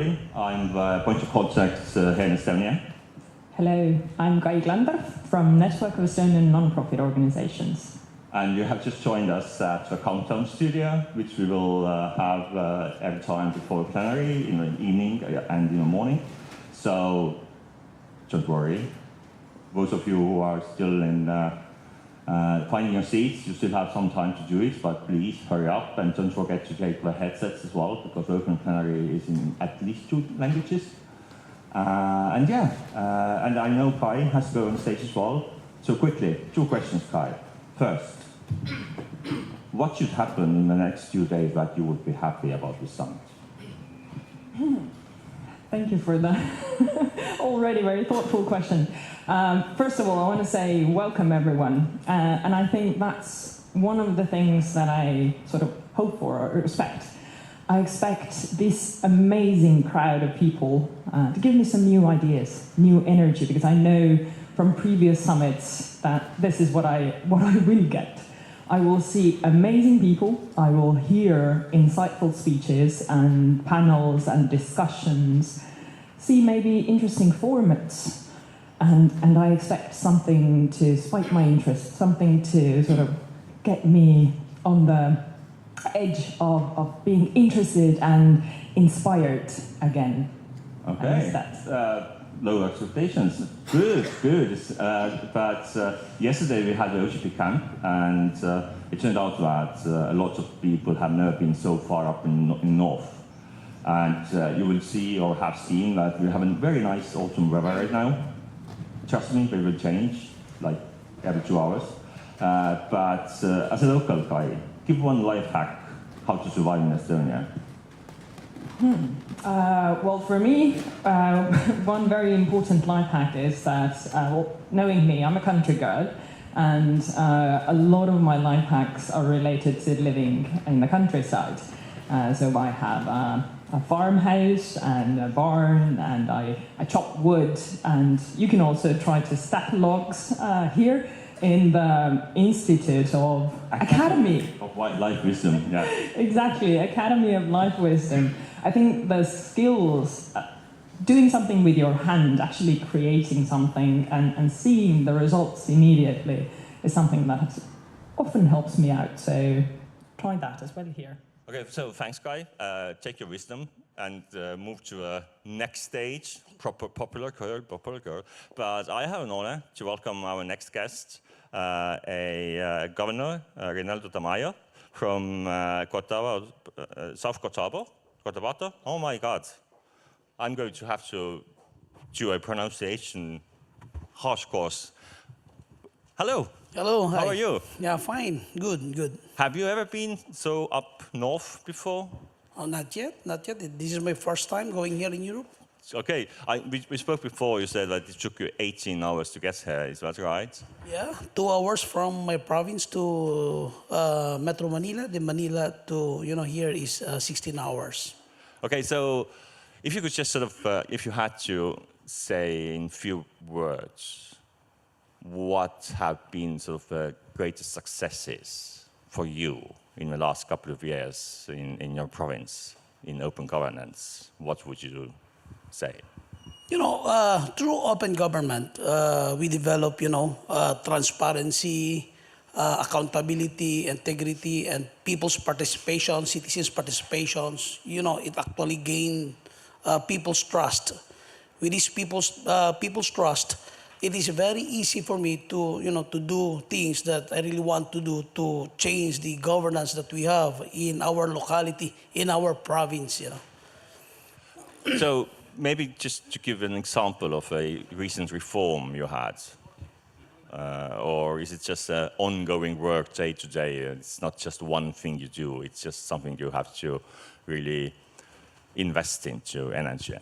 Worry. I'm point of contact here in Estonia. Hello, I'm Kai Glander from Network of Estonian Non-Profit Organizations. And you have just joined us at the Countdown Studio, which we will have every time before plenary, in the evening and in the morning. So don't worry. Those of you who are still in finding your seats, you still have some time to do it, but please hurry up and don't forget to take the headsets as well, because open plenary is in at least 2 languages. And I know Kai has to go on stage as well. So quickly, 2 questions, Kai. First, what should happen in the next few days that you would be happy about this summit? Thank you for the already very thoughtful question. First of all, I want to say welcome everyone. And I think that's one of the things that I sort of hope for or expect. I expect this amazing crowd of people to give me some new ideas, new energy, because I know from previous summits that this is what I really get. I will see amazing people, I will hear insightful speeches and panels and discussions, see maybe interesting formats, and I expect something to spike my interest, something to sort of get me on the edge of being interested and inspired again. Okay, low expectations. Good. But yesterday we had the OGP camp, and it turned out that a lot of people have never been so far up in north. And you will see or have seen that we have a very nice autumn weather right now. Trust me, they will change like every 2 hours. But as a local guy, give one life hack how to survive in Estonia. Well, for me, one very important life hack is that, knowing me, I'm a country girl, and a lot of my life hacks are related to living in the countryside. So I have a farmhouse and a barn, and I chop wood, and you can also try to stack logs here in the Institute of Academy of Life Wisdom, yeah. Exactly, Academy of Life Wisdom. I think the skills, doing something with your hand, actually creating something and seeing the results immediately is something that often helps me out. So try that as well here. Okay, so thanks, Kai. Take your wisdom and move to a next stage, popular girl. But I have an honor to welcome our next guest, Governor Reinaldo Tamayo from South Cotabato. Oh my God, I'm going to have to do a pronunciation harsh course. Hello. Hello. How are you? Yeah, fine. Good. Have you ever been so up north before? Oh, not yet. This is my first time going here in Europe. Okay, we spoke before. You said that it took you 18 hours to get here. Is that right? Yeah, 2 hours from my province to Metro Manila. The Manila to here is 16 hours. Okay, so if you could just sort of, if you had to say in few words, what have been sort of the greatest successes for you in the last couple of years in your province in open governance? What would you say? Through open government, we develop, transparency, accountability, integrity, and people's participation, citizens' participations. It actually gained people's trust. With these people's trust, it is very easy for me to do things that I really want to do to change the governance that we have in our locality, in our province. So maybe just to give an example of a recent reform you had, or is it just ongoing work day to day? It's not just one thing you do, it's just something you have to really invest into energy.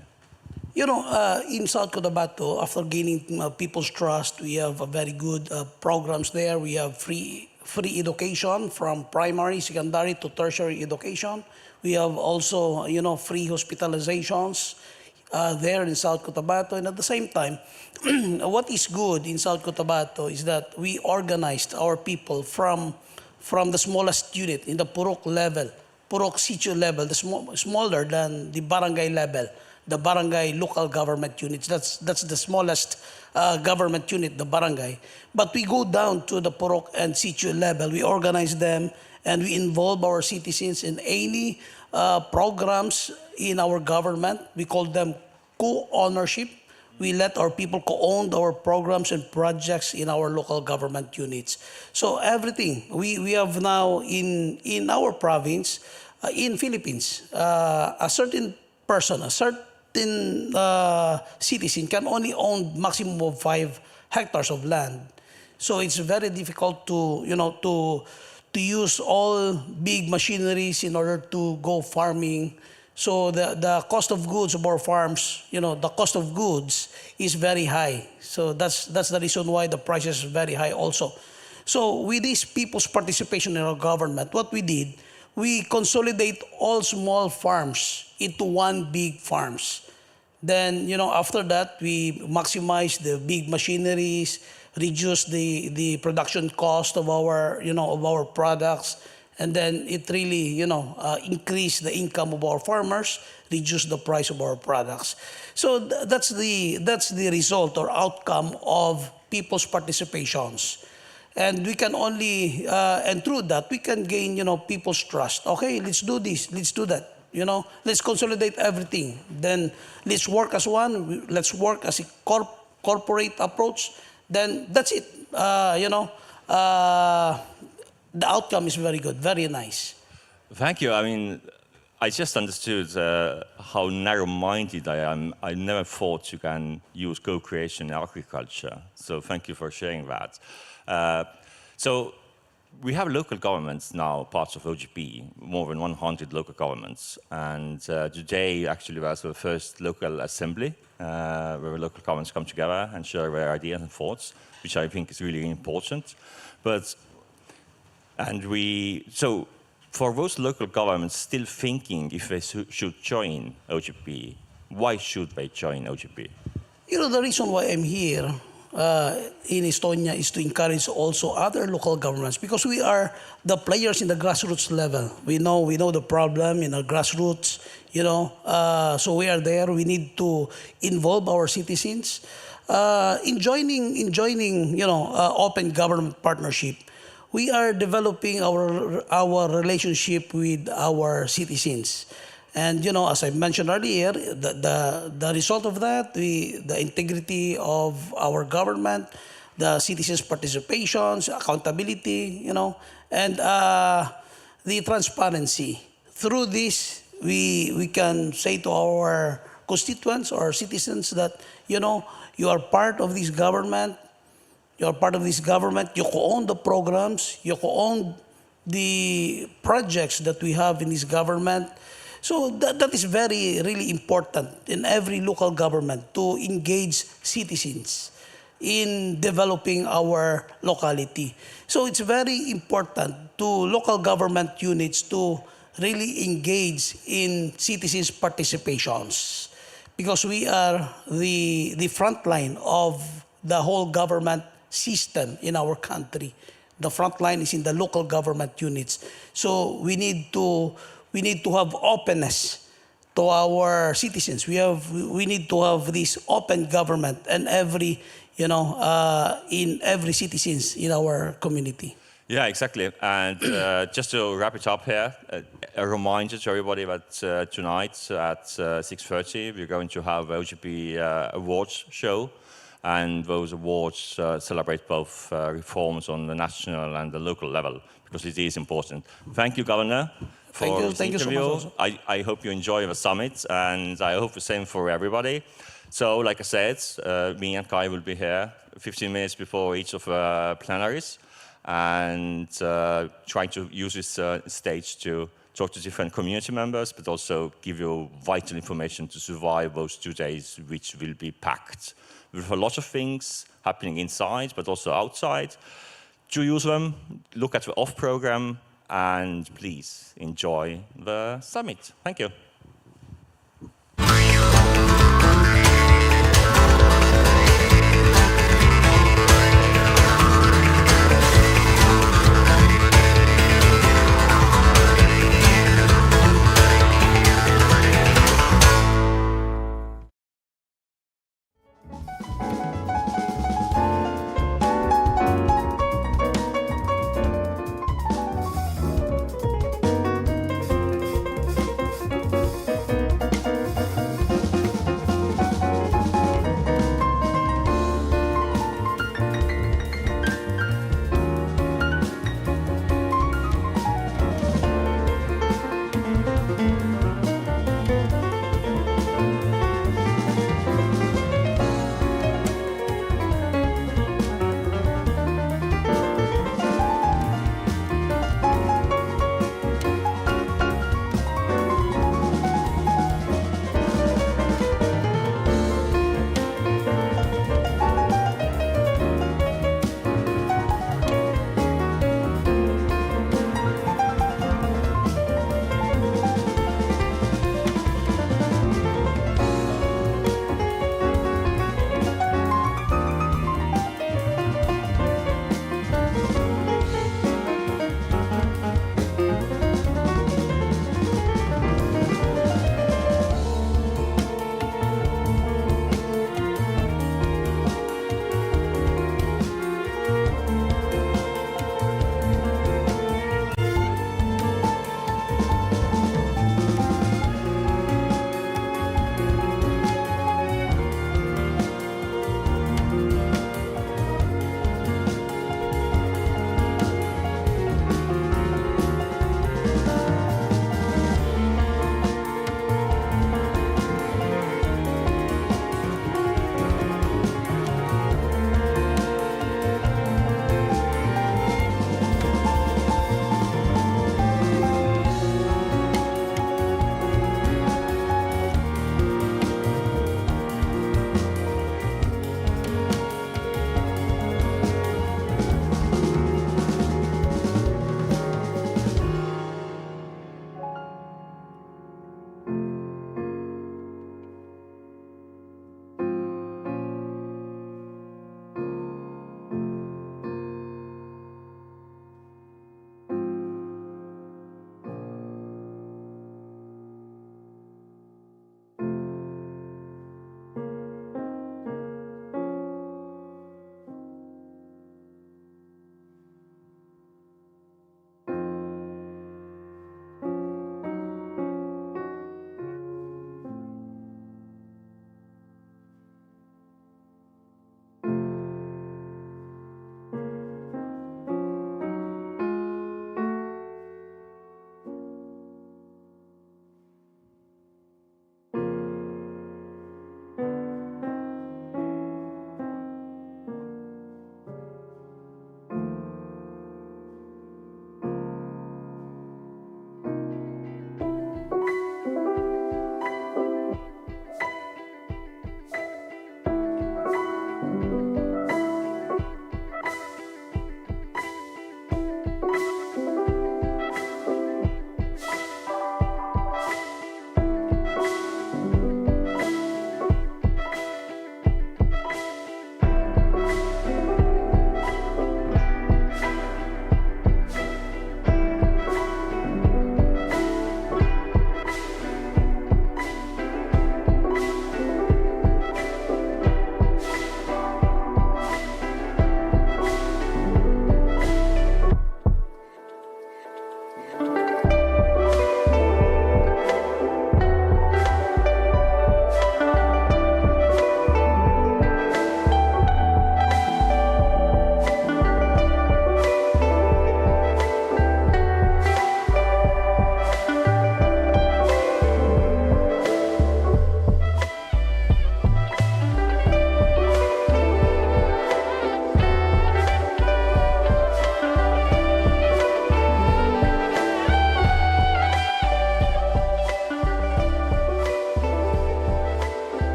In South Cotabato, after gaining people's trust, we have very good programs there. We have free education from primary, secondary to tertiary education. We have also, free hospitalizations there in South Cotabato. And at the same time, what is good in South Cotabato is that we organized our people from the smallest unit in the Purok level, Purok Sitio level, the smaller than the barangay level. the barangay local government units. That's the smallest government unit, the barangay. But we go down to the Purok and Sitio level. We organize them and we involve our citizens in any programs in our government. We call them co-ownership. We let our people co-own our programs and projects in our local government units. So everything we have now in our province, in Philippines, a certain person, a certain citizen can only own maximum of 5 hectares of land. So it's very difficult to to use all big machineries in order to go farming. So the cost of goods of our farms, the cost of goods is very high. So that's the reason why the price is very high also. So with these people's participation in our government, what we did, we consolidate all small farms into one big farms. Then, after that, we maximize the big machineries, reduce the production cost of our, of our products, and then it really, increase the income of our farmers, reduce the price of our products. So that's the result or outcome of people's participations. And we can only, and through that, we can gain, people's trust. Okay, let's do this, let's do that. Let's consolidate everything. Then let's work as one. Let's work as a corporate approach. Then that's it. The outcome is very good, very nice. Thank you. I mean, I just understood how narrow-minded I am. I never thought you can use co-creation in agriculture. So thank you for sharing that. So we have local governments now, parts of OGP, more than 100 local governments. And today actually was the first local assembly where local governments come together and share their ideas and thoughts, which I think is really important. So for those local governments still thinking if they should join OGP, why should they join OGP? The reason why I'm here in Estonia is to encourage also other local governments, because we are the players in the grassroots level. We know the problem in the grassroots, so we are there. We need to involve our citizens in joining open government partnership. We are developing our relationship with our citizens. And, as I mentioned earlier, the result of that, the integrity of our government, the citizens' participations, accountability, and the transparency. Through this, we can say to our constituents or citizens that, you are part of this government. You are part of this government. You co-own the programs. You co-own the projects that we have in this government. So that is really important in every local government to engage citizens in developing our locality. So it's very important to local government units to really engage in citizens' participations, because we are the front line of the whole government system in our country. The front line is in the local government units. So we need to have openness to our citizens. We need to have this open government and in every citizens in our community. Yeah, exactly. And just to wrap it up here, a reminder to everybody that tonight at 6:30 we're going to have OGP awards show. And those awards celebrate both reforms on the national and the local level, because it is important. Thank you, Governor, for this interview. You so much. I hope you enjoy the summit, and I hope the same for everybody. So, like I said, me and Kai will be here 15 minutes before each of the plenaries, and trying to use this stage to talk to different community members, but also give you vital information to survive those 2 days, which will be packed with a lot of things happening inside, but also outside. To use them, look at the off program, and please enjoy the summit. Thank you.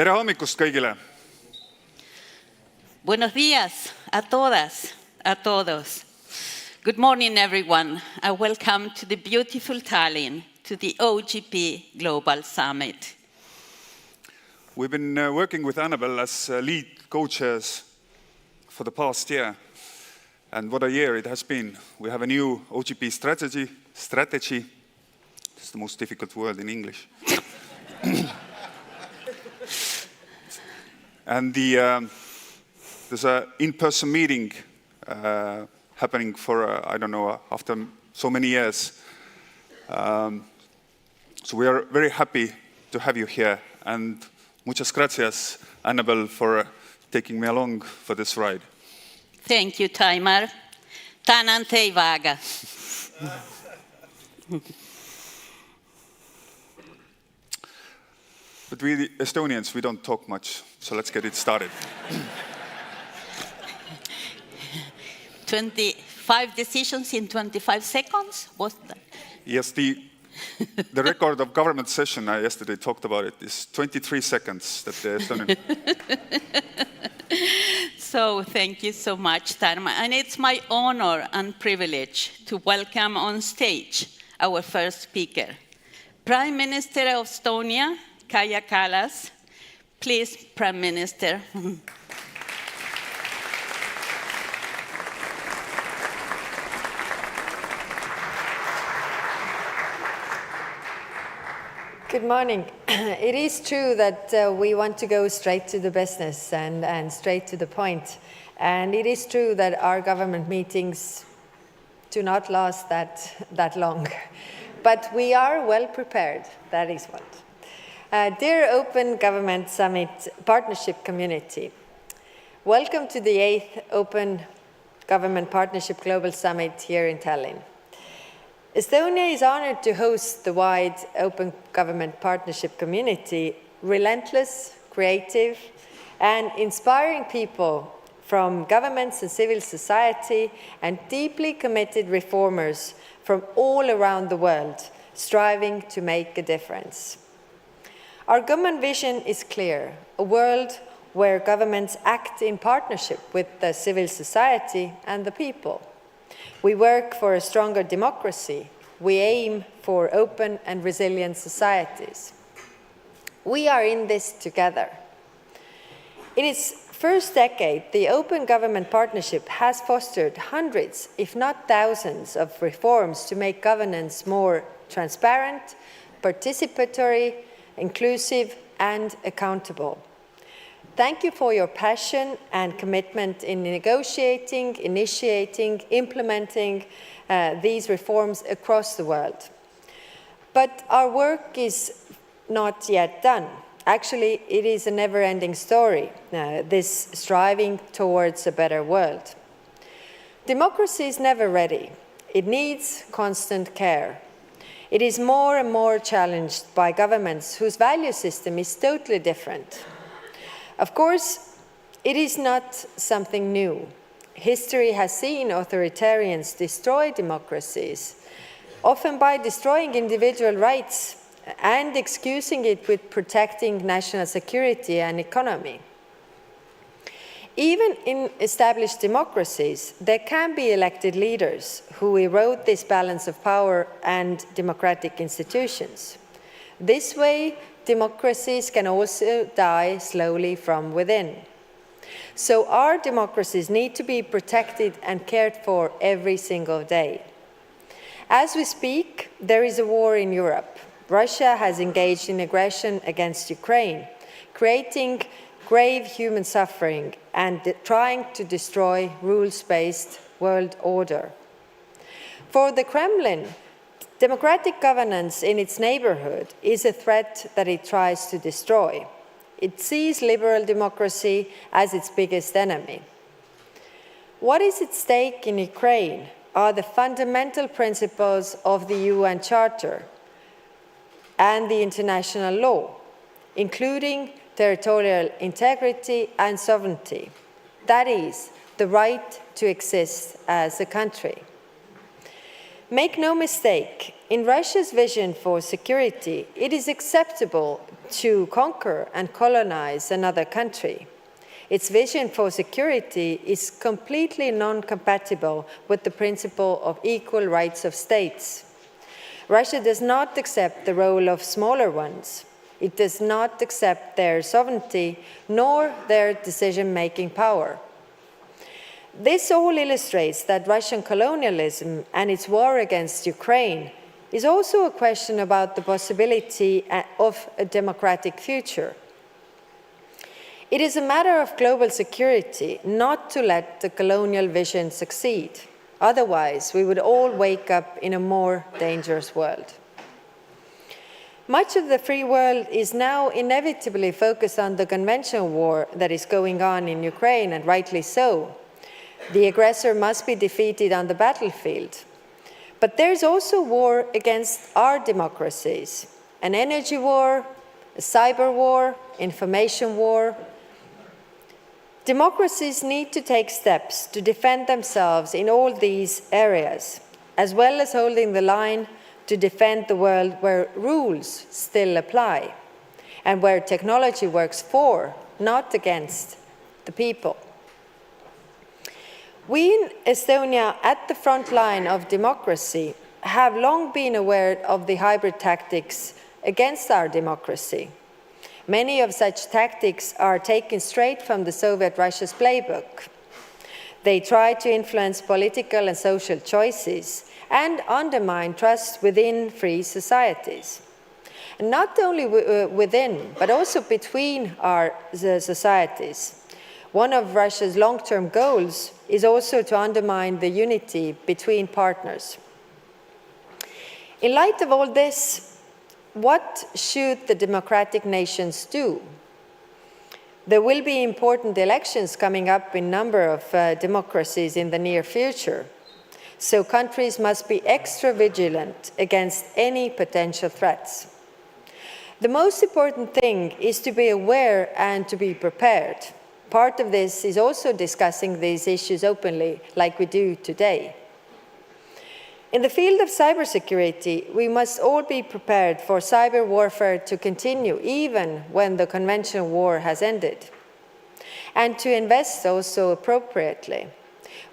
Tere hommikust kõigile! Buenos días a todas, a todos. Good morning, everyone, and welcome to the beautiful Tallinn, to the OGP Global Summit. We've been working with Annabel as lead co-chairs for the past year. And what a year it has been. We have a new OGP strategy. It's the most difficult word in English. And there's an in-person meeting happening for, I don't know, after so many years. So we are very happy to have you here. And muchas gracias, Annabel, for taking me along for this ride. Thank you, Taimar. Tänan teid väga. But we Estonians, we don't talk much, so let's get it started. 25 decisions in 25 seconds? What's that? Yes, the record of government session, I yesterday talked about it, is 23 seconds that the Estonian... So thank you so much, Tarmo. And it's my honor and privilege to welcome on stage our first speaker, Prime Minister of Estonia, Kaja Kallas. Please, Prime Minister. Good morning. It is true that we want to go straight to the business and straight to the point. And it is true that our government meetings do not last that long. But we are well prepared, that is what. Dear Open Government Summit Partnership Community, welcome to the 8th Open Government Partnership Global Summit here in Tallinn. Estonia is honored to host the wide open government partnership community, relentless, creative, and inspiring people from governments and civil society and deeply committed reformers from all around the world, striving to make a difference. Our government vision is clear, a world where governments act in partnership with the civil society and the people. We work for a stronger democracy. We aim for open and resilient societies. We are in this together. In its first decade, the Open Government Partnership has fostered hundreds, if not thousands, of reforms to make governance more transparent, participatory, inclusive, and accountable. Thank you for your passion and commitment in negotiating, initiating, implementing these reforms across the world. But our work is not yet done. Actually, it is a never-ending story, this striving towards a better world. Democracy is never ready. It needs constant care. It is more and more challenged by governments whose value system is totally different. Of course, it is not something new. History has seen authoritarians destroy democracies, often by destroying individual rights and excusing it with protecting national security and economy. Even in established democracies, there can be elected leaders who erode this balance of power and democratic institutions. This way, democracies can also die slowly from within. So our democracies need to be protected and cared for every single day. As we speak, there is a war in Europe. Russia has engaged in aggression against Ukraine, creating grave human suffering and trying to destroy rules-based world order. For the Kremlin, democratic governance in its neighborhood is a threat that it tries to destroy. It sees liberal democracy as its biggest enemy. What is at stake in Ukraine are the fundamental principles of the UN Charter and the international law, including territorial integrity and sovereignty. That is, the right to exist as a country. Make no mistake, in Russia's vision for security, it is acceptable to conquer and colonize another country. Its vision for security is completely non-compatible with the principle of equal rights of states. Russia does not accept the role of smaller ones. It does not accept their sovereignty nor their decision-making power. This all illustrates that Russian colonialism and its war against Ukraine is also a question about the possibility of a democratic future. It is a matter of global security not to let the colonial vision succeed. Otherwise, we would all wake up in a more dangerous world. Much of the free world is now inevitably focused on the conventional war that is going on in Ukraine, and rightly so. The aggressor must be defeated on the battlefield. But there is also war against our democracies, an energy war, a cyber war, information war. Democracies need to take steps to defend themselves in all these areas, as well as holding the line to defend the world where rules still apply and where technology works for, not against, the people. We in Estonia, at the front line of democracy, have long been aware of the hybrid tactics against our democracy. Many of such tactics are taken straight from the Soviet Russia's playbook. They try to influence political and social choices and undermine trust within free societies. And not only within, but also between our societies. One of Russia's long-term goals is also to undermine the unity between partners. In light of all this, what should the democratic nations do? There will be important elections coming up in a number of democracies in the near future, so countries must be extra vigilant against any potential threats. The most important thing is to be aware and to be prepared. Part of this is also discussing these issues openly, like we do today. In the field of cybersecurity, we must all be prepared for cyber warfare to continue even when the conventional war has ended, and to invest also appropriately.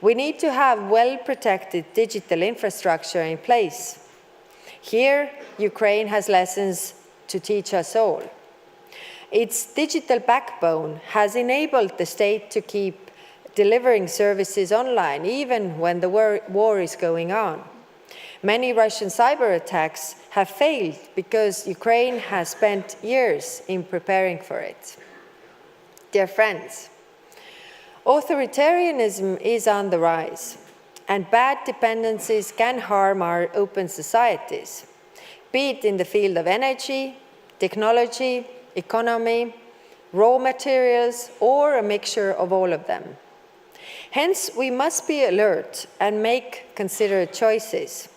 We need to have well-protected digital infrastructure in place. Here, Ukraine has lessons to teach us all. Its digital backbone has enabled the state to keep delivering services online, even when the war is going on. Many Russian cyber attacks have failed because Ukraine has spent years in preparing for it. Dear friends, authoritarianism is on the rise, and bad dependencies can harm our open societies, be it in the field of energy, technology, economy, raw materials, or a mixture of all of them. Hence, we must be alert and make considered choices,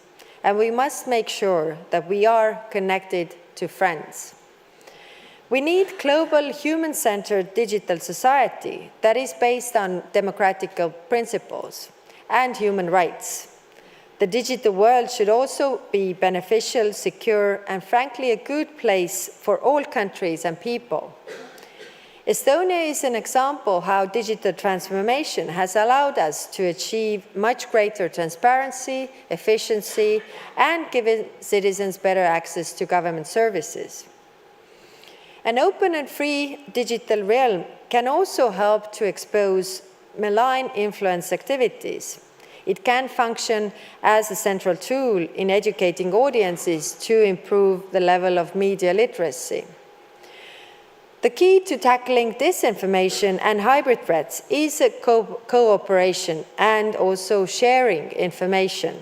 and we must make sure that we are connected to friends. We need global human-centered digital society that is based on democratic principles and human rights. The digital world should also be beneficial, secure, and frankly, a good place for all countries and people. Estonia is an example of how digital transformation has allowed us to achieve much greater transparency, efficiency, and given citizens better access to government services. An open and free digital realm can also help to expose malign influence activities. It can function as a central tool in educating audiences to improve the level of media literacy. The key to tackling disinformation and hybrid threats is a cooperation and also sharing information.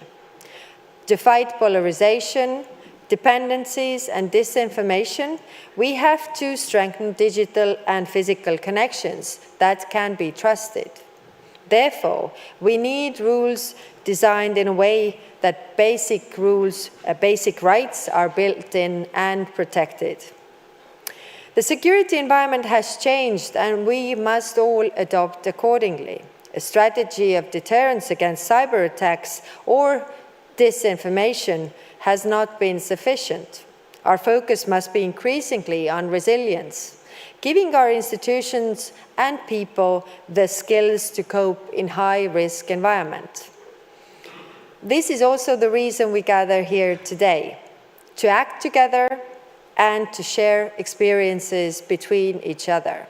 To fight polarization, dependencies, and disinformation, we have to strengthen digital and physical connections that can be trusted. Therefore, we need rules designed in a way that basic rights are built in and protected. The security environment has changed, and we must all adopt accordingly. A strategy of deterrence against cyber attacks or disinformation has not been sufficient. our focus must be increasingly on resilience, giving our institutions and people the skills to cope in high-risk environment. This is also the reason we gather here today, to act together and to share experiences between each other.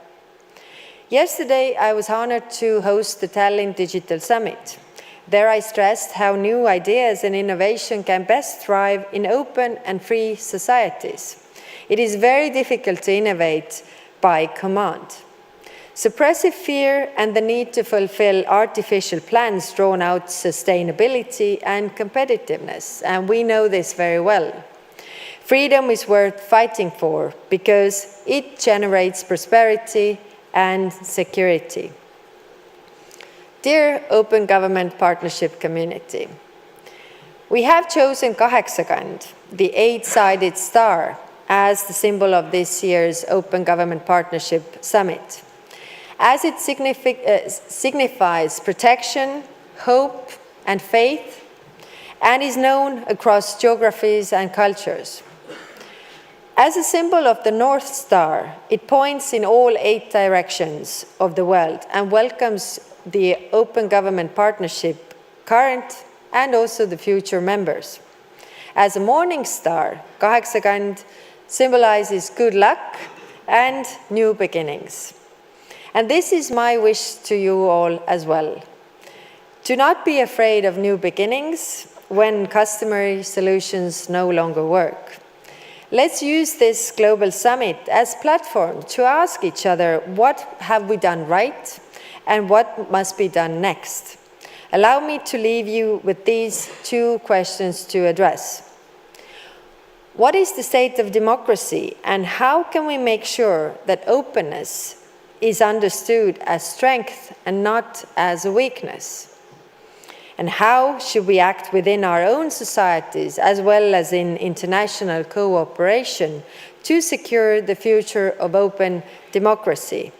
Yesterday, I was honored to host the Tallinn Digital Summit. There I stressed how new ideas and innovation can best thrive in open and free societies. It is very difficult to innovate by command. Suppressive fear and the need to fulfill artificial plans drown out sustainability and competitiveness, and we know this very well. Freedom is worth fighting for because it generates prosperity and security. Dear Open Government Partnership community, we have chosen Kaheksakand, the 8-sided star, as the symbol of this year's Open Government Partnership Summit, as it signifies protection, hope, and faith, and is known across geographies and cultures. As a symbol of the North Star, it points in all 8 directions of the world and welcomes the Open Government Partnership current and also the future members. As a morning star, Kaheksakand symbolizes good luck and new beginnings. And this is my wish to you all as well. Do not be afraid of new beginnings when customary solutions no longer work. Let's use this global summit as a platform to ask each other what have we done right and what must be done next. Allow me to leave you with these 2 questions to address. What is the state of democracy, and how can we make sure that openness is understood as strength and not as a weakness? And how should we act within our own societies as well as in international cooperation to secure the future of open democracy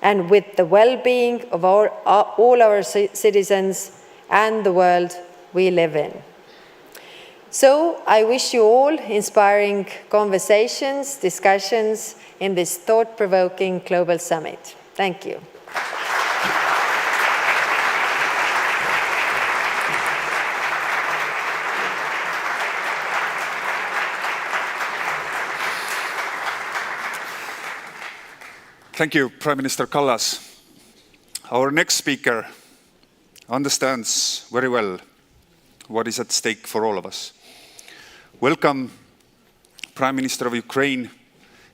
and with the well-being of all our citizens and the world we live in? So I wish you all inspiring conversations, discussions in this thought-provoking global summit. Thank you. Thank you, Prime Minister Kallas. Our next speaker understands very well what is at stake for all of us. Welcome, Prime Minister of Ukraine,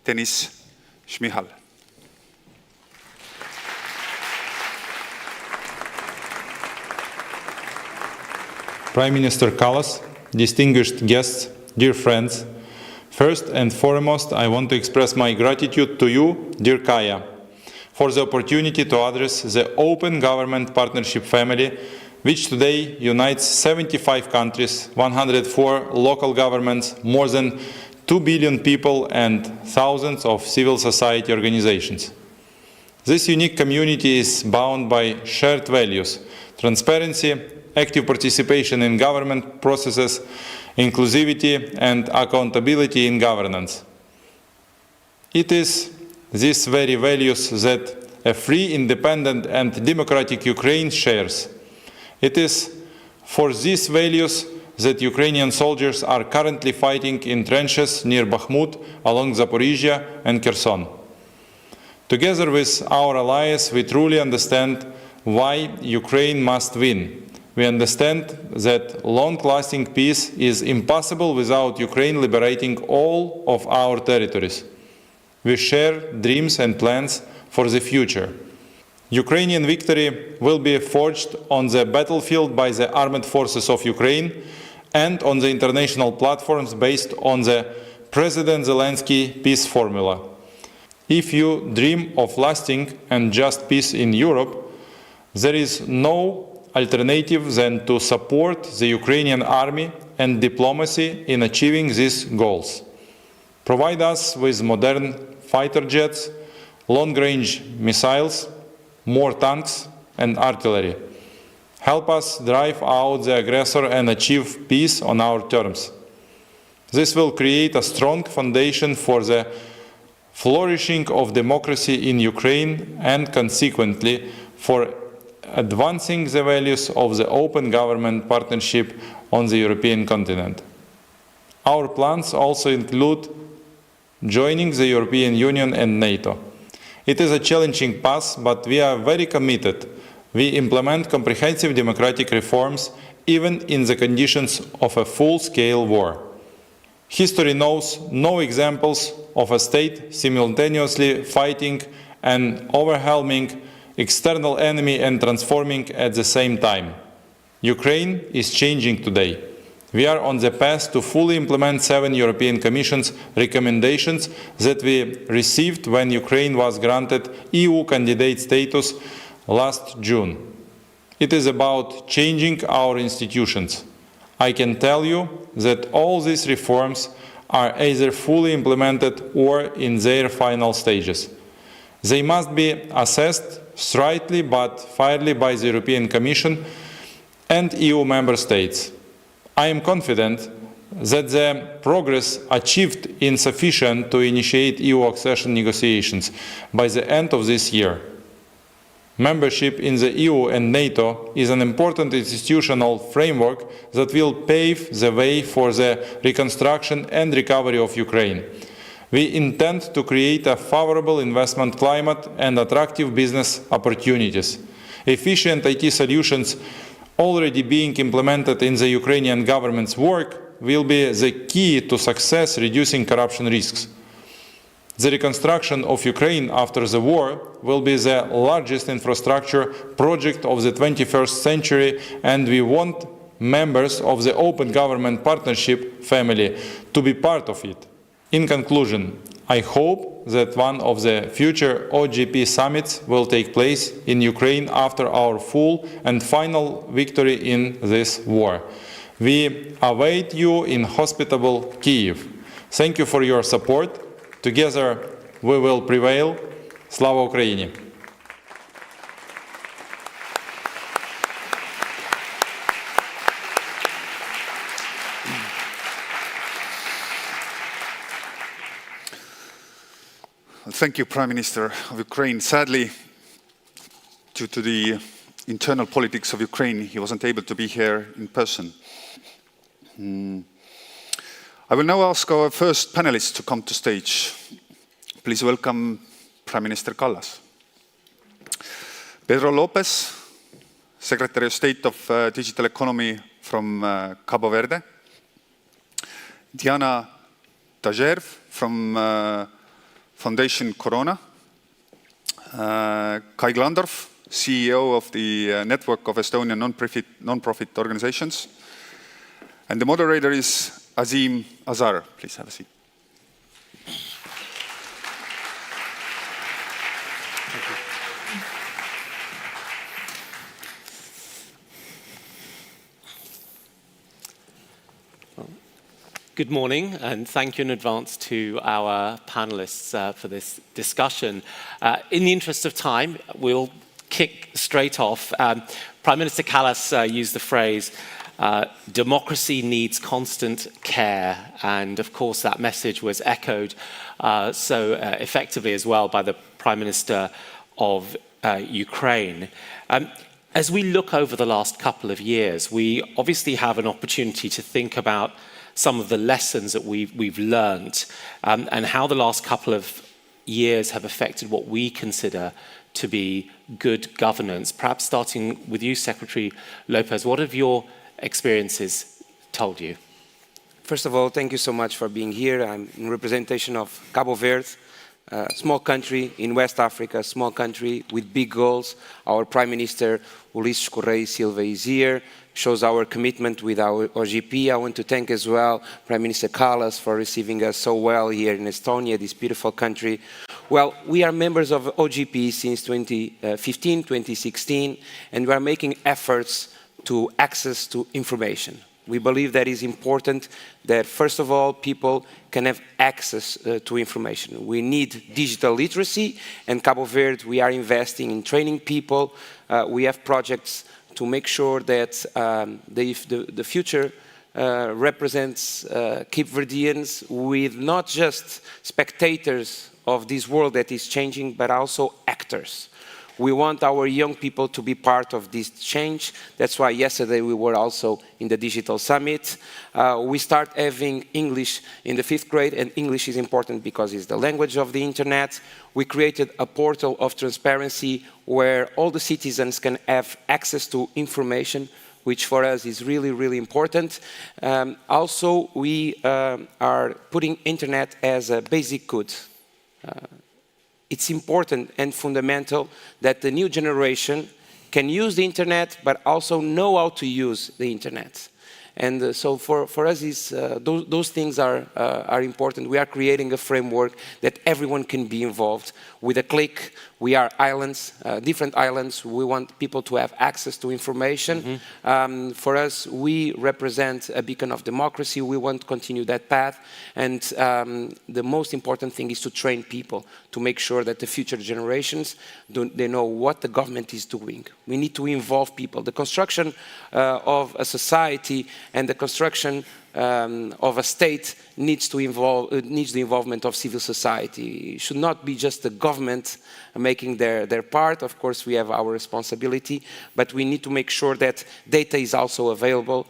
Denis Shmyhal. Prime Minister Kallas, distinguished guests, dear friends, first and foremost, I want to express my gratitude to you, dear Kaya, for the opportunity to address the Open Government Partnership family, which today unites 75 countries, 104 local governments, more than 2 billion people, and thousands of civil society organizations. This unique community is bound by shared values: transparency, active participation in government processes, inclusivity, and accountability in governance. It is these very values that a free, independent, and democratic Ukraine shares. It is for these values that Ukrainian soldiers are currently fighting in trenches near Bakhmut, along Zaporizhia and Kherson. Together with our allies, we truly understand why Ukraine must win. We understand that long-lasting peace is impossible without Ukraine liberating all of our territories. We share dreams and plans for the future. Ukrainian victory will be forged on the battlefield by the armed forces of Ukraine and on the international platforms based on the President Zelensky peace formula. If you dream of lasting and just peace in Europe, there is no alternative than to support the Ukrainian army and diplomacy in achieving these goals. Provide us with modern fighter jets, long-range missiles, more tanks and artillery. Help us drive out the aggressor and achieve peace on our terms. This will create a strong foundation for the flourishing of democracy in Ukraine and consequently for advancing the values of the open government partnership on the European continent. Our plans also include joining the European Union and NATO. It is a challenging path, but we are very committed. We implement comprehensive democratic reforms even in the conditions of a full-scale war. History knows no examples of a state simultaneously fighting an overwhelming external enemy and transforming at the same time. Ukraine is changing today. We are on the path to fully implement 7 European Commission's recommendations that we received when Ukraine was granted EU candidate status last June. It is about changing our institutions. I can tell you that all these reforms are either fully implemented or in their final stages. They must be assessed strictly but fairly by the European Commission and EU member states. I am confident that the progress achieved is sufficient to initiate EU accession negotiations by the end of this year. Membership in the EU and NATO is an important institutional framework that will pave the way for the reconstruction and recovery of Ukraine. We intend to create a favorable investment climate and attractive business opportunities. Efficient IT solutions already being implemented in the Ukrainian government's work will be the key to success reducing corruption risks. The reconstruction of Ukraine after the war will be the largest infrastructure project of the 21st century, and we want members of the Open Government Partnership family to be part of it. In conclusion, I hope that one of the future OGP summits will take place in Ukraine after our full and final victory in this war. We await you in hospitable Kyiv. Thank you for your support. Together we will prevail. Slava Ukraini! Thank you, Prime Minister of Ukraine. Sadly, due to the internal politics of Ukraine, he wasn't able to be here in person. I will now ask our first panelists to come to stage. Please welcome Prime Minister Kallas. Pedro Lopez, Secretary of State of Digital Economy from Cabo Verde. Diana Tajerv from Foundation Corona. Kai Glandorf, CEO of the Network of Estonian non-profit organizations. And the moderator is Azim Azar. Please have a seat. Good morning, and thank you in advance to our panelists for this discussion. In the interest of time, we'll kick straight off. Prime Minister Kallas used the phrase, democracy needs constant care, and of course that message was echoed so effectively as well by the Prime Minister of Ukraine. As we look over the last couple of years, we obviously have an opportunity to think about some of the lessons that we've learned and how the last couple of years have affected what we consider to be good governance. Perhaps starting with you, Secretary Lopez, what have your experiences told you? First of all, thank you so much for being here. I'm in representation of Cabo Verde, a small country in West Africa, a small country with big goals. Our Prime Minister, Ulisses Correia Silva, is here, shows our commitment with our OGP. I want to thank as well Prime Minister Kallas for receiving us so well here in Estonia, this beautiful country. Well, we are members of OGP since 2015, 2016, and we are making efforts to access to information. We believe that is important that, first of all, people can have access to information. We need digital literacy, and Cabo Verde, we are investing in training people. We have projects to make sure that the future represents Cape Verdeans with not just spectators of this world that is changing, but also actors. We want our young people to be part of this change. That's why yesterday we were also in the Digital Summit. We start having English in the 5th grade, and English is important because it's the language of the internet. We created a portal of transparency where all the citizens can have access to information, which for us is really, really important. Also, we are putting internet as a basic good. It's important and fundamental that the new generation can use the internet, but also know how to use the internet. And so for us, those things are important. We are creating a framework that everyone can be involved. With a click, we are islands, different islands. We want people to have access to information. For us, we represent a beacon of democracy. We want to continue that path. And the most important thing is to train people to make sure that the future generations, they know what the government is doing. We need to involve people. The construction of a society and the construction of a state needs the involvement of civil society. It should not be just the government making their part. Of course, we have our responsibility, but we need to make sure that data is also available.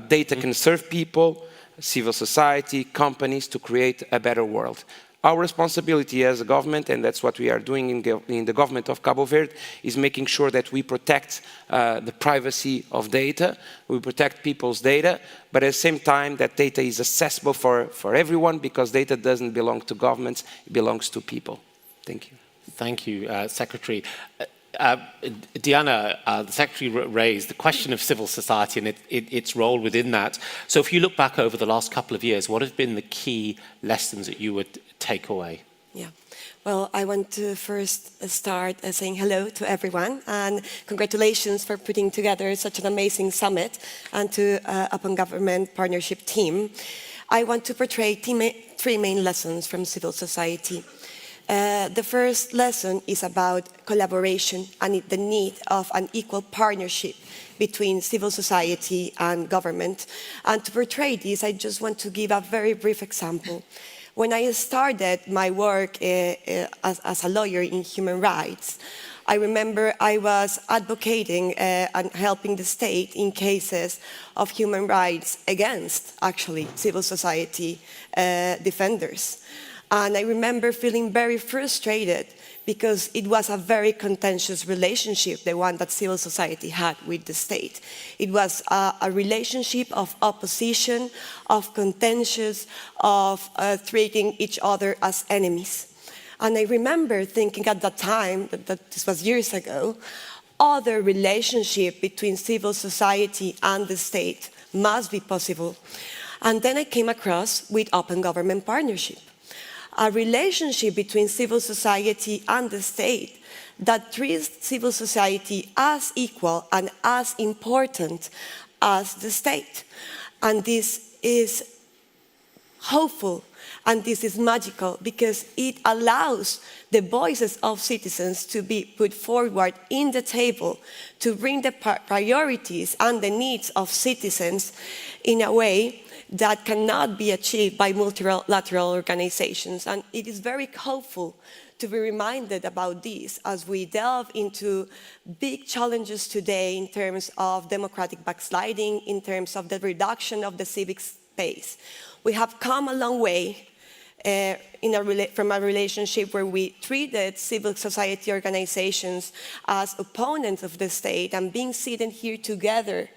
Data can serve people, civil society, companies to create a better world. Our responsibility as a government, and that's what we are doing in the government of Cabo Verde, is making sure that we protect the privacy of data, we protect people's data, but at the same time that data is accessible for everyone, because data doesn't belong to governments, it belongs to people. Thank you. Thank you, Secretary. Diana, the Secretary raised the question of civil society and its role within that. So if you look back over the last couple of years, what have been the key lessons that you would take away? Yeah. Well, I want to first start saying hello to everyone and congratulations for putting together such an amazing summit, and to Open Government Partnership team. I want to portray three main lessons from civil society. The first lesson is about collaboration and the need of an equal partnership between civil society and government. And to portray this, I just want to give a very brief example. When I started my work as a lawyer in human rights, I remember I was advocating and helping the state in cases of human rights against, actually, civil society defenders. And I remember feeling very frustrated because it was a very contentious relationship, the one that civil society had with the state. It was a relationship of opposition, of contentious, of treating each other as enemies. And I remember thinking at that time, that this was years ago, other relationship between civil society and the state must be possible. And then I came across with Open Government Partnership, a relationship between civil society and the state that treats civil society as equal and as important as the state. And this is hopeful, and this is magical, because it allows the voices of citizens to be put forward in the table to bring the priorities and the needs of citizens in a way that cannot be achieved by multilateral organizations. And it is very hopeful to be reminded about this as we delve into big challenges today in terms of democratic backsliding, in terms of the reduction of the civic space. We have come a long way from a relationship where we treated civil society organizations as opponents of the state, and being seated here together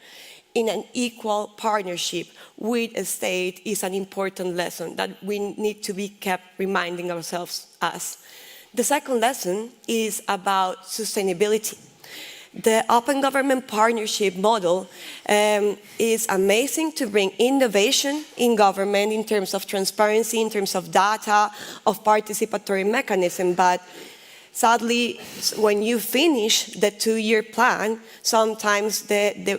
in an equal partnership with a state is an important lesson that we need to be kept reminding ourselves as. The second lesson is about sustainability. The Open Government Partnership model is amazing to bring innovation in government in terms of transparency, in terms of data, of participatory mechanism, but sadly, when you finish the 2-year plan, sometimes the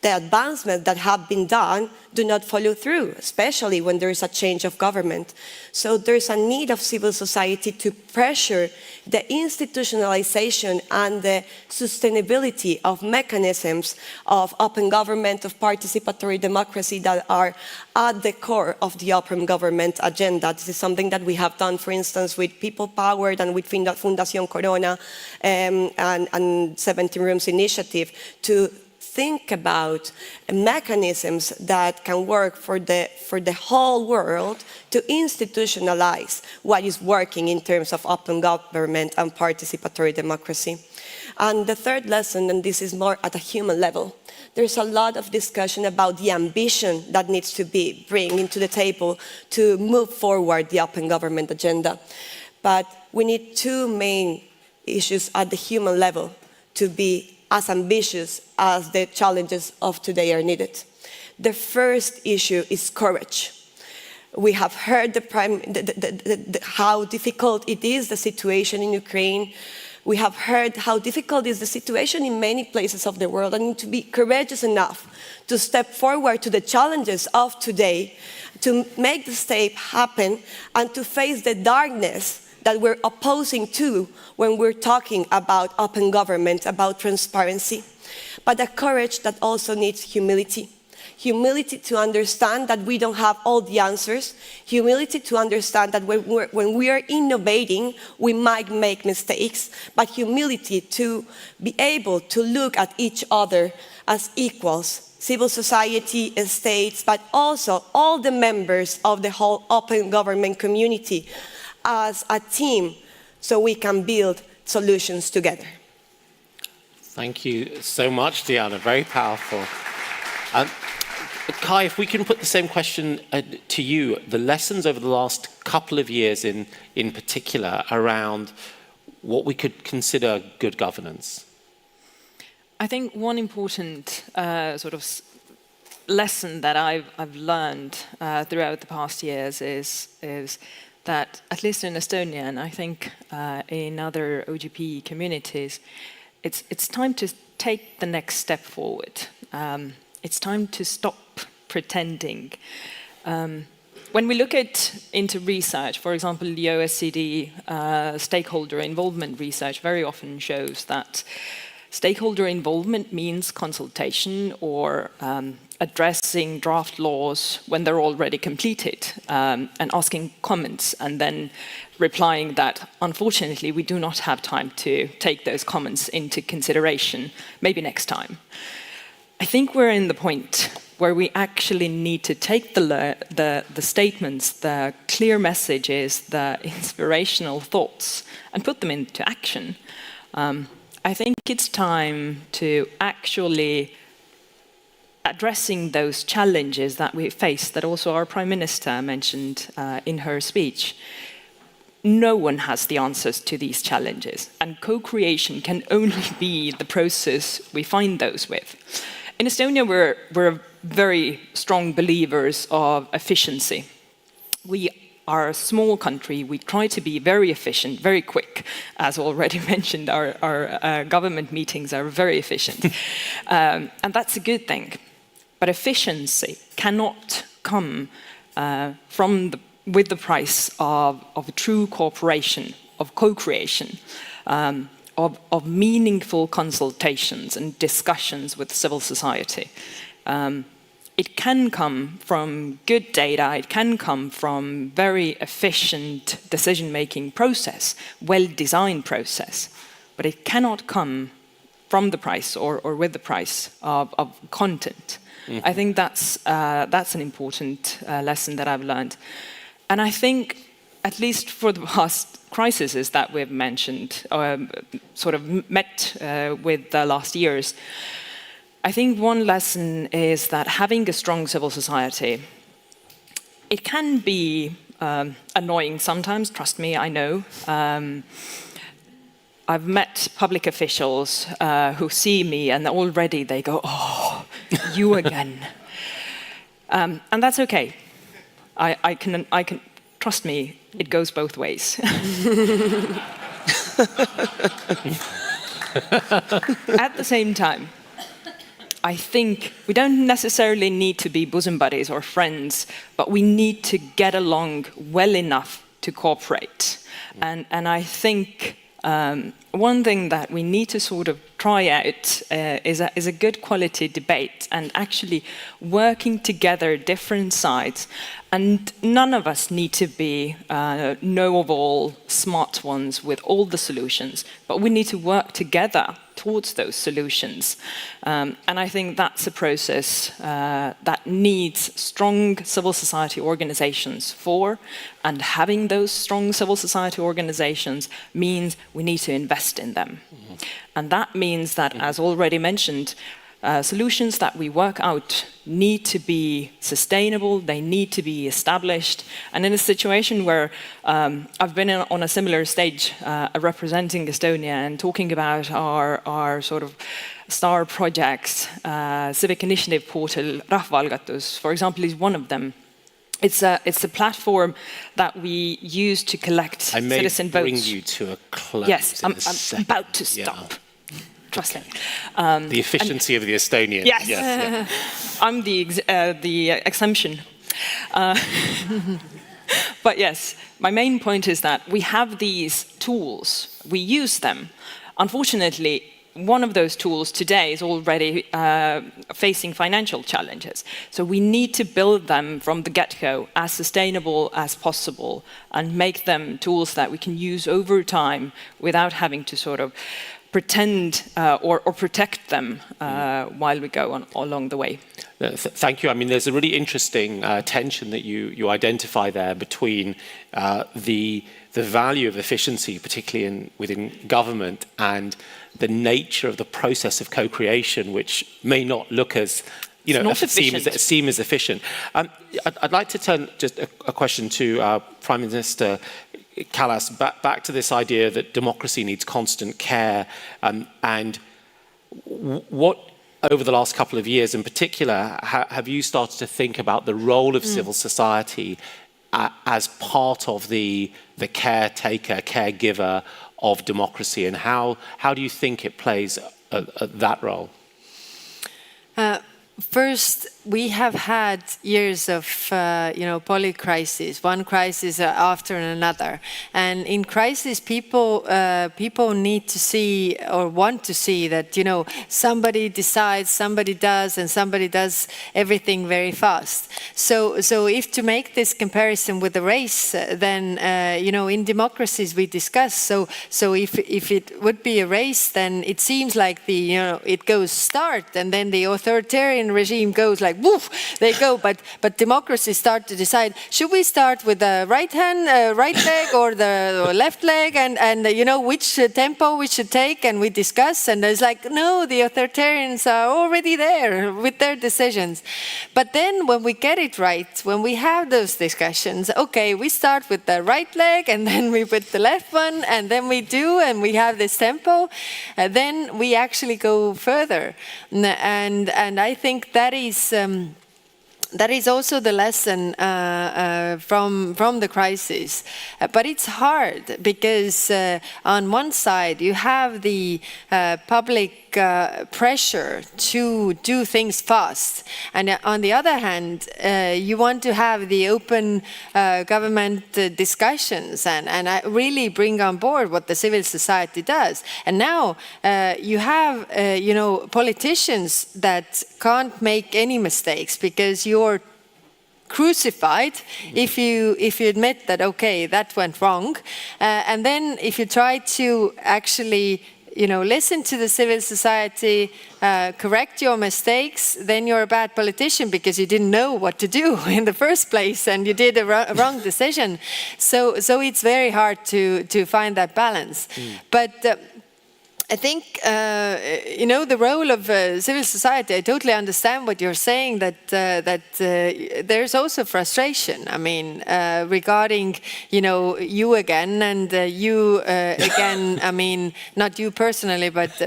the advancements that have been done do not follow through, especially when there is a change of government. So there's a need of civil society to pressure the institutionalization and the sustainability of mechanisms of open government, of participatory democracy that are at the core of the open government agenda. This is something that we have done, for instance, with People Powered and with Fundación Corona and 17 Rooms Initiative to think about mechanisms that can work for the whole world to institutionalize what is working in terms of open government and participatory democracy. And the third lesson, and this is more at a human level, there's a lot of discussion about the ambition that needs to be brought into the table to move forward the open government agenda. But we need two main issues at the human level to be as ambitious as the challenges of today are needed. The first issue is courage. We have heard how difficult it is, the situation in Ukraine. We have heard how difficult is the situation in many places of the world, and to be courageous enough to step forward to the challenges of today, to make the step happen, and to face the darkness that we're opposing to when we're talking about open government, about transparency. But a courage that also needs humility. Humility to understand that we don't have all the answers. Humility to understand that when we are innovating, we might make mistakes. But humility to be able to look at each other as equals. Civil society, states, but also all the members of the whole open government community as a team so we can build solutions together. Thank you so much, Diana. Very powerful. Kai, if we can put the same question to you, the lessons over the last couple of years in particular around what we could consider good governance. I think one important sort of lesson that I've learned throughout the past years is that, at least in Estonia, and I think in other OGP communities, it's time to take the next step forward. It's time to stop pretending. When we look into research, for example, the OECD stakeholder involvement research very often shows that stakeholder involvement means consultation or addressing draft laws when they're already completed and asking comments and then replying that, unfortunately, we do not have time to take those comments into consideration, maybe next time. I think we're in the point where we actually need to take the statements, the clear messages, the inspirational thoughts, and put them into action. I think it's time to actually addressing those challenges that we face, that also our Prime Minister mentioned in her speech. No one has the answers to these challenges, and co-creation can only be the process we find those with. In Estonia, we're very strong believers of efficiency. We are a small country. We try to be very efficient, very quick. As already mentioned, our government meetings are very efficient. And that's a good thing. But efficiency cannot come with the price of true cooperation, of co-creation, of meaningful consultations and discussions with civil society. It can come from good data, it can come from very efficient decision-making process, well-designed process, but it cannot come from the price or with the price of content. Mm-hmm. I think that's an important lesson that I've learned. And I think, at least for the past crises that we've mentioned, sort of met with the last years, I think one lesson is that having a strong civil society, it can be annoying sometimes, trust me, I know. I've met public officials who see me and already they go, oh, you again. And that's okay. I can, trust me, it goes both ways. At the same time, I think we don't necessarily need to be bosom buddies or friends, but we need to get along well enough to cooperate. And I think one thing that we need to sort of try out is a good quality debate and actually working together different sides. And none of us need to be know-of-all smart ones with all the solutions, but we need to work together towards those solutions. And I think that's a process that needs strong civil society organizations for, and having those strong civil society organizations means we need to invest in them. Mm-hmm. And that means that, as already mentioned, solutions that we work out need to be sustainable, they need to be established. And in a situation where I've been on a similar stage representing Estonia and talking about our sort of star projects, civic initiative portal, Rahvaalgatus, for example, is one of them. It's a platform that we use to collect citizen votes. I may bring you to a close. Yes, I'm about to stop. Yeah. Trust me. The efficiency of the Estonian. Yes. Yeah. I'm the exemption. But yes, my main point is that we have these tools, we use them. Unfortunately, one of those tools today is already facing financial challenges. So we need to build them from the get-go as sustainable as possible and make them tools that we can use over time without having to sort of pretend or protect them while we go along the way. Thank you. I mean, there's a really interesting tension that you identify there between the value of efficiency, particularly within government, and the nature of the process of co-creation, which may not look as, seem as efficient. I'd like to turn just a question to Prime Minister Kallas, back to this idea that democracy needs constant care, and what, over the last couple of years in particular, have you started to think about the role of civil society as part of the caretaker, caregiver of democracy, and how do you think it plays that role? First, we have had years of, polycrisis, one crisis after another. And in crisis, people need to see or want to see that, somebody decides, somebody does, and somebody does everything very fast. So if to make this comparison with the race, then, in democracies we discuss. So if it would be a race, then it seems like it goes start, and then the authoritarian regime goes like, woof, they go. But democracies start to decide, should we start with the right leg or the left leg, and which tempo we should take, and we discuss. And it's like, no, the authoritarians are already there with their decisions. But then when we get it right, when we have those discussions, okay, we start with the right leg, and then we put the left one, and then we have this tempo, then we actually go further. And I think that is also the lesson from the crisis. But it's hard because on one side you have the public pressure to do things fast. And on the other hand, you want to have the open government discussions and really bring on board what the civil society does. And now you have, politicians that can't make any mistakes because you're crucified if you admit that, okay, that went wrong. And then if you try to actually listen to the civil society, correct your mistakes, then you're a bad politician because you didn't know what to do in the first place and you did a wrong decision. So it's very hard to find that balance. But I think, the role of civil society, I totally understand what you're saying, that there's also frustration. I mean, regarding, you again and you again, I mean, not you personally, but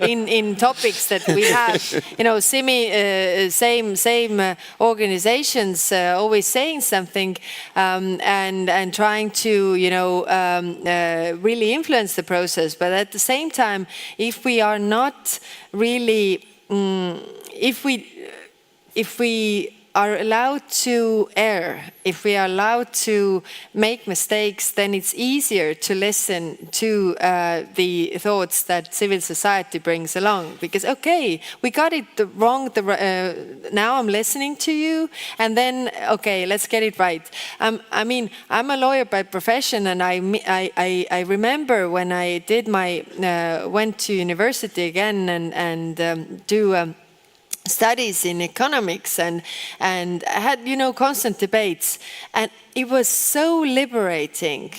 in topics that we have, same organizations always saying something and trying to, really influence the process. But at the same time, if we are not really if we are allowed to err, if we are allowed to make mistakes, then it's easier to listen to the thoughts that civil society brings along. Because, okay, we got it wrong, now I'm listening to you, and then, okay, let's get it right. I mean, I'm a lawyer by profession, and I remember when I did went to university again and do studies in economics and had, constant debates. And it was so liberating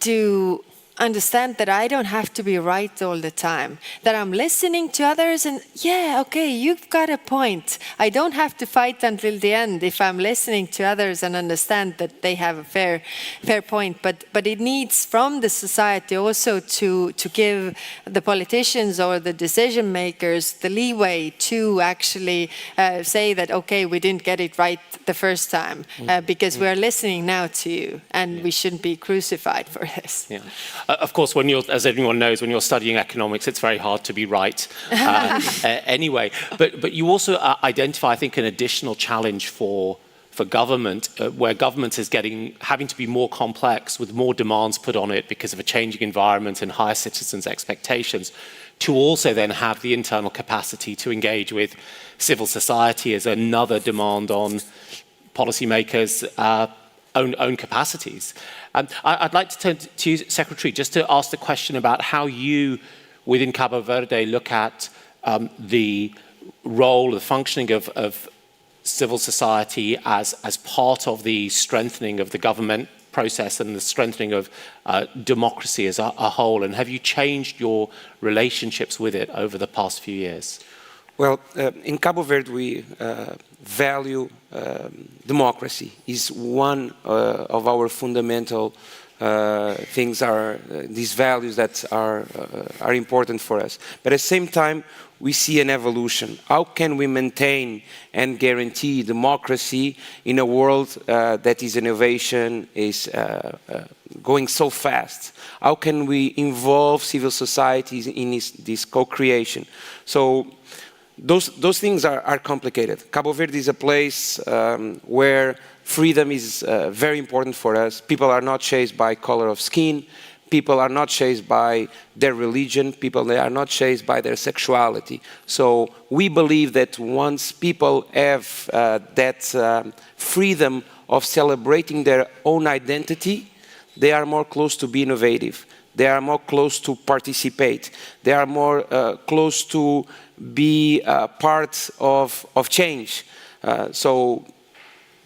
to understand that I don't have to be right all the time, that I'm listening to others and yeah, okay, you've got a point. I don't have to fight until the end if I'm listening to others and understand that they have a fair point. But it needs from the society also to give the politicians or the decision makers the leeway to actually say that, okay, we didn't get it right the first time because we're listening now to you and we shouldn't be crucified for this. Yeah. Of course, as everyone knows, when you're studying economics, it's very hard to be right anyway. But you also identify, I think, an additional challenge for government, where government is having to be more complex with more demands put on it because of a changing environment and higher citizens' expectations, to also then have the internal capacity to engage with civil society as another demand on policymakers' own capacities. I'd like to turn to you, Secretary, just to ask the question about how you, within Cabo Verde, look at the role, the functioning of civil society as part of the strengthening of the government process and the strengthening of democracy as a whole. And have you changed your relationships with it over the past few years? Well, in Cabo Verde, we value democracy. Is one of our fundamental things. Are these values that are important for us. But at the same time, we see an evolution. How can we maintain and guarantee democracy in a world that is innovation, is going so fast? How can we involve civil societies in this co-creation? So those things are complicated. Cabo Verde is a place where freedom is very important for us. People are not chased by color of skin. People are not chased by their religion. They are not chased by their sexuality. So we believe that once people have that freedom of celebrating their own identity, they are more close to be innovative. They are more close to participate. They are more close to be part of change. So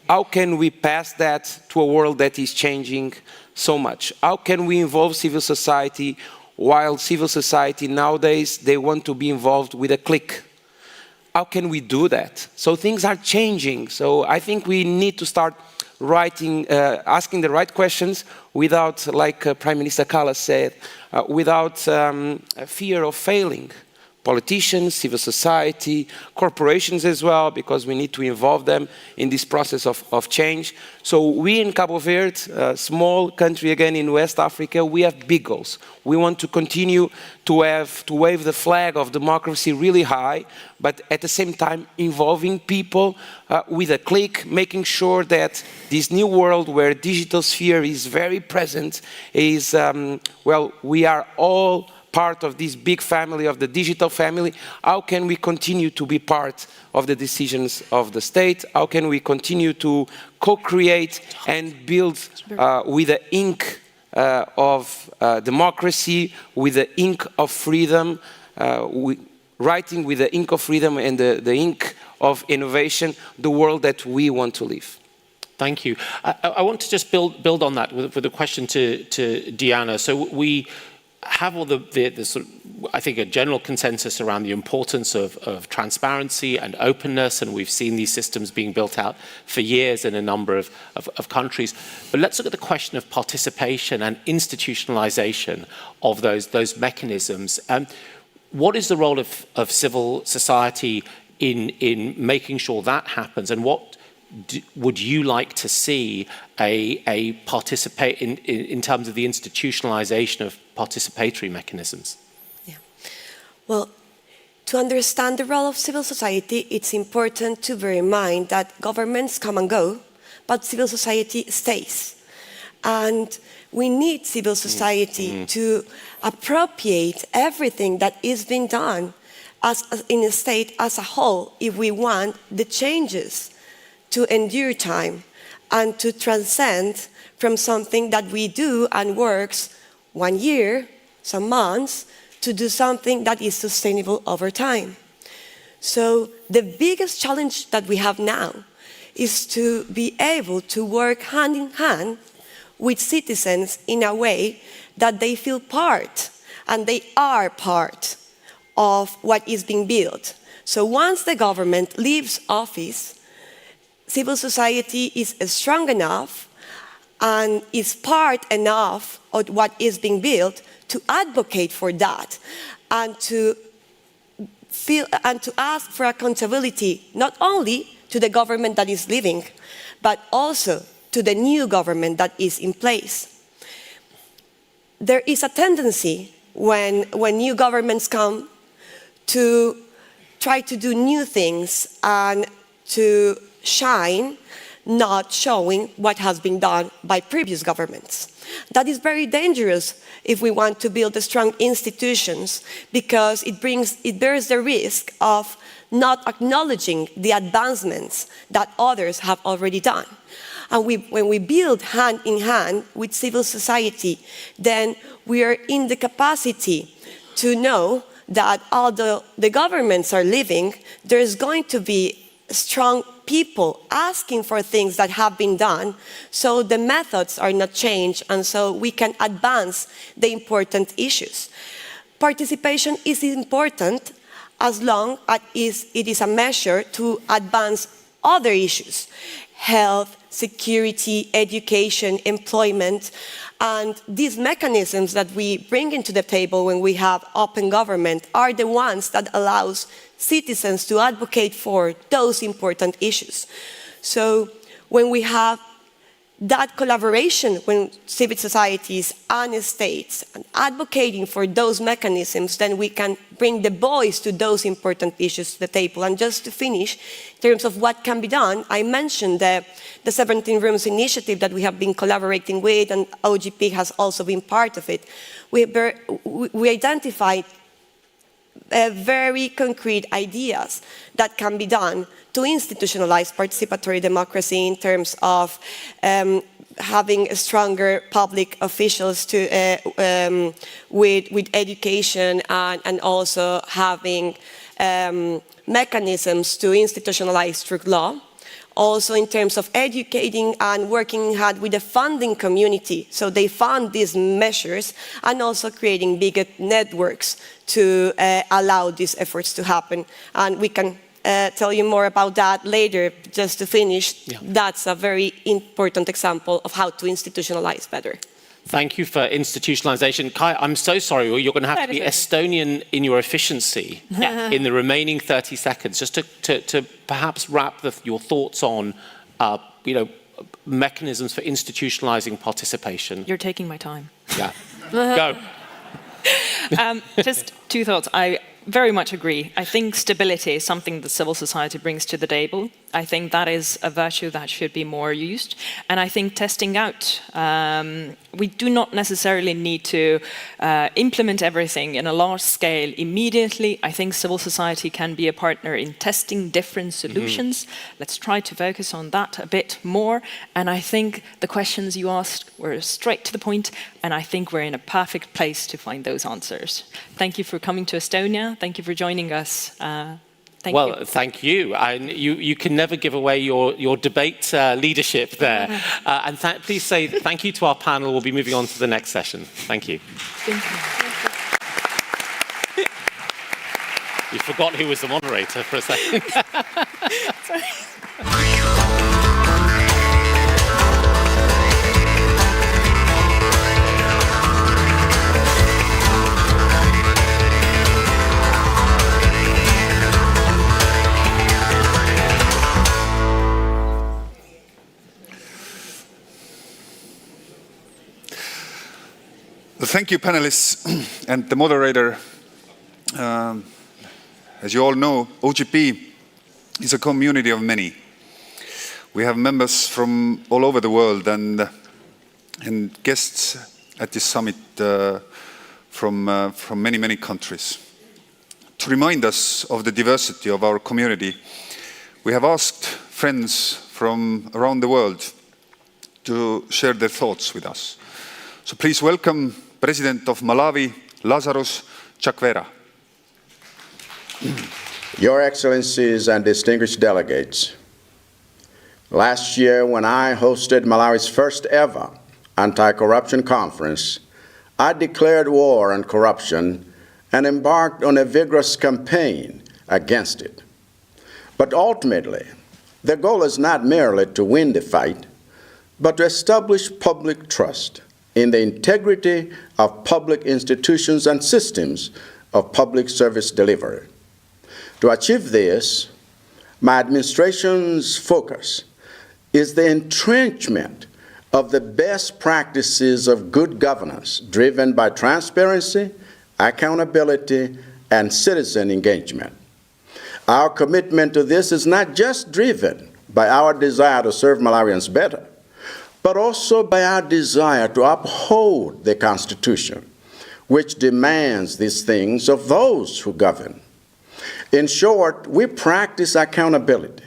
how can we pass that to a world that is changing so much? How can we involve civil society while civil society nowadays, they want to be involved with a click? How can we do that? So things are changing. So I think we need to start asking the right questions without, like Prime Minister Kallas said, without fear of failing. Politicians, civil society, corporations as well, because we need to involve them in this process of change. So we in Cabo Verde, a small country again in West Africa, we have big goals. We want to continue to wave the flag of democracy really high, but at the same time involving people with a click, making sure that this new world where digital sphere is very present is, we are all part of this big family, of the digital family. How can we continue to be part of the decisions of the state? How can we continue to co-create and build with the ink of democracy, with the ink of freedom, writing with the ink of freedom and the ink of innovation, the world that we want to live? Thank you. I want to just build on that with a question to Diana. So we have all the sort of, I think, a general consensus around the importance of transparency and openness, and we've seen these systems being built out for years in a number of countries. But let's look at the question of participation and institutionalization of those mechanisms. What is the role of civil society in making sure that happens, and what would you like to see a participate in terms of the institutionalization of participatory mechanisms? Yeah. Well, to understand the role of civil society, it's important to bear in mind that governments come and go, but civil society stays. And we need civil society to appropriate everything that is being done in a state as a whole if we want the changes to endure time and to transcend from something that we do and works 1 year, some months, to do something that is sustainable over time. So the biggest challenge that we have now is to be able to work hand in hand with citizens in a way that they feel part, and they are part of what is being built. So once the government leaves office, civil society is strong enough and is part enough of what is being built to advocate for that and to feel and to ask for accountability, not only to the government that is leaving, but also to the new government that is in place. There is a tendency when new governments come to try to do new things and to shine, not showing what has been done by previous governments. That is very dangerous if we want to build strong institutions, because it bears the risk of not acknowledging the advancements that others have already done. And when we build hand in hand with civil society, then we are in the capacity to know that although the governments are leaving, there is going to be strong people asking for things that have been done, so the methods are not changed, and so we can advance the important issues. Participation is important as long as it is a measure to advance other issues: health, security, education, employment. And these mechanisms that we bring into the table when we have open government are the ones that allows citizens to advocate for those important issues. So when we have that collaboration when civil societies and states and advocating for those mechanisms, then we can bring the voice to those important issues to the table. And just to finish, in terms of what can be done, I mentioned the 17 Rooms initiative that we have been collaborating with, and OGP has also been part of it. We identified very concrete ideas that can be done to institutionalize participatory democracy in terms of having stronger public officials with education and also having mechanisms to institutionalize through law. Also in terms of educating and working hard with the funding community, so they fund these measures, and also creating bigger networks to allow these efforts to happen. And we can tell you more about that later. Just to finish, that's a very important example of how to institutionalize better. Thank you for institutionalization. Kai, I'm so sorry, you're going to have to be Estonian in your efficiency in the remaining 30 seconds, just to perhaps wrap your thoughts on, mechanisms for institutionalizing participation. You're taking my time. Yeah. Go. Just two thoughts. I very much agree. I think stability is something that civil society brings to the table. I think that is a virtue that should be more used. And I think testing out, we do not necessarily need to implement everything in a large scale immediately. I think civil society can be a partner in testing different solutions. Let's try to focus on that a bit more. And I think the questions you asked were straight to the point, and I think we're in a perfect place to find those answers. Thank you for coming to Estonia. Thank you for joining us. Thank you. Thank you. And you can never give away your debate leadership there. And please say thank you to our panel. We'll be moving on to the next session. Thank you. Thank you. You forgot who was the moderator for a second. Sorry. Thank you, panelists, and the moderator. As you all know, OGP is a community of many. We have members from all over the world and guests at this summit from many, many countries. To remind us of the diversity of our community, we have asked friends from around the world to share their thoughts with us. So please welcome President of Malawi, Lazarus Chakwera. Your Excellencies and distinguished delegates, last year when I hosted Malawi's first ever anti-corruption conference, I declared war on corruption and embarked on a vigorous campaign against it. But ultimately, the goal is not merely to win the fight, but to establish public trust in the integrity of public institutions and systems of public service delivery. To achieve this, my administration's focus is the entrenchment of the best practices of good governance driven by transparency, accountability, and citizen engagement. Our commitment to this is not just driven by our desire to serve Malawians better, but also by our desire to uphold the Constitution, which demands these things of those who govern. In short, we practice accountability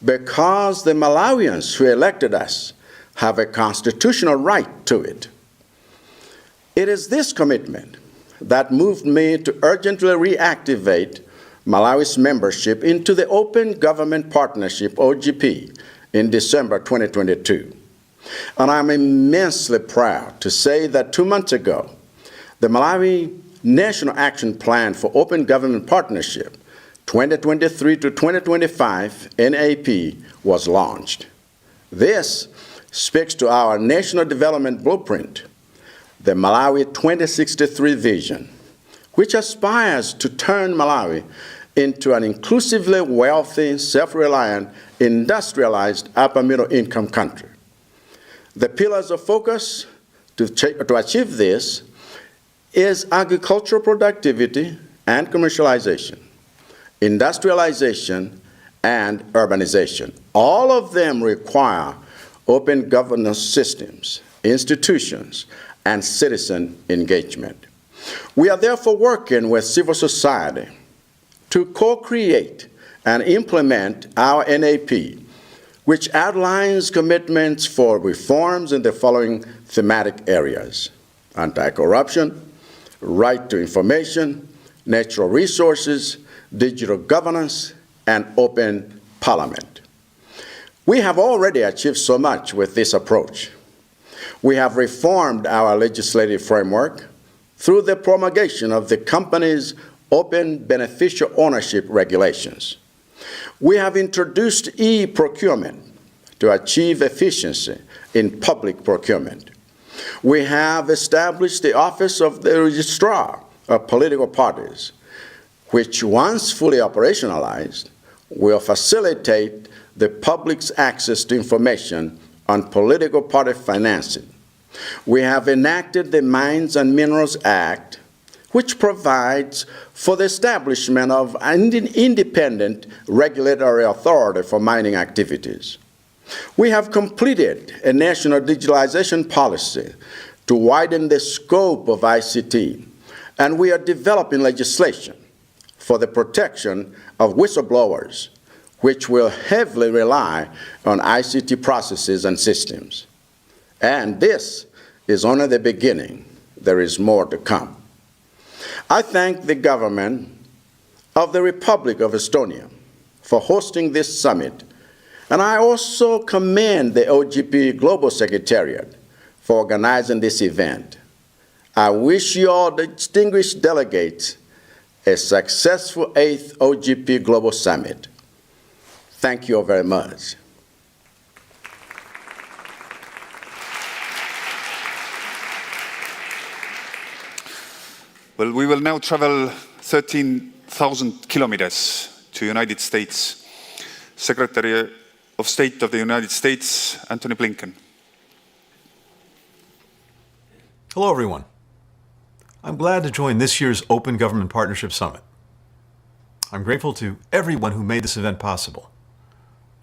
because the Malawians who elected us have a constitutional right to it. It is this commitment that moved me to urgently reactivate Malawi's membership into the Open Government Partnership, OGP, in December 2022. And I'm immensely proud to say that 2 months ago, the Malawi National Action Plan for Open Government Partnership 2023 to 2025, NAP, was launched. This speaks to our national development blueprint, the Malawi 2063 vision, which aspires to turn Malawi into an inclusively wealthy, self-reliant, industrialized upper-middle income country. The pillars of focus to achieve this is agricultural productivity and commercialization, industrialization, and urbanization. All of them require open governance systems, institutions, and citizen engagement. We are therefore working with civil society to co-create and implement our NAP, which outlines commitments for reforms in the following thematic areas: anti-corruption, right to information, natural resources, digital governance, and open parliament. We have already achieved so much with this approach. We have reformed our legislative framework through the promulgation of the company's open beneficial ownership regulations. We have introduced e-procurement to achieve efficiency in public procurement. We have established the Office of the Registrar of Political Parties, which, once fully operationalized, will facilitate the public's access to information on political party financing. We have enacted the Mines and Minerals Act, which provides for the establishment of an independent regulatory authority for mining activities. We have completed a national digitalization policy to widen the scope of ICT, and we are developing legislation for the protection of whistleblowers, which will heavily rely on ICT processes and systems. And this is only the beginning. There is more to come. I thank the government of the Republic of Estonia for hosting this summit, and I also commend the OGP Global Secretariat for organizing this event. I wish you all, distinguished delegates, a successful 8th OGP Global Summit. Thank you all very much. Well, we will now travel 13,000 kilometers to United States. Secretary of State of the United States, Antony Blinken. Hello, everyone. I'm glad to join this year's Open Government Partnership Summit. I'm grateful to everyone who made this event possible.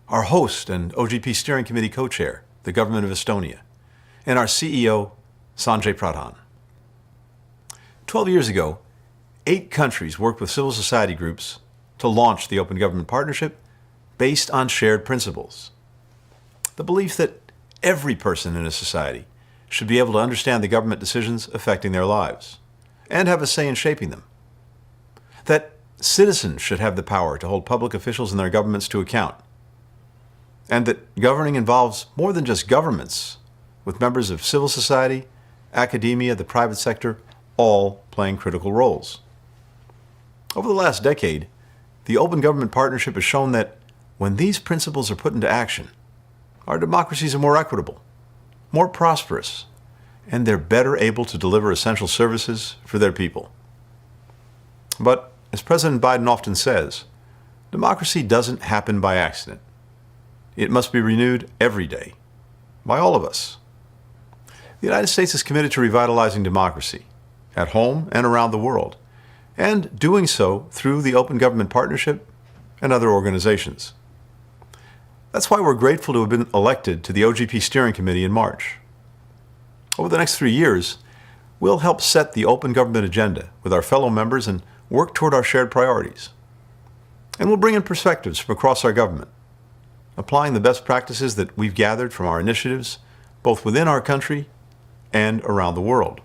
Our host and OGP Steering Committee co-chair, the Government of Estonia, and our CEO, Sanjay Pradhan. 12 years ago, 8 countries worked with civil society groups to launch the Open Government Partnership based on shared principles. The belief that every person in a society should be able to understand the government decisions affecting their lives and have a say in shaping them. That citizens should have the power to hold public officials and their governments to account. And that governing involves more than just governments, with members of civil society, academia, the private sector, all playing critical roles. Over the last decade, the Open Government Partnership has shown that when these principles are put into action, our democracies are more equitable, more prosperous, and they're better able to deliver essential services for their people. But, as President Biden often says, democracy doesn't happen by accident. It must be renewed every day, by all of us. The United States is committed to revitalizing democracy, at home and around the world, and doing so through the Open Government Partnership and other organizations. That's why we're grateful to have been elected to the OGP Steering Committee in March. Over the next 3 years, we'll help set the open government agenda with our fellow members and work toward our shared priorities. And we'll bring in perspectives from across our government, applying the best practices that we've gathered from our initiatives, both within our country and around the world.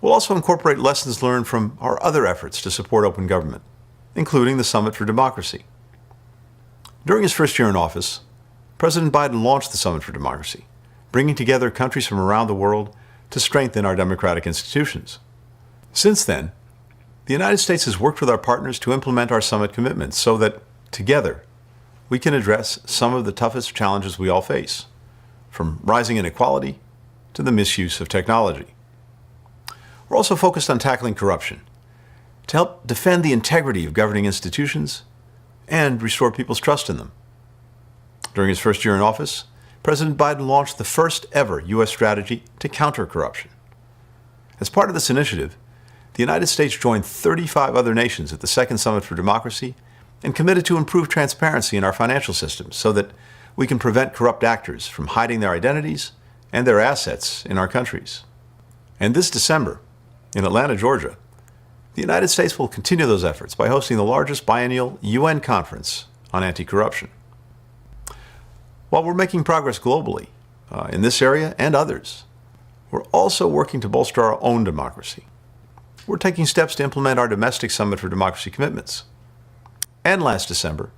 We'll also incorporate lessons learned from our other efforts to support open government, including the Summit for Democracy. During his first year in office, President Biden launched the Summit for Democracy, bringing together countries from around the world to strengthen our democratic institutions. Since then, the United States has worked with our partners to implement our summit commitments so that, together, we can address some of the toughest challenges we all face, from rising inequality to the misuse of technology. We're also focused on tackling corruption, to help defend the integrity of governing institutions and restore people's trust in them. During his first year in office, President Biden launched the first ever U.S. strategy to counter corruption. As part of this initiative, the United States joined 35 other nations at the Second Summit for Democracy and committed to improve transparency in our financial systems so that we can prevent corrupt actors from hiding their identities and their assets in our countries. And this December, in Atlanta, Georgia, the United States will continue those efforts by hosting the largest biennial UN conference on anti-corruption. While we're making progress globally in this area and others, we're also working to bolster our own democracy. We're taking steps to implement our domestic Summit for Democracy commitments. And last December,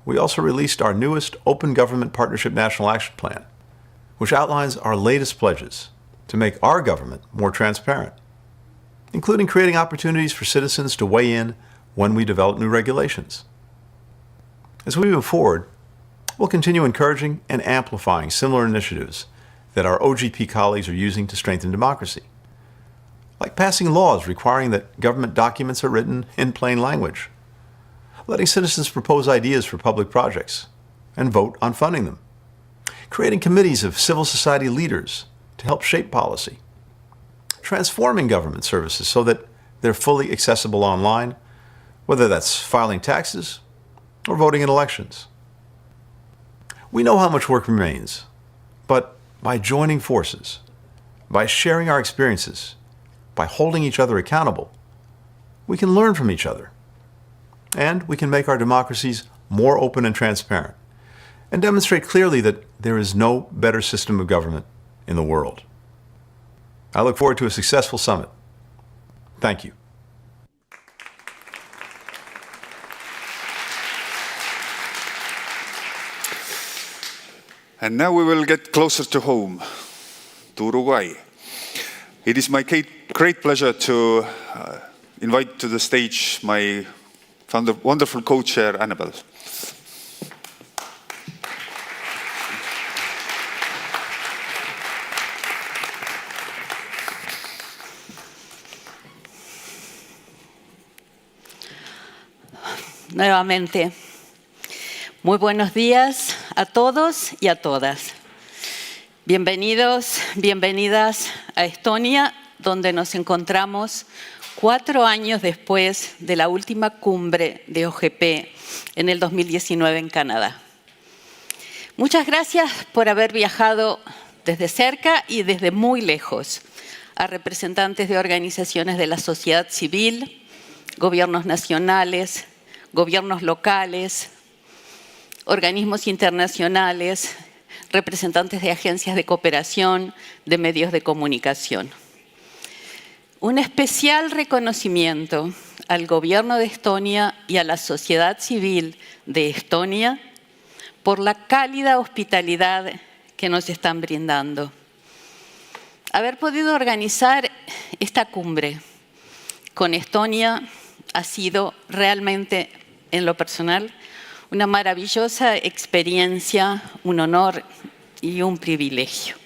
we also released our newest Open Government Partnership National Action Plan, which outlines our latest pledges to make our government more transparent, including creating opportunities for citizens to weigh in when we develop new regulations. As we move forward, we'll continue encouraging and amplifying similar initiatives that our OGP colleagues are using to strengthen democracy, like passing laws requiring that government documents are written in plain language, letting citizens propose ideas for public projects and vote on funding them, creating committees of civil society leaders to help shape policy, transforming government services so that they're fully accessible online, whether that's filing taxes or voting in elections. We know how much work remains, but by joining forces, by sharing our experiences, by holding each other accountable, we can learn from each other. And we can make our democracies more open and transparent, and demonstrate clearly that there is no better system of government in the world. I look forward to a successful summit. Thank you. And now we will get closer to home, to Uruguay. It is my great pleasure to invite to the stage my wonderful co-chair, Annabelle. Nuevamente, muy buenos días a todos y a todas. Bienvenidos, bienvenidas a Estonia, donde nos encontramos 4 años después de la última cumbre de OGP en el 2019 en Canadá. Muchas gracias por haber viajado desde cerca y desde muy lejos a representantes de organizaciones de la sociedad civil, gobiernos nacionales, gobiernos locales, organismos internacionales, representantes de agencias de cooperación, de medios de comunicación. Un especial reconocimiento al gobierno de Estonia y a la sociedad civil de Estonia por la cálida hospitalidad que nos están brindando. Haber podido organizar esta cumbre con Estonia ha sido realmente, en lo personal, una maravillosa experiencia, un honor y un privilegio.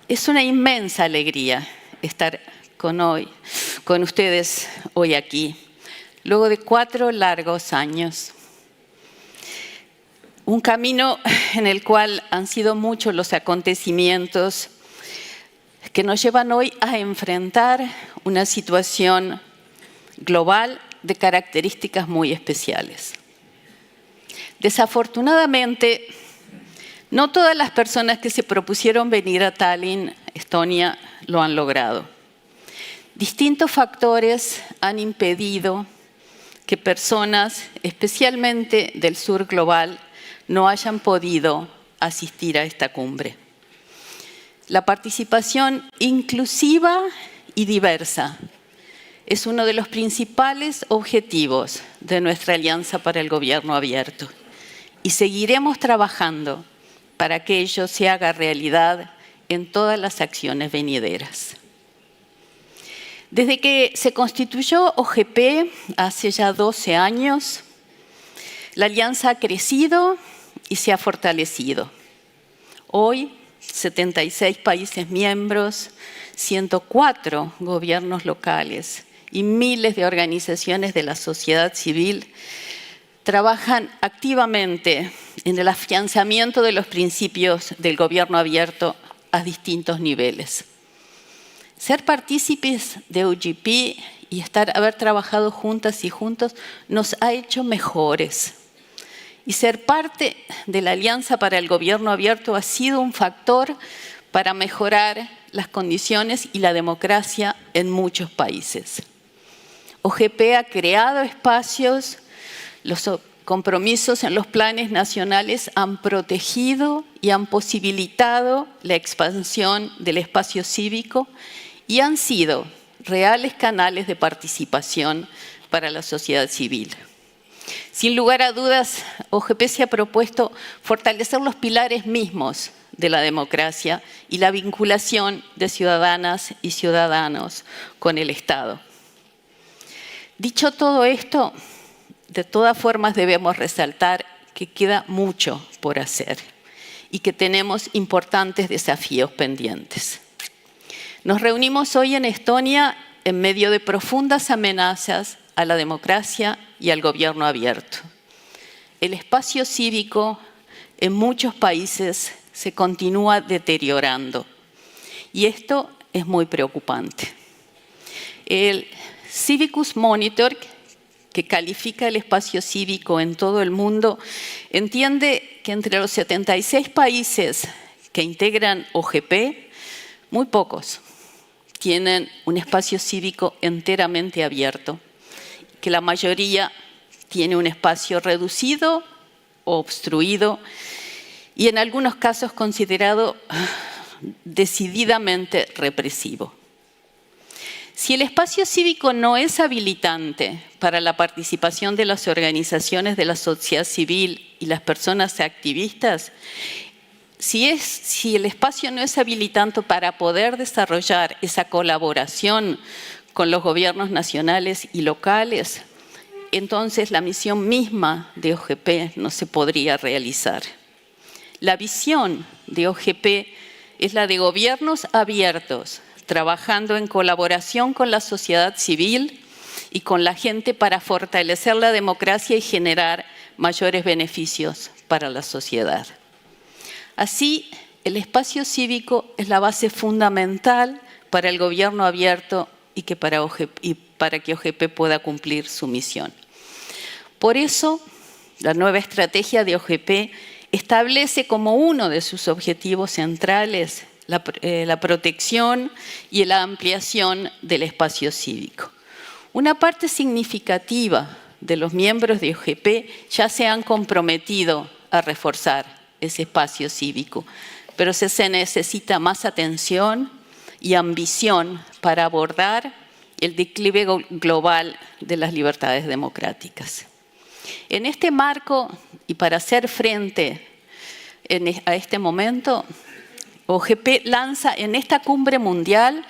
Es una inmensa alegría estar con ustedes hoy aquí, luego de 4 largos años. Un camino en el cual han sido muchos los acontecimientos que nos llevan hoy a enfrentar una situación global de características muy especiales. Desafortunadamente, no todas las personas que se propusieron venir a Tallinn, Estonia, lo han logrado. Distintos factores han impedido que personas, especialmente del sur global, no hayan podido asistir a esta cumbre. La participación inclusiva y diversa es uno de los principales objetivos de nuestra Alianza para el Gobierno Abierto y seguiremos trabajando para que ello se haga realidad en todas las acciones venideras. Desde que se constituyó OGP hace ya 12 años, la alianza ha crecido y se ha fortalecido. Hoy, 76 países miembros, 104 gobiernos locales y miles de organizaciones de la sociedad civil trabajan activamente en el afianzamiento de los principios del gobierno abierto a distintos niveles. Ser partícipes de OGP y haber trabajado juntas y juntos nos ha hecho mejores. Y ser parte de la Alianza para el Gobierno Abierto ha sido un factor para mejorar las condiciones y la democracia en muchos países. OGP ha creado espacios, los compromisos en los planes nacionales han protegido y han posibilitado la expansión del espacio cívico y han sido reales canales de participación para la sociedad civil. Sin lugar a dudas, OGP se ha propuesto fortalecer los pilares mismos de la democracia y la vinculación de ciudadanas y ciudadanos con el Estado. Dicho todo esto, de todas formas debemos resaltar que queda mucho por hacer y que tenemos importantes desafíos pendientes. Nos reunimos hoy en Estonia en medio de profundas amenazas a la democracia y al gobierno abierto. El espacio cívico en muchos países se continúa deteriorando y esto es muy preocupante. El Civicus Monitor, que califica el espacio cívico en todo el mundo, entiende que entre los 76 países que integran OGP, muy pocos tienen un espacio cívico enteramente abierto, que la mayoría tiene un espacio reducido o obstruido y en algunos casos considerado decididamente represivo. Si el espacio cívico no es habilitante para la participación de las organizaciones de la sociedad civil y las personas activistas, si el espacio no es habilitante para poder desarrollar esa colaboración con los gobiernos nacionales y locales, entonces la misión misma de OGP no se podría realizar. La visión de OGP es la de gobiernos abiertos, trabajando en colaboración con la sociedad civil y con la gente para fortalecer la democracia y generar mayores beneficios para la sociedad. Así, el espacio cívico es la base fundamental para el gobierno abierto y para que OGP pueda cumplir su misión. Por eso, la nueva estrategia de OGP establece como uno de sus objetivos centrales la protección y la ampliación del espacio cívico. Una parte significativa de los miembros de OGP ya se han comprometido a reforzar ese espacio cívico, pero se necesita más atención y ambición para abordar el declive global de las libertades democráticas. En este marco, y para hacer frente a este momento, OGP lanza en esta cumbre mundial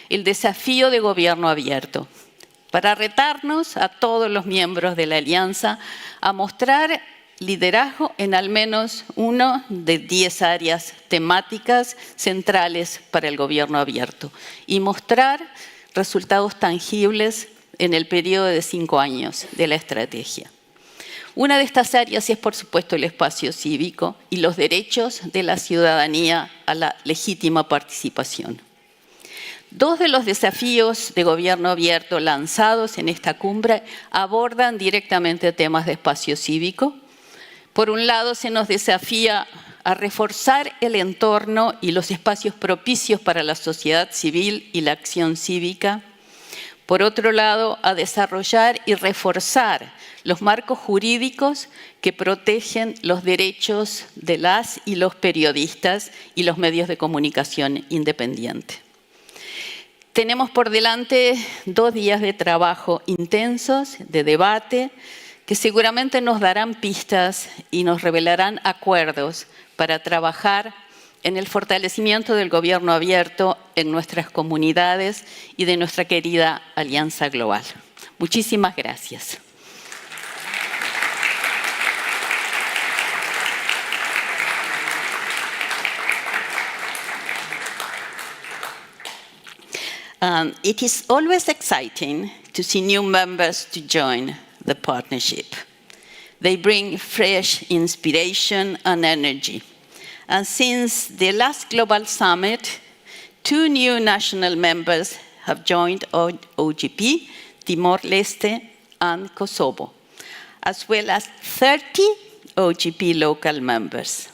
el desafío de gobierno abierto, para retarnos a todos los miembros de la alianza a mostrar liderazgo en al menos una de 10 áreas temáticas centrales para el gobierno abierto y mostrar resultados tangibles en el periodo de 5 años de la estrategia. Una de estas áreas es, por supuesto, el espacio cívico y los derechos de la ciudadanía a la legítima participación. 2 de los desafíos de gobierno abierto lanzados en esta cumbre abordan directamente temas de espacio cívico. Por un lado, se nos desafía a reforzar el entorno y los espacios propicios para la sociedad civil y la acción cívica. Por otro lado, a desarrollar y reforzar los marcos jurídicos que protegen los derechos de las y los periodistas y los medios de comunicación independientes. Tenemos por delante 2 días de trabajo intensos, de debate, que seguramente nos darán pistas y nos revelarán acuerdos para trabajar en el fortalecimiento del gobierno abierto en nuestras comunidades y de nuestra querida Alianza Global. Muchísimas gracias. It is always exciting to see new members to join the partnership. They bring fresh inspiration and energy. And since the last Global Summit, 2 new national members have joined OGP, Timor-Leste and Kosovo, as well as 30 OGP local members.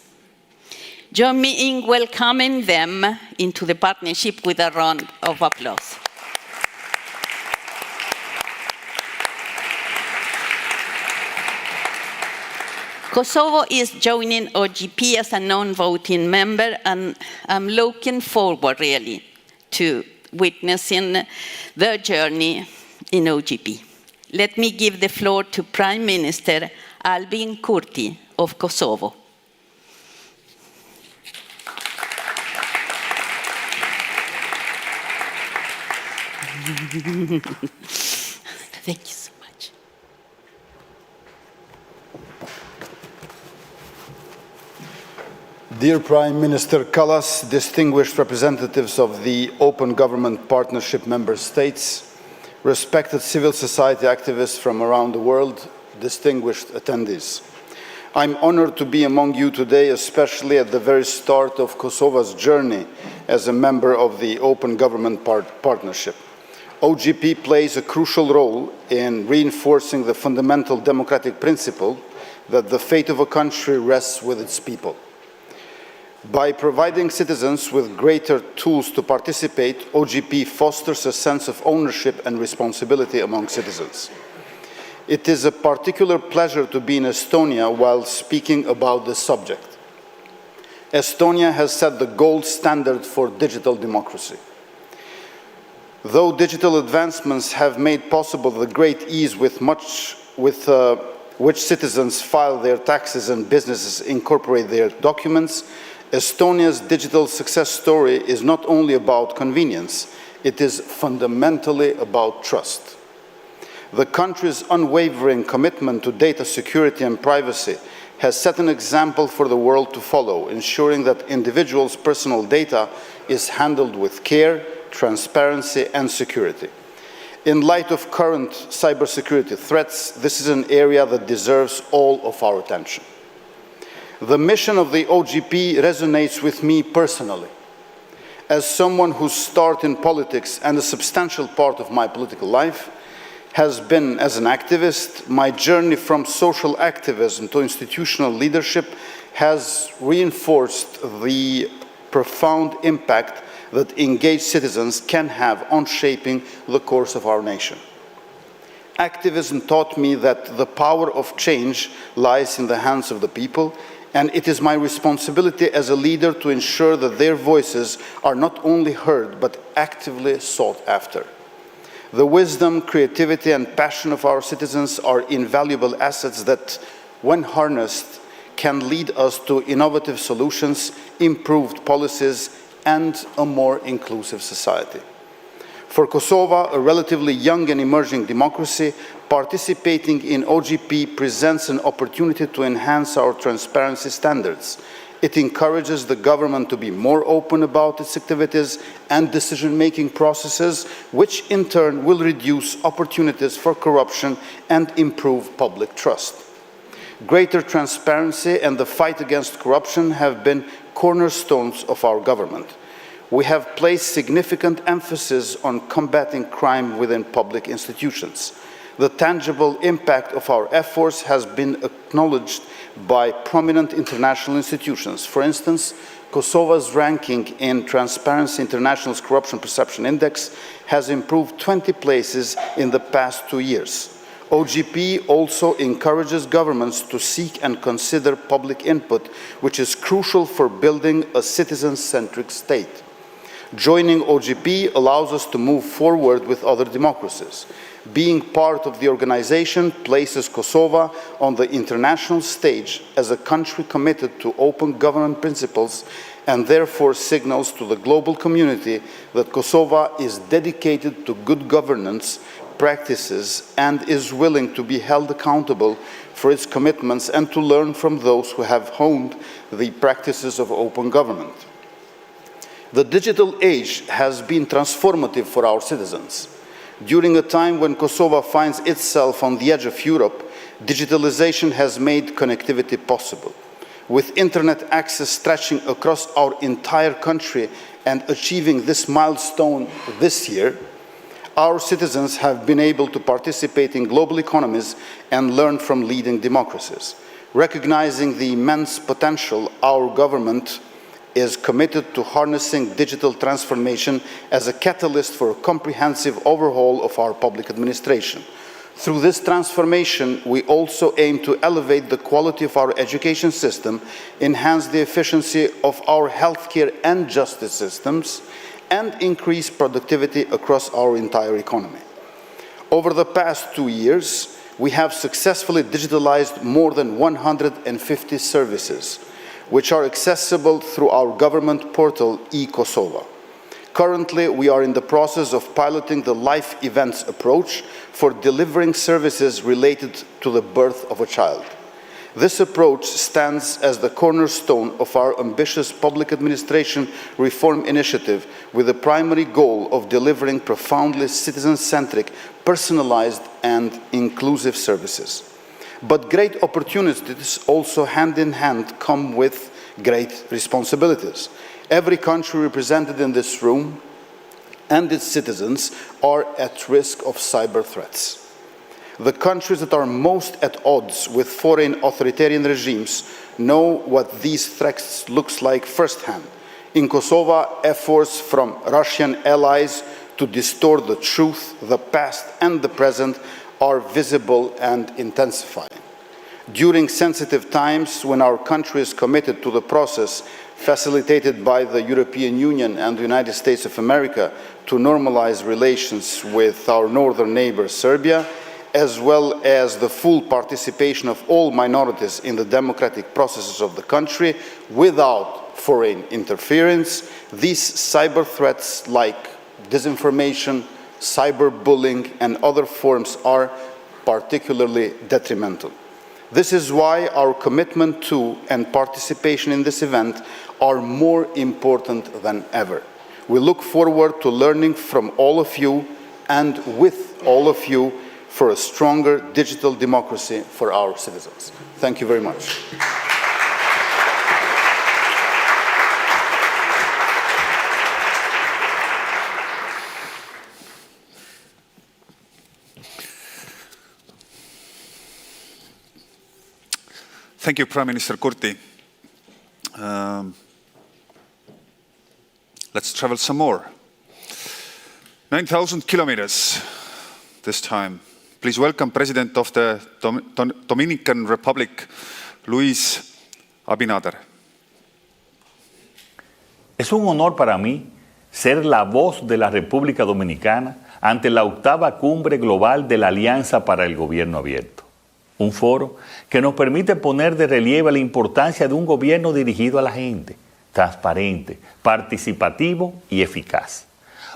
Join me in welcoming them into the partnership with a round of applause. Kosovo is joining OGP as a non-voting member, and I'm looking forward, really, to witnessing their journey in OGP. Let me give the floor to Prime Minister Albin Kurti of Kosovo. Thank you so much. Dear Prime Minister Kallas, distinguished representatives of the Open Government Partnership member states, respected civil society activists from around the world, distinguished attendees. I'm honored to be among you today, especially at the very start of Kosovo's journey as a member of the Open Government Partnership. OGP plays a crucial role in reinforcing the fundamental democratic principle that the fate of a country rests with its people. By providing citizens with greater tools to participate, OGP fosters a sense of ownership and responsibility among citizens. It is a particular pleasure to be in Estonia while speaking about this subject. Estonia has set the gold standard for digital democracy. Though digital advancements have made possible the great ease with which citizens file their taxes and businesses incorporate their documents, Estonia's digital success story is not only about convenience, it is fundamentally about trust. The country's unwavering commitment to data security and privacy has set an example for the world to follow, ensuring that individuals' personal data is handled with care, transparency and security. In light of current cybersecurity threats, this is an area that deserves all of our attention. The mission of the OGP resonates with me personally. As someone whose start in politics and a substantial part of my political life has been as an activist, my journey from social activism to institutional leadership has reinforced the profound impact that engaged citizens can have on shaping the course of our nation. Activism taught me that the power of change lies in the hands of the people, and it is my responsibility as a leader to ensure that their voices are not only heard, but actively sought after. The wisdom, creativity, and passion of our citizens are invaluable assets that, when harnessed, can lead us to innovative solutions, improved policies, and a more inclusive society. For Kosovo, a relatively young and emerging democracy, participating in OGP presents an opportunity to enhance our transparency standards. It encourages the government to be more open about its activities and decision-making processes, which in turn will reduce opportunities for corruption and improve public trust. Greater transparency and the fight against corruption have been cornerstones of our government. We have placed significant emphasis on combating crime within public institutions. The tangible impact of our efforts has been acknowledged by prominent international institutions. For instance, Kosovo's ranking in Transparency International's Corruption Perception Index has improved 20 places in the past 2 years. OGP also encourages governments to seek and consider public input, which is crucial for building a citizen-centric state. Joining OGP allows us to move forward with other democracies. Being part of the organization places Kosovo on the international stage as a country committed to open government principles, and therefore signals to the global community that Kosovo is dedicated to good governance practices and is willing to be held accountable for its commitments and to learn from those who have honed the practices of open government. The digital age has been transformative for our citizens. During a time when Kosovo finds itself on the edge of Europe, digitalization has made connectivity possible. With internet access stretching across our entire country and achieving this milestone this year, our citizens have been able to participate in global economies and learn from leading democracies. Recognizing the immense potential, our government is committed to harnessing digital transformation as a catalyst for a comprehensive overhaul of our public administration. Through this transformation, we also aim to elevate the quality of our education system, enhance the efficiency of our healthcare and justice systems, and increase productivity across our entire economy. Over the past 2 years, we have successfully digitalized more than 150 services, which are accessible through our government portal, eKosovo. Currently, we are in the process of piloting the life events approach for delivering services related to the birth of a child. This approach stands as the cornerstone of our ambitious public administration reform initiative, with the primary goal of delivering profoundly citizen-centric, personalized, and inclusive services. But great opportunities also hand in hand come with great responsibilities. Every country represented in this room and its citizens are at risk of cyber threats. The countries that are most at odds with foreign authoritarian regimes know what these threats look like firsthand. In Kosovo, efforts from Russian allies to distort the truth, the past and the present are visible and intensifying. During sensitive times when our country is committed to the process facilitated by the European Union and the United States of America to normalize relations with our northern neighbor Serbia, as well as the full participation of all minorities in the democratic processes of the country without foreign interference, these cyber threats like disinformation, cyberbullying, and other forms are particularly detrimental. This is why our commitment to and participation in this event are more important than ever. We look forward to learning from all of you and with all of you for a stronger digital democracy for our citizens. Thank you very much. Thank you, Prime Minister Kurti. Let's travel some more. 9,000 kilometers this time. Please welcome President of the Dominican Republic, Luis Abinader. Es un honor para mí ser la voz de la República Dominicana ante la 8ª Cumbre Global de la Alianza para el Gobierno Abierto. Un foro que nos permite poner de relieve la importancia de un gobierno dirigido a la gente, transparente, participativo y eficaz.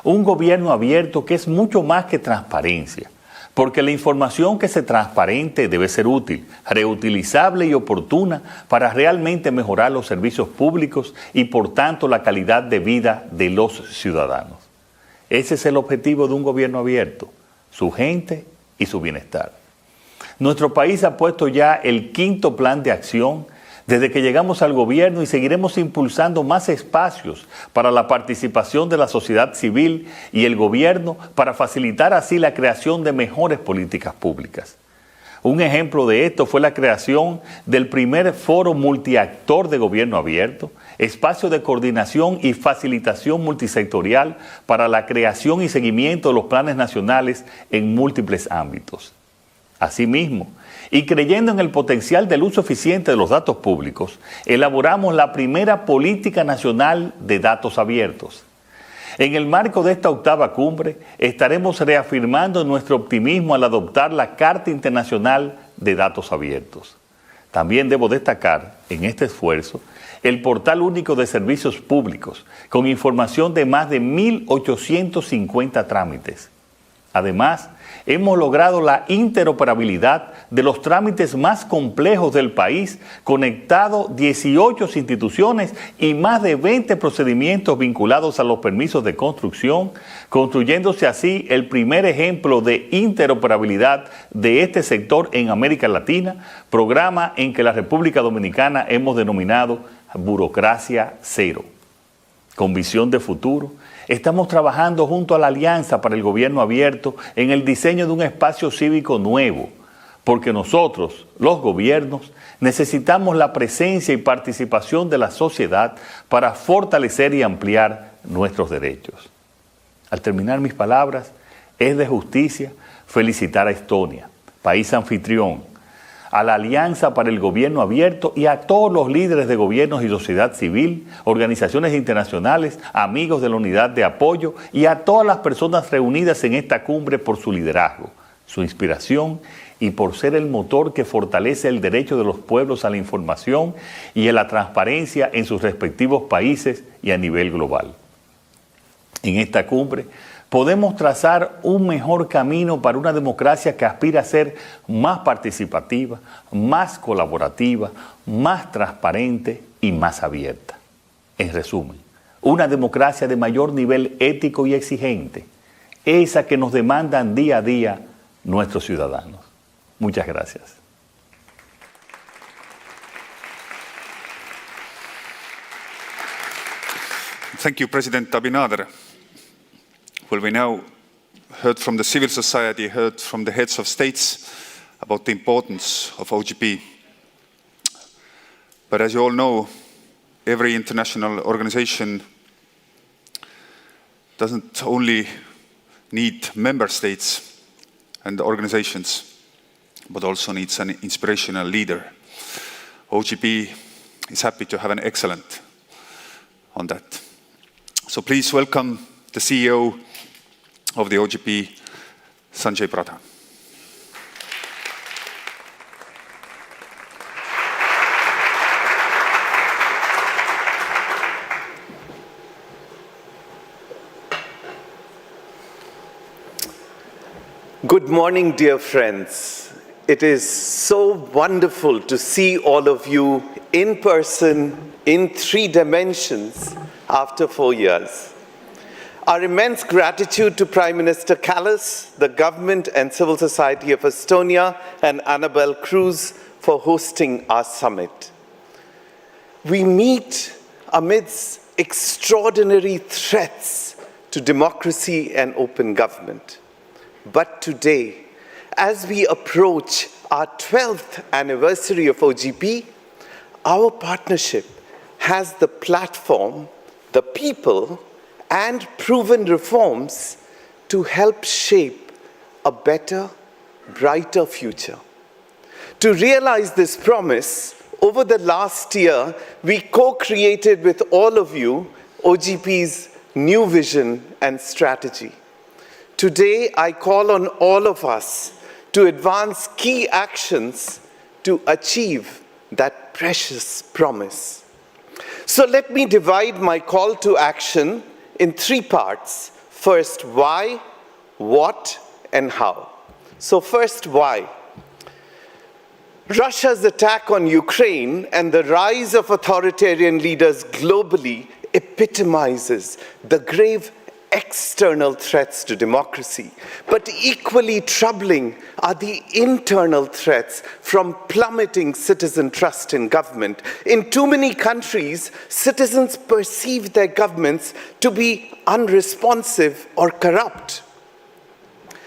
Un gobierno abierto que es mucho más que transparencia, porque la información que se transparente debe ser útil, reutilizable y oportuna para realmente mejorar los servicios públicos y por tanto la calidad de vida de los ciudadanos. Ese es el objetivo de un gobierno abierto, su gente y su bienestar. Nuestro país ha puesto ya el 5º plan de acción desde que llegamos al gobierno y seguiremos impulsando más espacios para la participación de la sociedad civil y el gobierno para facilitar así la creación de mejores políticas públicas. Un ejemplo de esto fue la creación del primer foro multiactor de gobierno abierto, espacio de coordinación y facilitación multisectorial para la creación y seguimiento de los planes nacionales en múltiples ámbitos. Asimismo, y creyendo en el potencial del uso eficiente de los datos públicos, elaboramos la primera política nacional de datos abiertos. En el marco de esta 8ª cumbre, estaremos reafirmando nuestro optimismo al adoptar la Carta Internacional de Datos Abiertos. También debo destacar, en este esfuerzo, el Portal Único de Servicios Públicos, con información de más de 1.850 trámites. Además, hemos logrado la interoperabilidad de los trámites más complejos del país, conectado 18 instituciones y más de 20 procedimientos vinculados a los permisos de construcción, construyéndose así el primer ejemplo de interoperabilidad de este sector en América Latina, programa en que la República Dominicana hemos denominado Burocracia Cero. Con visión de futuro, estamos trabajando junto a la Alianza para el Gobierno Abierto en el diseño de un espacio cívico nuevo, porque nosotros, los gobiernos, necesitamos la presencia y participación de la sociedad para fortalecer y ampliar nuestros derechos. Al terminar mis palabras, es de justicia felicitar a Estonia, país anfitrión, a la Alianza para el Gobierno Abierto y a todos los líderes de gobiernos y sociedad civil, organizaciones internacionales, amigos de la Unidad de Apoyo y a todas las personas reunidas en esta cumbre por su liderazgo, su inspiración y por ser el motor que fortalece el derecho de los pueblos a la información y a la transparencia en sus respectivos países y a nivel global. En esta cumbre podemos trazar un mejor camino para una democracia que aspira a ser más participativa, más colaborativa, más transparente y más abierta. En resumen, una democracia de mayor nivel ético y exigente, esa que nos demandan día a día nuestros ciudadanos. Muchas gracias. Thank you, President Abinader. Well, we now heard from the civil society, heard from the heads of states about the importance of OGP. But as you all know, every international organization doesn't only need member states and organizations, but also needs an inspirational leader. OGP is happy to have an excellent on that. So please welcome the CEO of the OGP, Sanjay Pradhan. Good morning, dear friends. It is so wonderful to see all of you in person, in 3 dimensions, after 4 years. Our immense gratitude to Prime Minister Kallas, the government and civil society of Estonia, and Annabel Cruz for hosting our summit. We meet amidst extraordinary threats to democracy and open government. But today, as we approach our 12th anniversary of OGP, our partnership has the platform, the people, and proven reforms to help shape a better, brighter future. To realize this promise, over the last year, we co-created with all of you OGP's new vision and strategy. Today, I call on all of us to advance key actions to achieve that precious promise. So let me divide my call to action in 3 parts. First, why, what, and how. So first, why? Russia's attack on Ukraine and the rise of authoritarian leaders globally epitomizes the grave external threats to democracy. But equally troubling are the internal threats from plummeting citizen trust in government. In too many countries, citizens perceive their governments to be unresponsive or corrupt.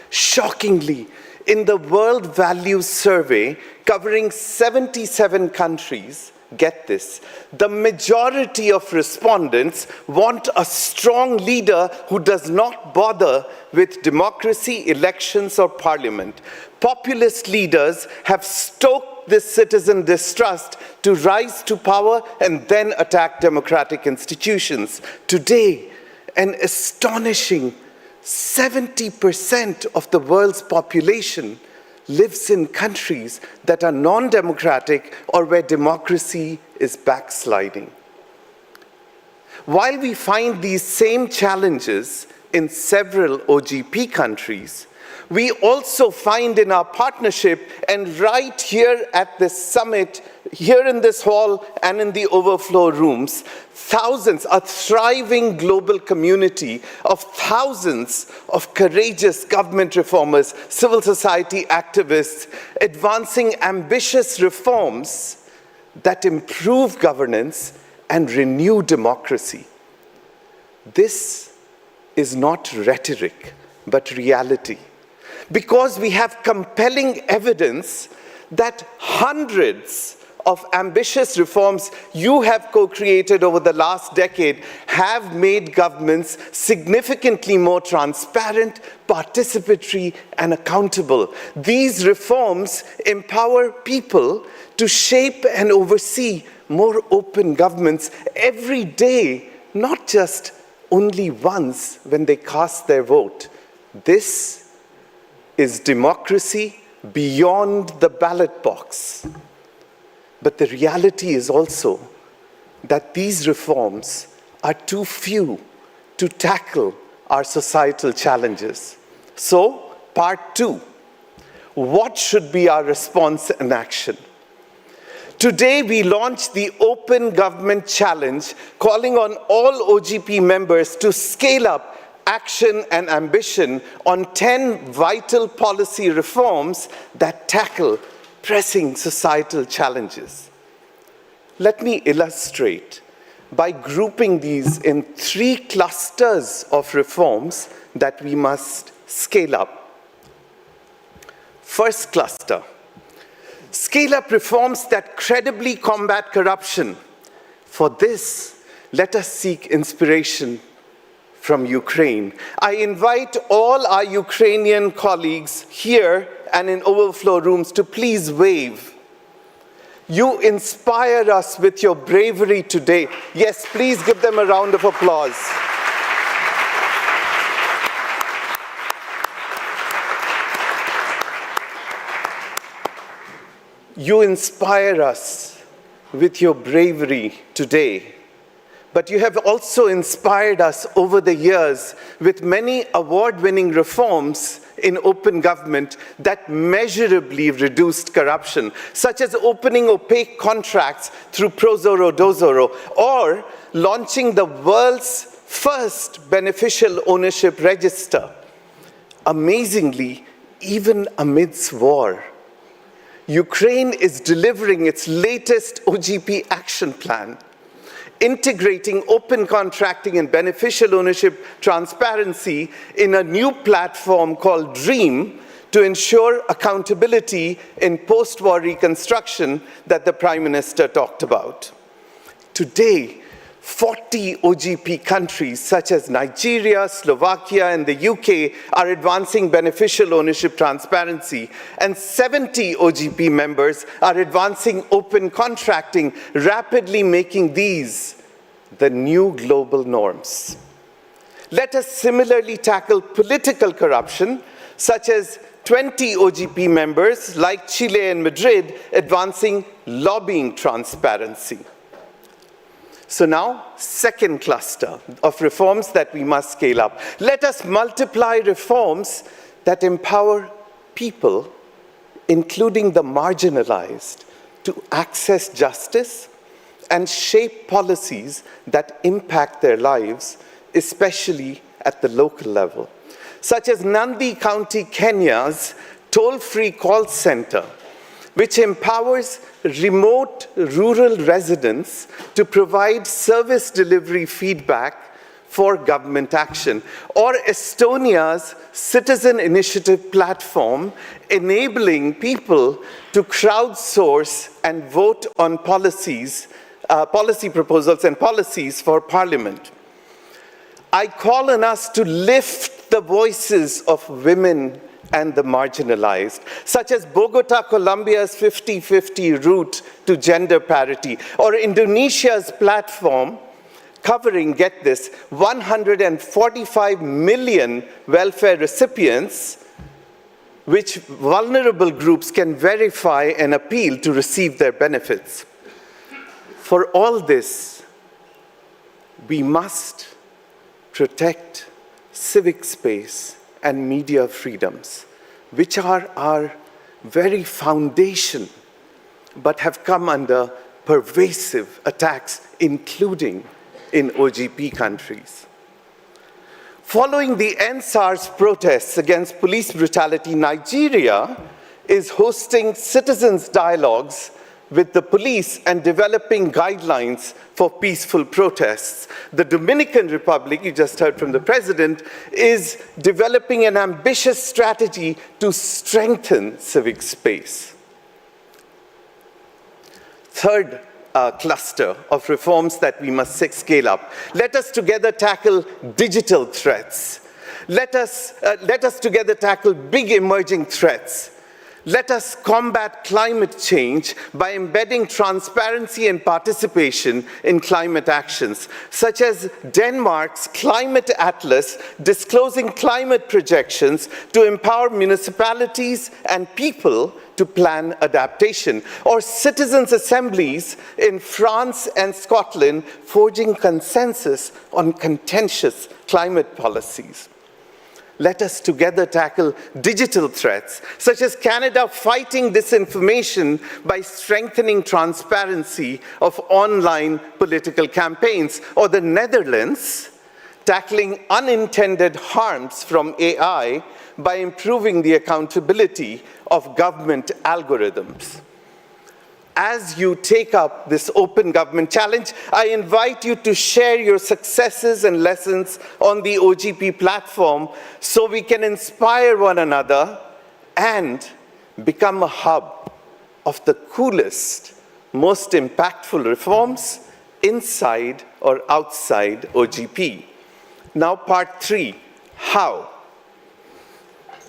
Shockingly, in the World Values Survey covering 77 countries, get this, the majority of respondents want a strong leader who does not bother with democracy, elections, or parliament. Populist leaders have stoked this citizen distrust to rise to power and then attack democratic institutions. Today, an astonishing 70% of the world's population lives in countries that are non-democratic or where democracy is backsliding. While we find these same challenges in several OGP countries, we also find in our partnership and right here at this summit, here in this hall and in the overflow rooms, thousands, a thriving global community of thousands of courageous government reformers, civil society activists, advancing ambitious reforms that improve governance and renew democracy. This is not rhetoric, but reality. Because we have compelling evidence that hundreds of ambitious reforms you have co-created over the last decade have made governments significantly more transparent, participatory, and accountable. These reforms empower people to shape and oversee more open governments every day, not just only once when they cast their vote. This is democracy beyond the ballot box. But the reality is also that these reforms are too few to tackle our societal challenges. So, part 2, what should be our response and action? Today, we launch the Open Government Challenge, calling on all OGP members to scale up action and ambition on 10 vital policy reforms that tackle pressing societal challenges. Let me illustrate by grouping these in 3 clusters of reforms that we must scale up. First cluster, scale up reforms that credibly combat corruption. For this, let us seek inspiration from Ukraine. I invite all our Ukrainian colleagues here and in overflow rooms to please wave. You inspire us with your bravery today. Yes, please give them a round of applause. You inspire us with your bravery today. But you have also inspired us over the years with many award-winning reforms in open government that measurably reduced corruption, such as opening opaque contracts through ProZorro DoZorro, or launching the world's first beneficial ownership register. Amazingly, even amidst war, Ukraine is delivering its latest OGP action plan, integrating open contracting and beneficial ownership transparency in a new platform called DREAM to ensure accountability in post-war reconstruction that the Prime Minister talked about. Today, 40 OGP countries such as Nigeria, Slovakia, and the UK are advancing beneficial ownership transparency, and 70 OGP members are advancing open contracting, rapidly making these the new global norms. Let us similarly tackle political corruption, such as 20 OGP members, like Chile and Madrid, advancing lobbying transparency. So now, second cluster of reforms that we must scale up. Let us multiply reforms that empower people, including the marginalized, to access justice and shape policies that impact their lives, especially at the local level, such as Nandi County, Kenya's toll-free call center, which empowers remote rural residents to provide service delivery feedback for government action, or Estonia's citizen initiative platform, enabling people to crowdsource and vote on policy proposals and policies for parliament. I call on us to lift the voices of women and the marginalized, such as Bogota, Colombia's 50-50 route to gender parity, or Indonesia's platform covering, get this, 145 million welfare recipients, which vulnerable groups can verify and appeal to receive their benefits. For all this, we must protect civic space and media freedoms, which are our very foundation, but have come under pervasive attacks, including in OGP countries. Following the EndSARS protests against police brutality, Nigeria is hosting citizens' dialogues with the police and developing guidelines for peaceful protests. The Dominican Republic, you just heard from the president, is developing an ambitious strategy to strengthen civic space. Third cluster of reforms that we must scale up. Let us together tackle digital threats. Let us together tackle big emerging threats. Let us combat climate change by embedding transparency and participation in climate actions, such as Denmark's Climate Atlas disclosing climate projections to empower municipalities and people to plan adaptation, or citizens' assemblies in France and Scotland forging consensus on contentious climate policies. Let us together tackle digital threats, such as Canada fighting disinformation by strengthening transparency of online political campaigns, or the Netherlands tackling unintended harms from AI by improving the accountability of government algorithms. As you take up this open government challenge, I invite you to share your successes and lessons on the OGP platform so we can inspire one another and become a hub of the coolest, most impactful reforms inside or outside OGP. Now, part 3, how?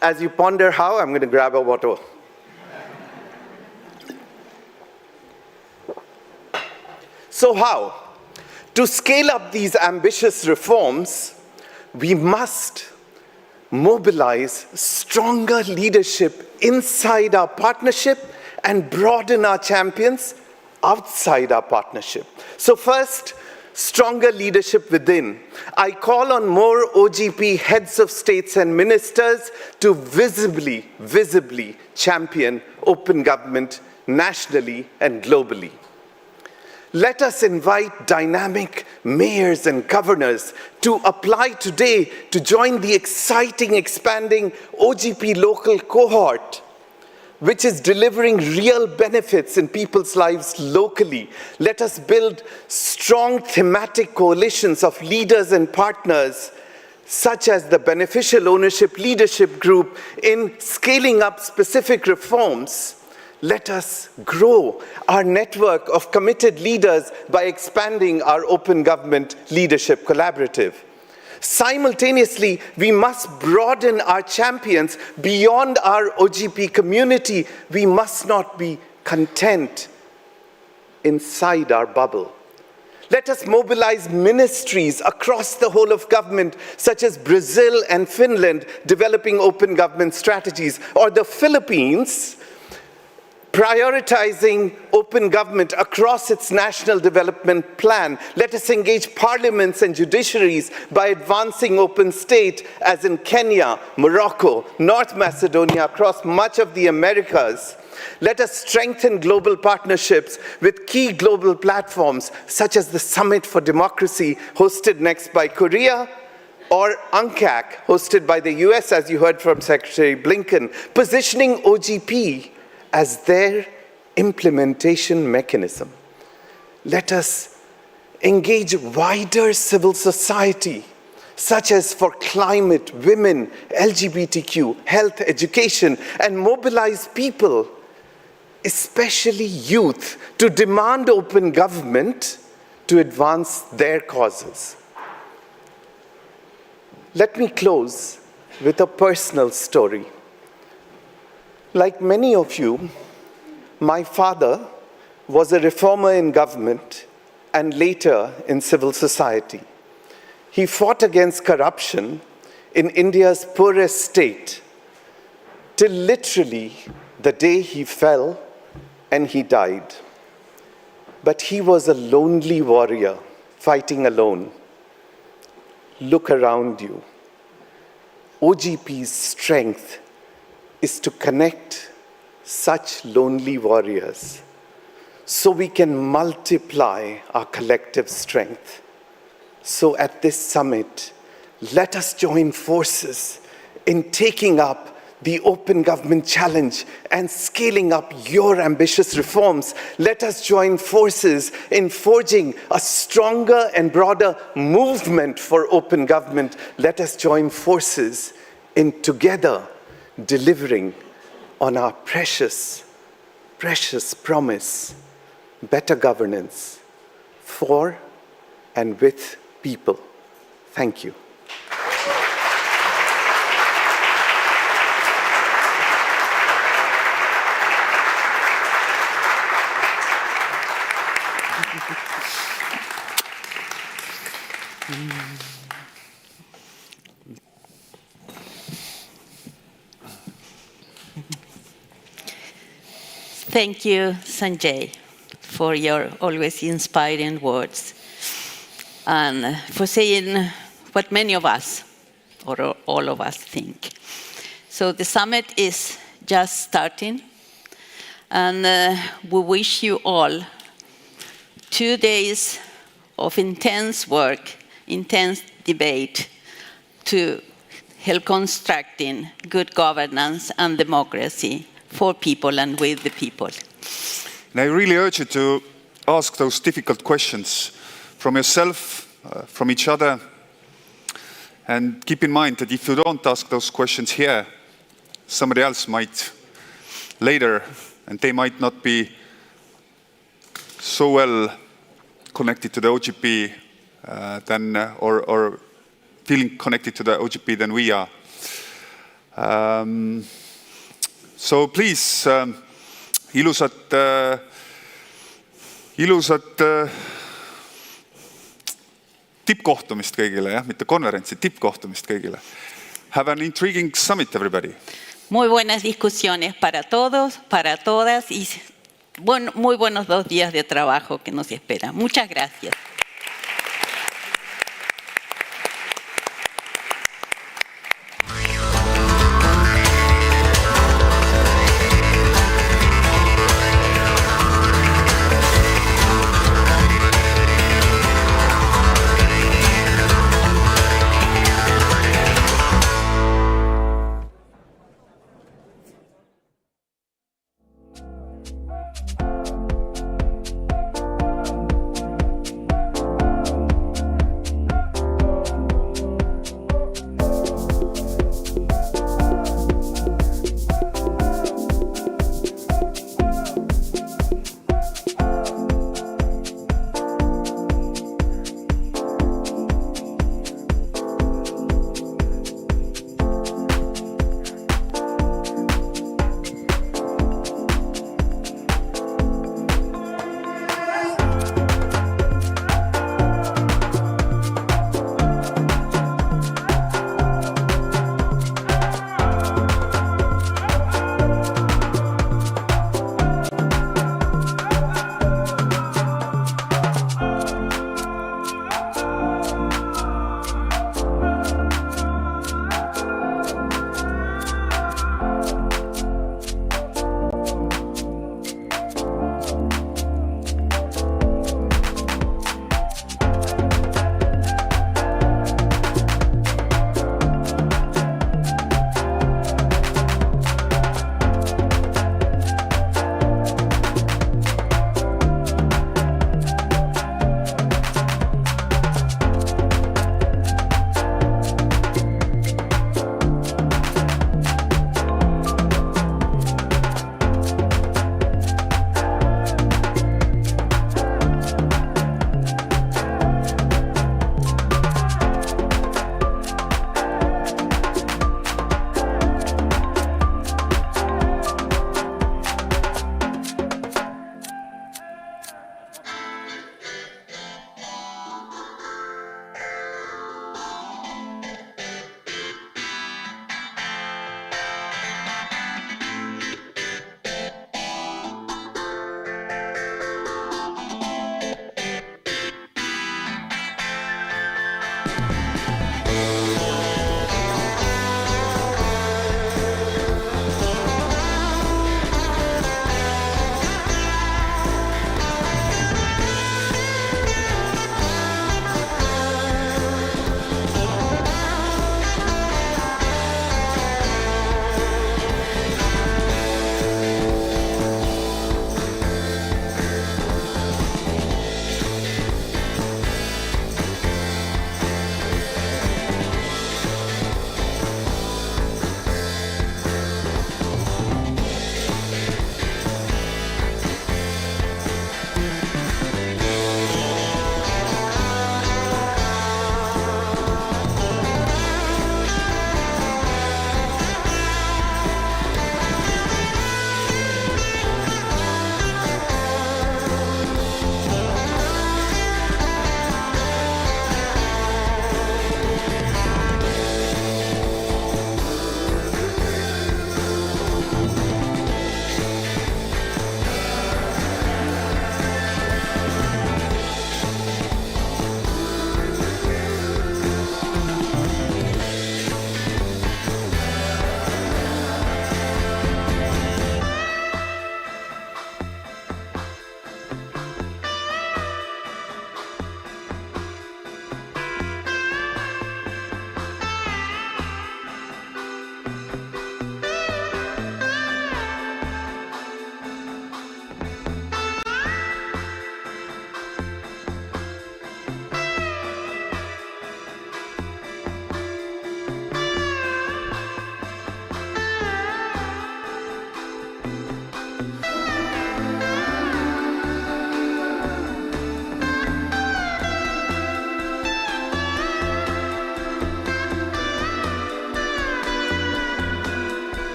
As you ponder how, I'm going to grab a water. So how? To scale up these ambitious reforms, we must mobilize stronger leadership inside our partnership and broaden our champions outside our partnership. So first, stronger leadership within. I call on more OGP heads of states and ministers to visibly champion open government nationally and globally. Let us invite dynamic mayors and governors to apply today to join the exciting, expanding OGP local cohort, which is delivering real benefits in people's lives locally. Let us build strong thematic coalitions of leaders and partners such as the Beneficial Ownership Leadership Group, in scaling up specific reforms, let us grow our network of committed leaders by expanding our Open Government Leadership Collaborative. Simultaneously, we must broaden our champions beyond our OGP community. We must not be content inside our bubble. Let us mobilize ministries across the whole of government, such as Brazil and Finland developing open government strategies, or the Philippines prioritizing open government across its national development plan. Let us engage parliaments and judiciaries by advancing open state, as in Kenya, Morocco, North Macedonia, across much of the Americas. Let us strengthen global partnerships with key global platforms, such as the Summit for Democracy, hosted next by Korea, or UNCAC, hosted by the US, as you heard from Secretary Blinken, positioning OGP as their implementation mechanism. Let us engage wider civil society, such as for climate, women, LGBTQ, health, education, and mobilize people, especially youth, to demand open government to advance their causes. Let me close with a personal story. Like many of you, my father was a reformer in government and later in civil society. He fought against corruption in India's poorest state till literally the day he fell and he died. But he was a lonely warrior fighting alone. Look around you. OGP's strength is to connect such lonely warriors so we can multiply our collective strength. So at this summit, let us join forces in taking up the open government challenge and scaling up your ambitious reforms. Let us join forces in forging a stronger and broader movement for open government. Let us join forces in together delivering on our precious, precious promise, better governance for and with people. Thank you. Thank you, Sanjay, for your always inspiring words and for saying what many of us, or all of us, think. So the summit is just starting, and we wish you all 2 days of intense work, intense debate to help constructing good governance and democracy for people and with the people. And I really urge you to ask those difficult questions from yourself, from each other. And keep in mind that if you don't ask those questions here, somebody else might later, and they might not be so well connected to the OGP or feeling connected to the OGP than we are. So please, ilusat tippkohtumist kõigile, jah, mitte konverentsi, tippkohtumist kõigile. Have an intriguing summit, everybody. Muy buenas discusiones para todos, para todas, y muy buenos 2 días de trabajo que nos esperan. Muchas gracias.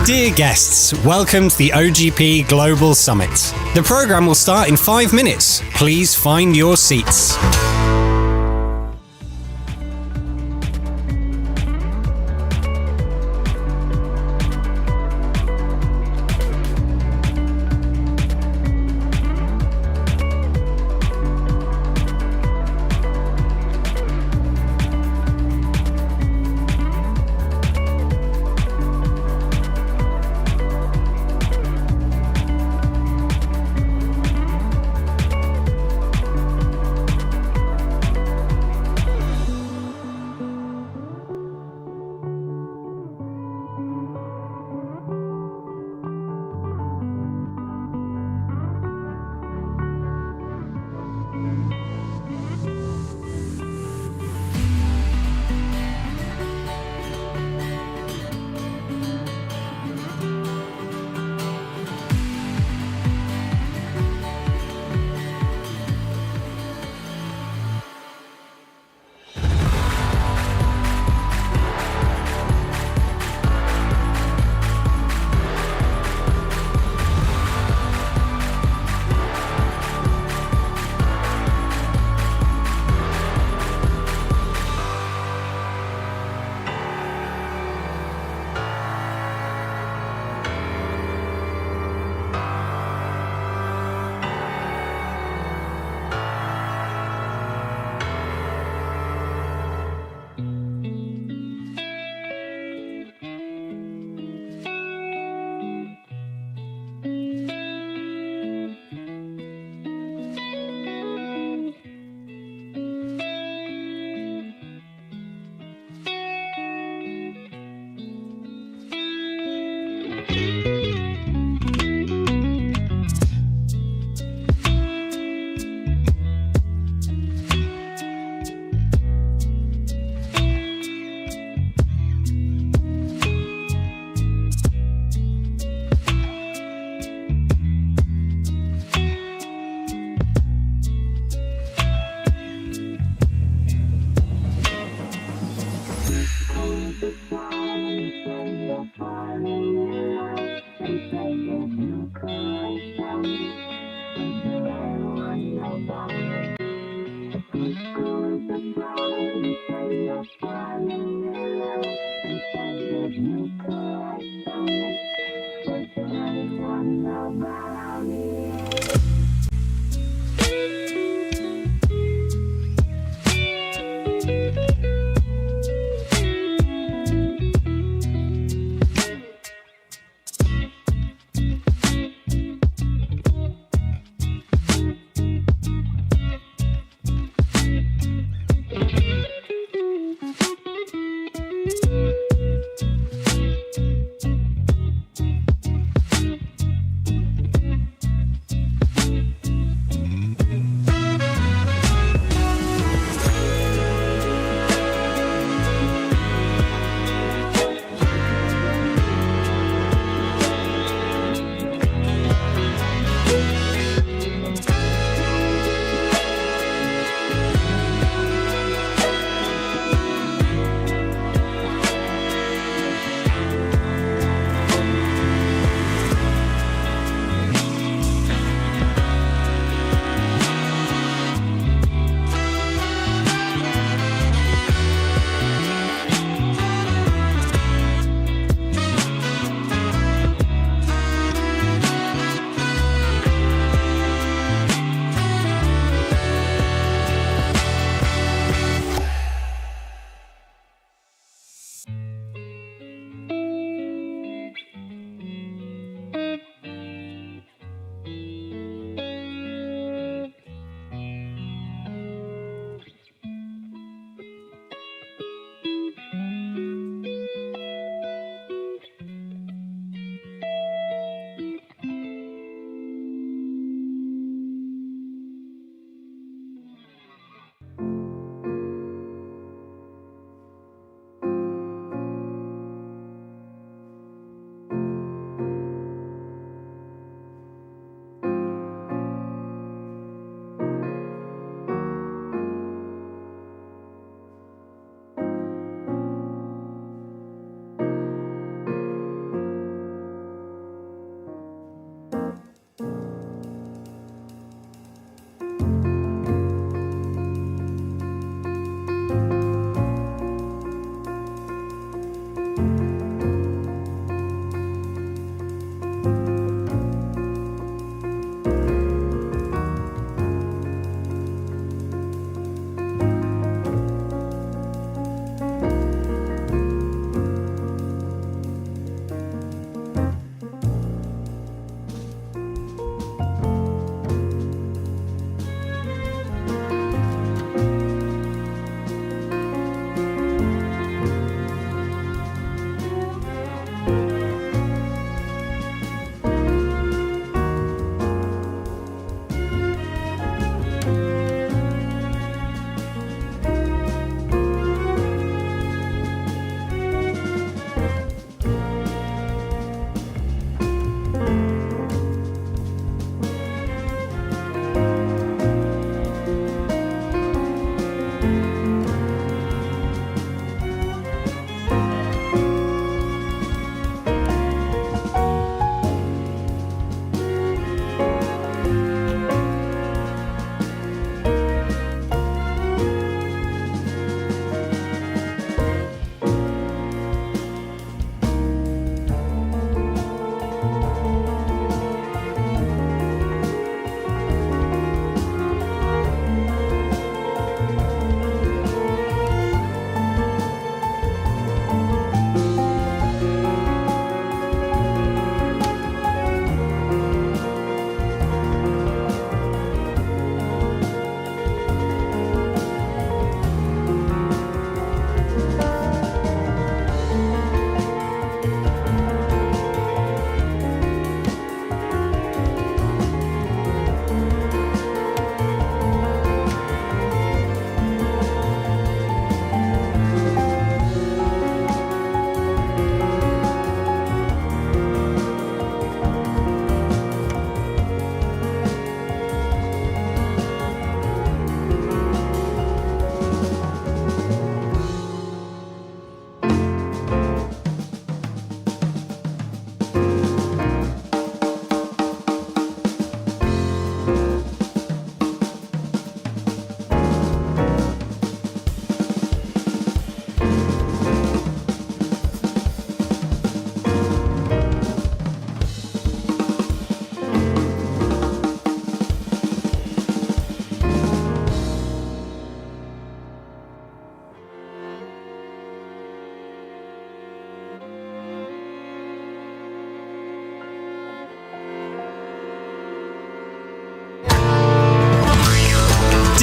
Dear guests, welcome to the OGP Global Summit. The program will start in 5 minutes. Please find your seats.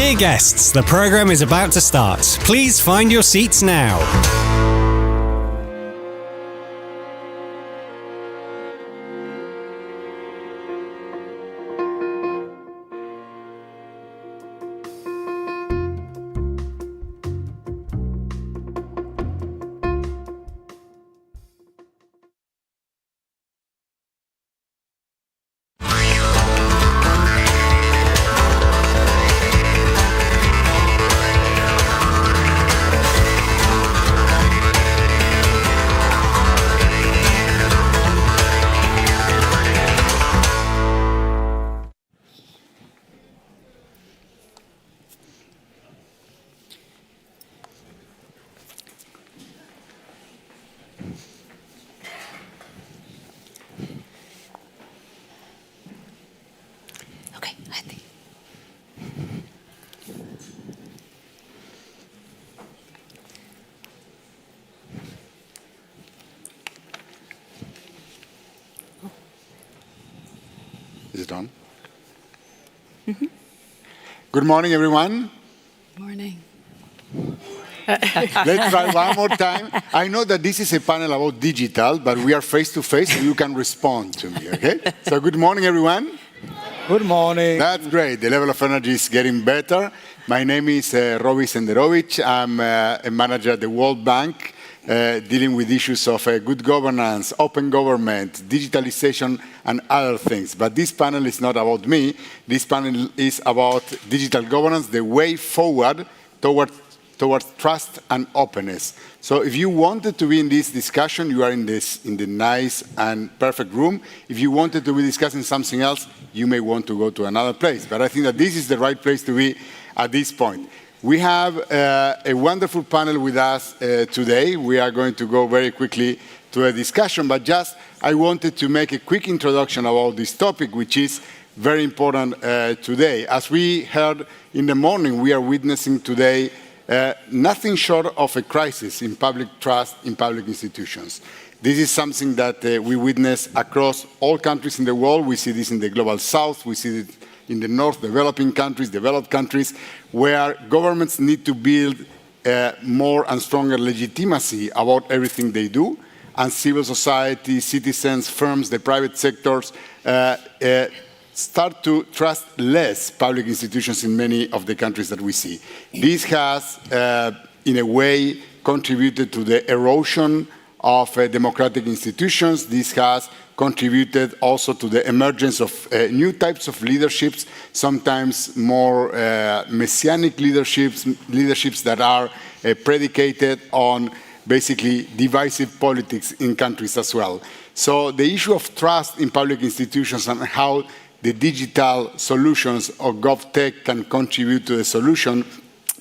Dear guests, the program is about to start. Please find your seats now. Is it on? Good morning, everyone. Morning. Let's try one more time. I know that this is a panel about digital, but we are face to face, so you can respond to me, okay? So good morning, everyone. Good morning. That's great. The level of energy is getting better. My name is Robi Senderovic. I'm a manager at the World Bank, dealing with issues of good governance, open government, digitalization, and other things. But this panel is not about me. This panel is about digital governance, the way forward towards trust and openness. So if you wanted to be in this discussion, you are in the nice and perfect room. If you wanted to be discussing something else, you may want to go to another place. But I think that this is the right place to be at this point. We have a wonderful panel with us today. We are going to go very quickly to a discussion, but just I wanted to make a quick introduction about this topic, which is very important today. As we heard in the morning, we are witnessing today nothing short of a crisis in public trust in public institutions. This is something that we witness across all countries in the world. We see this in the global south. We see it in the north, developing countries, developed countries, where governments need to build more and stronger legitimacy about everything they do, and civil society, citizens, firms, the private sectors start to trust less public institutions in many of the countries that we see. This has, in a way, contributed to the erosion of democratic institutions. This has contributed also to the emergence of new types of leaderships, sometimes more messianic leaderships that are predicated on basically divisive politics in countries as well. So the issue of trust in public institutions and how the digital solutions of GovTech can contribute to the solution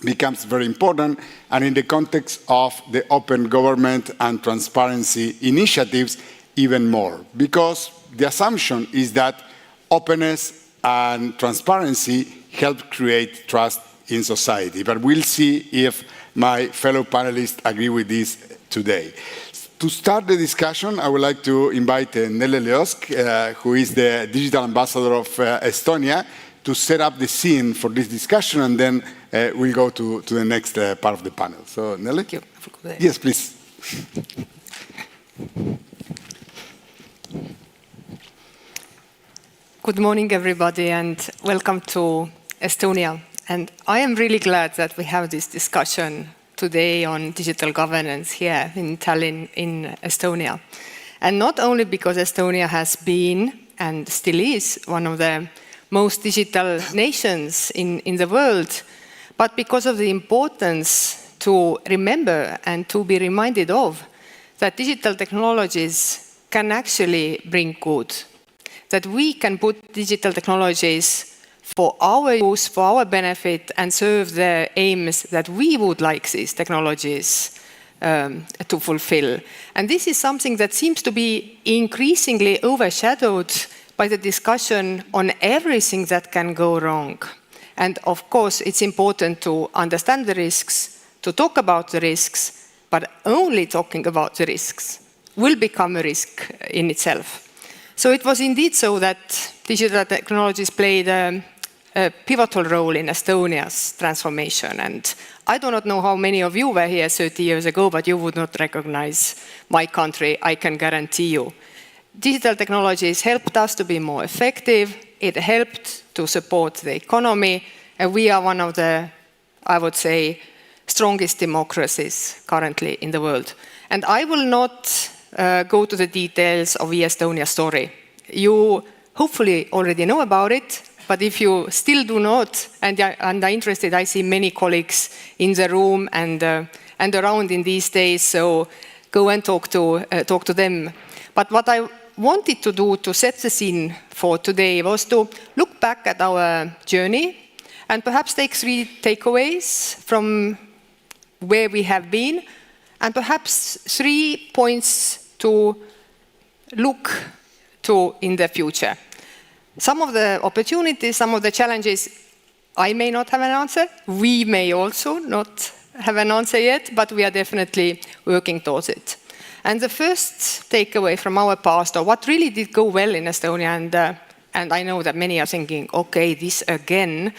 becomes very important, and in the context of the open government and transparency initiatives, even more. Because the assumption is that openness and transparency help create trust in society. But we'll see if my fellow panelists agree with this today. To start the discussion, I would like to invite Nele Leosk, who is the digital ambassador of Estonia, to set up the scene for this discussion, and then we'll go to the next part of the panel. So, Nele? Thank you. Yes, please. Good morning, everybody, and welcome to Estonia. And I am really glad that we have this discussion today on digital governance here in Tallinn, in Estonia. And not only because Estonia has been and still is one of the most digital nations in the world, but because of the importance to remember and to be reminded of that digital technologies can actually bring good, that we can put digital technologies for our use, for our benefit, and serve the aims that we would like these technologies to fulfill. And this is something that seems to be increasingly overshadowed by the discussion on everything that can go wrong. And of course, it's important to understand the risks, to talk about the risks, but only talking about the risks will become a risk in itself. So it was indeed so that digital technologies played a a pivotal role in Estonia's transformation. And I do not know how many of you were here 30 years ago, but you would not recognize my country, I can guarantee you. Digital technologies helped us to be more effective. It helped to support the economy. And we are one of the, I would say, strongest democracies currently in the world. And I will not go to the details of e-Estonia story. You hopefully already know about it, but if you still do not and are interested, I see many colleagues in the room and around in these days, so go and talk to them. But what I wanted to do to set the scene for today was to look back at our journey and perhaps take 3 takeaways from where we have been, and perhaps 3 points to look to in the future. Some of the opportunities, some of the challenges, I may not have an answer. We may also not have an answer yet, but we are definitely working towards it. And the first takeaway from our past, or what really did go well in Estonia, and I know that many are thinking, okay, this again,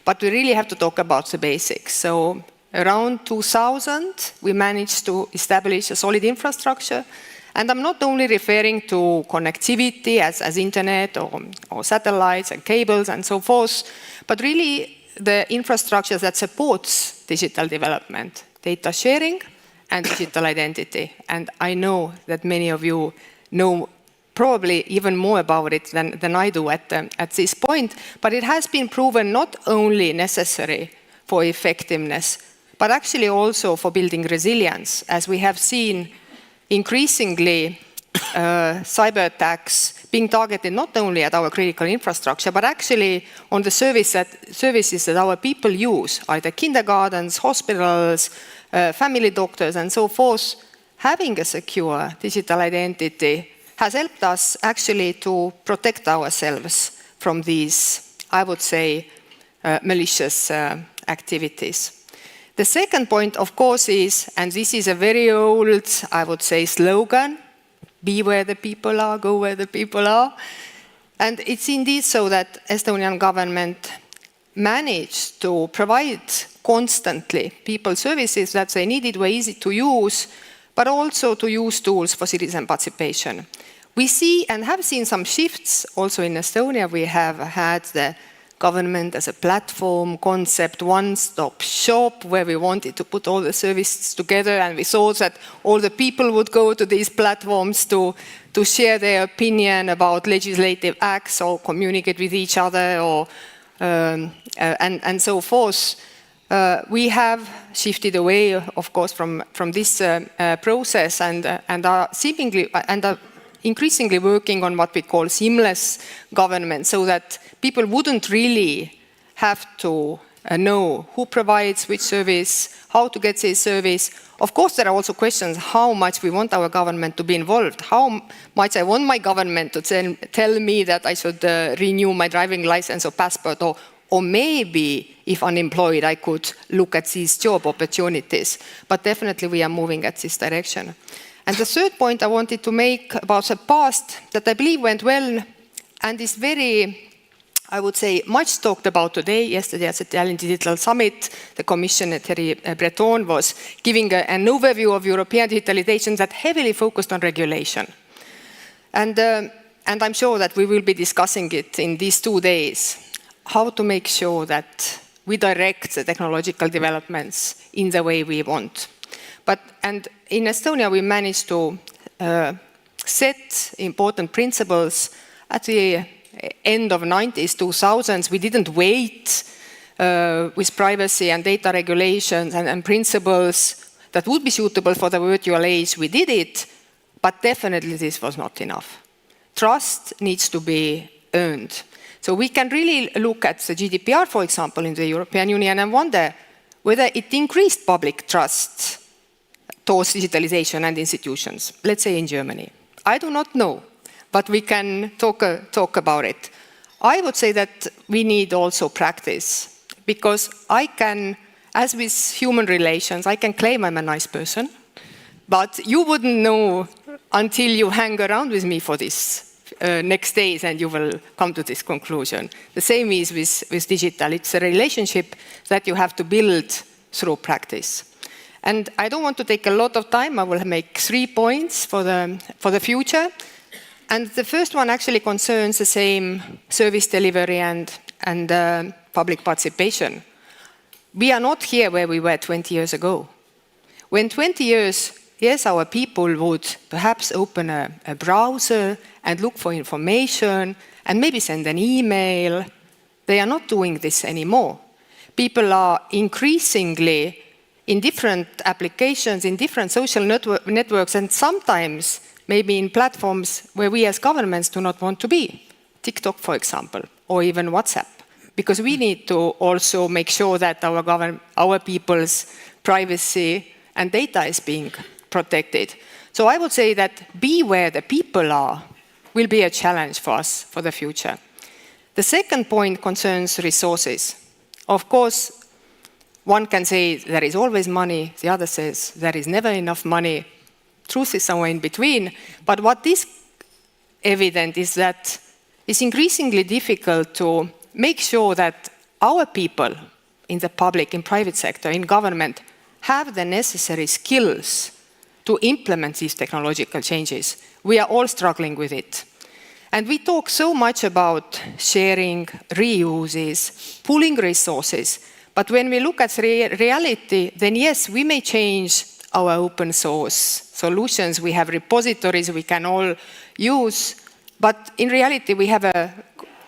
but we really have to talk about the basics. So around 2000, we managed to establish a solid infrastructure. And I'm not only referring to connectivity as internet or satellites and cables and so forth, but really the infrastructure that supports digital development, data sharing and digital identity. And I know that many of you know probably even more about it than I do at this point, but it has been proven not only necessary for effectiveness, but actually also for building resilience, as we have seen increasingly cyber attacks being targeted not only at our critical infrastructure, but actually on the services that our people use, either kindergartens, hospitals, family doctors, and so forth. Having a secure digital identity has helped us actually to protect ourselves from these, I would say, malicious activities. The second point, of course, is, and this is a very old, I would say, slogan, be where the people are, go where the people are. And it's indeed so that Estonian government managed to provide constantly people services that they needed were easy to use, but also to use tools for citizen participation. We see and have seen some shifts also in Estonia. We have had the government as a platform concept, one-stop shop, where we wanted to put all the services together, and we saw that all the people would go to these platforms to share their opinion about legislative acts or communicate with each other or and so forth. We have shifted away, of course, from this process and are seemingly and are increasingly working on what we call seamless government, so that people wouldn't really have to know who provides which service, how to get this service. Of course, there are also questions how much we want our government to be involved, how much I want my government to tell me that I should renew my driving license or passport, or maybe if unemployed, I could look at these job opportunities. But definitely we are moving at this direction. And the third point I wanted to make about the past that I believe went well and is very, I would say, much talked about today. Yesterday at the Tallinn Digital Summit, the Commissioner Thierry Breton was giving an overview of European digitalization that heavily focused on regulation. And I'm sure that we will be discussing it in these 2 days, how to make sure that we direct the technological developments in the way we want. And in Estonia, we managed to set important principles at the end of 90s, 2000s. We didn't wait with privacy and data regulations and principles that would be suitable for the virtual age. We did it, but definitely this was not enough. Trust needs to be earned. So we can really look at the GDPR, for example, in the European Union and wonder whether it increased public trust towards digitalization and institutions, let's say in Germany. I do not know, but we can talk about it. I would say that we need also practice, because I can, as with human relations, I can claim I'm a nice person, but you wouldn't know until you hang around with me for this next days and you will come to this conclusion. The same is with digital. It's a relationship that you have to build through practice. And I don't want to take a lot of time. I will make 3 points for the future. And the first one actually concerns the same service delivery and public participation. We are not here where we were 20 years ago. When 20 years, yes, our people would perhaps open a browser and look for information and maybe send an email. They are not doing this anymore. People are increasingly in different applications, in different social networks, and sometimes maybe in platforms where we as governments do not want to be. TikTok, for example, or even WhatsApp. Because we need to also make sure that our people's privacy and data is being protected. So I would say that be where the people are will be a challenge for us for the future. The second point concerns resources. Of course, one can say there is always money, the other says there is never enough money. Truth is somewhere in between. But what is evident is that it's increasingly difficult to make sure that our people in the public, in private sector, in government, have the necessary skills to implement these technological changes. We are all struggling with it. And we talk so much about sharing, reuses, pooling resources. But when we look at reality, then yes, we may change our open source solutions. We have repositories we can all use. But in reality, we have a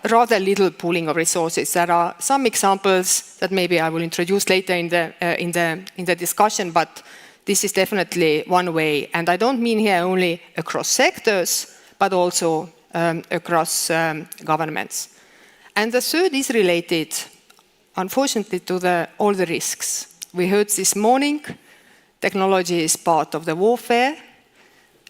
rather little pooling of resources. There are some examples that maybe I will introduce later in the discussion, but this is definitely one way. And I don't mean here only across sectors, but also across governments. And the third is related, unfortunately, to all the risks. We heard this morning, technology is part of the warfare.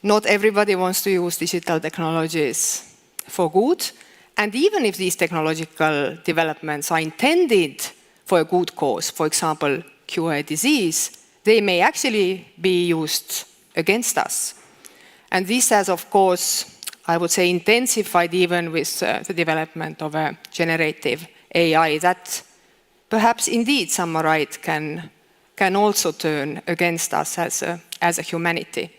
Not everybody wants to use digital technologies for good. And even if these technological developments are intended for a good cause, for example, cure a disease, they may actually be used against us. And this has, of course, I would say, intensified even with the development of a generative AI that perhaps indeed some right can also turn against us as a humanity.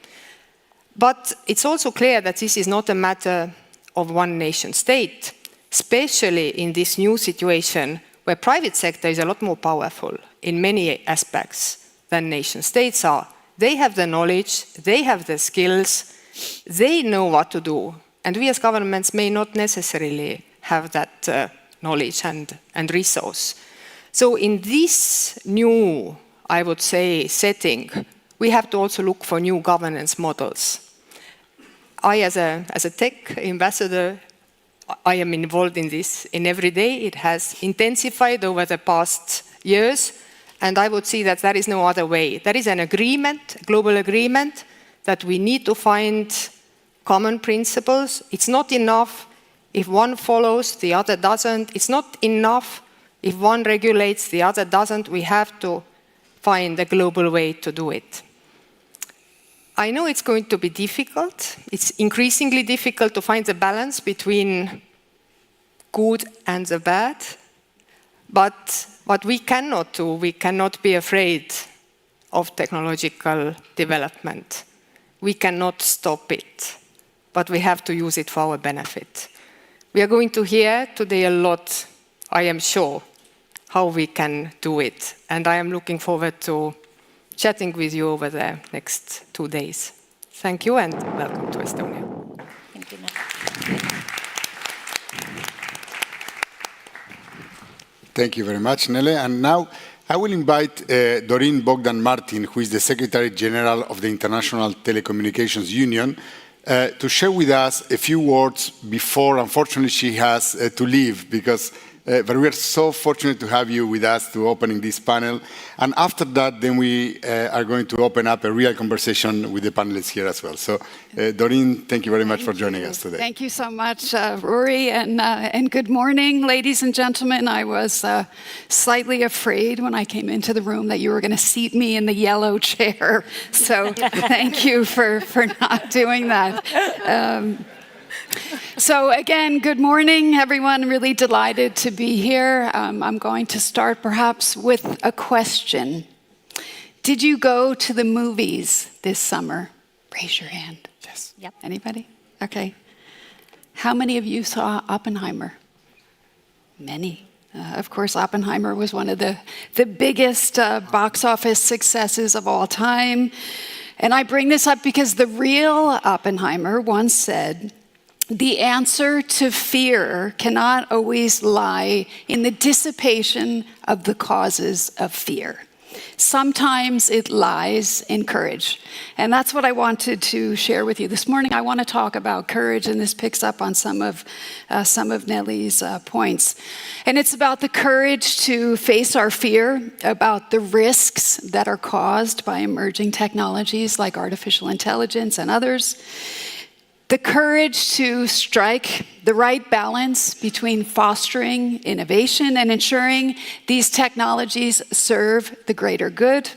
But it's also clear that this is not a matter of one nation state, especially in this new situation where private sector is a lot more powerful in many aspects than nation states are. They have the knowledge, they have the skills, they know what to do. And we as governments may not necessarily have that knowledge and resource. So in this new, I would say, setting, we have to also look for new governance models. I, as a tech ambassador, I am involved in this in every day. It has intensified over the past years, and I would see that there is no other way. There is an agreement, a global agreement, that we need to find common principles. It's not enough if one follows, the other doesn't. It's not enough if one regulates, the other doesn't. We have to find a global way to do it. I know it's going to be difficult. It's increasingly difficult to find the balance between good and the bad. But what we cannot do, we cannot be afraid of technological development. We cannot stop it, but we have to use it for our benefit. We are going to hear today a lot, I am sure, how we can do it. And I am looking forward to chatting with you over the next 2 days. Thank you and welcome to Estonia. Thank you. Thank you very much, Nele. And now I will invite Doreen Bogdan Martin, who is the Secretary General of the International Telecommunications Union, to share with us a few words before, unfortunately, she has to leave, but we are so fortunate to have you with us to opening this panel. And after that, then we are going to open up a real conversation with the panelists here as well. So, Doreen, thank you very much for joining us today. Thank you so much, Rory, and good morning, ladies and gentlemen. I was slightly afraid when I came into the room that you were going to seat me in the yellow chair. So thank you for not doing that. So again, good morning, everyone. Really delighted to be here. I'm going to start perhaps with a question. Did you go to the movies this summer? Raise your hand. Yes. Yep. Anybody? Okay. How many of you saw Oppenheimer? Many. Of course, Oppenheimer was one of the biggest box office successes of all time. And I bring this up because the real Oppenheimer once said, the answer to fear cannot always lie in the dissipation of the causes of fear. Sometimes it lies in courage. And that's what I wanted to share with you this morning. I want to talk about courage, and this picks up on some of Nelly's points. And it's about the courage to face our fear, about the risks that are caused by emerging technologies like artificial intelligence and others. The courage to strike the right balance between fostering innovation and ensuring these technologies serve the greater good.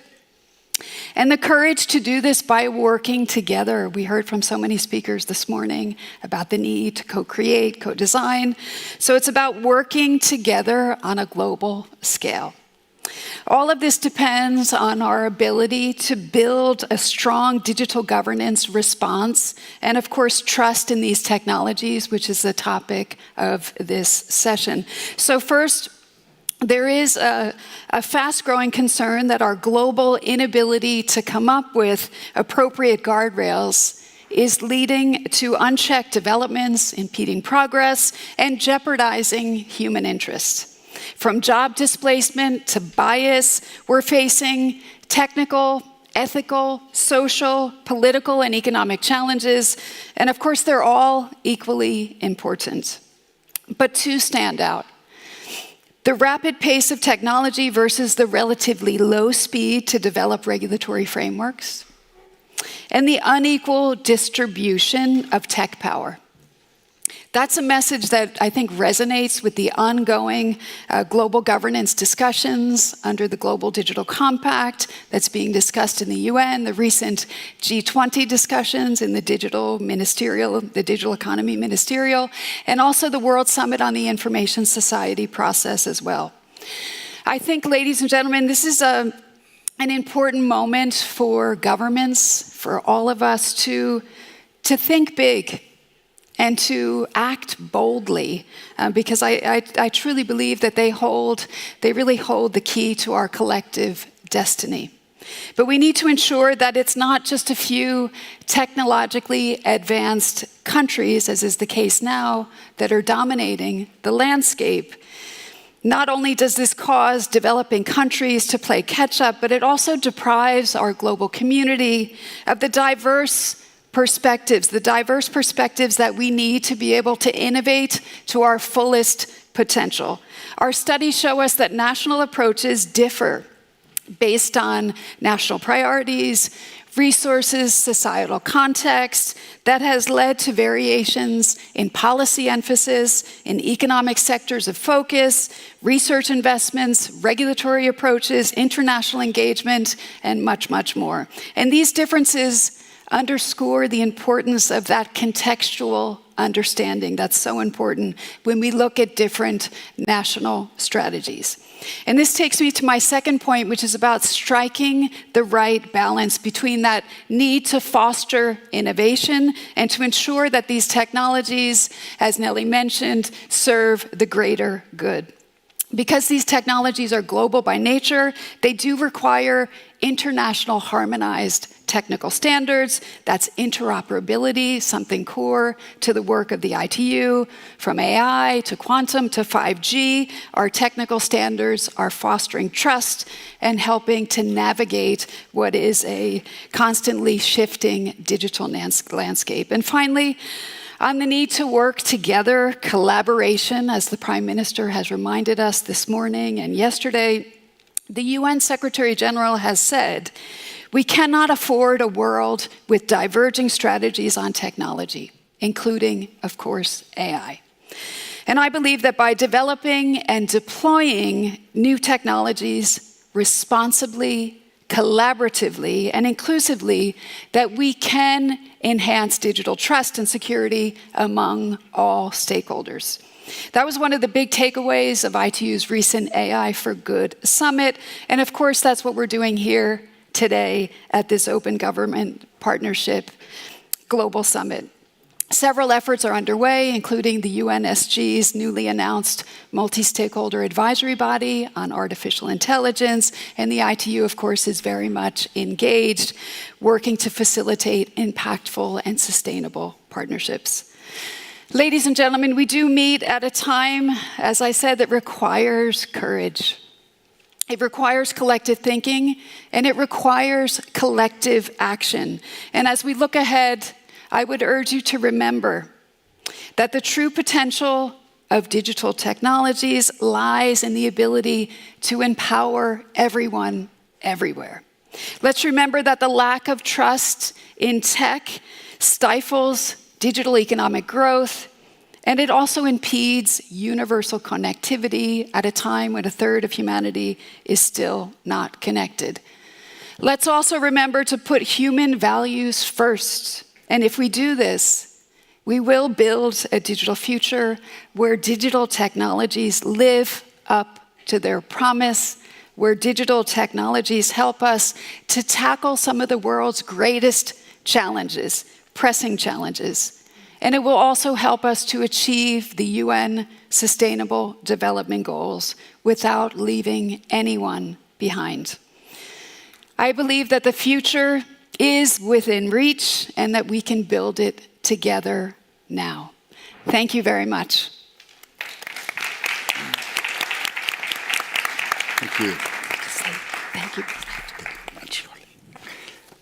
And the courage to do this by working together. We heard from so many speakers this morning about the need to co-create, co-design. So it's about working together on a global scale. All of this depends on our ability to build a strong digital governance response and, of course, trust in these technologies, which is the topic of this session. So first, there is a fast-growing concern that our global inability to come up with appropriate guardrails is leading to unchecked developments, impeding progress, and jeopardizing human interests. From job displacement to bias, we're facing technical, ethical, social, political, and economic challenges. And of course, they're all equally important. But two stand out. The rapid pace of technology versus the relatively low speed to develop regulatory frameworks. And the unequal distribution of tech power. That's a message that I think resonates with the ongoing global governance discussions under the Global Digital Compact that's being discussed in the UN, the recent G20 discussions in the digital economy ministerial, and also the World Summit on the Information Society process as well. I think, ladies and gentlemen, this is an important moment for governments, for all of us to think big and to act boldly, because I truly believe that they really hold the key to our collective destiny. But we need to ensure that it's not just a few technologically advanced countries, as is the case now, that are dominating the landscape. Not only does this cause developing countries to play catch up, but it also deprives our global community of the diverse perspectives that we need to be able to innovate to our fullest potential. Our studies show us that national approaches differ based on national priorities, resources, societal context. That has led to variations in policy emphasis, in economic sectors of focus, research investments, regulatory approaches, international engagement, and much, much more. And these differences underscore the importance of that contextual understanding that's so important when we look at different national strategies. And this takes me to my second point, which is about striking the right balance between that need to foster innovation and to ensure that these technologies, as Nelly mentioned, serve the greater good. Because these technologies are global by nature, they do require international harmonized technical standards. That's interoperability, something core to the work of the ITU. From AI to quantum to 5G, our technical standards are fostering trust and helping to navigate what is a constantly shifting digital landscape. And finally, on the need to work together, collaboration, as the Prime Minister has reminded us this morning and yesterday, the UN Secretary General has said, we cannot afford a world with diverging strategies on technology, including, of course, AI. And I believe that by developing and deploying new technologies responsibly, collaboratively and inclusively that we can enhance digital trust and security among all stakeholders. That was one of the big takeaways of ITU's recent AI for Good Summit. And of course, that's what we're doing here today at this Open Government Partnership Global Summit. Several efforts are underway, including the UNSG's newly announced multi-stakeholder advisory body on artificial intelligence, and the ITU, of course, is very much engaged, working to facilitate impactful and sustainable partnerships. Ladies and gentlemen, we do meet at a time, as I said, that requires courage. It requires collective thinking, and it requires collective action. And as we look ahead, I would urge you to remember that the true potential of digital technologies lies in the ability to empower everyone, everywhere. Let's remember that the lack of trust in tech stifles digital economic growth, and it also impedes universal connectivity at a time when a third of humanity is still not connected. Let's also remember to put human values first. And if we do this, we will build a digital future where digital technologies live up to their promise, where digital technologies help us to tackle some of the world's greatest challenges, pressing challenges. And it will also help us to achieve the UN Sustainable Development Goals without leaving anyone behind. I believe that the future is within reach and that we can build it together now. Thank you very much. Thank you. Thank you.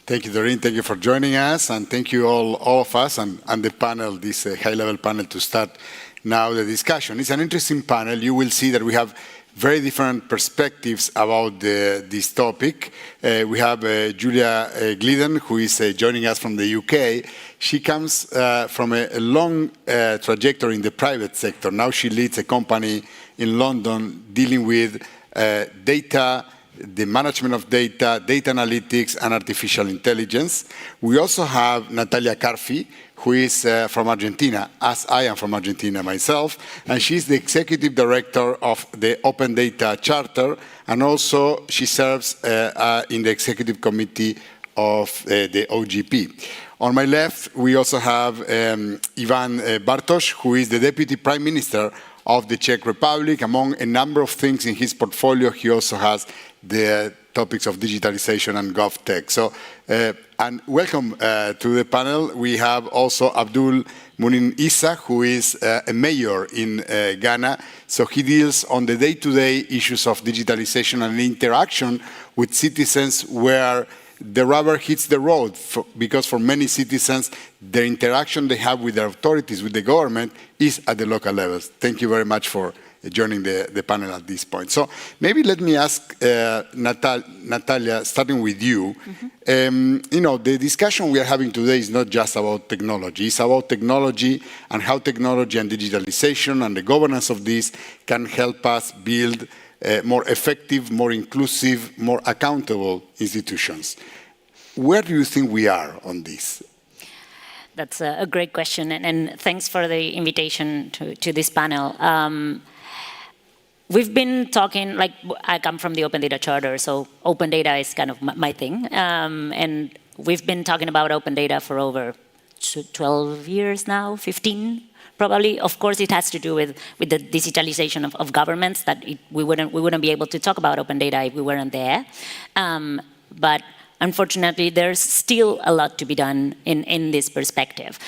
Thank you, Doreen. Thank you for joining us, and thank you all of us and the panel, this high-level panel, to start now the discussion. It's an interesting panel. You will see that we have very different perspectives about this topic. We have Julia Glidden, who is joining us from the UK. She comes from a long trajectory in the private sector. Now she leads a company in London dealing with data, the management of data, data analytics, and artificial intelligence. We also have Natalia Carfi, who is from Argentina, as I am from Argentina myself, and she's the executive director of the Open Data Charter, and also she serves in the executive committee of the OGP. On my left, we also have Ivan Bartosz, who is the deputy prime minister of the Czech Republic. Among a number of things in his portfolio, he also has the topics of digitalization and GovTech. So, and welcome to the panel. We have also Abdul Munin Issa, who is a mayor in Ghana. So he deals on the day-to-day issues of digitalization and interaction with citizens where the rubber hits the road, because for many citizens, the interaction they have with their authorities, with the government, is at the local levels. Thank you very much for joining the panel at this point. So maybe let me ask Natalia, starting with you. You know, the discussion we are having today is not just about technology. It's about technology and how technology and digitalization and the governance of this can help us build more effective, more inclusive, more accountable institutions. Where do you think we are on this? That's a great question, and thanks for the invitation to this panel. We've been talking, like, I come from the Open Data Charter, so open data is kind of my thing. And we've been talking about open data for over 12 years now, 15 probably. Of course, it has to do with the digitalization of governments, that we wouldn't be able to talk about open data if we weren't there. But unfortunately, there's still a lot to be done in this perspective.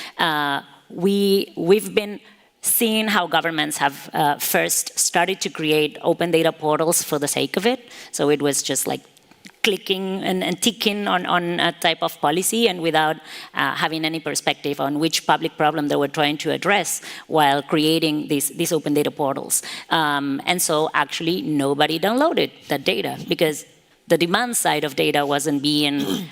We've been seeing how governments have first started to create open data portals for the sake of it. So it was just like clicking and ticking on a type of policy, and without having any perspective on which public problem they were trying to address while creating these open data portals. And so actually nobody downloaded that data because the demand side of data wasn't being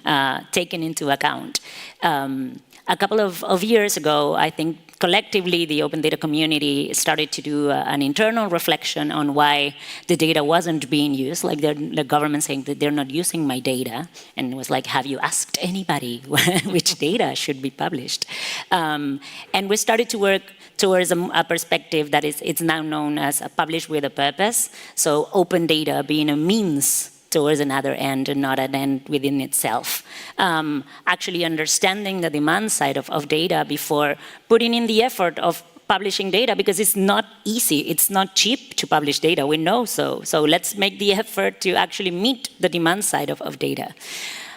taken into account. A couple of years ago, I think collectively, the open data community started to do an internal reflection on why the data wasn't being used, like the government saying that they're not using my data, and it was like, have you asked anybody which data should be published? And we started to work towards a perspective that it's now known as a publish with a purpose, so open data being a means towards another end and not an end within itself. Actually understanding the demand side of data before putting in the effort of publishing data, because it's not easy, it's not cheap to publish data, we know so. So let's make the effort to actually meet the demand side of data.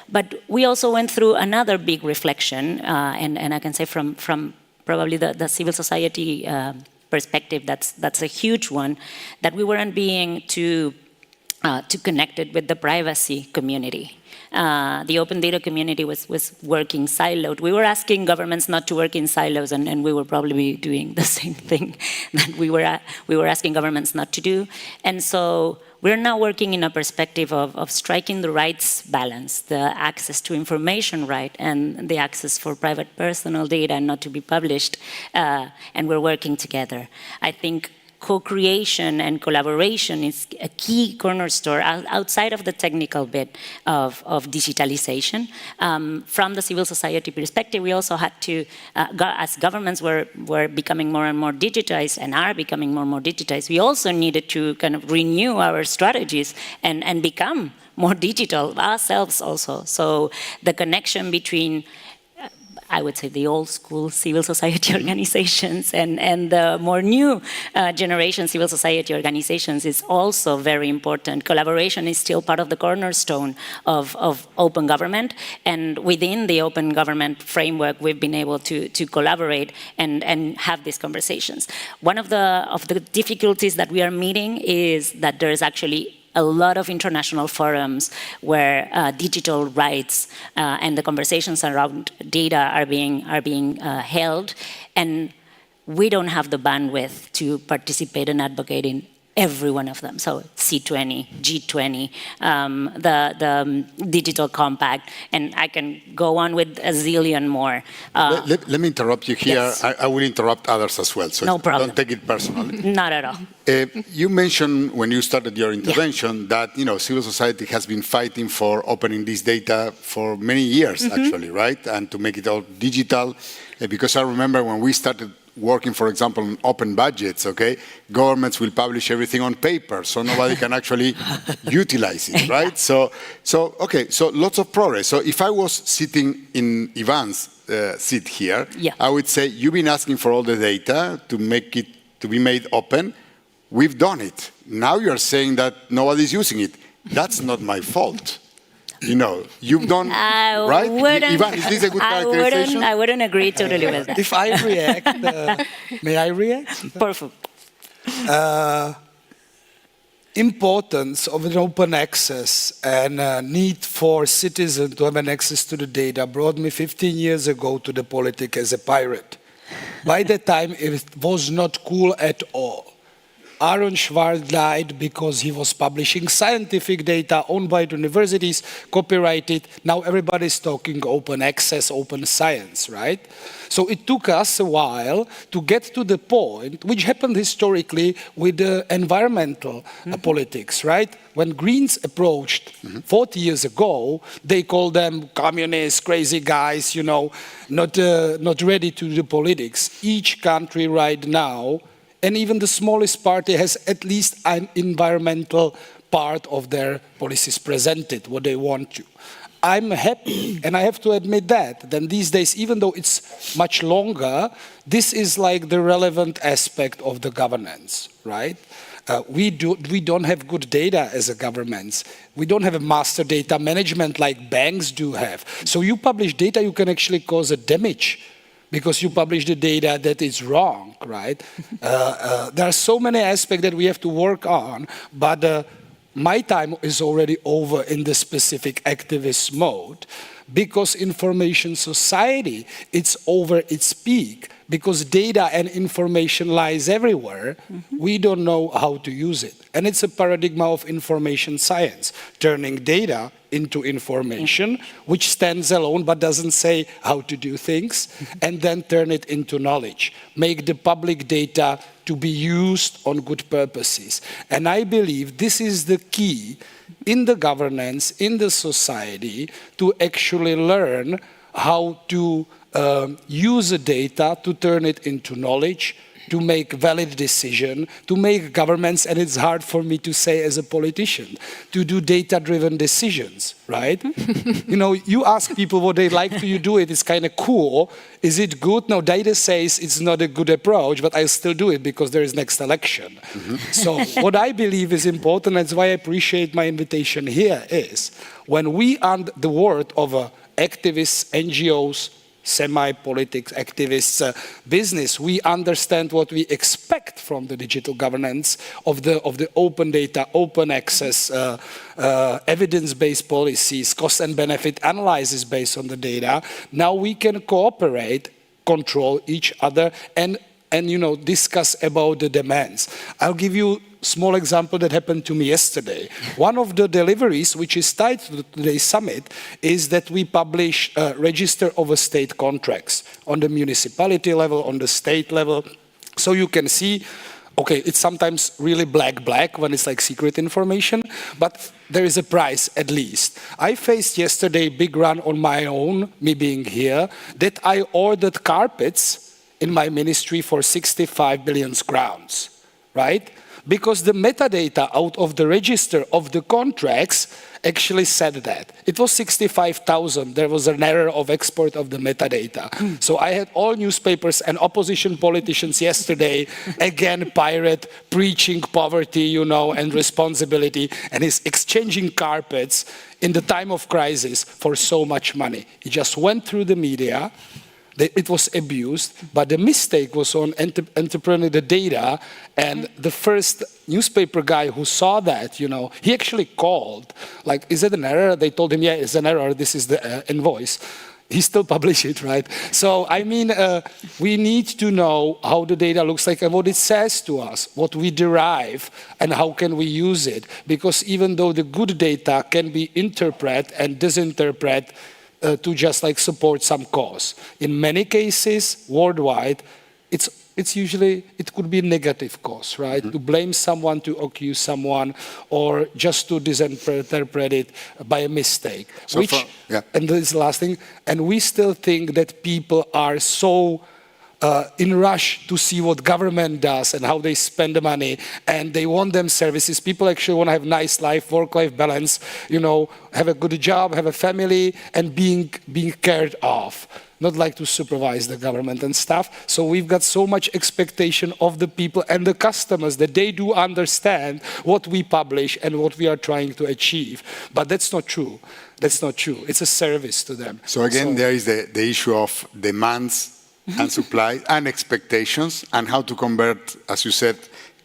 But we also went through another big reflection, and I can say from probably the civil society perspective, that's a huge one, that we weren't being too connected with the privacy community. The open data community was working siloed. We were asking governments not to work in silos, and we were probably doing the same thing that we were asking governments not to do. And so we're now working in a perspective of striking the rights balance, the access to information right, and the access for private personal data not to be published, and we're working together. I think co-creation and collaboration is a key cornerstone outside of the technical bit of digitalization. From the civil society perspective, we also had to, as governments were becoming more and more digitized and are becoming more and more digitized, we also needed to kind of renew our strategies and become more digital ourselves also. So the connection between, I would say, the old school civil society organizations and the more new generation civil society organizations is also very important. Collaboration is still part of the cornerstone of open government, and within the open government framework, we've been able to collaborate and have these conversations. One of the difficulties that we are meeting is that there's actually a lot of international forums where digital rights and the conversations around data are being held, and we don't have the bandwidth to participate and advocate in every one of them. So C20, G20, the Digital Compact, and I can go on with a zillion more. Let me interrupt you here. Yes. I will interrupt others as well, so no problem. Don't take it personally. Not at all. You mentioned when you started your intervention that civil society has been fighting for opening this data for many years, actually, right? And to make it all digital, because I remember when we started working, for example, on open budgets, okay, governments will publish everything on paper, so nobody can actually utilize it, right? So lots of progress. So if I was sitting in Ivan's seat here, I would say, you've been asking for all the data to make it, to be made open. We've done it. Now you're saying that nobody's using it. That's not my fault. You've done, right? Ivan, is this a good characterization? I wouldn't agree totally with that. If I react, may I react? Perfect. Importance of an open access and need for citizens to have an access to the data brought me 15 years ago to the politics as a pirate. By that time, it was not cool at all. Aaron Schwartz died because he was publishing scientific data owned by the universities, copyrighted. Now everybody's talking open access, open science, right? So it took us a while to get to the point, which happened historically with the environmental politics, right? When Greens approached 40 years ago, they called them communists, crazy guys, not ready to do politics. Each country right now, and even the smallest party, has at least an environmental part of their policies presented, what they want to. I'm happy, and I have to admit that, then these days, even though it's much longer, this is like the relevant aspect of the governance, right? We don't have good data as a government. We don't have a master data management like banks do have. So you publish data, you can actually cause a damage because you publish the data that is wrong, right? There are so many aspects that we have to work on, but my time is already over in the specific activist mode. because information society, it's over its peak, because data and information lies everywhere, we don't know how to use it. And it's a paradigm of information science, turning data into information, which stands alone but doesn't say how to do things, and then turn it into knowledge. Make the public data to be used on good purposes. And I believe this is the key in the governance, in the society, to actually learn how to use the data to turn it into knowledge, to make valid decisions, to make governments, and it's hard for me to say as a politician, to do data-driven decisions, right? You know, you ask people what they like to do it, it's kind of cool. Is it good? No, data says it's not a good approach, but I still do it because there is next election. So what I believe is important, that's why I appreciate my invitation here, is when we the word of activists, NGOs, semi-politics, activists, business, we understand what we expect from the digital governance of the open data, open access, evidence-based policies, cost and benefit analysis based on the data. Now we can cooperate, control each other, and you know, discuss about the demands. I'll give you a small example that happened to me yesterday. One of the deliveries, which is tied to today's summit, is that we publish a register of state contracts on the municipality level, on the state level. So you can see, okay, it's sometimes really black when it's like secret information, but there is a price at least. I faced yesterday a big run on my own, me being here, that I ordered carpets in my ministry for 65 billion crowns, right? Because the metadata out of the register of the contracts actually said that. It was 65,000. There was an error of export of the metadata. So I had all newspapers and opposition politicians yesterday, again, pirate, preaching poverty, you know, and responsibility, and is exchanging carpets in the time of crisis for so much money. He just went through the media. It was abused, but the mistake was on entrepreneur the data, and the first newspaper guy who saw that, you know, he actually called, like, is it an error? They told him, yeah, it's an error, this is the invoice. He still published it, right? So, I mean, we need to know how the data looks like and what it says to us, what we derive, and how can we use it. Because even though the good data can be interpreted and disinterpreted, to just like support some cause. In many cases, worldwide, it's usually, it could be a negative cause, right? To blame someone, to accuse someone, or just to disinterpret it by a mistake. So and this is the last thing, and we still think that people are so in rush to see what government does and how they spend the money, and they want them services. People actually want to have nice life, work-life balance, you know, have a good job, have a family, and being cared of. Not like to supervise the government and stuff. So we've got so much expectation of the people and the customers that they do understand what we publish and what we are trying to achieve. But that's not true. That's not true. It's a service to them. So again, there is the issue of demands and supply and expectations, and how to convert, as you said,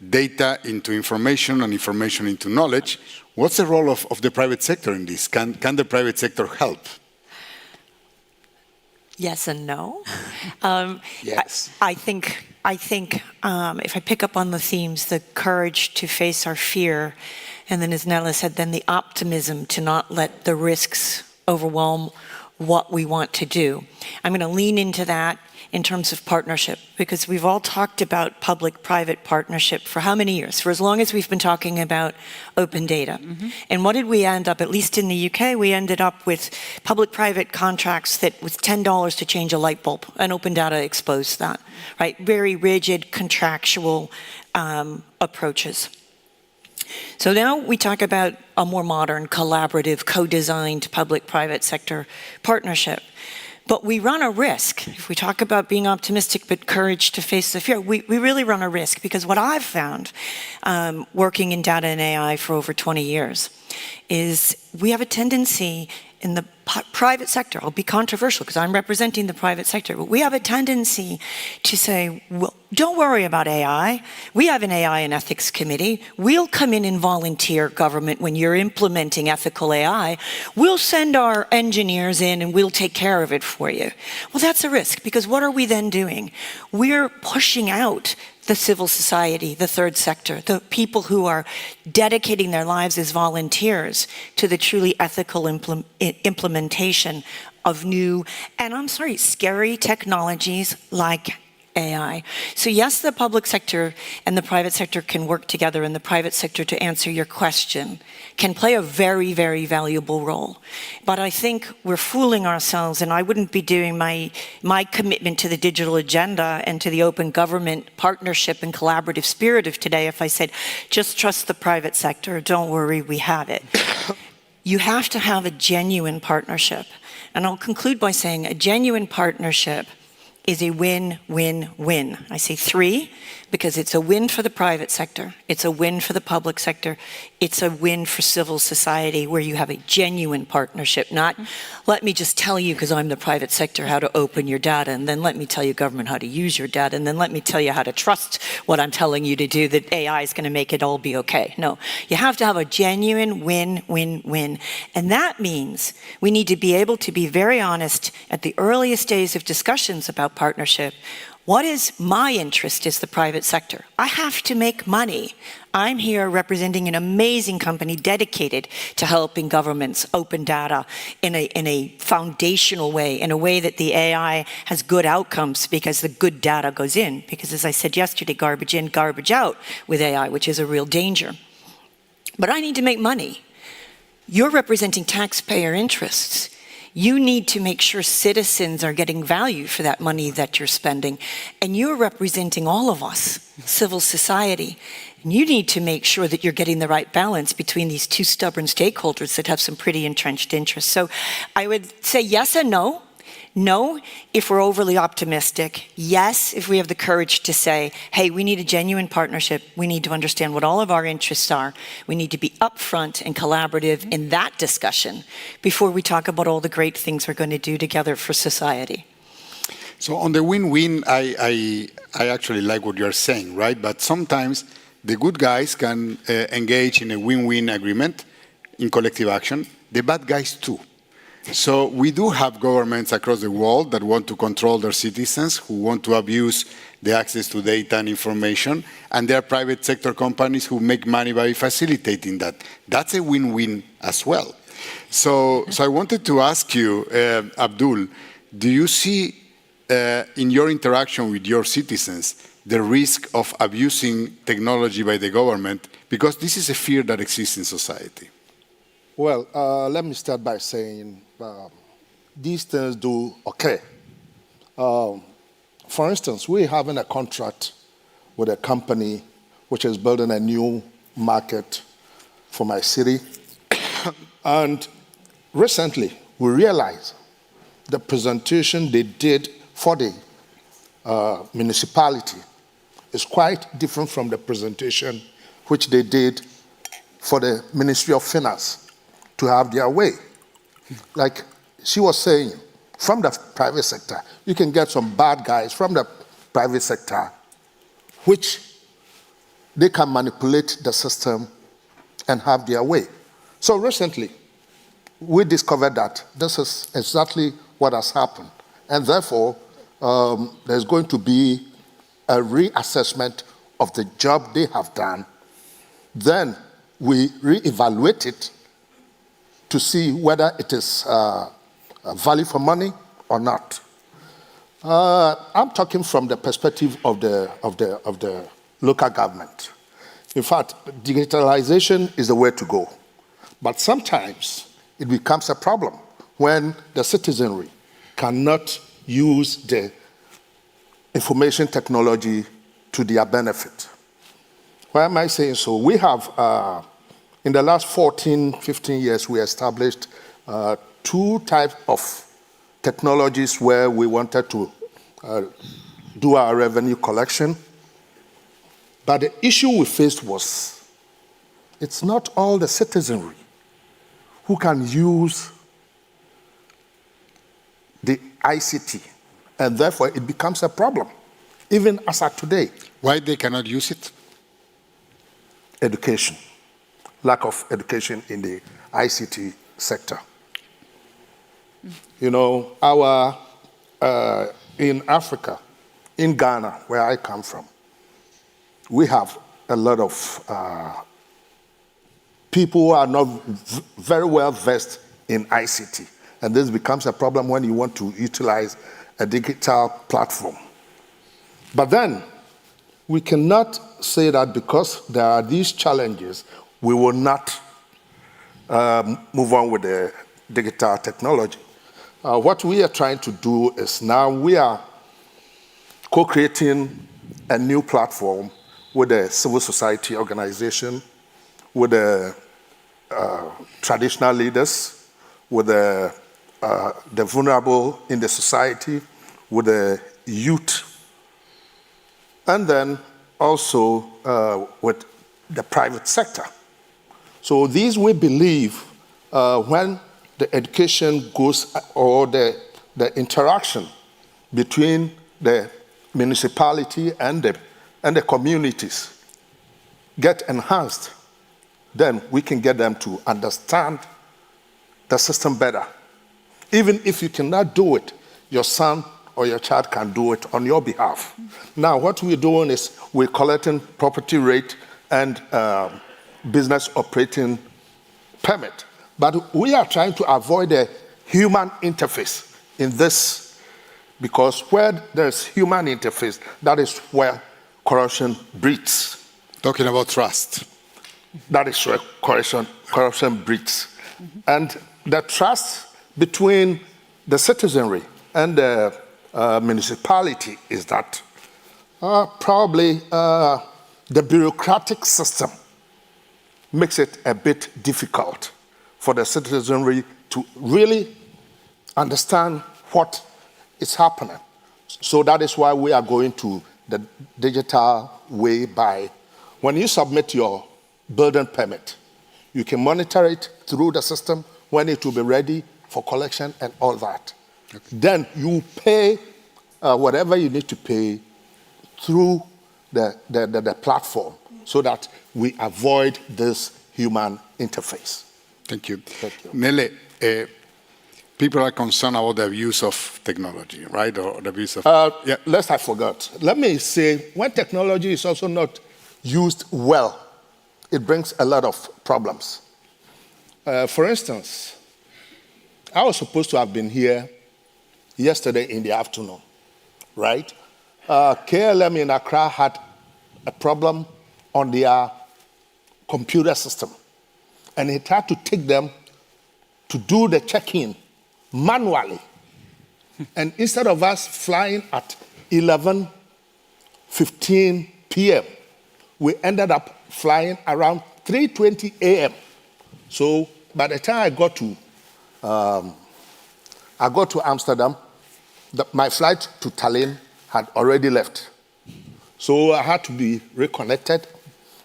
data into information and information into knowledge. What's the role of the private sector in this? Can the private sector help? Yes and no. Yes. I think if I pick up on the themes, the courage to face our fear, and then as Nella said, then the optimism to not let the risks overwhelm what we want to do. I'm going to lean into that in terms of partnership, because we've all talked about public-private partnership for how many years? For as long as we've been talking about open data. And what did we end up, at least in the UK, we ended up with public-private contracts that with $10 to change a light bulb, and open data exposed that, right? Very rigid contractual approaches. So now we talk about a more modern, collaborative, co-designed public-private sector partnership. But we run a risk. If we talk about being optimistic but courage to face the fear, we really run a risk, because what I've found working in data and AI for over 20 years is we have a tendency in the private sector, I'll be controversial because I'm representing the private sector, but we have a tendency to say, well, don't worry about AI. We have an AI and ethics committee. We'll come in and volunteer government when you're implementing ethical AI. We'll send our engineers in and we'll take care of it for you. Well, that's a risk because what are we then doing? We're pushing out the civil society, the third sector, the people who are dedicating their lives as volunteers to the truly ethical implementation of new, and I'm sorry, scary technologies like AI. So yes, the public sector and the private sector can work together, and the private sector, to answer your question, can play a very, very valuable role. But I think we're fooling ourselves, and I wouldn't be doing my commitment to the digital agenda and to the open government partnership and collaborative spirit of today if I said, just trust the private sector, don't worry, we have it. You have to have a genuine partnership. And I'll conclude by saying a genuine partnership is a win-win-win. I say 3 because it's a win for the private sector, it's a win for the public sector, it's a win for civil society where you have a genuine partnership, not let me just tell you because I'm the private sector how to open your data, and then let me tell you government how to use your data, and then let me tell you how to trust what I'm telling you to do, that AI is going to make it all be okay. No, you have to have a genuine win-win-win. And that means we need to be able to be very honest at the earliest days of discussions about partnership. What is my interest as the private sector? I have to make money. I'm here representing an amazing company dedicated to helping governments open data in a foundational way, in a way that the AI has good outcomes because the good data goes in. Because as I said yesterday, garbage in, garbage out with AI, which is a real danger. But I need to make money. You're representing taxpayer interests. You need to make sure citizens are getting value for that money that you're spending. And you're representing all of us, civil society. And you need to make sure that you're getting the right balance between these two stubborn stakeholders that have some pretty entrenched interests. So I would say yes and no. No, if we're overly optimistic. Yes, if we have the courage to say, hey, we need a genuine partnership. We need to understand what all of our interests are. We need to be upfront and collaborative in that discussion before we talk about all the great things we're going to do together for society. So on the win-win, I actually like what you're saying, right? But sometimes the good guys can engage in a win-win agreement in collective action. The bad guys too. So we do have governments across the world that want to control their citizens, who want to abuse the access to data and information, and there are private sector companies who make money by facilitating that. That's a win-win as well. So I wanted to ask you, Abdul, do you see in your interaction with your citizens the risk of abusing technology by the government? Because this is a fear that exists in society. Well, let me start by saying these things do occur. For instance, we're having a contract with a company which is building a new market for my city. And recently, we realized the presentation they did for the municipality is quite different from the presentation which they did for the Ministry of Finance to have their way. Like she was saying, from the private sector, you can get some bad guys from the private sector, which they can manipulate the system and have their way. So recently, we discovered that this is exactly what has happened. And therefore, there's going to be a reassessment of the job they have done. Then we reevaluate it to see whether it is value for money or not. I'm talking from the perspective of the local government. In fact, digitalization is the way to go. But sometimes it becomes a problem when the citizenry cannot use the information technology to their benefit. Why am I saying so? We have in the last 14, 15 years, we established 2 types of technologies where we wanted to do our revenue collection. But the issue we faced was, it's not all the citizenry who can use ICT, and therefore it becomes a problem, even as of today. Why they cannot use it? Education, lack of education in the ICT sector. You know, in Africa, in Ghana, where I come from, we have a lot of people who are not very well versed in ICT. And this becomes a problem when you want to utilize a digital platform. But then, we cannot say that because there are these challenges, we will not move on with the digital technology. What we are trying to do is now we are co-creating a new platform with a civil society organization, with the traditional leaders, with the vulnerable in the society, with the youth, and then also with the private sector. So these, we believe, when the education goes, or the interaction between the municipality and the communities get enhanced, then we can get them to understand the system better. Even if you cannot do it, your son or your child can do it on your behalf. Now, what we're doing is we're collecting property rate and business operating permit. But we are trying to avoid a human interface in this, because where there's human interface, that is where corruption breeds. Talking about trust. That is where corruption breeds. And the trust between the citizenry and the municipality is that probably the bureaucratic system makes it a bit difficult for the citizenry to really understand what is happening. So that is why we are going to the digital way by, when you submit your building permit, you can monitor it through the system when it will be ready for collection and all that. Okay. Then you pay whatever you need to pay through the platform so that we avoid this human interface. Thank you. Nele, people are concerned about the abuse of technology, right? Or the abuse of... Lest I forgot. Let me say, when technology is also not used well, it brings a lot of problems. For instance, I was supposed to have been here yesterday in the afternoon, right? KLM in Accra had a problem on their computer system, and it had to take them to do the check-in manually. And instead of us flying at 11:15 p.m., we ended up flying around 3:20 a.m. So by the time I got to Amsterdam, my flight to Tallinn had already left. So I had to be reconnected.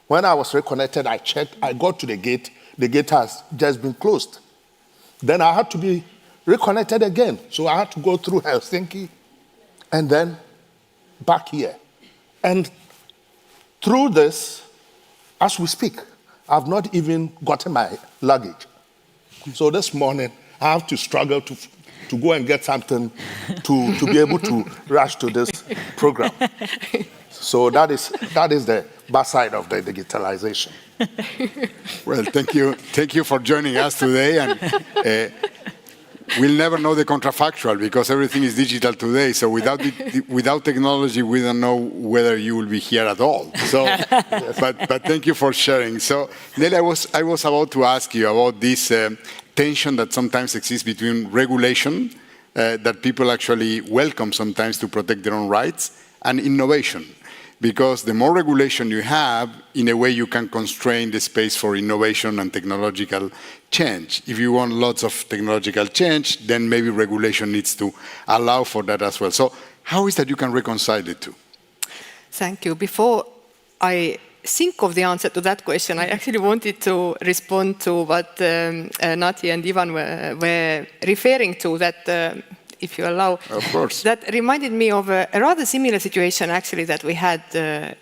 When I was reconnected, I checked, I got to the gate has just been closed. Then I had to be reconnected again. So I had to go through Helsinki and then back here. And through this, as we speak, I've not even gotten my luggage. So this morning, I have to struggle to go and get something to be able to rush to this program. So that is the bad side of the digitalization. Well, thank you. Thank you for joining us today. And we'll never know the contrafactual because everything is digital today. So without technology, we don't know whether you will be here at all. So, but thank you for sharing. So, Nelly, I was about to ask you about this tension that sometimes exists between regulation that people actually welcome sometimes to protect their own rights and innovation. Because the more regulation you have, in a way you can constrain the space for innovation and technological change. If you want lots of technological change, then maybe regulation needs to allow for that as well. So how is that you can reconcile the two? Thank you. Before I think of the answer to that question, I actually wanted to respond to what Nati and Ivan were referring to, that if you allow. Of course. That reminded me of a rather similar situation, actually, that we had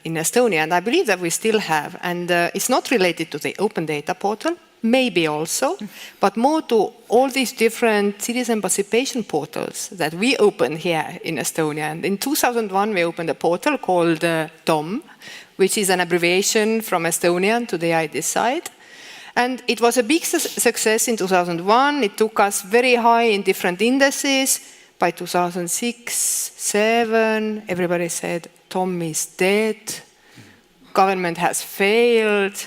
in Estonia, and I believe that we still have. And it's not related to the open data portal, maybe also, but more to all these different citizen participation portals that we opened here in Estonia. And in 2001, we opened a portal called TOM, which is an abbreviation from Estonian to the I Decide. And it was a big success in 2001. It took us very high in different indices. By 2006, 2007, everybody said, Tom is dead, government has failed,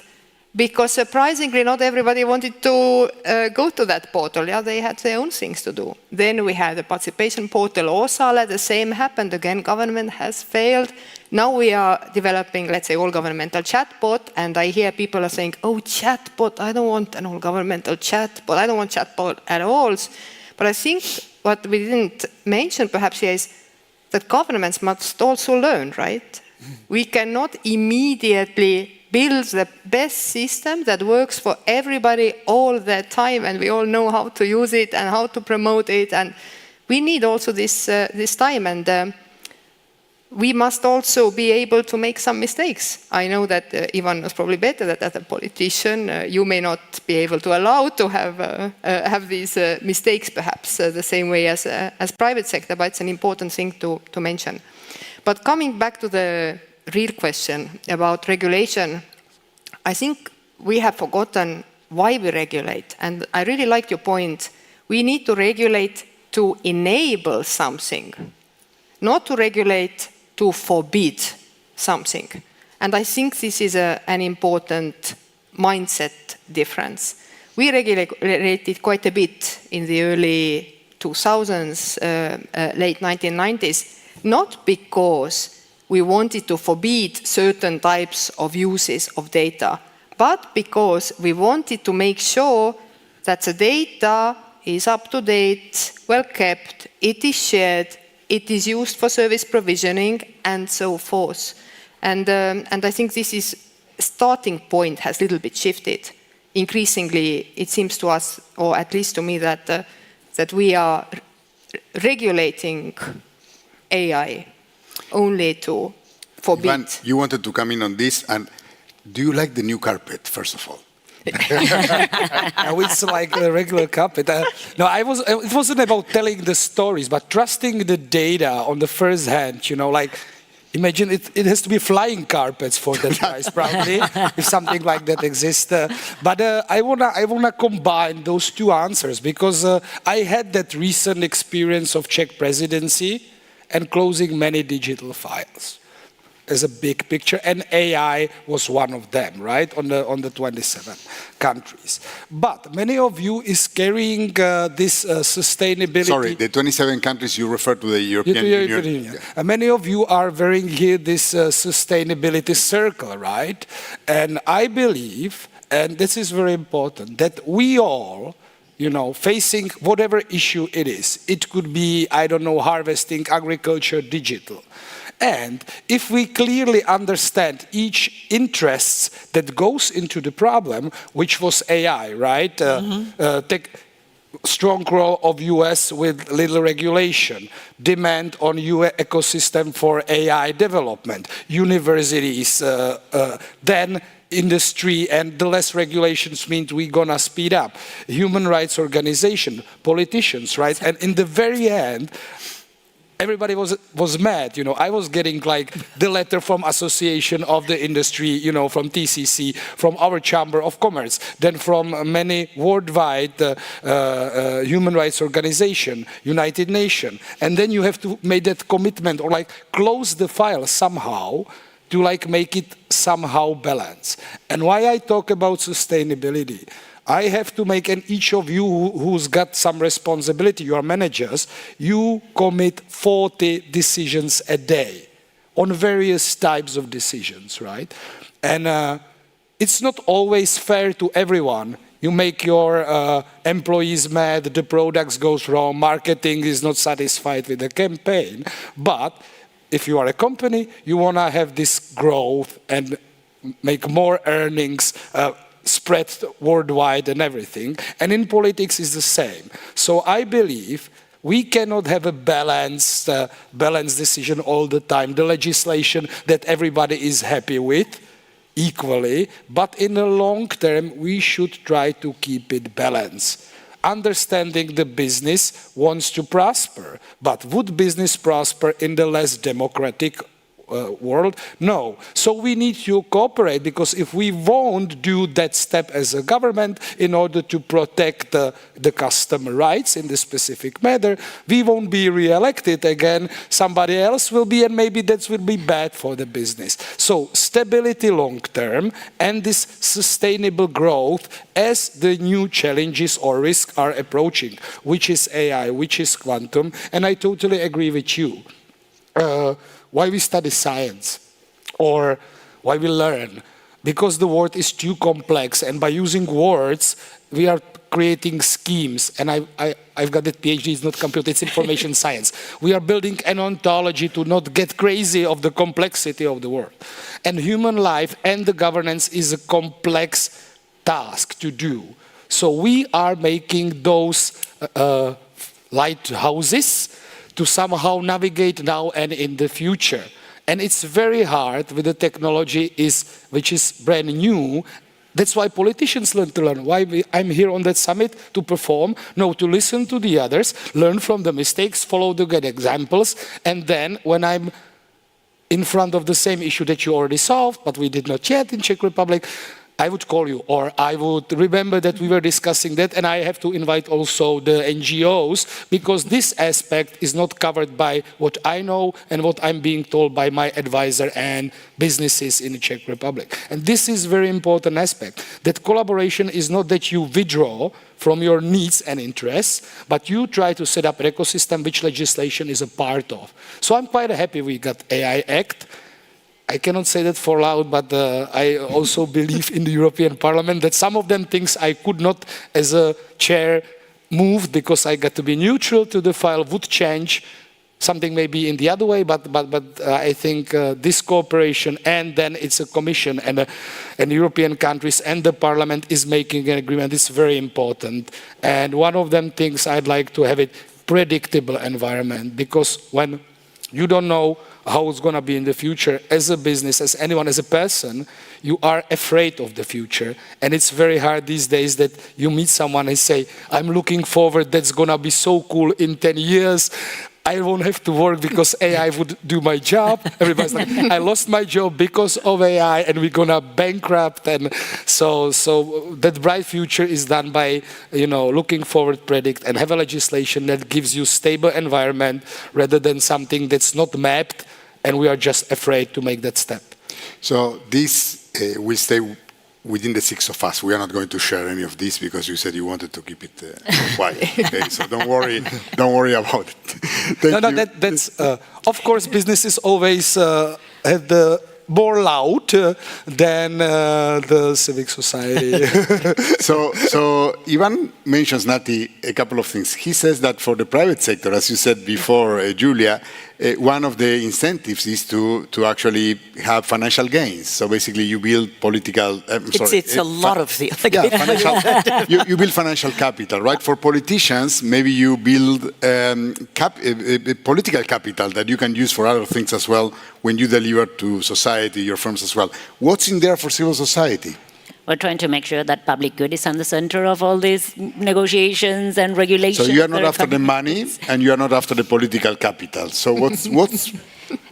because surprisingly, not everybody wanted to go to that portal. Yeah, they had their own things to do. Then we had the participation portal, Osale, the same happened again, government has failed. Now we are developing, let's say, all-governmental chatbot, and I hear people are saying, oh, chatbot, I don't want an all-governmental chatbot, I don't want chatbot at all. But I think what we didn't mention perhaps here is that governments must also learn, right? We cannot immediately build the best system that works for everybody all the time, and we all know how to use it and how to promote it, and we need also this time, and we must also be able to make some mistakes. I know that Ivan was probably better that as a politician, you may not be able to allow to have these mistakes perhaps the same way as private sector, but it's an important thing to mention. But coming back to the real question about regulation, I think we have forgotten why we regulate. And I really like your point. We need to regulate to enable something, not to regulate to forbid something. And I think this is an important mindset difference. We regulated quite a bit in the early 2000s, late 1990s, not because we wanted to forbid certain types of uses of data, but because we wanted to make sure that the data is up to date, well kept, it is shared, it is used for service provisioning, and so forth. And I think this is starting point has a little bit shifted. Increasingly, it seems to us, or at least to me, that we are regulating AI only to forbid. Ivan, you wanted to come in on this, and do you like the new carpet, first of all? No, it's like a regular carpet. No, it wasn't about telling the stories, but trusting the data on the first hand, you know, like, imagine it has to be flying carpets for that price, probably, if something like that exists. But I wanna combine those two answers, because I had that recent experience of Czech presidency and closing many digital files as a big picture, and AI was one of them, right, on the 27 countries. But many of you is carrying this sustainability. Sorry, the 27 countries you refer to the European Union. Yeah. Many of you are wearing here this sustainability circle, right? And I believe, and this is very important, that we all, you know, facing whatever issue it is, it could be, I don't know, harvesting, agriculture, digital. And if we clearly understand each interest that goes into the problem, which was AI, right? Take strong role of US with little regulation, demand on US ecosystem for AI development, universities, then industry, and the less regulations means we're gonna speed up. Human rights organization, politicians, right? And in the very end, everybody was mad, you know. I was getting like the letter from Association of the Industry, you know, from TCC, from our Chamber of Commerce, then from many worldwide human rights organization, United Nations, and then you have to make that commitment or like close the file somehow to like make it somehow balance. And why I talk about sustainability, I have to make, and each of you who's got some responsibility, you are managers, you commit 40 decisions a day on various types of decisions, right? And it's not always fair to everyone. You make your employees mad, the products goes wrong, marketing is not satisfied with the campaign. But if you are a company, you want to have this growth and make more earnings, spread worldwide and everything. And in politics is the same. So I believe We cannot have a balanced decision all the time, the legislation that everybody is happy with equally, but in the long term, we should try to keep it balanced. Understanding the business wants to prosper, but would business prosper in the less democratic world? No. So we need to cooperate, because if we won't do that step as a government in order to protect the customer rights in this specific matter, we won't be re-elected again, somebody else will be, and maybe that will be bad for the business. So stability long term and this sustainable growth as the new challenges or risks are approaching, which is AI, which is quantum, and I totally agree with you. Why we study science, or why we learn? Because the world is too complex, and by using words, we are creating schemes. And I've got that PhD, it's not computer, it's information science. We are building an ontology to not get crazy of the complexity of the world. And human life and the governance is a complex task to do. So we are making those lighthouses to somehow navigate now and in the future. And it's very hard with the technology which is brand new. That's why politicians learn to learn. Why I'm here on that summit, to perform, no, to listen to the others, learn from the mistakes, follow the good examples, and then when I'm in front of the same issue that you already solved, but we did not yet in Czech Republic, I would call you, or I would remember that we were discussing that, and I have to invite also the NGOs, because this aspect is not covered by what I know and what I'm being told by my advisor and businesses in the Czech Republic. And this is a very important aspect, that collaboration is not that you withdraw from your needs and interests, but you try to set up an ecosystem which legislation is a part of. So I'm quite happy we got AI Act. I cannot say that for loud, but I also believe in the European Parliament that some of them things I could not, as a chair, move because I got to be neutral to the file, would change. Something maybe in the other way, but I think this cooperation, and then it's a commission and European countries and the Parliament is making an agreement. It's very important. And one of them things I'd like to have it predictable environment, because when you don't know how it's going to be in the future, as a business, as anyone, as a person, you are afraid of the future. And it's very hard these days that you meet someone and say, I'm looking forward, that's going to be so cool in 10 years. I won't have to work because AI would do my job. Everybody's like, I lost my job because of AI and we're going to bankrupt. And so that bright future is done by, looking forward, predict, and have a legislation that gives you stable environment rather than something that's not mapped and we are just afraid to make that step. So this will stay within the six of us. We are not going to share any of this because you said you wanted to keep it quiet. Okay? So don't worry about it. That's of course businesses always have the more loud than the civic society. So Ivan mentions, Nati, a couple of things. He says that for the private sector, as you said before, Julia, one of the incentives is to actually have financial gains. So basically you build political... It's a lot of the... you build financial capital, right? For politicians, maybe you build political capital that you can use for other things as well when you deliver to society, your firms as well. What's in there for civil society? We're trying to make sure that public good is on the center of all these negotiations and regulations. So you are not after the money and you are not after the political capital. So what's...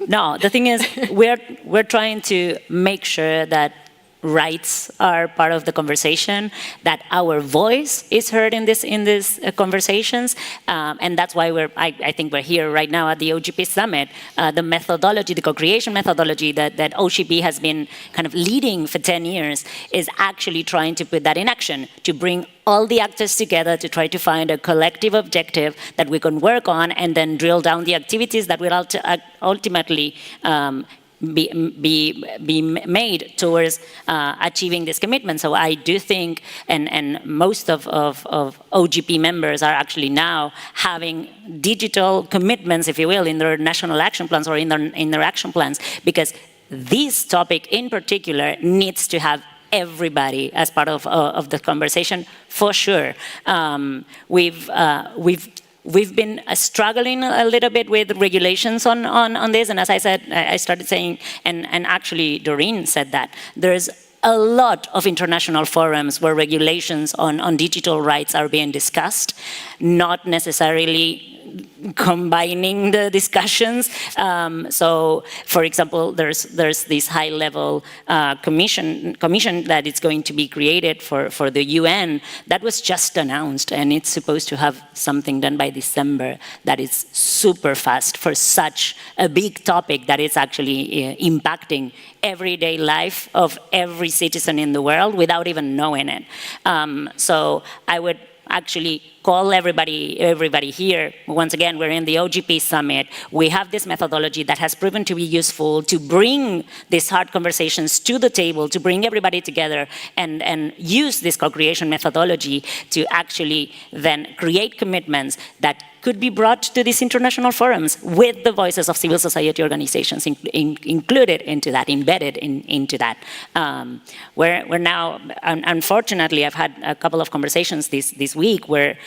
No, the thing is, we're trying to make sure that rights are part of the conversation, that our voice is heard in these conversations, and that's why I think we're here right now at the OGP Summit. The methodology, the co-creation methodology that OGP has been kind of leading for 10 years is actually trying to put that in action, to bring all the actors together to try to find a collective objective that we can work on and then drill down the activities that will ultimately be made towards achieving this commitment. So I do think, and most of OGP members are actually now having digital commitments, if you will, in their national action plans or in their action plans, because this topic in particular needs to have everybody as part of the conversation for sure. We've we've been struggling a little bit with regulations on this, and as I said, I started saying, and actually Doreen said that, there's a lot of international forums where regulations on digital rights are being discussed, not necessarily combining the discussions. So, for example, there's this high-level commission that is going to be created for the UN that was just announced, and it's supposed to have something done by December that is super fast for such a big topic that is actually impacting everyday life of every citizen in the world without even knowing it. So I would actually call everybody here. Once again, we're in the OGP Summit. We have this methodology that has proven to be useful to bring these hard conversations to the table, to bring everybody together and use this co-creation methodology to actually then create commitments that could be brought to these international forums with the voices of civil society organizations included into that, embedded into that. We're now, unfortunately, I've had a couple of conversations this week where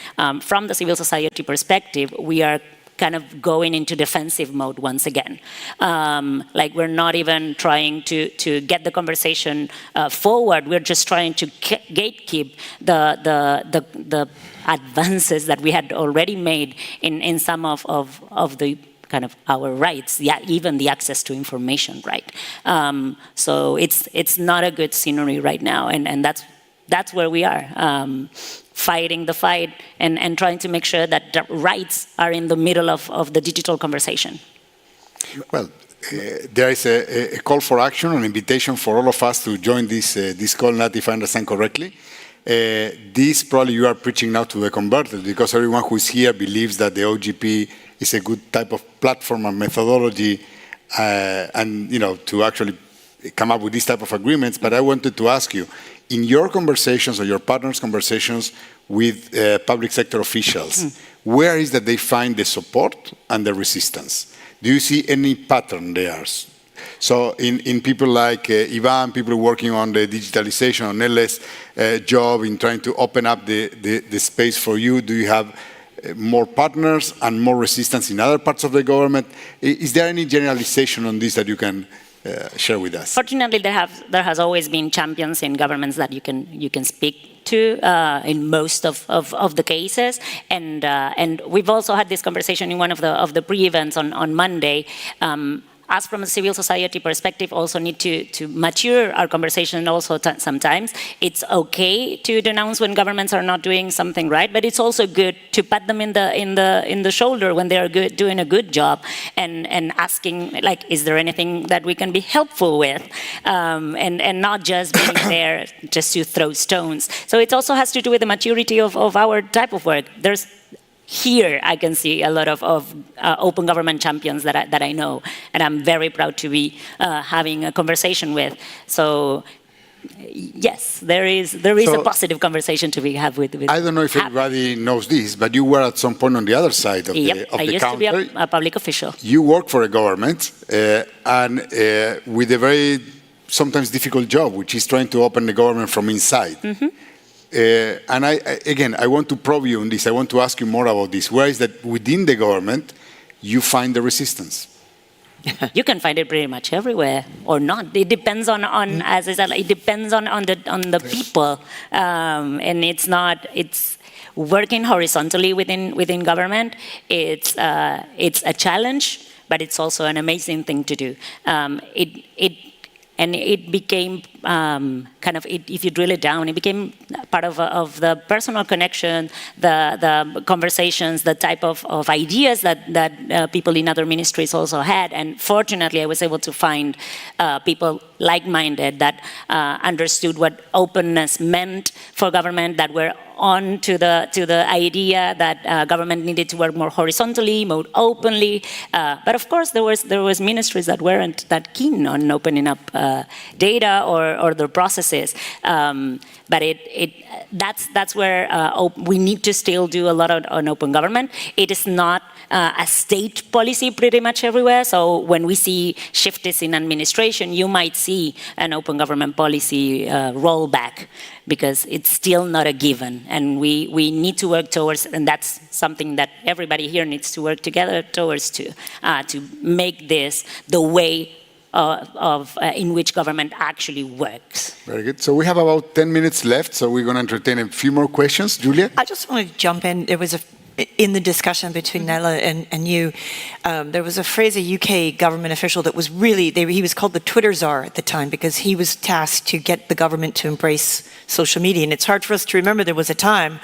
from the civil society perspective, we are kind of going into defensive mode once again. Like we're not even trying to get the conversation forward. We're just trying to gatekeep the advances that we had already made in some of the kind of our rights, yeah, even the access to information right. So it's not a good scenery right now, and that's where we are. Fighting the fight and trying to make sure that the rights are in the middle of the digital conversation. Well, there is a call for action, an invitation for all of us to join this call, not if I understand correctly. This probably you are preaching now to the converted, because everyone who is here believes that the OGP is a good type of platform and methodology, and to actually come up with this type of agreements. But I wanted to ask you, in your conversations or your partners' conversations with public sector officials, where is that they find the support and the resistance? Do you see any pattern there? So in people like Ivan, people working on the digitalization, on Nelly's job in trying to open up the space for you, do you have more partners and more resistance in other parts of the government? Is there any generalization on this that you can share with us? Fortunately, there has always been champions in governments that you can speak to in most of the cases, and we've also had this conversation in one of the pre-events on Monday. Us from a civil society perspective also need to mature our conversation also sometimes. It's okay to denounce when governments are not doing something right, but it's also good to pat them in the shoulder when they are doing a good job and asking, like, is there anything that we can be helpful with? And not just being there just to throw stones. So it also has to do with the maturity of our type of work. Here, I can see a lot of open government champions that I know, and I'm very proud to be having a conversation with. So, yes, there is a positive conversation to be had with. I don't know if everybody knows this, but you were at some point on the other side of the counter. I used to be a public official. You work for a government, and with a very sometimes difficult job, which is trying to open the government from inside. Mm-hmm. And I want to probe you on this. I want to ask you more about this. Where is that within the government you find the resistance? You can find it pretty much everywhere, or not. It depends on as I said, it depends on the people, and it's working horizontally within government. It's a challenge, but it's also an amazing thing to do. It became if you drill it down, it became part of the personal connection, the conversations, the type of ideas that people in other ministries also had. And fortunately, I was able to find people like-minded that understood what openness meant for government, that were on to the idea that government needed to work more horizontally, more openly. But of course, there was ministries that weren't that keen on opening up data or or their processes. But that's where we need to still do a lot on open government. It is not a state policy pretty much everywhere. So when we see shifts in administration, you might see an open government policy rollback, because it's still not a given. And we need to work towards, and that's something that everybody here needs to work together towards to make this the way in which government actually works. Very good. So we have about 10 minutes left, so we're going to entertain a few more questions. Julia? I just want to jump in. There was in the discussion between Nella and you, there was a phrase, a UK government official that was really, he was called the Twitter czar at the time, because he was tasked to get the government to embrace social media. And it's hard for us to remember there was a time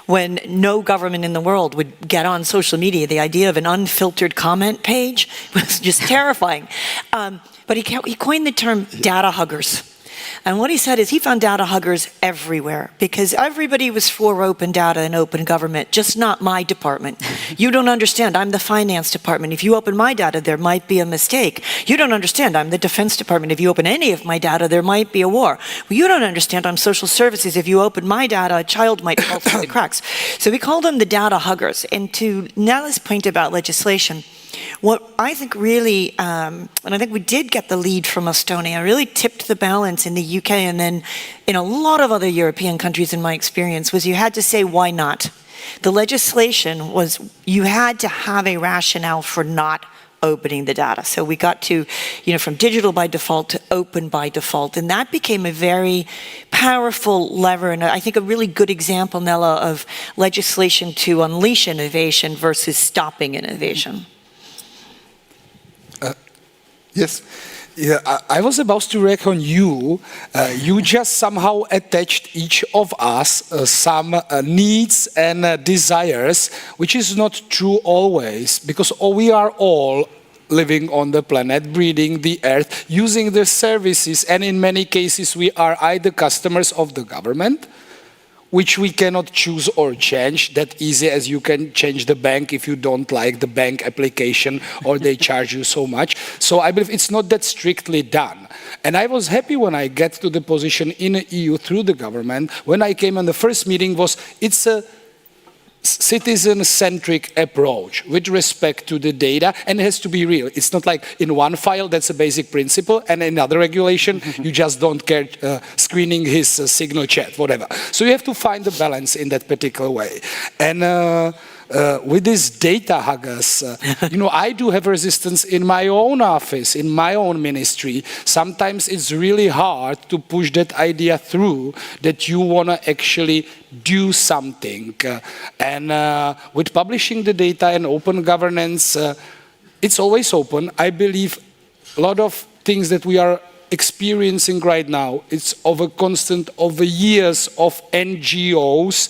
when no government in the world would get on social media. The idea of an unfiltered comment page was just terrifying. But he coined the term data huggers. And what he said is he found data huggers everywhere, because everybody was for open data and open government, just not my department. You don't understand, I'm the finance department. If you open my data, there might be a mistake. You don't understand, I'm the defense department. If you open any of my data, there might be a war. Well, you don't understand, I'm social services. If you open my data, a child might fall through the cracks. So we called them the data huggers. And to Nella's point about legislation, what I think really, and I think we did get the lead from Estonia, really tipped the balance in the UK and then in a lot of other European countries, in my experience, was you had to say, why not? The legislation was, you had to have a rationale for not opening the data. So we got to, from digital by default to open by default. And that became a very powerful lever, and I think a really good example, Nella, of legislation to unleash innovation versus stopping innovation. Yes. Yeah, I was about to reckon you. You just somehow attached each of us some needs and desires, which is not true always, because we are all living on the planet, breathing the earth, using the services, and in many cases we are either customers of the government, which we cannot choose or change that easy as you can change the bank if you don't like the bank application or they charge you so much. So I believe it's not that strictly done. And I was happy when I get to the position in the EU through the government. When I came on the first meeting it's a citizen-centric approach with respect to the data, and it has to be real. It's not like in one file, that's a basic principle, and in another regulation, you just don't care screening his signal chat, whatever. So you have to find the balance in that particular way. And with these data huggers, I do have resistance in my own office, in my own ministry. Sometimes it's really hard to push that idea through that you want to actually do something. And with publishing the data and open governance, it's always open. I believe a lot of things that we are experiencing right now, it's over years of NGOs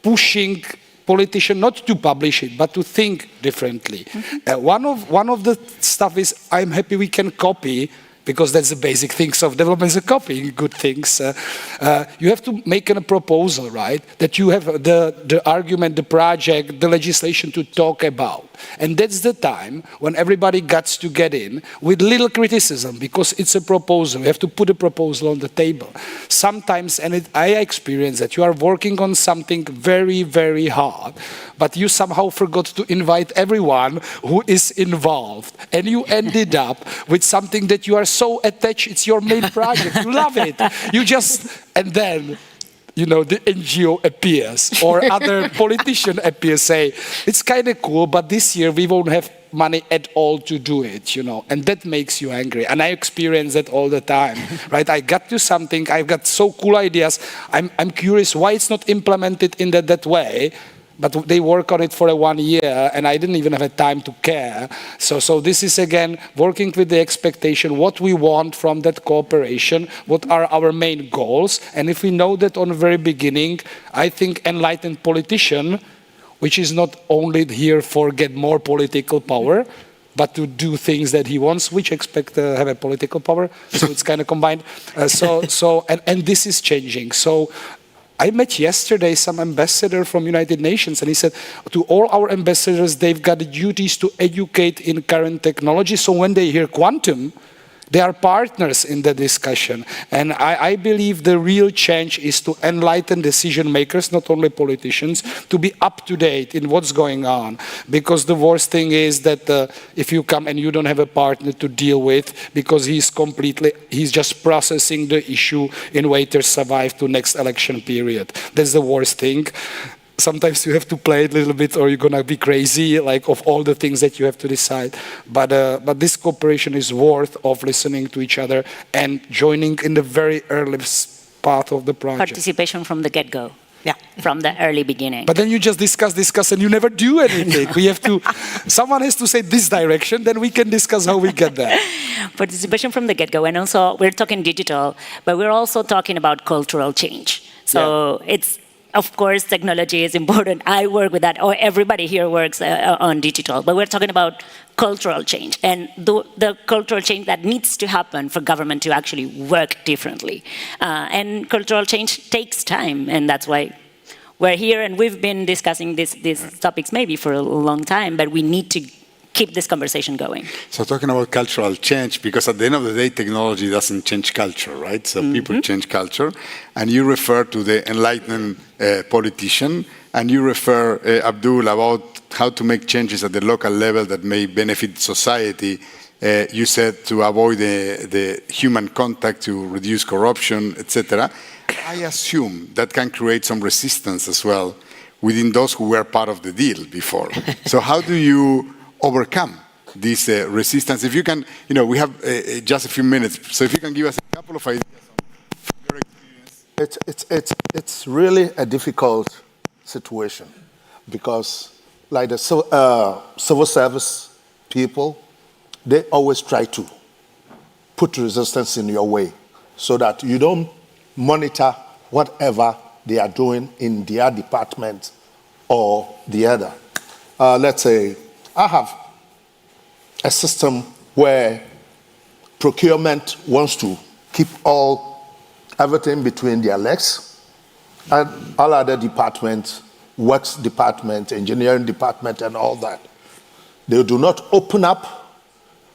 pushing politicians not to publish it, but to think differently. One of the stuff is I'm happy we can copy, because that's the basic things of development, is copying good things. You have to make a proposal, right? That you have the argument, the project, the legislation to talk about. And that's the time when everybody gets to get in with little criticism, because it's a proposal. You have to put a proposal on the table. Sometimes, and I experience that you are working on something very, very hard, but you somehow forgot to invite everyone who is involved. And you ended up with something that you are so attached, it's your main project, you love it. And then, the NGO appears, or other politician appears, say, it's kind of cool, but this year we won't have money at all to do it, and that makes you angry. And I experience that all the time, right? I got to something, I've got so cool ideas, I'm curious why it's not implemented in that way, but they work on it for 1 year, and I didn't even have time to care. So this is, again, working with the expectation, what we want from that cooperation, what are our main goals, and if we know that on the very beginning, I think enlightened politician, which is not only here for get more political power, but to do things that he wants, which expect to have a political power, so it's kind of combined. And this is changing. So I met yesterday some ambassador from United Nations, and he said to all our ambassadors, they've got duties to educate in current technology. So when they hear quantum, They are partners in the discussion. And I believe the real change is to enlighten decision makers, not only politicians, to be up to date in what's going on. Because the worst thing is that if you come and you don't have a partner to deal with, because he's just processing the issue in wait or survive to next election period. That's the worst thing. Sometimes you have to play it a little bit or you're going to be crazy, like of all the things that you have to decide. But this cooperation is worth of listening to each other and joining in the very early part of the project. Participation from the get-go. Yeah. From the early beginning. But then you just discuss, and you never do anything. We have to, someone has to say this direction, then we can discuss how we get there. Participation from the get-go. And also, we're talking digital, but we're also talking about cultural change. So it's, of course, technology is important. I work with that, or everybody here works on digital, but we're talking about cultural change and the cultural change that needs to happen for government to actually work differently. And cultural change takes time, and that's why we're here, and we've been discussing these topics maybe for a long time, but we need to keep this conversation going. So talking about cultural change, because at the end of the day, technology doesn't change culture, right? So people change culture. And you refer to the enlightened politician, and you refer, Abdul, about how to make changes at the local level that may benefit society. You said to avoid the human contact, to reduce corruption, etc. I assume that can create some resistance as well within those who were part of the deal before. So how do you overcome this resistance? If you can, we have just a few minutes, so if you can give us a couple of ideas on your experience. It's really a difficult situation because, like the civil service people, they always try to put resistance in your way so that you don't monitor whatever they are doing in their department or the other. Let's say I have a system where procurement wants to keep everything between their legs, and all other departments, works department, engineering department, and all that. They do not open up,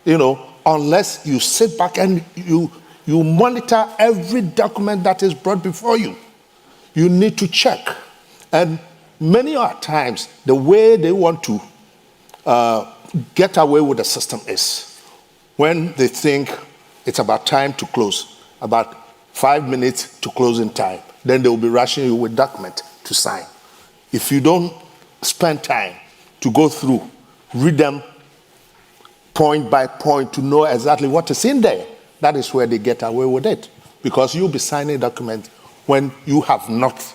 unless you sit back and you monitor every document that is brought before you. You need to check. And many times, the way they want to get away with the system is when they think it's about time to close, about 5 minutes to closing time, then they will be rushing you with document to sign. If you don't spend time to go through, read them point by point to know exactly what is in there, that is where they get away with it. Because you'll be signing documents when you have not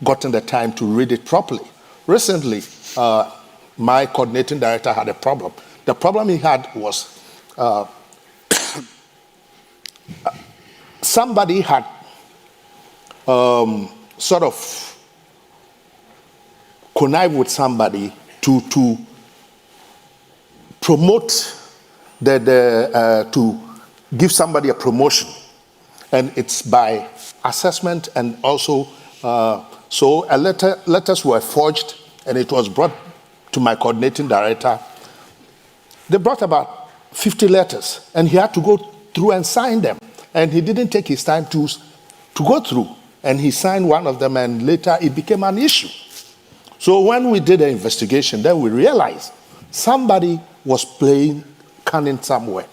gotten the time to read it properly. Recently, my coordinating director had a problem. The problem he had was somebody had sort of connived with somebody to promote to give somebody a promotion. And it's by assessment, and also so letters were forged, and it was brought to my coordinating director. They brought about 50 letters, and he had to go through and sign them. And he didn't take his time to go through. And he signed one of them, and later it became an issue. So when we did the investigation, then we realized somebody was playing cunning somewhere.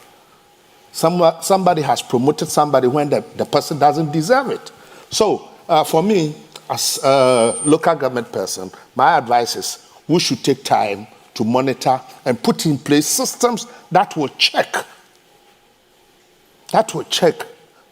Somebody has promoted somebody when the person doesn't deserve it. So for me, as a local government person, my advice is we should take time to monitor and put in place systems that will check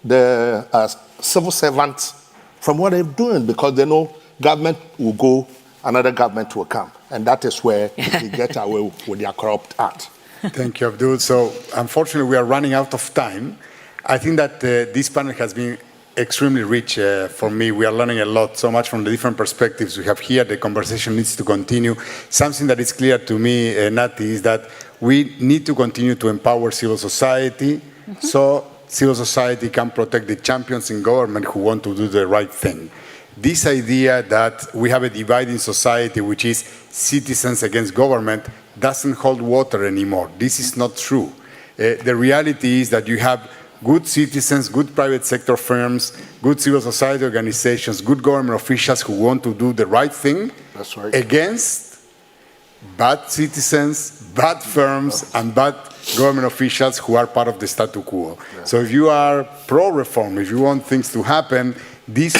the civil servants from what they're doing, because they know government will go, another government will come. And that is where they get away with their corrupt act. Thank you, Abdul. So unfortunately, we are running out of time. I think that this panel has been extremely rich for me. We are learning a lot, so much from the different perspectives we have here. The conversation needs to continue. Something that is clear to me, Nati, is that we need to continue to empower civil society so civil society can protect the champions in government who want to do the right thing. This idea that we have a divide in society, which is citizens against government, doesn't hold water anymore. This is not true. the reality is that you have good citizens, good private sector firms, good civil society organizations, good government officials who want to do the right thing against bad citizens, bad firms, and bad government officials who are part of the statu quo. So if you are pro-reform, if you want things to happen, these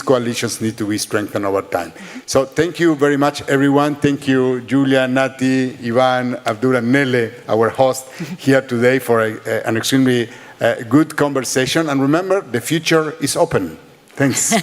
coalitions need to be strengthened over time. So thank you very much, everyone. Thank you, Julia, Nati, Ivan, Abdul, and Nele, our host here today for an extremely good conversation. And remember, the future is open. Thanks.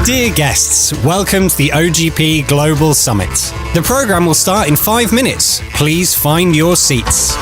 Dear guests, welcome to the OGP Global Summit. The program will start in 5 minutes. Please find your seats.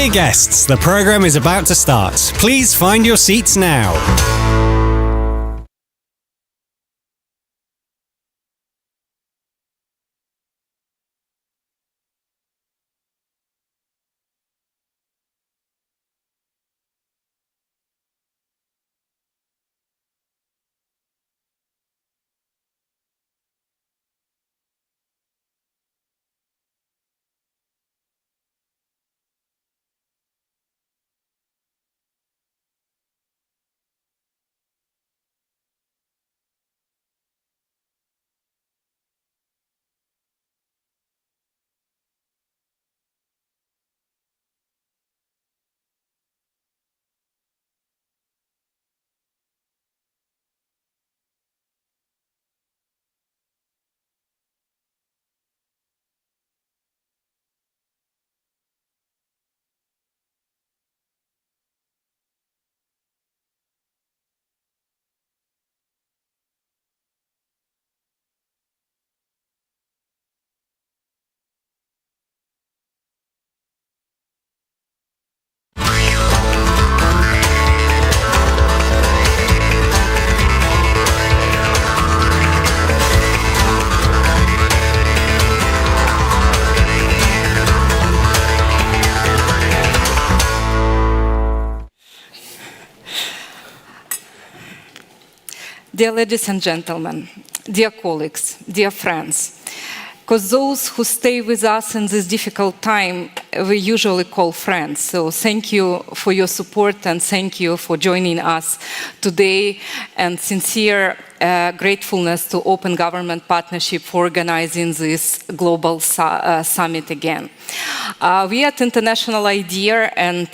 Dear guests, the program is about to start. Please find your seats now. Dear ladies and gentlemen, dear colleagues, dear friends, because those who stay with us in this difficult time, we usually call friends. So thank you for your support and thank you for joining us today, and sincere gratefulness to Open Government Partnership for organizing this global summit again. We at International IDEA and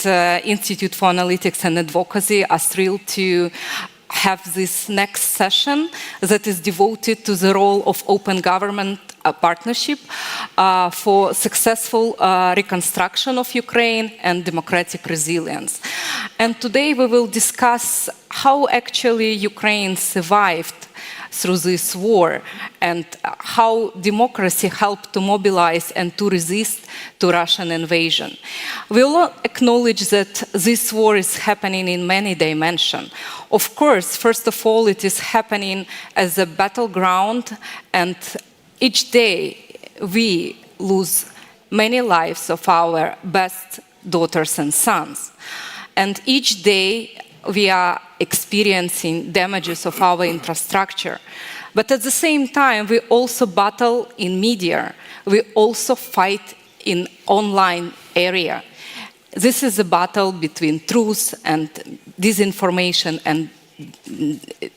Institute for Analytics and Advocacy are thrilled to have this next session that is devoted to the role of open government partnership for successful reconstruction of Ukraine and democratic resilience. And today we will discuss how actually Ukraine survived through this war and how democracy helped to mobilize and to resist to Russian invasion. We all acknowledge that this war is happening in many dimensions. Of course, first of all, it is happening as a battleground, and each day we lose many lives of our best daughters and sons. And each day we are experiencing damages of our infrastructure. But at the same time, we also battle in media. We also fight in online area. This is a battle between truth and disinformation and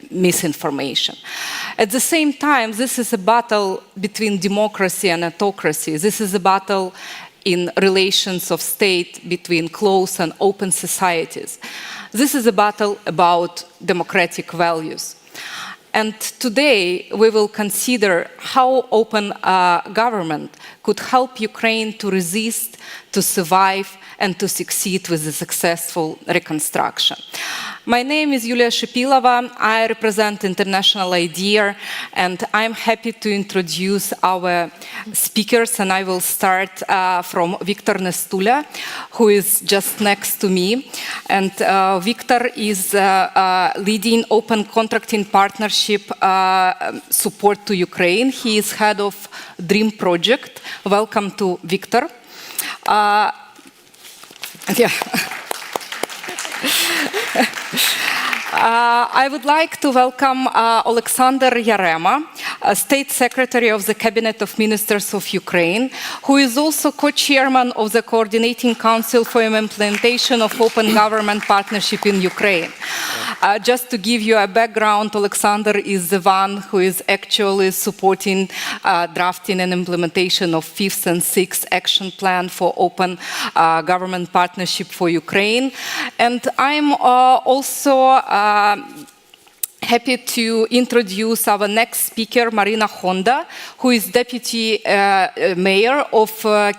misinformation. At the same time, this is a battle between democracy and autocracy. This is a battle in relations of state between closed and open societies. This is a battle about democratic values. And today we will consider how open government could help Ukraine to resist, to survive, and to succeed with a successful reconstruction. My name is Yulia Shipilova. I represent International IDEA, and I'm happy to introduce our speakers, and I will start from Victor Nestula, who is just next to me. And Victor is leading open contracting partnership support to Ukraine. He is head of DREAM project. Welcome to Victor. I would like to welcome Alexander Yarema, State Secretary of the Cabinet of Ministers of Ukraine, who is also co-chairman of the Coordinating Council for Implementation of Open Government Partnership in Ukraine. Just to give you a background, Alexander is the one who is actually supporting drafting and implementation of 5th and 6th Action Plan for Open Government Partnership for Ukraine. And I'm also happy to introduce our next speaker, Marina Honda, who is Deputy Mayor of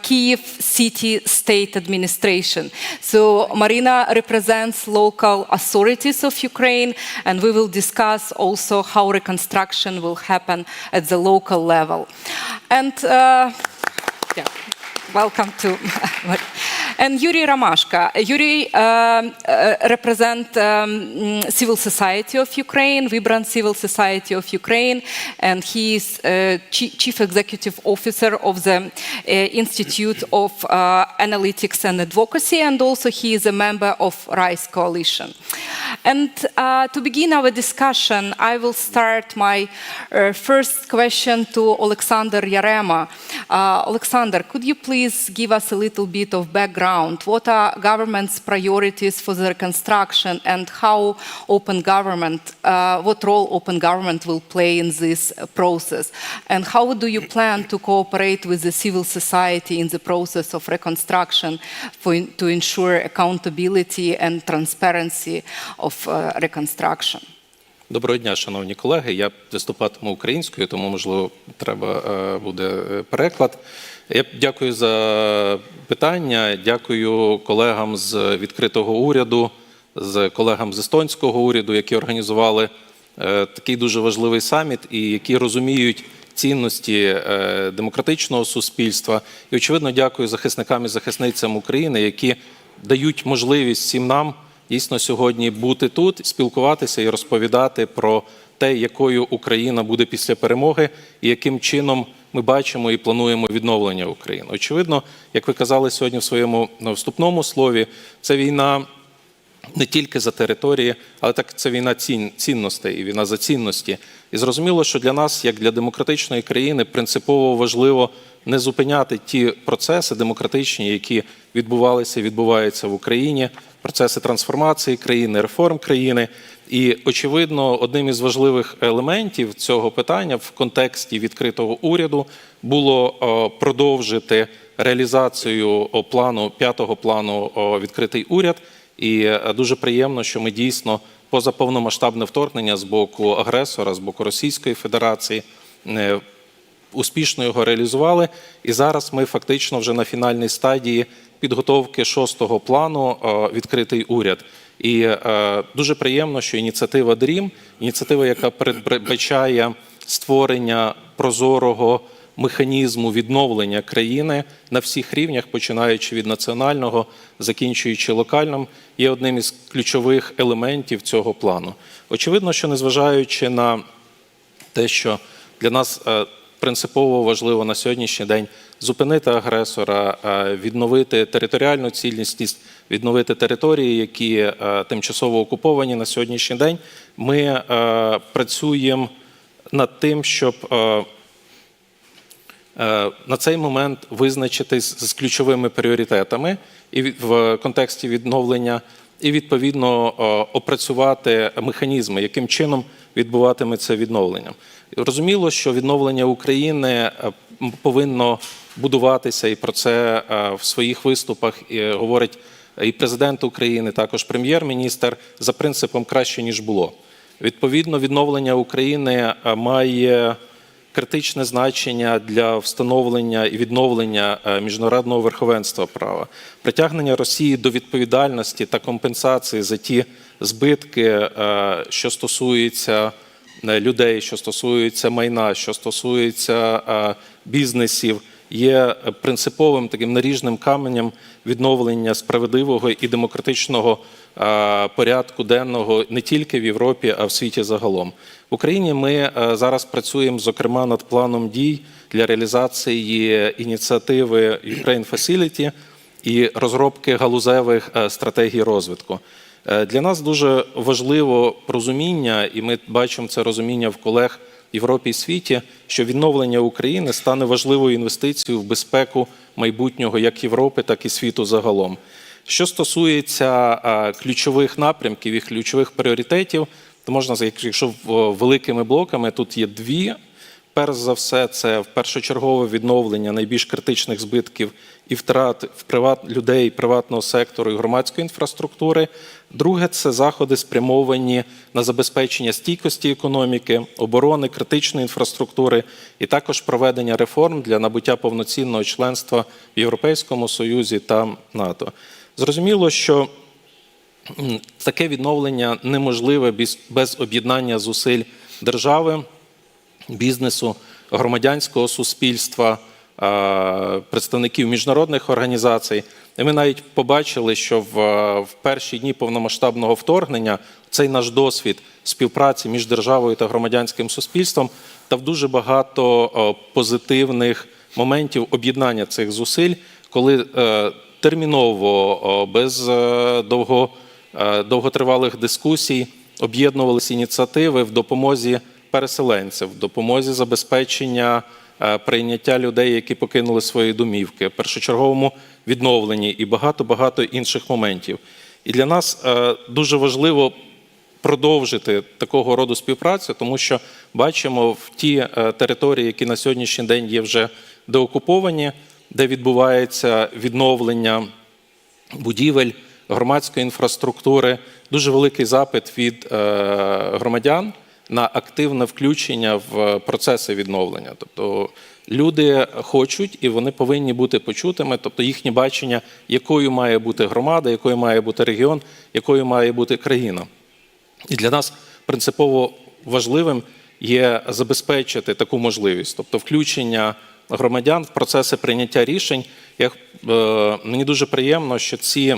Kyiv City State Administration. So Marina represents local authorities of Ukraine, and we will discuss also how reconstruction will happen at the local level. And welcome to... And Yuri Romashko. Yuri represents Civil Society of Ukraine, Vibrant Civil Society of Ukraine, and he is Chief Executive Officer of the Institute of Analytics and Advocacy, and also he is a member of RISE Coalition. And to begin our discussion, I will start my first question to Alexander Yarema. Alexander, could you please give us a little bit of background? What are government's priorities for the reconstruction, and how open government, what role open government will play in this process? And how do you plan to cooperate with the civil society in the process of reconstruction to ensure accountability and transparency of reconstruction? Доброго дня, шановні колеги. Я виступатиму українською, тому, можливо, треба буде переклад. Я дякую за питання, дякую колегам з відкритого уряду, з колегам з естонського уряду, які організували такий дуже важливий саміт і які розуміють цінності демократичного суспільства. І, очевидно, дякую захисникам і захисницям України, які дають можливість всім нам дійсно сьогодні бути тут, спілкуватися і розповідати про те, якою Україна буде після перемоги і яким чином ми бачимо і плануємо відновлення України. Очевидно, як ви казали сьогодні в своєму вступному слові, це війна не тільки за території, але так це війна цінностей і війна за цінності. І зрозуміло, що для нас, як для демократичної країни, принципово важливо не зупиняти ті процеси демократичні, які відбувалися і відбуваються в Україні, процеси трансформації країни, реформ країни. І, очевидно, одним із важливих елементів цього питання в контексті відкритого уряду було продовжити реалізацію плану, 5-го плану «Відкритий уряд». І дуже приємно, що ми дійсно поза повномасштабне вторгнення з боку агресора, з боку Російської Федерації, успішно його реалізували. І зараз ми фактично вже на фінальній стадії підготовки 6-го плану «Відкритий уряд». І дуже приємно, що ініціатива DREAM, ініціатива, яка передбачає створення прозорого механізму відновлення країни на всіх рівнях, починаючи від національного, закінчуючи локальним, є одним із ключових елементів цього плану. Очевидно, що незважаючи на те, що для нас принципово важливо на сьогоднішній день зупинити агресора, відновити територіальну цілісність, відновити території, які тимчасово окуповані на сьогоднішній день, ми працюємо над тим, щоб на цей момент визначитись з ключовими пріоритетами і в контексті відновлення, і відповідно опрацювати механізми, яким чином відбуватиметься відновлення. Розуміло, що відновлення України повинно будуватися, і про це в своїх виступах говорить і президент України, також прем'єр-міністр, за принципом «краще, ніж було». Відповідно, відновлення України має критичне значення для встановлення і відновлення міжнародного верховенства права, притягнення Росії до відповідальності та компенсації за ті збитки, що стосуються людей, що стосуються майна, що стосуються бізнесів, є принциповим таким наріжним каменем відновлення справедливого і демократичного порядку денного не тільки в Європі, а в світі загалом. В Україні ми зараз працюємо, зокрема, над планом дій для реалізації ініціативи Ukraine Facility і розробки галузевих стратегій розвитку. Для нас дуже важливо розуміння, і ми бачимо це розуміння в колег в Європі і світі, що відновлення України стане важливою інвестицією в безпеку майбутнього як Європи, так і світу загалом. Що стосується ключових напрямків і ключових пріоритетів, то можна, якщо великими блоками, тут є дві. Перш за все, це першочергове відновлення найбільш критичних збитків і втрат людей, приватного сектору і громадської інфраструктури. Друге – це заходи, спрямовані на забезпечення стійкості економіки, оборони, критичної інфраструктури і також проведення реформ для набуття повноцінного членства в Європейському Союзі та НАТО. Зрозуміло, що таке відновлення неможливе без об'єднання зусиль держави, бізнесу, громадянського суспільства, представників міжнародних організацій. І ми навіть побачили, що в перші дні повномасштабного вторгнення цей наш досвід співпраці між державою та громадянським суспільством дав дуже багато позитивних моментів об'єднання цих зусиль, коли терміново, без довготривалих дискусій об'єднувалися ініціативи в допомозі переселенців, в допомозі забезпечення прийняття людей, які покинули свої домівки, першочерговому відновленні і багато-багато інших моментів. І для нас дуже важливо продовжити такого роду співпрацю, тому що бачимо в ті території, які на сьогоднішній день є вже деокуповані, де відбувається відновлення будівель, громадської інфраструктури, дуже великий запит від громадян на активне включення в процеси відновлення. Тобто люди хочуть і вони повинні бути почутими, тобто їхнє бачення, якою має бути громада, якою має бути регіон, якою має бути країна. І для нас принципово важливим є забезпечити таку можливість, тобто включення громадян в процеси прийняття рішень. Мені дуже приємно, що ці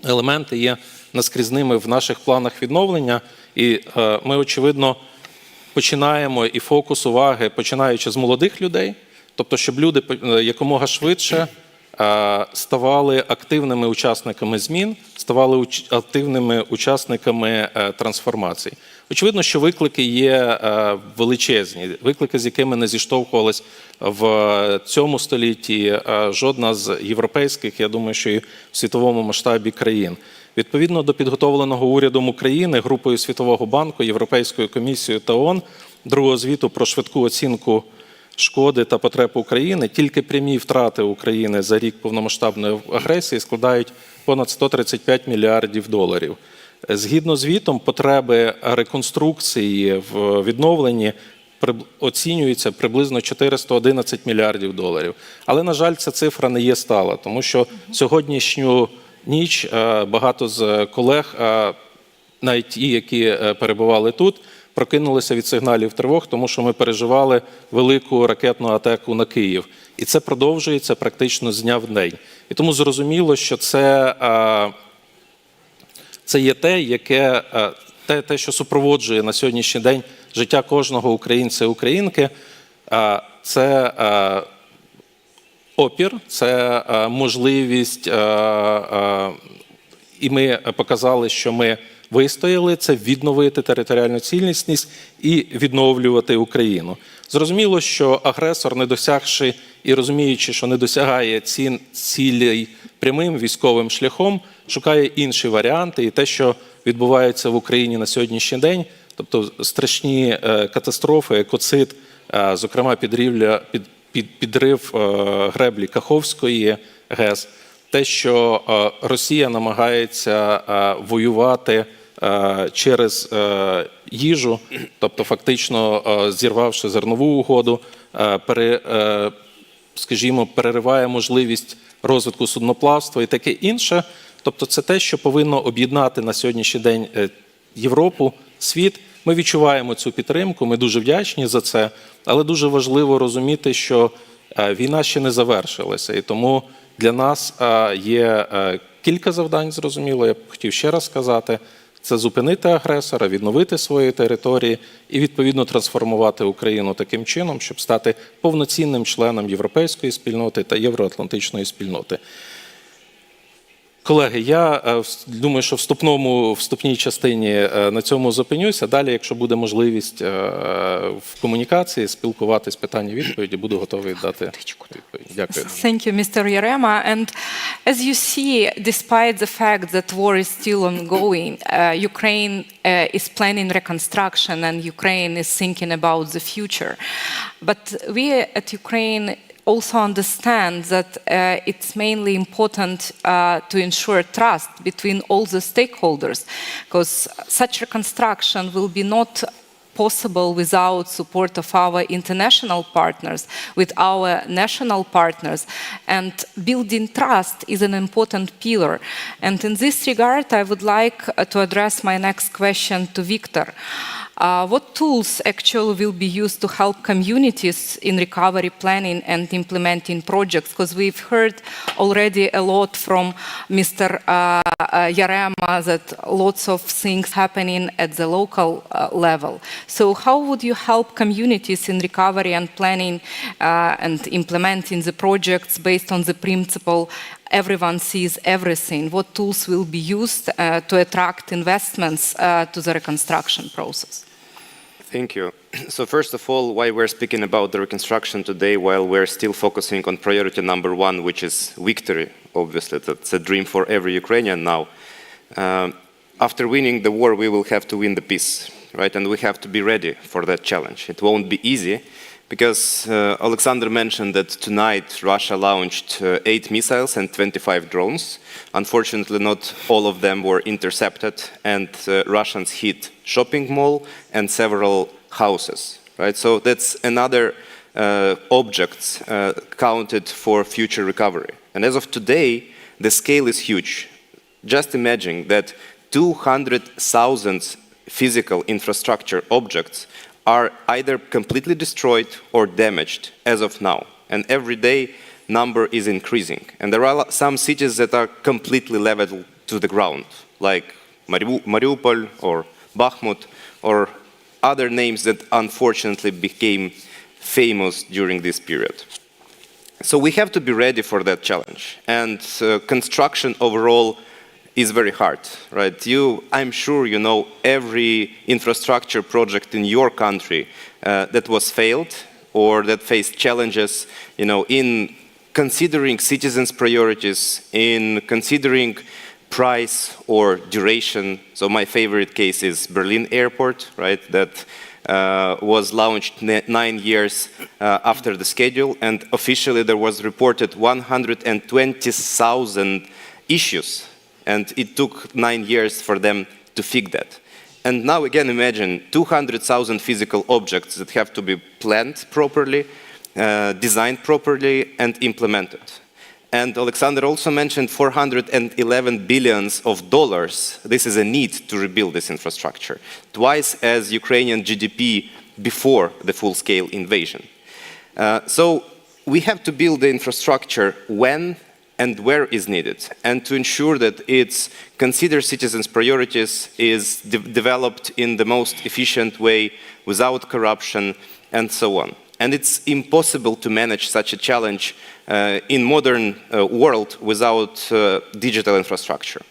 елементи є наскрізними в наших планах відновлення, і ми, очевидно, починаємо і фокус уваги, починаючи з молодих людей, тобто, щоб люди якомога швидше ставали активними учасниками змін, ставали активними учасниками трансформацій. Очевидно, що виклики є величезні, виклики, з якими не зіштовхувалась в цьому столітті жодна з європейських, я думаю, що і в світовому масштабі країн. Відповідно до підготовленого урядом України, групою Світового банку, Європейською комісією та ООН, другого звіту про швидку оцінку шкоди та потреб України, тільки прямі втрати України за рік повномасштабної агресії складають понад 135 мільярдів доларів. Згідно з звітом, потреби реконструкції в відновленні оцінюються приблизно 411 мільярдів доларів. Але, на жаль, ця цифра не є стала, тому що сьогоднішню ніч багато з колег, навіть ті, які перебували тут, прокинулися від сигналів тривог, тому що ми переживали велику ракетну атаку на Київ. І це продовжується практично з дня в день. І тому зрозуміло, що це є те, що супроводжує на сьогоднішній день життя кожного українця і українки. Це опір, це можливість, і ми показали, що ми вистояли, це відновити територіальну цілісність і відновлювати Україну. Зрозуміло, що агресор, не досягши і розуміючи, що не досягає цілей прямим військовим шляхом, шукає інші варіанти. І те, що відбувається в Україні на сьогоднішній день, тобто страшні катастрофи, екоцид, зокрема підрив греблі Каховської ГЕС, те, що Росія намагається воювати через їжу, тобто фактично зірвавши зернову угоду, скажімо, перериває можливість розвитку судноплавства і таке інше. Тобто це те, що повинно об'єднати на сьогоднішній день Європу, світ. Ми відчуваємо цю підтримку, ми дуже вдячні за це, але дуже важливо розуміти, що війна ще не завершилася. І тому для нас є кілька завдань, зрозуміло, я б хотів ще раз сказати. Це зупинити агресора, відновити свої території і, відповідно, трансформувати Україну таким чином, щоб стати повноцінним членом європейської спільноти та євроатлантичної спільноти. Колеги, я думаю, що в вступній частині на цьому зупинюся. Далі, якщо буде можливість в комунікації спілкуватись, питання-відповіді, буду готовий дати відповідь. Дякую. Thank you, Mr. Yarema. And as you see, despite the fact that war is still ongoing, Ukraine is planning reconstruction and Ukraine is thinking about the future. But we at Ukraine also understand that it's mainly important to ensure trust between all the stakeholders, because such reconstruction will be not possible without support of our international partners, with our national partners, and building trust is an important pillar. And in this regard, I would like to address my next question to Victor. What tools actually will be used to help communities in recovery planning and implementing projects? Because we've heard already a lot from Mr. Yarema that lots of things happening at the local level. So how would you help communities in recovery and planning and implementing the projects based on the principle everyone sees everything? What tools will be used to attract investments to the reconstruction process? Thank you. So first of all, why we're speaking about the reconstruction today while we're still focusing on priority number one, which is victory, obviously, that's a dream for every Ukrainian now. After winning the war, we will have to win the peace, right? And we have to be ready for that challenge. It won't be easy because Alexander mentioned that tonight Russia launched 8 missiles and 25 drones. Unfortunately, not all of them were intercepted, and Russians hit shopping mall and several houses, right? So that's another object counted for future recovery. And as of today, the scale is huge. Just imagine that 200,000 physical infrastructure objects are either completely destroyed or damaged as of now. And every day, number is increasing. And there are some cities that are completely leveled to the ground, like Mariupol or Bakhmut or other names that unfortunately became famous during this period. So we have to be ready for that challenge. And construction overall is very hard, right? I'm sure you know every infrastructure project in your country that was failed or that faced challenges, in considering citizens' priorities, in considering price or duration. So my favorite case is Berlin Airport, right? That was launched 9 years after the schedule, and officially there was reported 120,000 issues, and it took 9 years for them to fix that. And now again, imagine 200,000 physical objects that have to be planned properly, designed properly, and implemented. And Alexander also mentioned $411 billion. This is a need to rebuild this infrastructure, twice as Ukrainian GDP before the full-scale invasion. So we have to build the infrastructure when and where is needed, and to ensure that it's considered citizens' priorities, is developed in the most efficient way, without corruption, and so on. And it's impossible to manage such a challenge in modern world without digital infrastructure.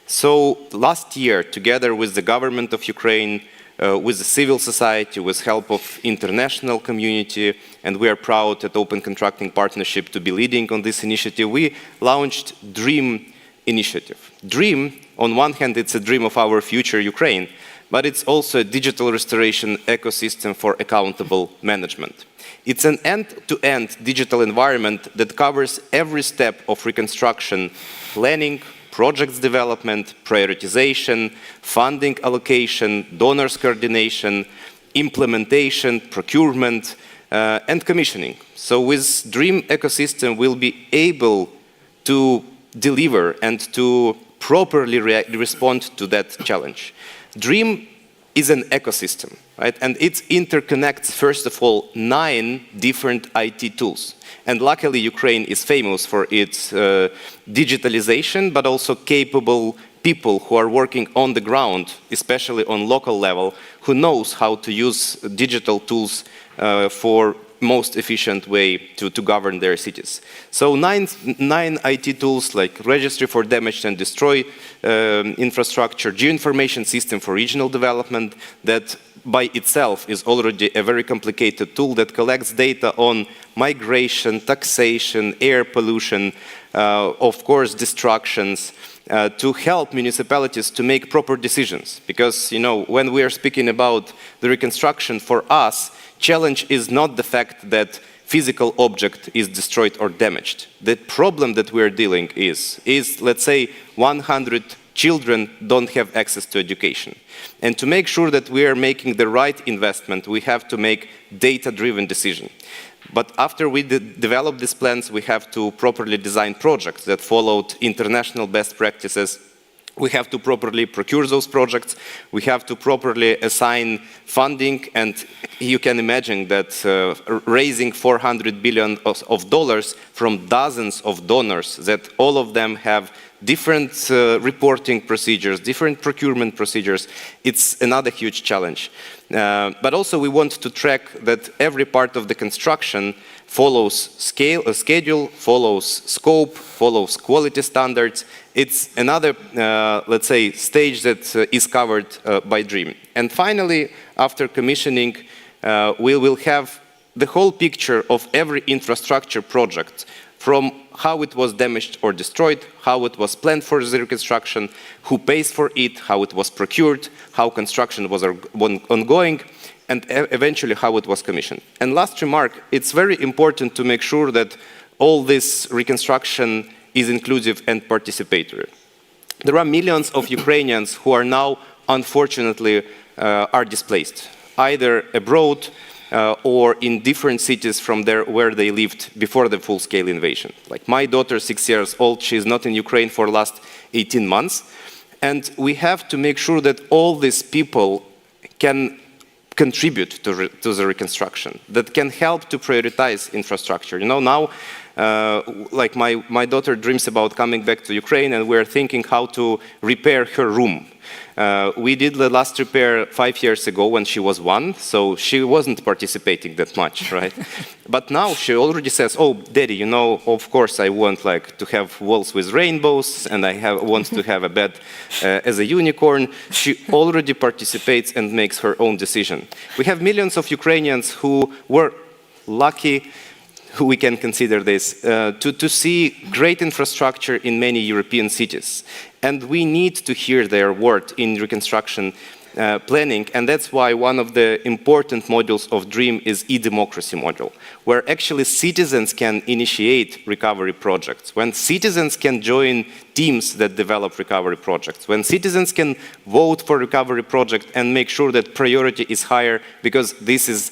So last year, together with the government of Ukraine, with the civil society, with help of international community, and we are proud at Open Contracting Partnership to be leading on this initiative, we launched DREAM initiative. DREAM, on one hand, it's a dream of our future Ukraine, but it's also a digital restoration ecosystem for accountable management. It's an end-to-end digital environment that covers every step of reconstruction, planning, projects development, prioritization, funding allocation, donors coordination, implementation, procurement, and commissioning. So with DREAM ecosystem, we'll be able to deliver and to properly respond to that challenge. DREAM is an ecosystem, right? And it interconnects, first of all, 9 different IT tools. And luckily, Ukraine is famous for its digitalization, but also capable people who are working on the ground, especially on local level, who knows how to use digital tools for most efficient way to govern their cities. So nine IT tools like Registry for Damaged and Destroyed Infrastructure, Geoinformation System for Regional Development, that by itself is already a very complicated tool that collects data on migration, taxation, air pollution, of course, destructions, to help municipalities to make proper decisions. Because, when we are speaking about the reconstruction, for us, challenge is not the fact that physical object is destroyed or damaged. The problem that we are dealing is let's say 100 children don't have access to education. And to make sure that we are making the right investment, we have to make data-driven decisions. But after we develop these plans, we have to properly design projects that followed international best practices. We have to properly procure those projects. We have to properly assign funding. And you can imagine that raising $400 billion from dozens of donors, that all of them have different reporting procedures, different procurement procedures, it's another huge challenge. But also we want to track that every part of the construction follows schedule, follows scope, follows quality standards. It's another, let's say, stage that is covered by DREAM. And finally, after commissioning, we will have the whole picture of every infrastructure project, from how it was damaged or destroyed, how it was planned for the reconstruction, who pays for it, how it was procured, how construction was ongoing, and eventually how it was commissioned. And last remark, it's very important to make sure that all this reconstruction is inclusive and participatory. There are millions of Ukrainians who are now, unfortunately, are displaced, either abroad, or in different cities from where they lived before the full-scale invasion. Like my daughter, 6 years old, she's not in Ukraine for the last 18 months. And we have to make sure that all these people can contribute to the reconstruction, that can help to prioritize infrastructure. Now, like my daughter dreams about coming back to Ukraine, and we're thinking how to repair her room. We did the last repair 5 years ago when she was 1, so she wasn't participating that much, right? But now she already says, "Oh, Daddy, you know, of course I want like to have walls with rainbows, and I want to have a bed as a unicorn." She already participates and makes her own decision. We have millions of Ukrainians who were lucky, who we can consider this, to see great infrastructure in many European cities. And we need to hear their word in reconstruction planning, and that's why one of the important modules of DREAM is e-democracy module, where actually citizens can initiate recovery projects, when citizens can join teams that develop recovery projects, when citizens can vote for recovery project and make sure that priority is higher because this is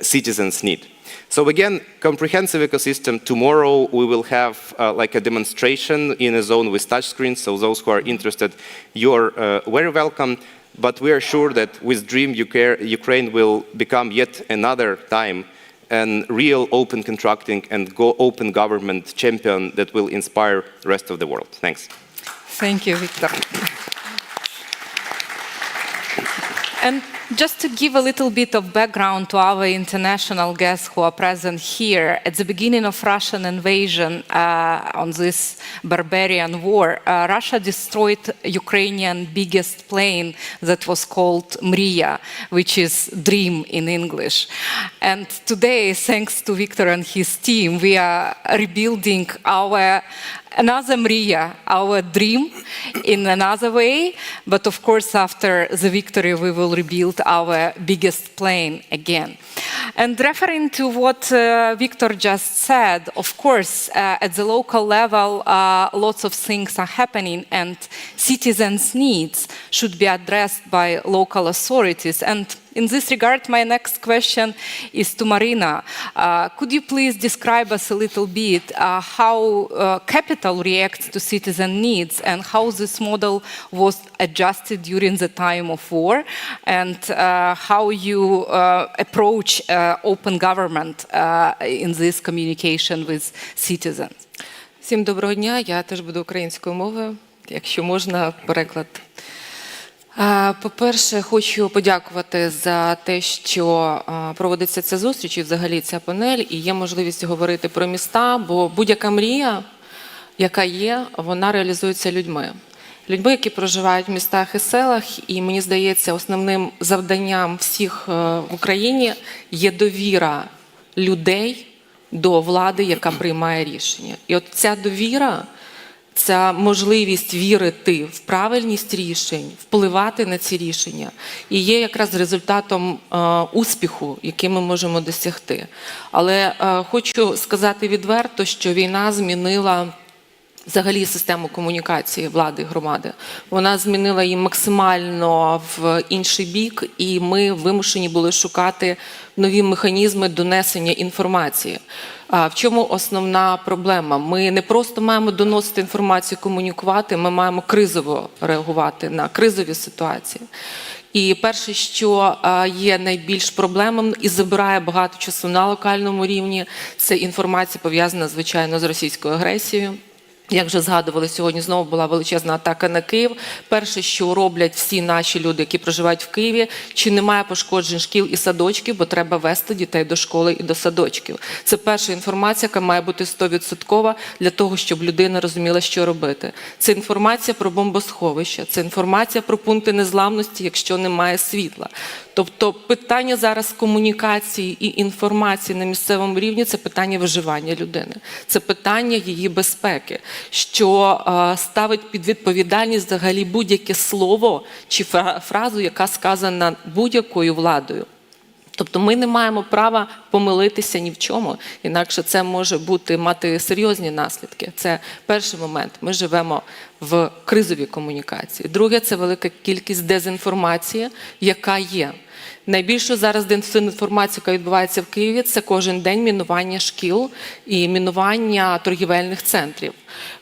citizens' need. So again, comprehensive ecosystem. Tomorrow we will have like a demonstration in a zone with touchscreens, so those who are interested, you're very welcome. But we are sure that with DREAM, Ukraine will become yet another time a real open contracting and open government champion that will inspire the rest of the world. Thanks. Thank you, Victor. And just to give a little bit of background to our international guests who are present here, at the beginning of Russian invasion on this barbarian war, Russia destroyed Ukrainian biggest plane that was called Mriya, which is dream in English. And today, thanks to Victor and his team, we are rebuilding another Mriya, our dream, in another way. But of course, after the victory, we will rebuild our biggest plane again. And referring to what Victor just said, of course, at the local level, lots of things are happening, and citizens' needs should be addressed by local authorities. And in this regard, my next question is to Marina. Could you please describe us a little bit how capital reacts to citizen needs and how this model was adjusted during the time of war, and how you approach open government in this communication with citizens? Всім доброго дня, я теж буду українською мовою, якщо можна, переклад. По-перше, хочу подякувати за те, що проводиться ця зустріч і взагалі ця панель, і є можливість говорити про міста, бо будь-яка мрія, яка є, вона реалізується людьми. Людьми, які проживають в містах і селах, і мені здається, основним завданням всіх в Україні є довіра людей до влади, яка приймає рішення. І от ця довіра, ця можливість вірити в правильність рішень, впливати на ці рішення, і є якраз результатом успіху, який ми можемо досягти. Але хочу сказати відверто, що війна змінила взагалі систему комунікації влади і громади. Вона змінила її максимально в інший бік, і ми вимушені були шукати нові механізми донесення інформації. В чому основна проблема? Ми не просто маємо доносити інформацію, комунікувати, ми маємо кризово реагувати на кризові ситуації. І перше, що є найбільш проблемним і забирає багато часу на локальному рівні, це інформація пов'язана, звичайно, з російською агресією. Як вже згадували, сьогодні знову була величезна атака на Київ. Перше, що роблять всі наші люди, які проживають в Києві, чи немає пошкоджень шкіл і садочків, бо треба вести дітей до школи і до садочків. Це перша інформація, яка має бути 100% для того, щоб людина розуміла, що робити. Це інформація про бомбосховища, це інформація про пункти незламності, якщо немає світла. Тобто питання зараз комунікації і інформації на місцевому рівні – це питання виживання людини, це питання її безпеки, що ставить під відповідальність взагалі будь-яке слово чи фразу, яка сказана будь-якою владою. Тобто ми не маємо права помилитися ні в чому, інакше це може мати серйозні наслідки. Це перший момент. Ми живемо в кризовій комунікації. Друге – це велика кількість дезінформації, яка є. Найбільше зараз дезінформація, яка відбувається в Києві, це кожен день мінування шкіл і мінування торгівельних центрів.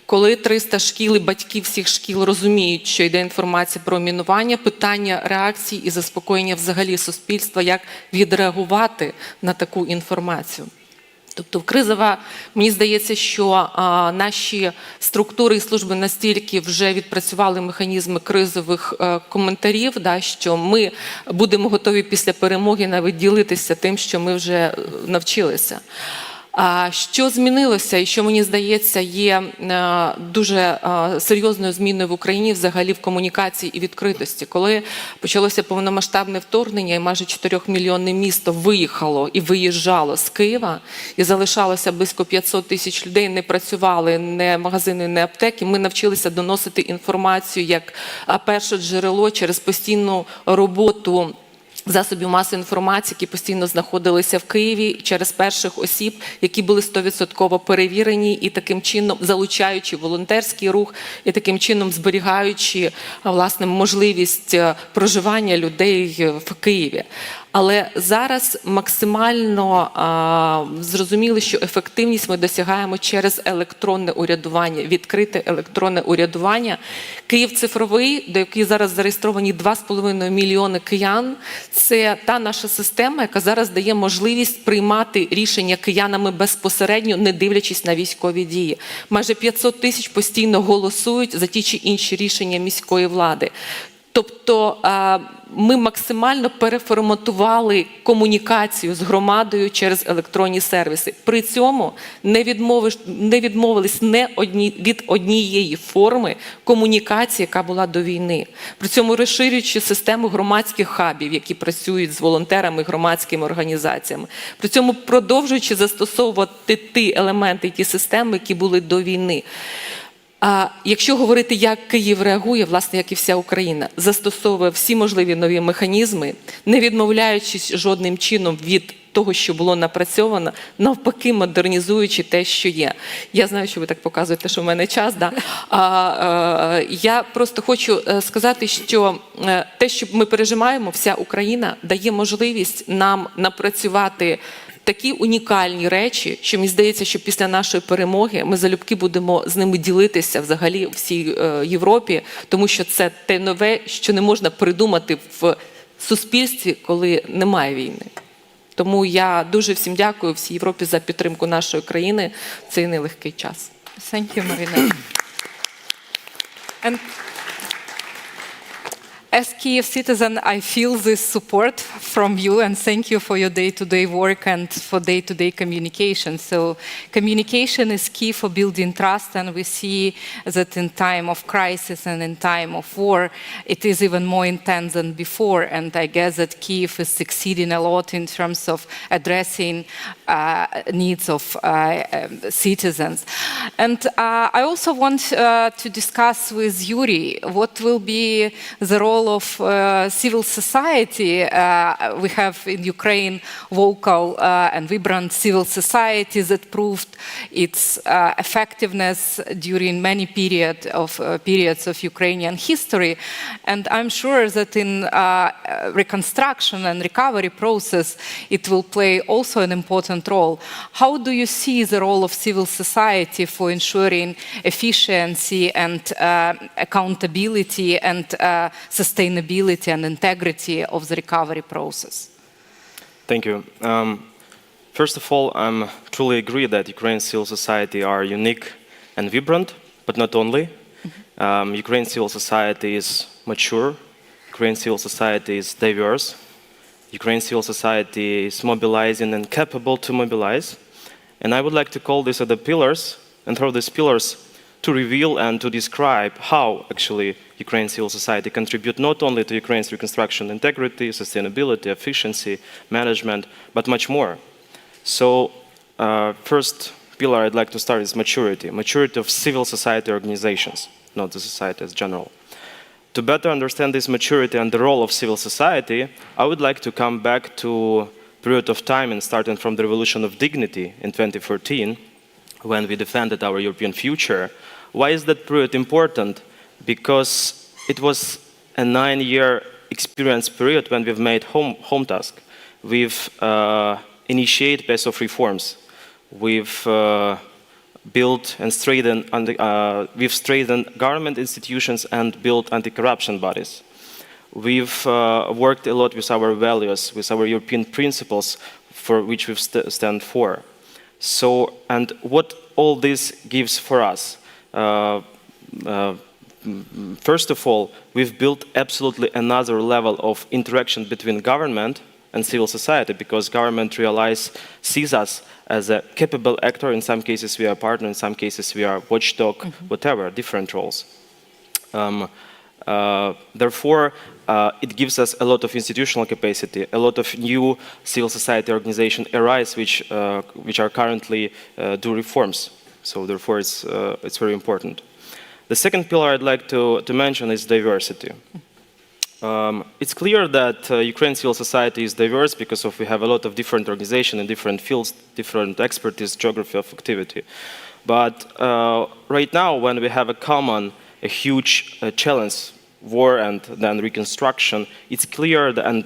Коли 300 шкіл і батьки всіх шкіл розуміють, що йде інформація про мінування, питання реакції і заспокоєння взагалі суспільства, як відреагувати на таку інформацію. Тобто кризова, мені здається, що наші структури і служби настільки вже відпрацювали механізми кризових коментарів, да, що ми будемо готові після перемоги навіть ділитися тим, що ми вже навчилися. А що змінилося і що, мені здається, є дуже серйозною зміною в Україні взагалі в комунікації і відкритості. Коли почалося повномасштабне вторгнення і майже 4-мільйонне місто виїхало і виїжджало з Києва, і залишалося близько 500 тисяч людей, не працювали ні магазини, ні аптеки, ми навчилися доносити інформацію як перше джерело через постійну роботу засобів масової інформації, які постійно знаходилися в Києві через перших осіб, які були 100% перевірені і таким чином залучаючи волонтерський рух і таким чином зберігаючи власне можливість проживання людей в Києві. Але зараз максимально зрозуміли, що ефективність ми досягаємо через електронне урядування, відкрите електронне урядування. Київ цифровий, до якої зараз зареєстровані 2,5 мільйони киян, це та наша система, яка зараз дає можливість приймати рішення киянами безпосередньо, не дивлячись на військові дії. Майже 500 тисяч постійно голосують за ті чи інші рішення міської влади. Тобто ми максимально переформатували комунікацію з громадою через електронні сервіси. При цьому не відмовились від однієї форми комунікації, яка була до війни. При цьому розширюючи систему громадських хабів, які працюють з волонтерами, громадськими організаціями. При цьому продовжуючи застосовувати ті елементи, ті системи, які були до війни. А якщо говорити, як Київ реагує, власне, як і вся Україна, застосовує всі можливі нові механізми, не відмовляючись жодним чином від того, що було напрацьовано, навпаки, модернізуючи те, що є. Я знаю, що ви так показуєте, що в мене час. Да? Я просто хочу сказати, що те, що ми переживаємо, вся Україна, дає можливість нам напрацювати такі унікальні речі, що мені здається, що після нашої перемоги ми залюбки будемо з ними ділитися взагалі у всій Європі, тому що це те нове, що не можна придумати в суспільстві, коли немає війни. Тому я дуже всім дякую всій Європі за підтримку нашої країни в цей нелегкий час. Thank you, Marina. And as Kyiv citizen, I feel this support from you, and thank you for your day-to-day work and for day-to-day communication. So communication is key for building trust, and we see that in time of crisis and in time of war, it is even more intense than before, and I guess that Kyiv is succeeding a lot in terms of addressing needs of citizens. And I also want to discuss with Yuri what will be the role of civil society. We have in Ukraine vocal and vibrant civil society that proved its effectiveness during many periods of Ukrainian history. And I'm sure that in reconstruction and recovery process, it will play also an important role. How do you see the role of civil society for ensuring efficiency and accountability and sustainability and integrity of the recovery process? Thank you. First of all, I truly agree that Ukraine's civil society are unique and vibrant, but not only. Ukraine's civil society is mature. Ukraine's civil society is diverse. Ukraine's civil society is mobilizing and capable to mobilize. And I would like to call these the pillars, and through these pillars to reveal and to describe how actually Ukraine's civil society contribute not only to Ukraine's reconstruction integrity, sustainability, efficiency, management, but much more. So first pillar I'd like to start is maturity. Maturity of civil society organizations, not the society as general. To better understand this maturity and the role of civil society, I would like to come back to a period of time and starting from the Revolution of Dignity in 2014, when we defended our European future. Why is that period important? Because it was a 9-year experience period when we've made home task. We've initiated pace of reforms. We've built and strengthened government institutions and built anti-corruption bodies. We've worked a lot with our values, with our European principles for which we stand for. So, and what all this gives for us? First of all, we've built absolutely another level of interaction between government and civil society, because government sees us as a capable actor. In some cases we are a partner, in some cases we are watchdog, whatever, different roles. Therefore, it gives us a lot of institutional capacity, a lot of new civil society organizations arise which are currently do reforms. So therefore it's very important. The second pillar I'd like to mention is diversity. It's clear that Ukraine civil society is diverse because we have a lot of different organizations in different fields, different expertise, geography of activity. But right now, when we have a huge challenge, war and then reconstruction, it's clear, and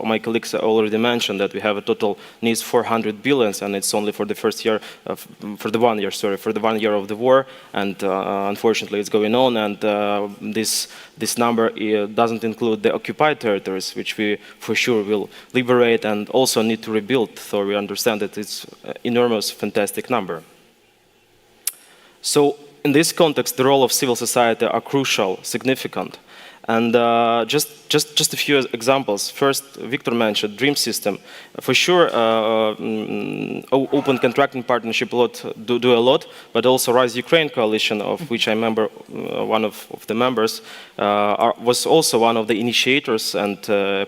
my colleagues already mentioned that we have a total needs 400 billion, and it's only for the first year, for the 1 year, sorry, for the 1 year of the war, and unfortunately it's going on, and this number doesn't include the occupied territories, which we for sure will liberate and also need to rebuild, so we understand that it's an enormous, fantastic number. So in this context, the role of civil society are crucial, significant. And just a few examples. First, Victor mentioned Dream System. For sure, Open Contracting Partnership do a lot, but also Rise Ukraine Coalition, of which I remember one of the members, was also one of the initiators and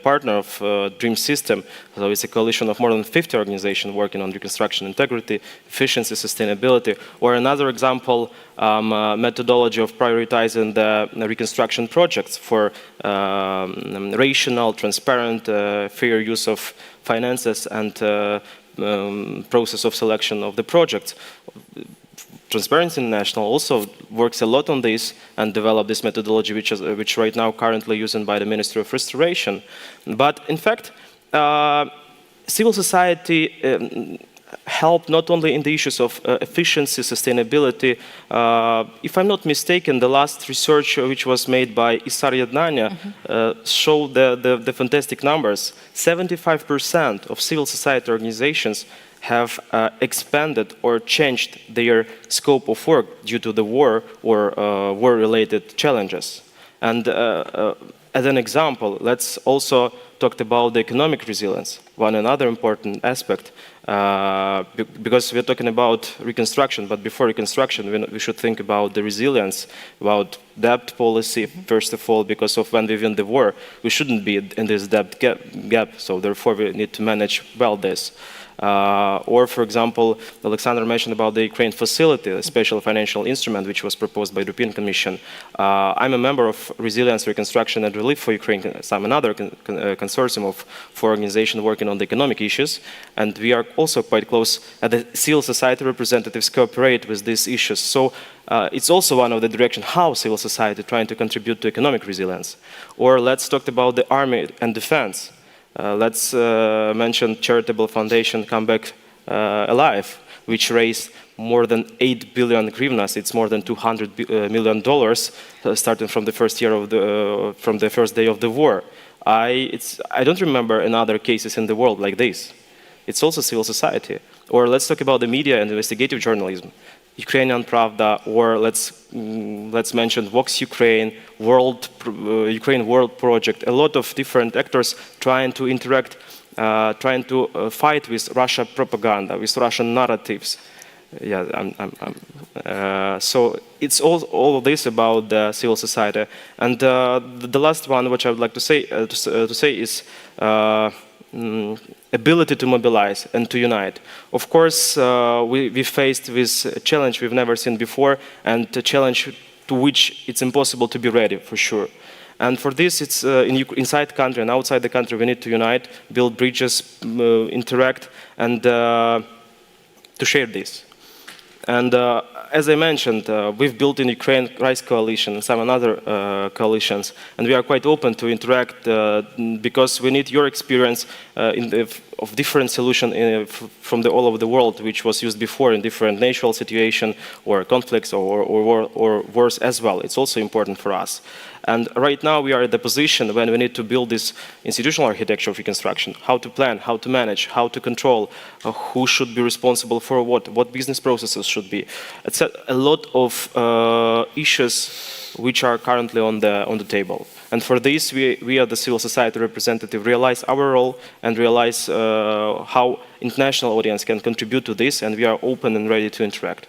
partner of Dream System. So it's a coalition of more than 50 organizations working on reconstruction integrity, efficiency, sustainability. Or another example, methodology of prioritizing the reconstruction projects for rational, transparent, fair use of finances and process of selection of the projects. Transparency International also works a lot on this and developed this methodology, which right now currently used by the Ministry of Restoration. But in fact, civil society help not only in the issues of efficiency, sustainability. If I'm not mistaken, the last research which was made by Isar Yadnanya showed the fantastic numbers. 75% of civil society organizations have expanded or changed their scope of work due to the war or war-related challenges. And as an example, let's also talk about the economic resilience, another important aspect, because we're talking about reconstruction, but before reconstruction, we should think about the resilience, about debt policy, first of all, because of when we win the war, we shouldn't be in this debt gap, so therefore we need to manage well this. Or, for example, Alexander mentioned about the Ukraine facility, a special financial instrument which was proposed by the European Commission. I'm a member of Resilience, Reconstruction and Relief for Ukraine. So I'm another consortium of 4 organizations working on the economic issues, and we are also quite close. The civil society representatives cooperate with these issues. So it's also one of the directions how civil society trying to contribute to economic resilience. Or let's talk about the army and defense. Let's mention charitable foundation Come Back Alive, which raised more than 8 billion hryvnias. It's more than $200 million, starting from the first day of the war. I don't remember another cases in the world like this. It's also civil society. Or let's talk about the media and investigative journalism. Ukrainian Pravda, or let's mention Vox Ukraine, Ukraine World Project, a lot of different actors trying to interact, trying to fight with Russia propaganda, with Russian narratives. Yeah, so it's all of this about the civil society. And the last one, which I would like to say is ability to mobilize and to unite. Of course, we faced with a challenge we've never seen before, and a challenge to which it's impossible to be ready, for sure. And for this, it's inside country and outside the country, we need to unite, build bridges, interact, and to share this. And as I mentioned, we've built in Ukraine Rise Coalition and some other coalitions, and we are quite open to interact because we need your experience of different solutions from all over the world, which was used before in different natural situations or conflicts or wars as well. It's also important for us. And right now we are at the position when we need to build this institutional architecture of reconstruction, how to plan, how to manage, how to control, who should be responsible for what business processes should be. It's a lot of issues which are currently on the table. And for this, we are the civil society representative realize our role and realize how international audience can contribute to this, and we are open and ready to interact.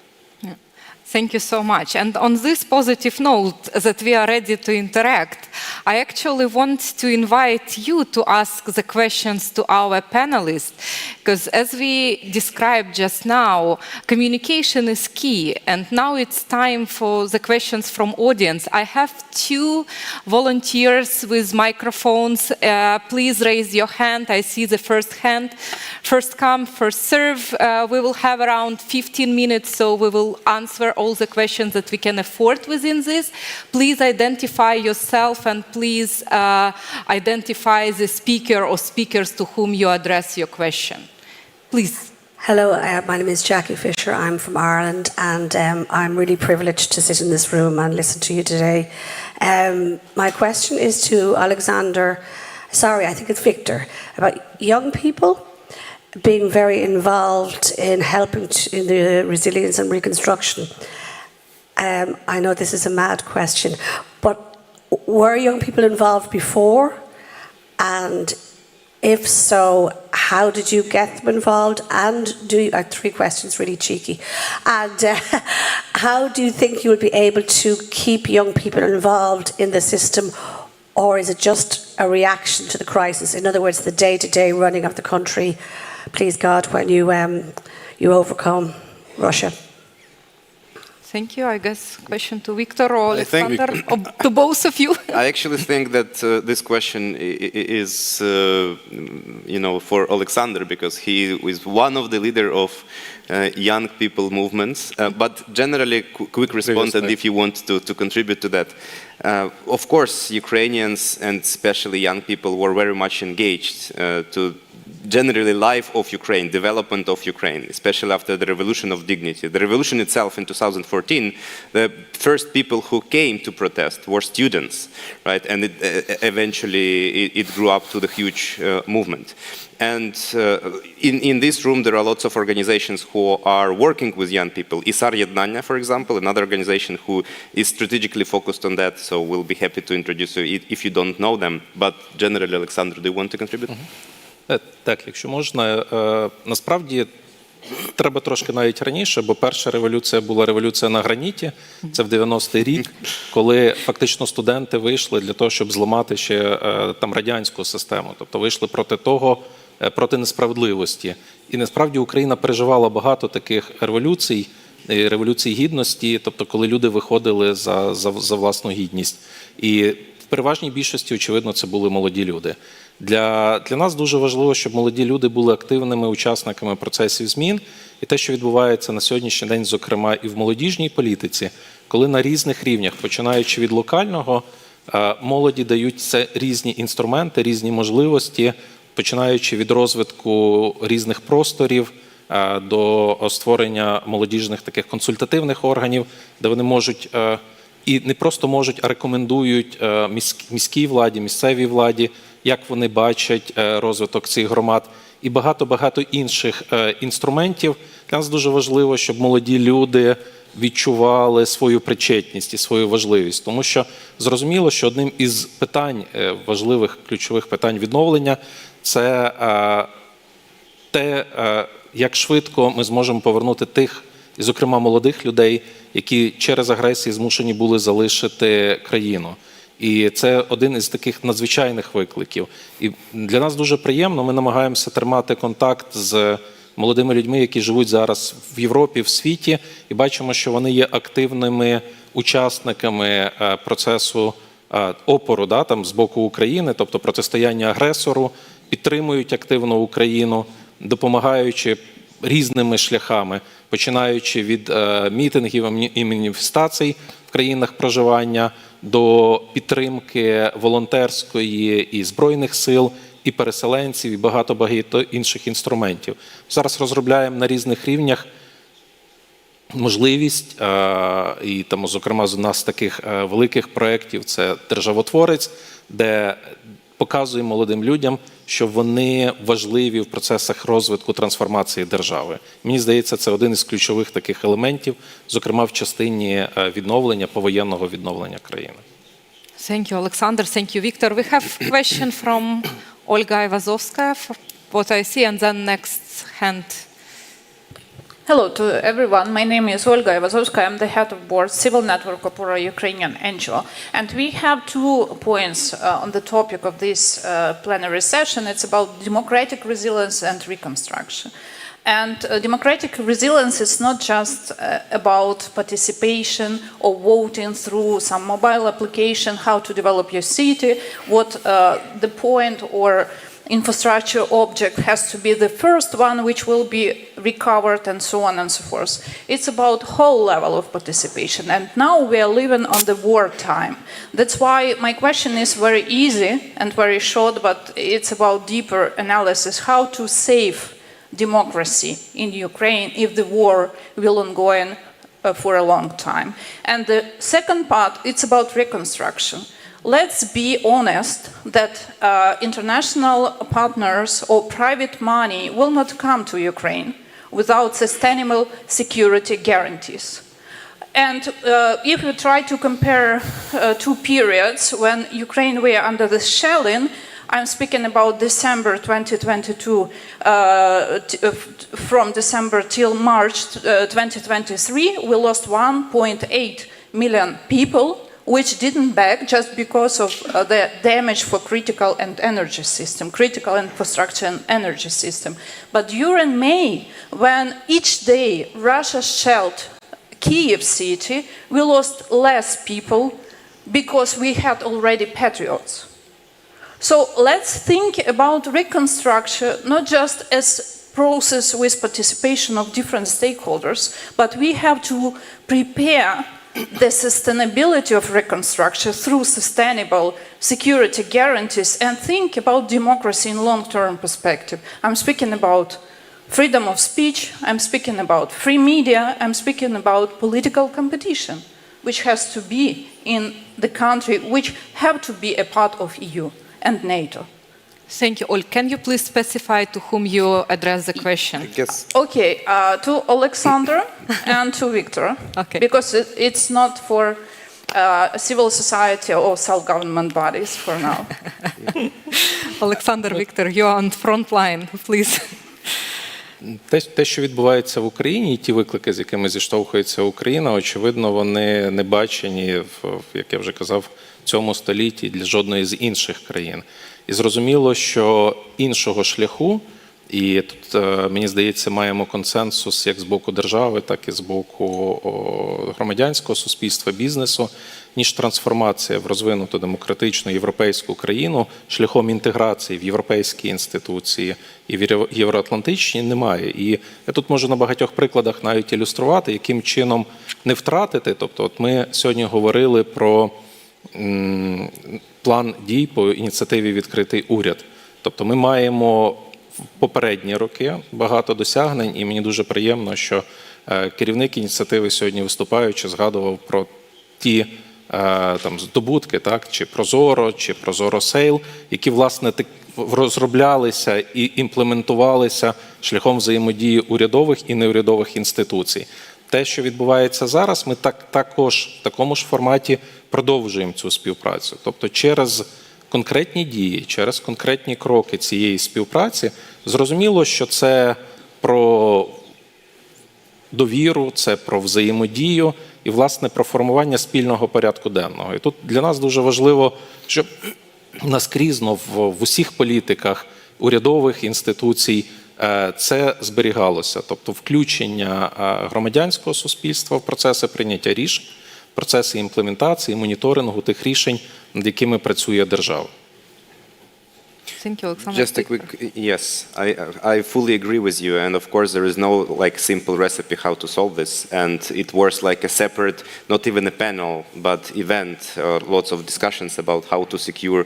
Thank you so much. And on this positive note that we are ready to interact, I actually want to invite you to ask the questions to our panelists, because as we described just now, communication is key, and now it's time for the questions from audience. I have 2 volunteers with microphones. Please raise your hand. I see the first hand. First come, first serve. We will have around 15 minutes, so we will answer all the questions that we can afford within this. Please identify yourself and please identify the speaker or speakers to whom you address your question. Please. Hello, my name is Jackie Fisher. I'm from Ireland, and I'm really privileged to sit in this room and listen to you today. My question is to Alexander, I think it's Victor, about young people being very involved in helping in the resilience and reconstruction. I know this is a mad question, but were young people involved before? And if so, how did you get them involved? And do you, 3 questions, really cheeky. And how do you think you will be able to keep young people involved in the system, or is it just a reaction to the crisis? In other words, the day-to-day running of the country, please God, when you overcome Russia. Thank you. I guess question to Victor or Alexander, or to both of you. I actually think that this question is, for Alexander, because he is one of the leader of young people movements. But generally, quick response, and if you want to contribute to that. Of course, Ukrainians and especially young people were very much engaged to generally life of Ukraine, development of Ukraine, especially after the Revolution of Dignity. The revolution itself in 2014, the first people who came to protest were students, right? And eventually it grew up to the huge movement. And in this room, there are lots of organizations who are working with young people. Isar Yednanya, for example, another organization who is strategically focused on that. So we'll be happy to introduce you if you don't know them. But generally, Alexander, do you want to contribute? Так, якщо можна. Насправді, треба трошки навіть раніше, бо перша революція була революція на граніті, це в 90-й рік, коли фактично студенти вийшли для того, щоб зламати ще там радянську систему. Тобто вийшли проти того, проти несправедливості. І насправді Україна переживала багато таких революцій, революцій гідності, тобто коли люди виходили за власну гідність. І в переважній більшості, очевидно, це були молоді люди. Для нас дуже важливо, щоб молоді люди були активними учасниками процесів змін. І те, що відбувається на сьогоднішній день, зокрема і в молодіжній політиці, коли на різних рівнях, починаючи від локального, молоді даються різні інструменти, різні можливості, починаючи від розвитку різних просторів, до створення молодіжних таких консультативних органів, де вони можуть, і не просто можуть, а рекомендують міській владі, місцевій владі, як вони бачать розвиток цих громад, і багато-багато інших інструментів. Для нас дуже важливо, щоб молоді люди відчували свою причетність і свою важливість. Тому що зрозуміло, що одним із питань, важливих, ключових питань відновлення, це те, як швидко ми зможемо повернути тих, і, зокрема, молодих людей, які через агресію змушені були залишити країну. І це один із таких надзвичайних викликів. І для нас дуже приємно, ми намагаємося тримати контакт з молодими людьми, які живуть зараз в Європі, в світі, і бачимо, що вони є активними учасниками процесу опору там, з боку України, тобто протистояння агресору, підтримують активно Україну, допомагаючи різними шляхами, починаючи від мітингів і маніфестацій в країнах проживання, до підтримки волонтерської і Збройних сил, і переселенців, і багато інших інструментів. Зараз розробляємо на різних рівнях можливість, і там, зокрема, з нас таких великих проєктів – це «Державотворець», де показує молодим людям, що вони важливі в процесах розвитку трансформації держави. Мені здається, це один із ключових таких елементів, зокрема в частині відновлення, повоєнного відновлення країни. Thank you, Alexander. Thank you, Victor. We have a question from Olga Ivazovskaya, what I see, and then next hand. Hello to everyone. My name is Olga Ivazovskaya. I'm the head of board Civil Network of a Ukrainian NGO. And we have 2 points on the topic of this plenary session. It's about democratic resilience and reconstruction. And democratic resilience is not just about participation or voting through some mobile application, how to develop your city, what the point or infrastructure object has to be the first one which will be recovered and so on and so forth. It's about whole level of participation. And now we are living on the war time. That's why my question is very easy and very short, but it's about deeper analysis, how to save democracy in Ukraine if the war will ongoing for a long time. And the second part, it's about reconstruction. Let's be honest that international partners or private money will not come to Ukraine without sustainable security guarantees. And if we try to compare 2 periods when Ukraine were under the shelling, I'm speaking about December 2022, from December till March 2023, we lost 1.8 million people, which didn't back just because of the damage for critical and energy system, critical infrastructure and energy system. But during May, when each day Russia shelled Kyiv city, we lost less people because we had already patriots. So let's think about reconstruction not just as process with participation of different stakeholders, but we have to prepare the sustainability of reconstruction through sustainable security guarantees and think about democracy in long-term perspective. I'm speaking about freedom of speech, I'm speaking about free media, I'm speaking about political competition, which has to be in the country, which have to be a part of EU and NATO. Thank you, Olga. Can you please specify to whom you address the question? Okay, to Alexander and to Victor, because it's not for civil society or self-government bodies for now. Alexander, Victor, you are on the front line, please. Те, що відбувається в Україні, і ті виклики, з якими зіштовхується Україна, очевидно, вони не бачені, як я вже казав, в цьому столітті для жодної з інших країн. І зрозуміло, що іншого шляху, і тут, мені здається, маємо консенсус як з боку держави, так і з боку громадянського суспільства, бізнесу, ніж трансформація в розвинуту демократичну європейську країну шляхом інтеграції в європейські інституції і в євроатлантичні немає. І я тут можу на багатьох прикладах навіть ілюструвати, яким чином не втратити. Тобто, от ми сьогодні говорили про план дій по ініціативі «Відкритий уряд». Тобто ми маємо в попередні роки багато досягнень, і мені дуже приємно, що керівник ініціативи сьогодні виступаючи згадував про ті там здобутки, так, чи Прозоро, чи Прозоро Сейл, які, власне, розроблялися і імплементувалися шляхом взаємодії урядових і неурядових інституцій. Те, що відбувається зараз, ми також в такому ж форматі продовжуємо цю співпрацю. Тобто через конкретні дії, через конкретні кроки цієї співпраці, зрозуміло, що це про довіру, це про взаємодію і, власне, про формування спільного порядку денного. І тут для нас дуже важливо, щоб наскрізно в усіх політиках урядових інституцій це зберігалося. Тобто включення громадянського суспільства в процеси прийняття рішень, процеси імплементації, моніторингу тих рішень, над якими працює держава. Thank you, Alexander. Just a quick, yes, I fully agree with you, and of course there is no like simple recipe how to solve this, and it was like a separate, not even a panel, but event, lots of discussions about how to secure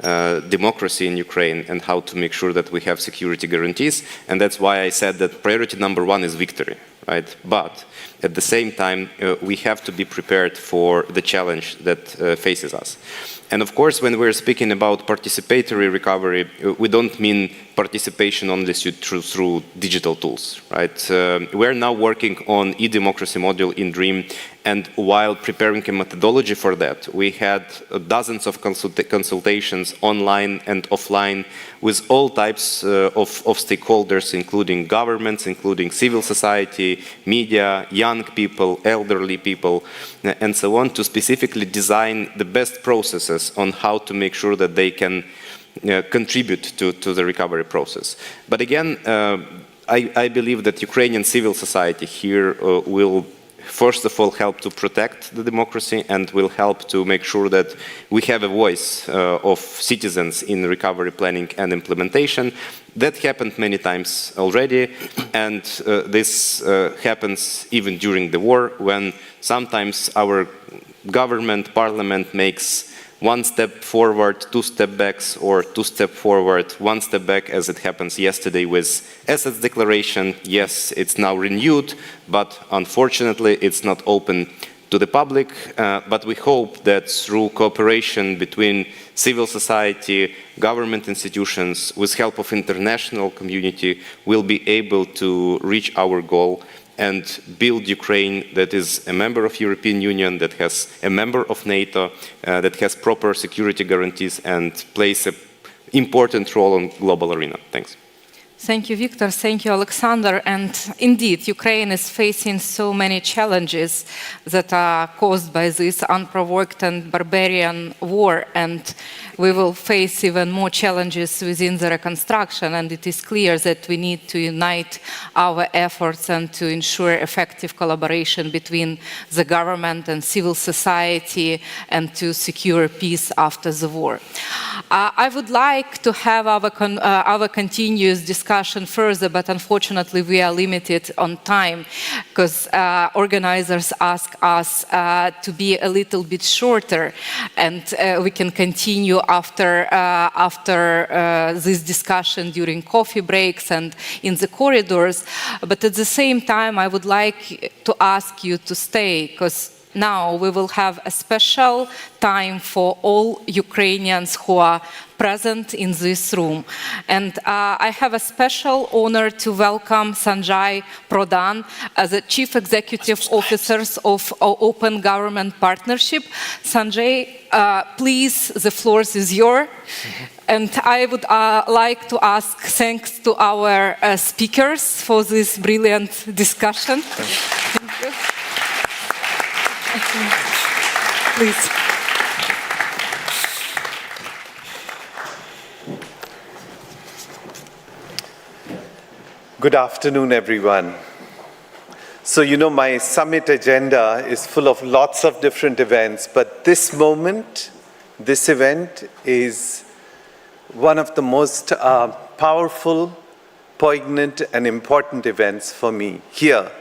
democracy in Ukraine and how to make sure that we have security guarantees. And that's why I said that priority number one is victory, right? But at the same time, we have to be prepared for the challenge that faces us. And of course, when we're speaking about participatory recovery, we don't mean participation only through digital tools, right? We're now working on e-democracy module in DREAM, and while preparing a methodology for that, we had dozens of consultations online and offline with all types of stakeholders, including governments, including civil society, media, young people, elderly people, and so on, to specifically design the best processes on how to make sure that they can contribute to the recovery process. But again, I believe that Ukrainian civil society here will first of all help to protect the democracy and will help to make sure that we have a voice of citizens in recovery planning and implementation. That happened many times already, and this happens even during the war, when sometimes our government, parliament makes one step forward, two step backs, or two step forward, one step back, as it happens yesterday with assets declaration. Yes, it's now renewed, but unfortunately it's not open to the public. But we hope that through cooperation between civil society, government institutions, with help of international community, we'll be able to reach our goal and build Ukraine that is a member of European Union, that has a member of NATO, that has proper security guarantees and plays an important role on global arena. Thanks. Thank you, Victor. Thank you, Alexander. And indeed, Ukraine is facing so many challenges that are caused by this unprovoked and barbarian war. And we will face even more challenges within the reconstruction. And it is clear that we need to unite our efforts and to ensure effective collaboration between the government and civil society and to secure peace after the war. I would like to have our continuous discussion further, but unfortunately we are limited on time because organizers ask us to be a little bit shorter, and we can continue after this discussion during coffee breaks and in the corridors. But at the same time, I would like to ask you to stay, because now we will have a special time for all Ukrainians who are present in this room. And I have a special honor to welcome Sanjay Pradhan as the Chief Executive Officer of Open Government Partnership. Sanjay, please, the floor is yours. And I would like to ask thanks to our speakers for this brilliant discussion. Thank you. Please. Good afternoon, everyone. So, you know, my summit agenda is full of lots of different events, but this moment, this event is one of the most powerful, poignant, and important events for me here,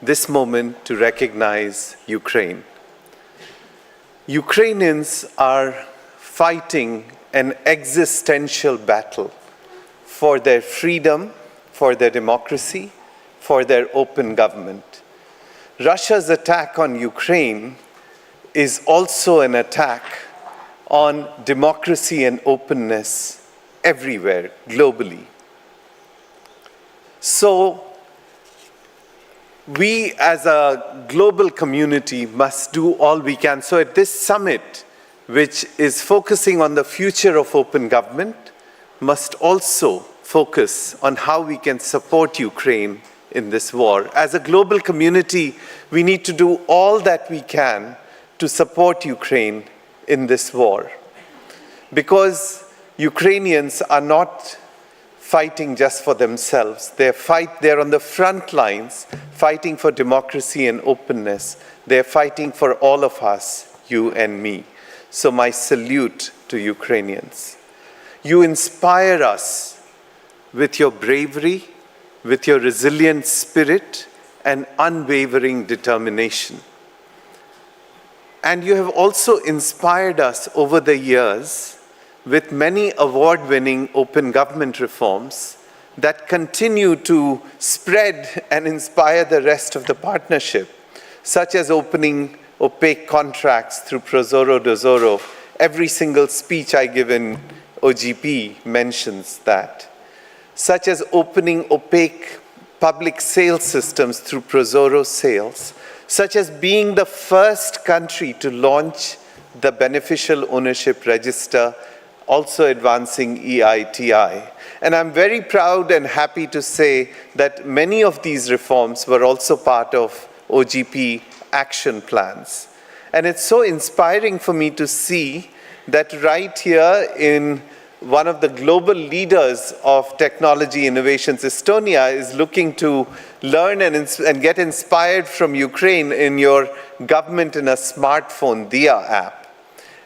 this moment, to recognize Ukraine. Ukrainians are fighting an existential battle for their freedom, for their democracy, for their open government. Russia's attack on Ukraine is also an attack on democracy and openness everywhere, globally. So, we as a global community must do all we can. So at this summit, which is focusing on the future of open government, must also focus on how we can support Ukraine in this war. As a global community, we need to do all that we can to support Ukraine in this war. Because Ukrainians are not fighting just for themselves. They're on the front lines, fighting for democracy and openness. They're fighting for all of us, you and me. So my salute to Ukrainians. You inspire us with your bravery, with your resilient spirit, and unwavering determination. And you have also inspired us over the years with many award-winning open government reforms that continue to spread and inspire the rest of the partnership, such as opening opaque contracts through Prozoro Dozoro. Every single speech I give in OGP mentions that. Such as opening opaque public sales systems through Prozoro Sales, such as being the first country to launch the beneficial ownership register, also advancing EITI. And I'm very proud and happy to say that many of these reforms were also part of OGP action plans. And it's so inspiring for me to see that right here in one of the global leaders of technology innovations, Estonia, is looking to learn and get inspired from Ukraine in your government in a smartphone, Dia app.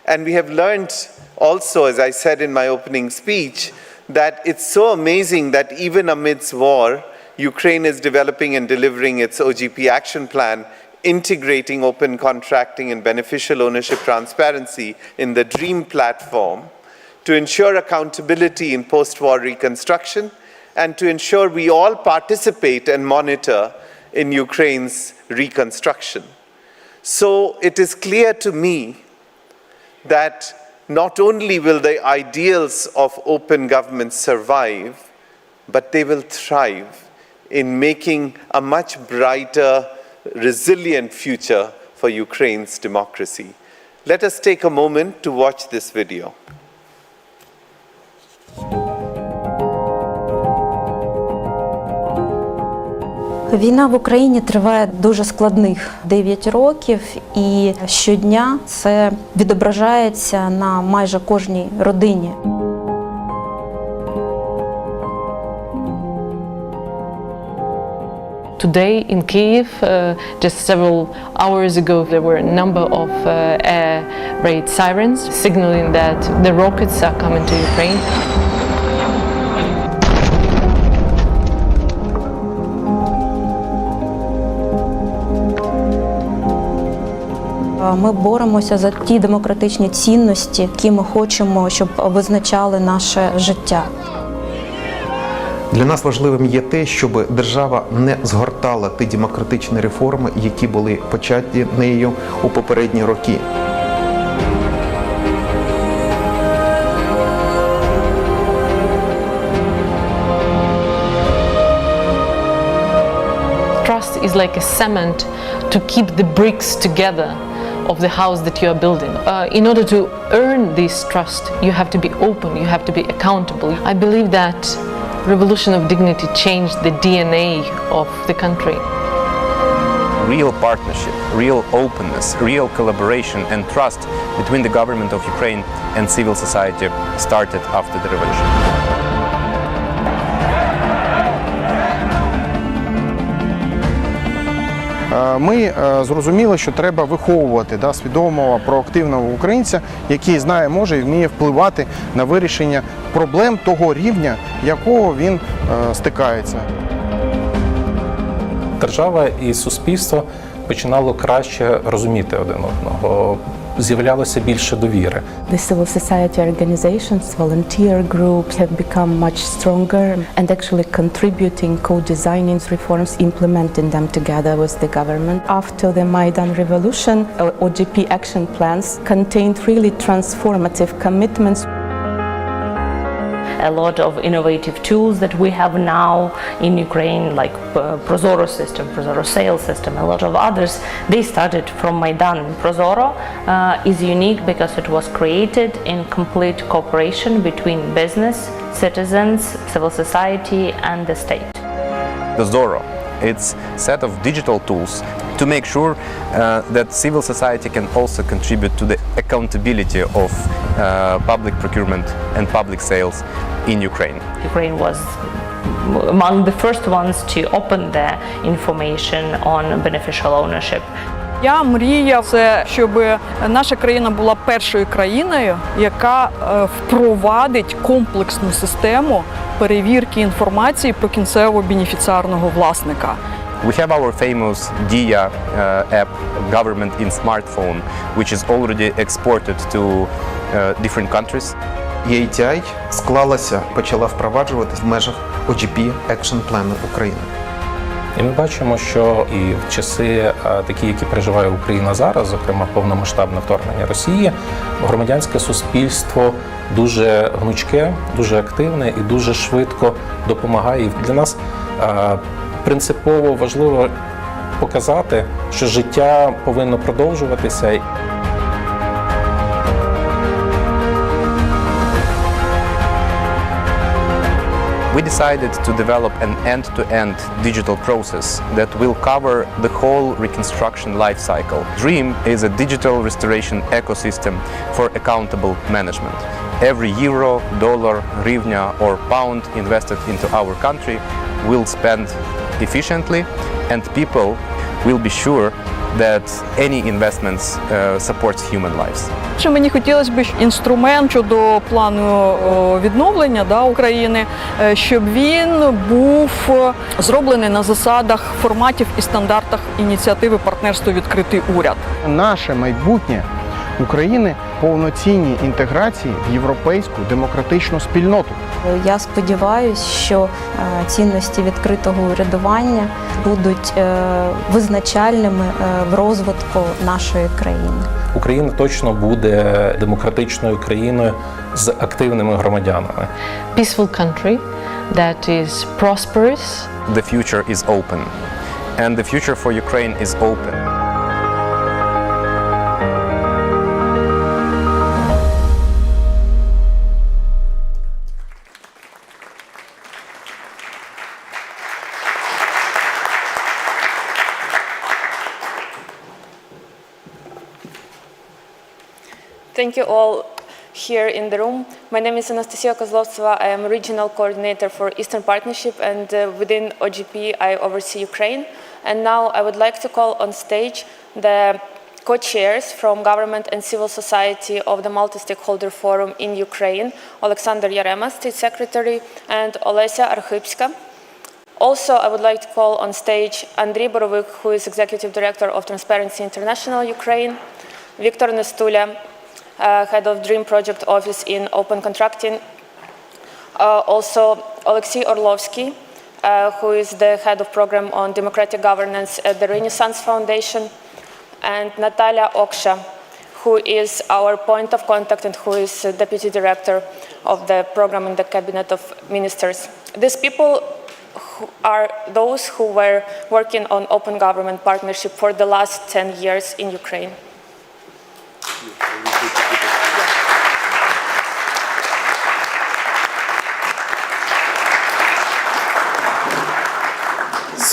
And we have learned also, as I said in my opening speech, that it's so amazing that even amidst war, Ukraine is developing and delivering its OGP action plan, integrating open contracting and beneficial ownership transparency in the DREAM platform to ensure accountability in post-war reconstruction and to ensure we all participate and monitor in Ukraine's reconstruction. So it is clear to me that not only will the ideals of open government survive, but they will thrive in making a much brighter, resilient future for Ukraine's democracy. Let us take a moment to watch this video. Війна в Україні триває дуже складних 9 років, і щодня це відображається на майже кожній родині. Today in Kyiv, just several hours ago, there were a number of air raid sirens signaling that the rockets are coming to Ukraine. Ми боремося за ті демократичні цінності, які ми хочемо, щоб визначали наше життя. Для нас важливим є те, щоб держава не згортала ті демократичні реформи, які були початі нею у попередні роки. Trust is like a cement to keep the bricks together of the house that you are building. In order to earn this trust, you have to be open, you have to be accountable. I believe that Revolution of Dignity changed the DNA of the country. Real partnership, real openness, real collaboration and trust between the government of Ukraine and civil society started after the revolution. Ми зрозуміли, що треба виховувати свідомого, проактивного українця, який знає, може і вміє впливати на вирішення проблем того рівня, якого він стикається. Держава і суспільство починало краще розуміти один одного. З'являлося більше довіри. The civil society organizations, volunteer groups have become much stronger and actually contributing, co-designing reforms, implementing them together with the government. After the Maidan revolution, OGP action plans contained really transformative commitments. A lot of innovative tools that we have now in Ukraine, like Prozoro system, Prozoro sales system, a lot of others, they started from Maidan. Prozoro is unique because it was created in complete cooperation between business, citizens, civil society and the state. Prozoro, it's a set of digital tools to make sure that civil society can also contribute to the accountability of public procurement and public sales in Ukraine. Ukraine was among the first ones to open the information on beneficial ownership. Я мріяв, щоб наша країна була першою країною, яка впровадить комплексну систему перевірки інформації про кінцевого бенефіціарного власника. We have our famous Dia app, government in smartphone, which is already exported to different countries. EITI склалася, почала впроваджувати в межах OGP Action Plan України. І ми бачимо, що і в часи такі, які переживає Україна зараз, зокрема повномасштабне вторгнення Росії, громадянське суспільство дуже гнучке, дуже активне і дуже швидко допомагає. І для нас принципово важливо показати, що життя повинно продовжуватися. We decided to develop an end-to-end digital process that will cover the whole reconstruction life cycle. DREAM is a digital restoration ecosystem for accountable management. Every euro, dollar, hryvnia or pound invested into our country will spend efficiently, and people will be sure that any investments supports human lives. Що мені хотілося б інструмент щодо плану відновлення України, щоб він був зроблений на засадах, форматів і стандартах ініціативи партнерство «Відкритий уряд». Наше майбутнє України – повноцінній інтеграції в європейську демократичну спільноту. Я сподіваюся, що цінності відкритого урядування будуть визначальними в розвитку нашої країни. Україна точно буде демократичною країною з активними громадянами. Peaceful country that is prosperous. The future is open, and the future for Ukraine is open. Thank you all here in the room. My name is Anastasia Kozlovtseva. I am regional coordinator for Eastern Partnership, and within OGP I oversee Ukraine. And now I would like to call on stage the co-chairs from government and civil society of the Multi-Stakeholder Forum in Ukraine, Alexander Yarema, State Secretary, and Olesya Arkhipska. Also, I would like to call on stage Andriy Borovik, who is Executive Director of Transparency International Ukraine, Viktor Nestulia, Head of DREAM Project Office in Open Contracting. Also, Alexei Orlovsky, who is the Head of Program on Democratic Governance at the Renaissance Foundation, and Natalia Oksha, who is our point of contact and who is Deputy Director of the program in the Cabinet of Ministers. These people are those who were working on open government partnership for the last 10 years in Ukraine.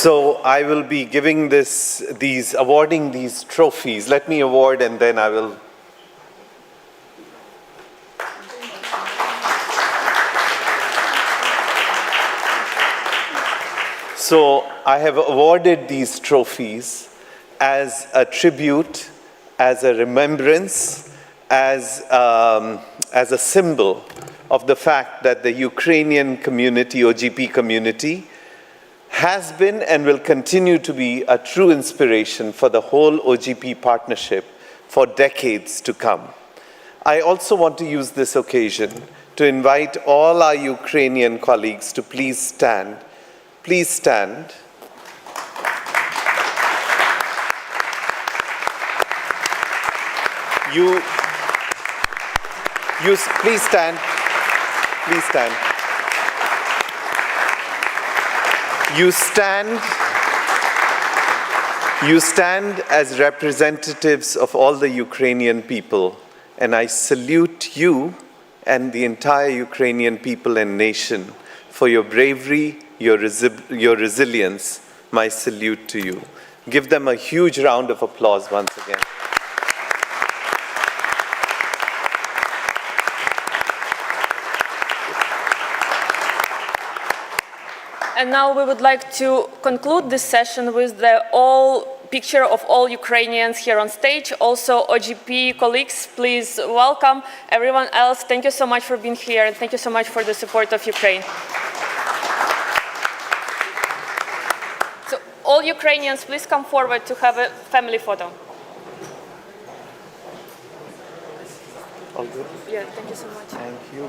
So I will be giving awarding these trophies. Let me award and then I will. So I have awarded these trophies as a tribute, as a remembrance, as a symbol of the fact that the Ukrainian community, OGP community, has been and will continue to be a true inspiration for the whole OGP partnership for decades to come. I also want to use this occasion to invite all our Ukrainian colleagues to please stand. Please stand. Please stand. Please stand. You stand as representatives of all the Ukrainian people, and I salute you and the entire Ukrainian people and nation for your bravery, your resilience. My salute to you. Give them a huge round of applause once again. And now we would like to conclude this session with the picture of all Ukrainians here on stage. Also, OGP colleagues, please welcome everyone else. Thank you so much for being here, and thank you so much for the support of Ukraine. So, all Ukrainians, please come forward to have a family photo. All good? Yeah, thank you so much. Thank you.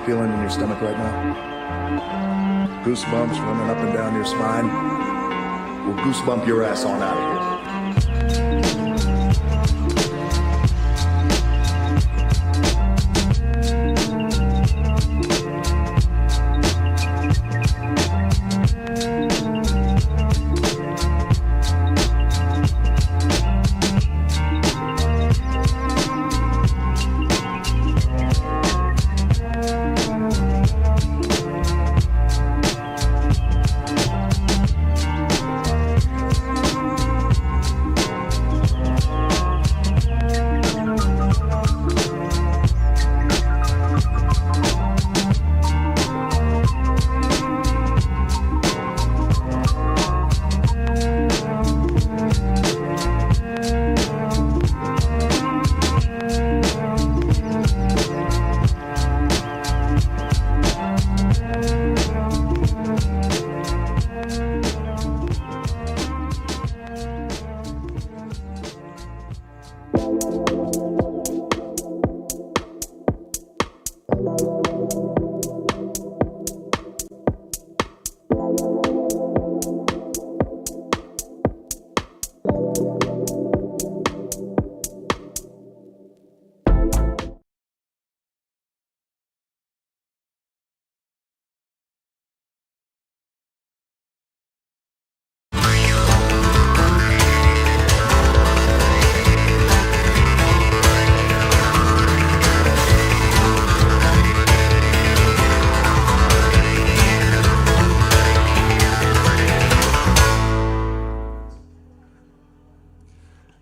feeling in your stomach right now? Goosebumps running up and down your spine? Well, goosebump your ass on out of here.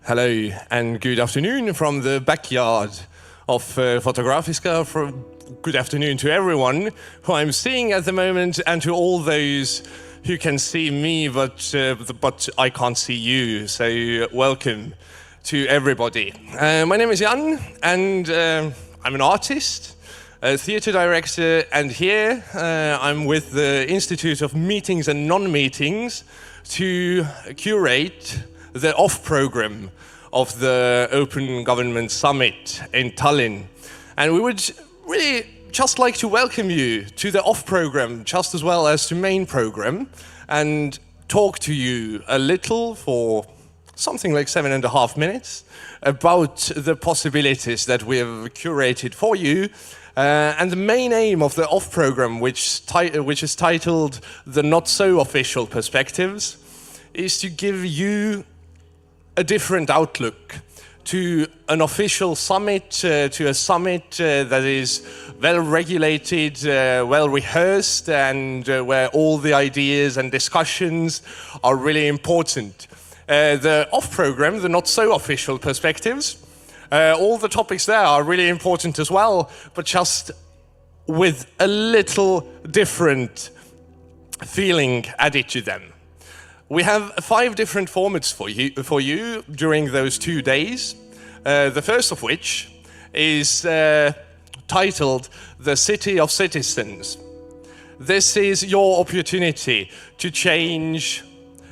Hello and good afternoon from the backyard of Fotografiska. Good afternoon to everyone who I'm seeing at the moment and to all those who can see me but I can't see you. So welcome to everybody. My name is Jan and I'm an artist, a theatre director, and here I'm with the Institute of Meetings and Non-Meetings to curate the off program of the Open Government Summit in Tallinn. And we would really just like to welcome you to the off program just as well as to main program and talk to you a little for something like 7.5 minutes about the possibilities that we have curated for you. And the main aim of the off program, which is titled The Not So Official Perspectives, is to give you a different outlook to an official summit, to a summit that is well regulated, well rehearsed, and where all the ideas and discussions are really important. The off program, the not so official perspectives, all the topics there are really important as well, but just with a little different feeling added to them. We have 5 different formats for you during those 2 days. The first of which is titled The City of Citizens. This is your opportunity to change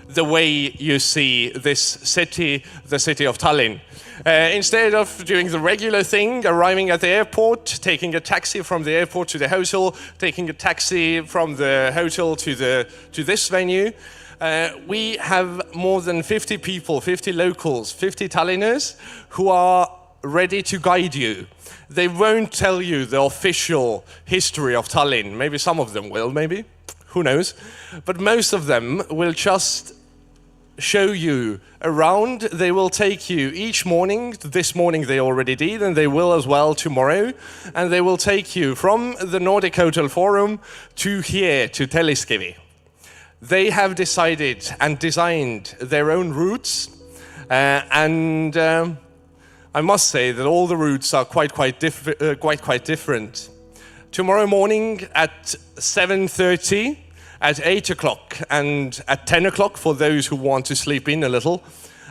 the way you see this city, the city of Tallinn. Instead of doing the regular thing, arriving at the airport, taking a taxi from the airport to the hotel, taking a taxi from the hotel to this venue, we have more than 50 people, 50 locals, 50 Tallinners who are ready to guide you. They won't tell you the official history of Tallinn. Maybe some of them will, maybe. Who knows? But most of them will just show you around. They will take you each morning. This morning they already did, and they will as well tomorrow. And they will take you from the Nordic Hotel Forum to here, to Telliskivi. They have decided and designed their own routes, and I must say that all the routes are quite different. Tomorrow morning at 7:30, at 8 o'clock, and at 10 o'clock for those who want to sleep in a little,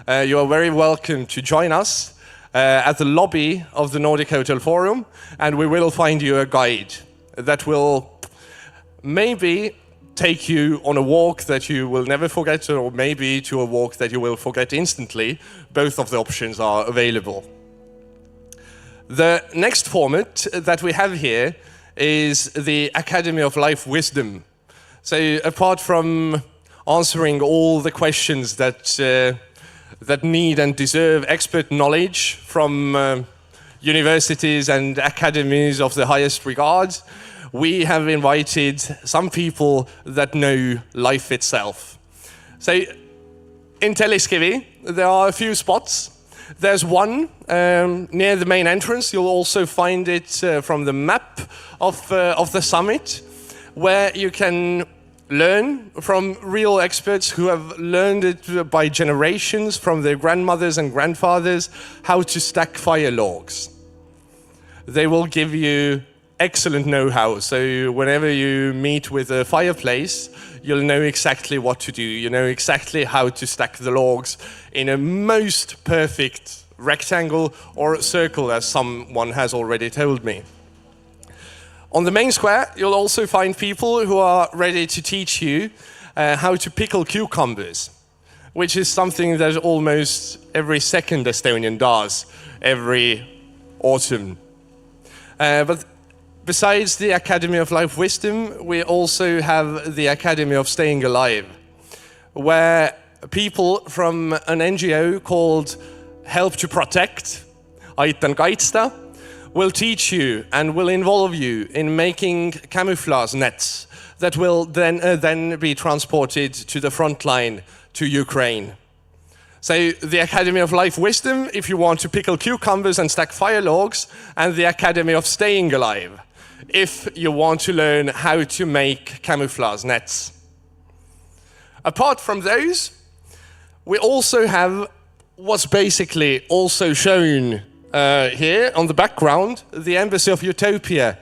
you are very welcome to join us at the lobby of the Nordic Hotel Forum, and we will find you a guide that will maybe take you on a walk that you will never forget, or maybe to a walk that you will forget instantly. Both of the options are available. The next format that we have here is the Academy of Life Wisdom. So apart from answering all the questions that need and deserve expert knowledge from universities and academies of the highest regard, we have invited some people that know life itself. So in Telliskivi, there are a few spots. There's one near the main entrance. You'll also find it from the map of the summit, where you can learn from real experts who have learned it by generations from their grandmothers and grandfathers how to stack fire logs. They will give you excellent know-how, so whenever you meet with a fireplace, you'll know exactly what to do. You know exactly how to stack the logs in a most perfect rectangle or circle, as someone has already told me. On the main square, you'll also find people who are ready to teach you how to pickle cucumbers, which is something that almost every second Estonian does every autumn. But besides the Academy of Life Wisdom, we also have the Academy of Staying Alive, where people from an NGO called Help to Protect, Aitan Kaitsta, will teach you and will involve you in making camouflage nets that will then be transported to the front line to Ukraine. So the Academy of Life Wisdom, if you want to pickle cucumbers and stack fire logs, and the Academy of Staying Alive, if you want to learn how to make camouflage nets. Apart from those, we also have what's basically also shown here on the background, the Embassy of Utopia,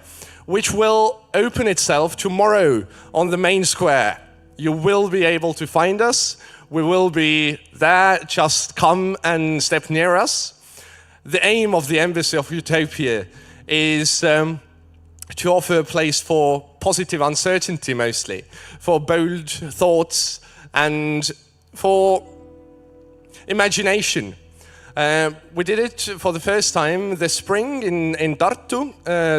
which will open itself tomorrow on the main square. You will be able to find us. We will be there. Just come and step near us. The aim of the Embassy of Utopia is to offer a place for positive uncertainty mostly, for bold thoughts and for imagination. We did it for the first time this spring in Tartu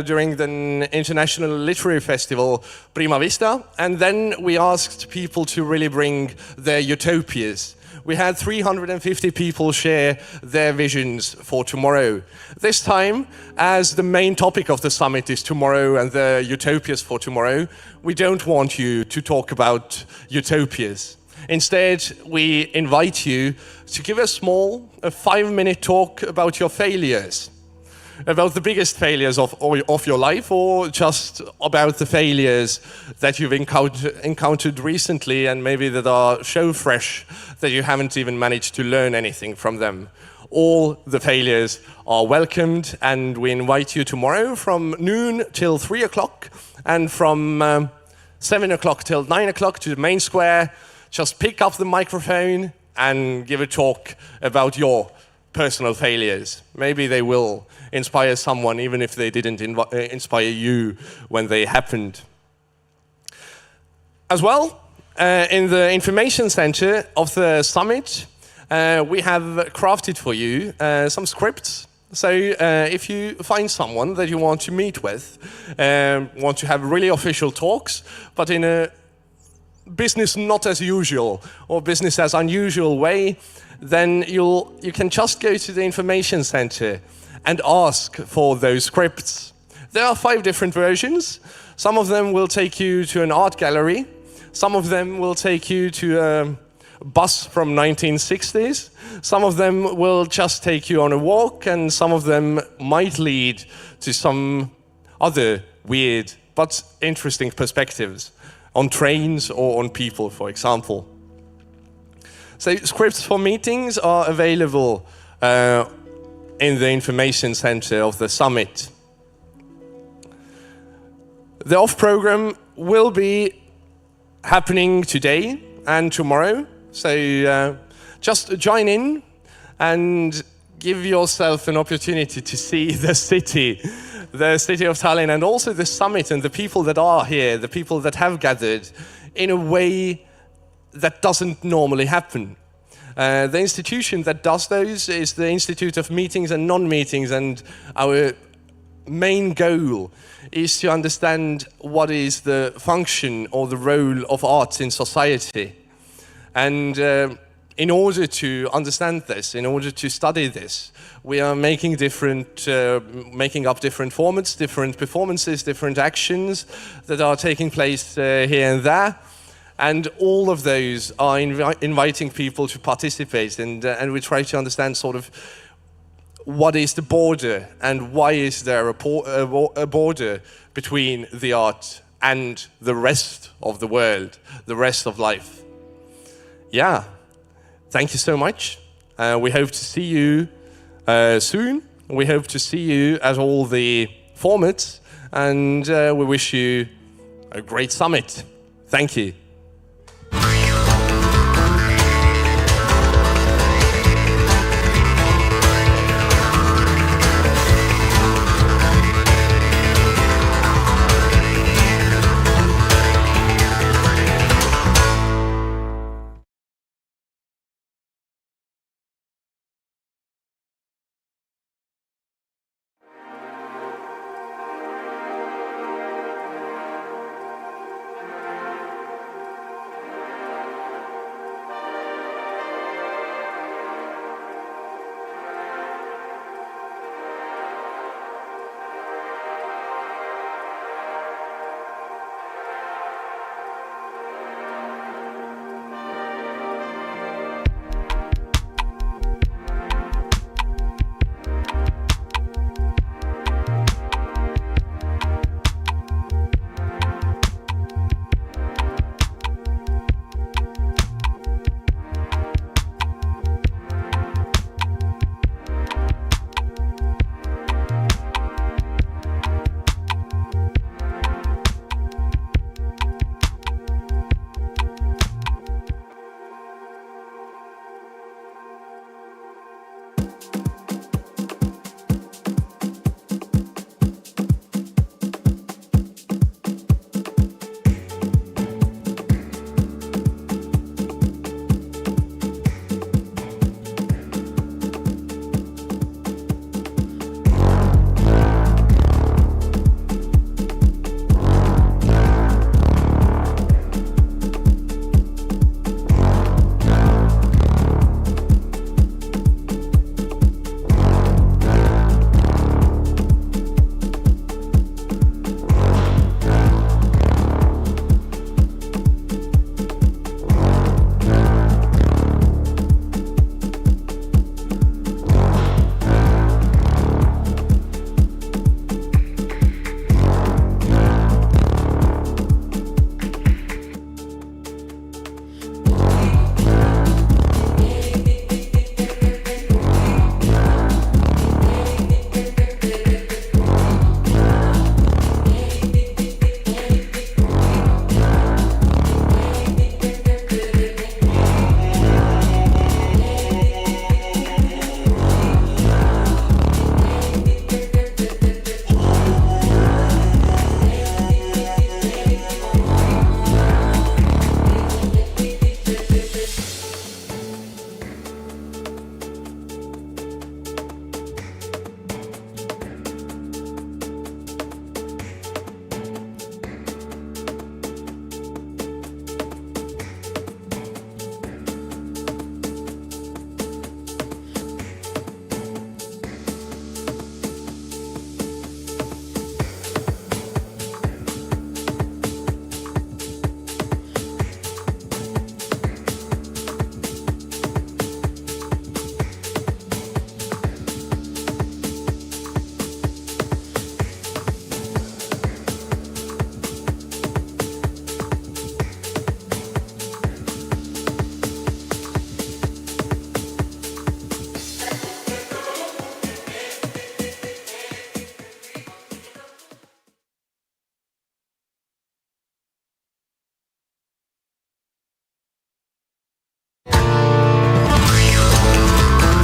during the International Literary Festival Prima Vista, and then we asked people to really bring their utopias. We had 350 people share their visions for tomorrow. This time, as the main topic of the summit is tomorrow and the utopias for tomorrow, we don't want you to talk about utopias. Instead, we invite you to give a small, 5-minute talk about your failures, about the biggest failures of your life, or just about the failures that you've encountered recently and maybe that are so fresh that you haven't even managed to learn anything from them. All the failures are welcomed, and we invite you tomorrow from noon till 3 o'clock and from 7 o'clock till 9 o'clock to the main square. Just pick up the microphone and give a talk about your personal failures. Maybe they will inspire someone, even if they didn't inspire you when they happened. As well, in the information center of the summit, we have crafted for you some scripts. So if you find someone that you want to meet with, want to have really official talks, but in a business not as usual or business as unusual way, then you can just go to the information center and ask for those scripts. There are 5 different versions. Some of them will take you to an art gallery. Some of them will take you to a bus from 1960s. Some of them will just take you on a walk, and some of them might lead to some other weird but interesting perspectives on trains or on people, for example. So scripts for meetings are available in the information center of the summit. The off program will be happening today and tomorrow. So just join in and give yourself an opportunity to see the city of Tallinn, and also the summit and the people that are here, the people that have gathered, in a way that doesn't normally happen. The institution that does those is the Institute of Meetings and Non-Meetings, and our main goal is to understand what is the function or the role of arts in society. And in order to understand this, in order to study this, we are making up different formats, different performances, different actions that are taking place here and there. And all of those are inviting people to participate, and we try to understand sort of what is the border and why is there a border between the art and the rest of the world, the rest of life. Yeah, thank you so much. We hope to see you soon. We hope to see you at all the formats, and we wish you a great summit. Thank you.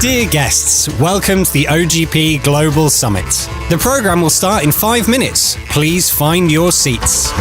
Dear guests, welcome to the OGP Global Summit. The program will start in 5 minutes. Please find your seats.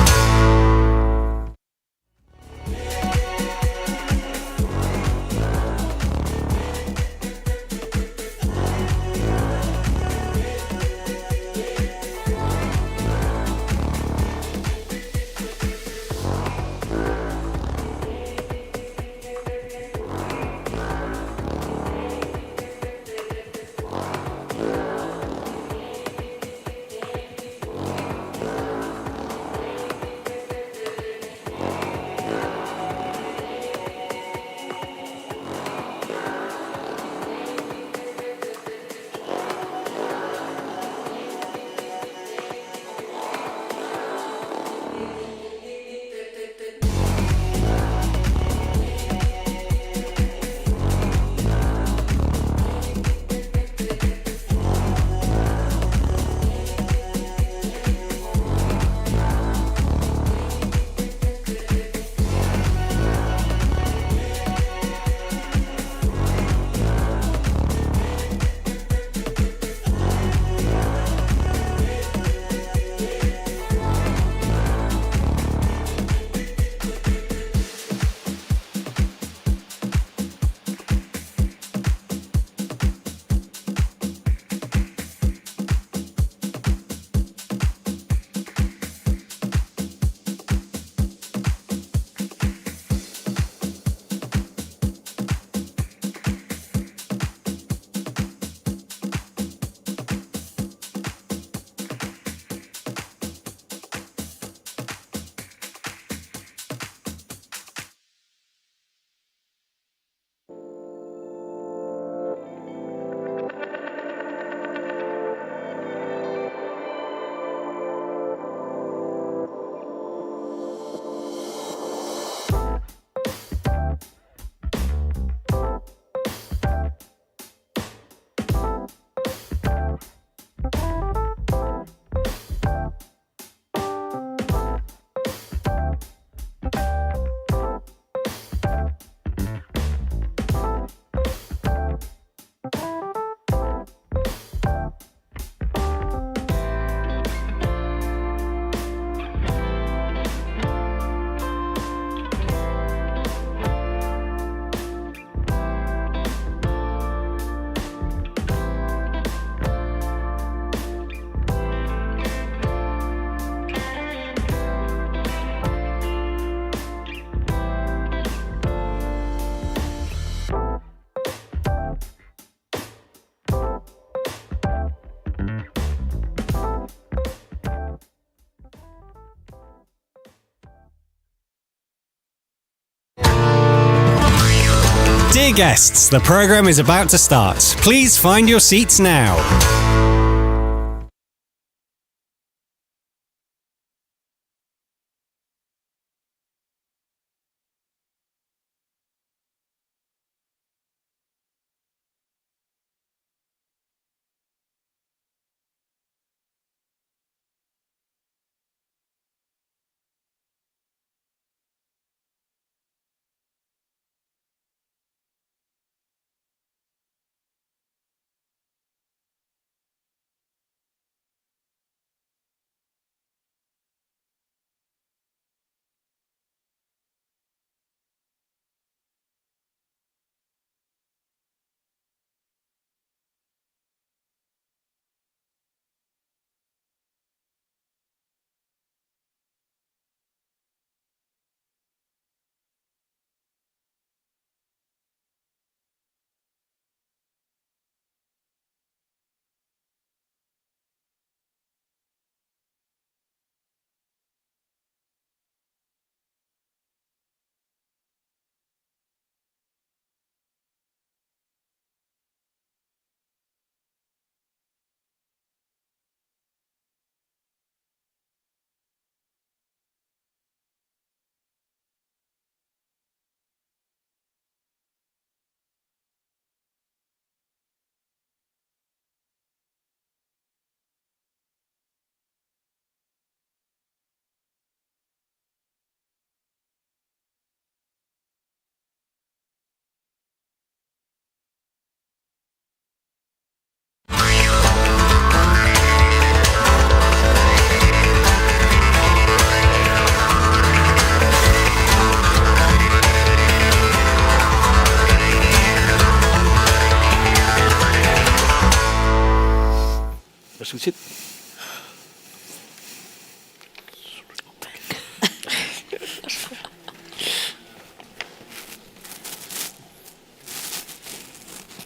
Dear guests, the program is about to start. Please find your seats now.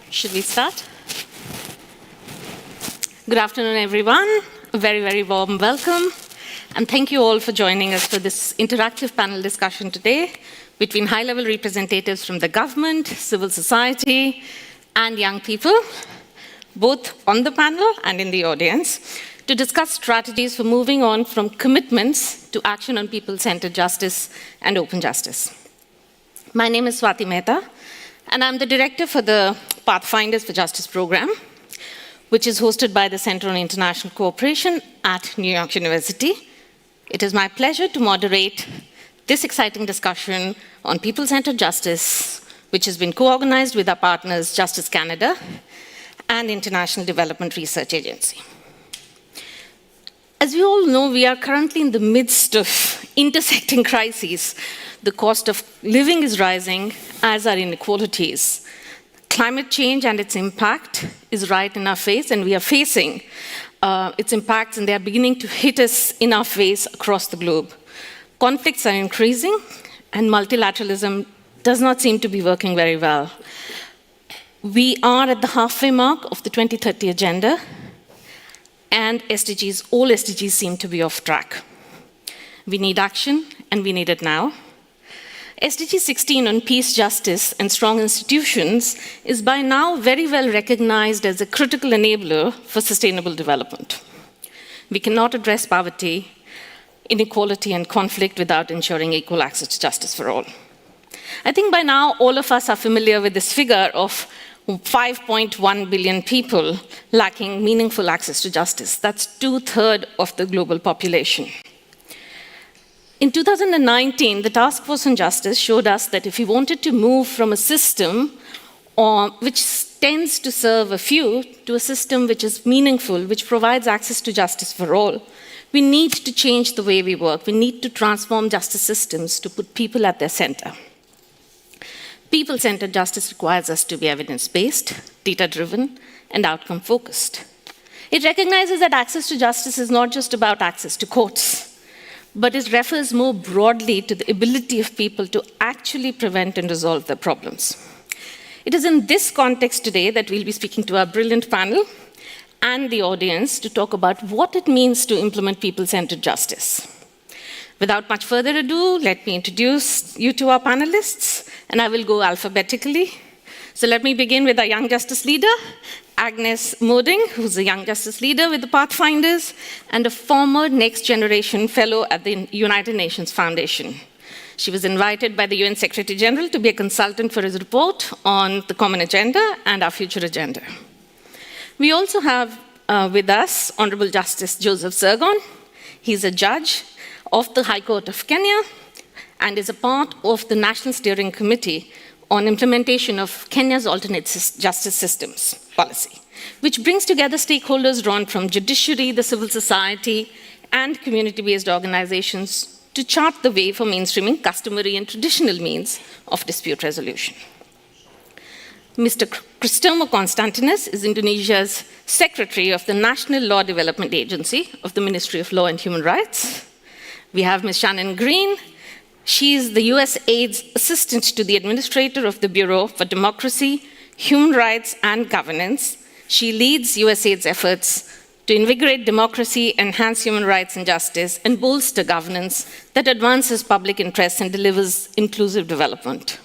Should we start? Good afternoon, everyone. A very, very warm welcome. And thank you all for joining us for this interactive panel discussion today between high-level representatives from the government, civil society, and young people, both on the panel and in the audience, to discuss strategies for moving on from commitments to action on people-centered justice and open justice. My name is Swati Mehta, and I'm the director for the Pathfinders for Justice program, which is hosted by the Center on International Cooperation at New York University. It is my pleasure to moderate this exciting discussion on people-centered justice, which has been co-organized with our partners Justice Canada and International Development Research Agency. As we all know, we are currently in the midst of intersecting crises. The cost of living is rising, as are inequalities. Climate change and its impact is right in our face, and we are facing its impacts, and they are beginning to hit us in our face across the globe. Conflicts are increasing, and multilateralism does not seem to be working very well. We are at the halfway mark of the 2030 agenda, and all SDGs seem to be off track. We need action, and we need it now. SDG 16 on peace, justice, and strong institutions is by now very well recognized as a critical enabler for sustainable development. We cannot address poverty, inequality, and conflict without ensuring equal access to justice for all. I think by now all of us are familiar with this figure of 5.1 billion people lacking meaningful access to justice. That's 2/3 of the global population. In 2019, the Task Force on Justice showed us that if we wanted to move from a system which tends to serve a few to a system which is meaningful, which provides access to justice for all, we need to change the way we work. We need to transform justice systems to put people at their center. People-centered justice requires us to be evidence-based, data-driven, and outcome-focused. It recognizes that access to justice is not just about access to courts, but it refers more broadly to the ability of people to actually prevent and resolve their problems. It is in this context today that we'll be speaking to our brilliant panel and the audience to talk about what it means to implement people-centered justice. Without much further ado, let me introduce you to our panelists, and I will go alphabetically. So let me begin with our Young Justice Leader, Agnes Moding, who's a Young Justice Leader with the Pathfinders and a former Next Generation Fellow at the United Nations Foundation. She was invited by the UN Secretary General to be a consultant for his report on the Common Agenda and our future agenda. We also have with us Honorable Justice Joseph Zergon. He's a judge of the High Court of Kenya and is a part of the National Steering Committee on implementation of Kenya's alternate justice systems policy, which brings together stakeholders drawn from judiciary, the civil society, and community-based organizations to chart the way for mainstreaming customary and traditional means of dispute resolution. Mr. Kristomo Konstantinos is Indonesia's Secretary of the National Law Development Agency of the Ministry of Law and Human Rights. We have Ms. Shannon Green. She is the USAID's Assistant to the Administrator of the Bureau for Democracy, Human Rights, and Governance. She leads USAID's efforts to invigorate democracy, enhance human rights and justice, and bolster governance that advances public interest and delivers inclusive development.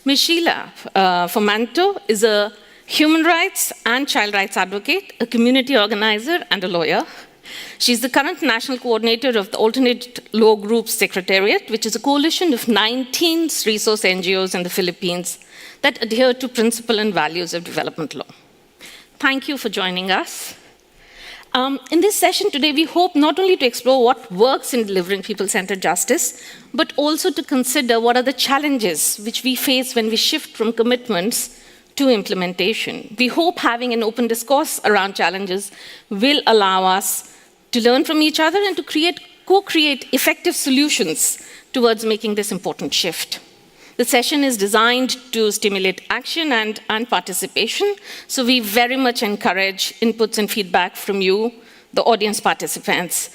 Ms. Sheila Fomanto is a human rights and child rights advocate, a community organizer, and a lawyer. She's the current national coordinator of the Alternate Law Group Secretariat, which is a coalition of 19 resource NGOs in the Philippines that adhere to principles and values of development law. Thank you for joining us. In this session today, we hope not only to explore what works in delivering people-centered justice, but also to consider what are the challenges which we face when we shift from commitments to implementation. We hope having an open discourse around challenges will allow us to learn from each other and to co-create effective solutions towards making this important shift. The session is designed to stimulate action and participation, so we very much encourage inputs and feedback from you, the audience participants.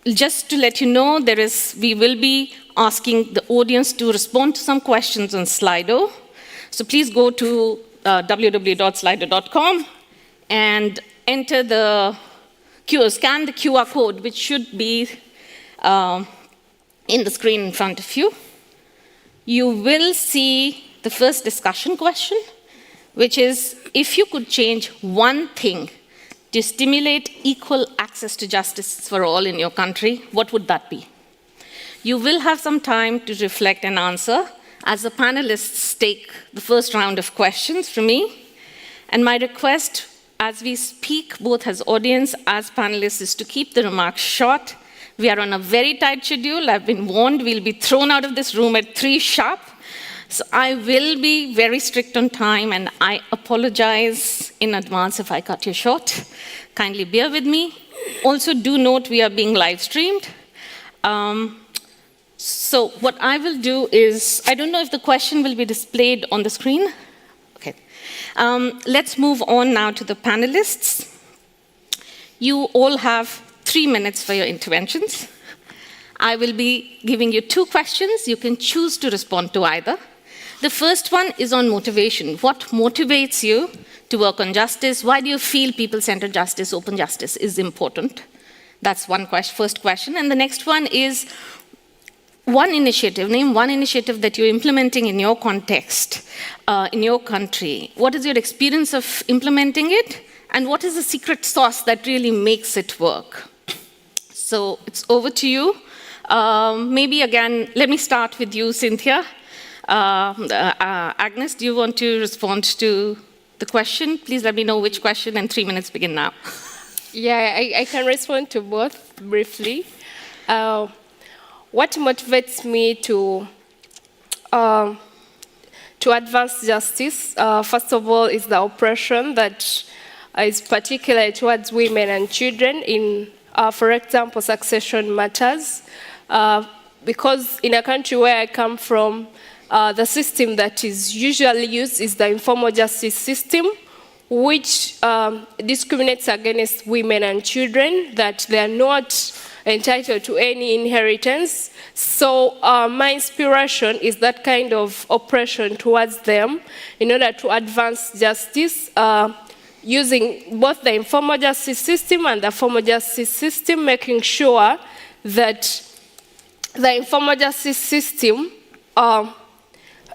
Just to let you know, we will be asking the audience to respond to some questions on Slido. So please go to www.slido.com and enter scan the QR code, which should be in the screen in front of you. You will see the first discussion question, which is, if you could change one thing to stimulate equal access to justice for all in your country, what would that be? You will have some time to reflect and answer as the panelists take the first round of questions from me. And my request as we speak, both as audience, as panelists, is to keep the remarks short. We are on a very tight schedule. I've been warned we'll be thrown out of this room at 3 sharp. So I will be very strict on time, and I apologize in advance if I cut you short. Kindly bear with me. Also, do note we are being live streamed. So what I will do is, I don't know if the question will be displayed on the screen. Okay. Let's move on now to the panelists. You all have 3 minutes for your interventions. I will be giving you 2 questions. You can choose to respond to either. The first one is on motivation. What motivates you to work on justice? Why do you feel people-centered justice, open justice is important? That's first question. And the next one is one initiative. Name one initiative that you're implementing in your context, in your country. What is your experience of implementing it? And what is the secret sauce that really makes it work? So it's over to you. Maybe again, let me start with you, Cynthia. Agnes, do you want to respond to the question? Please let me know which question, and 3 minutes begin now. Yeah, I can respond to both briefly. What motivates me to advance justice, first of all, is the oppression that is particularly towards women and children in, for example, succession matters. Because in a country where I come from, the system that is usually used is the informal justice system, which discriminates against women and children, that they are not entitled to any inheritance. So my inspiration is that kind of oppression towards them in order to advance justice, using both the informal justice system and the formal justice system, making sure that the informal justice system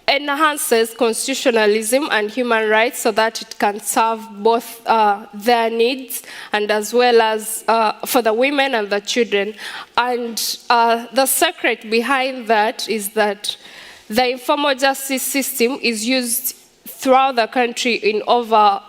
enhances constitutionalism and human rights so that it can serve both their needs and as well as for the women and the children. And the secret behind that is that the informal justice system is used throughout the country in over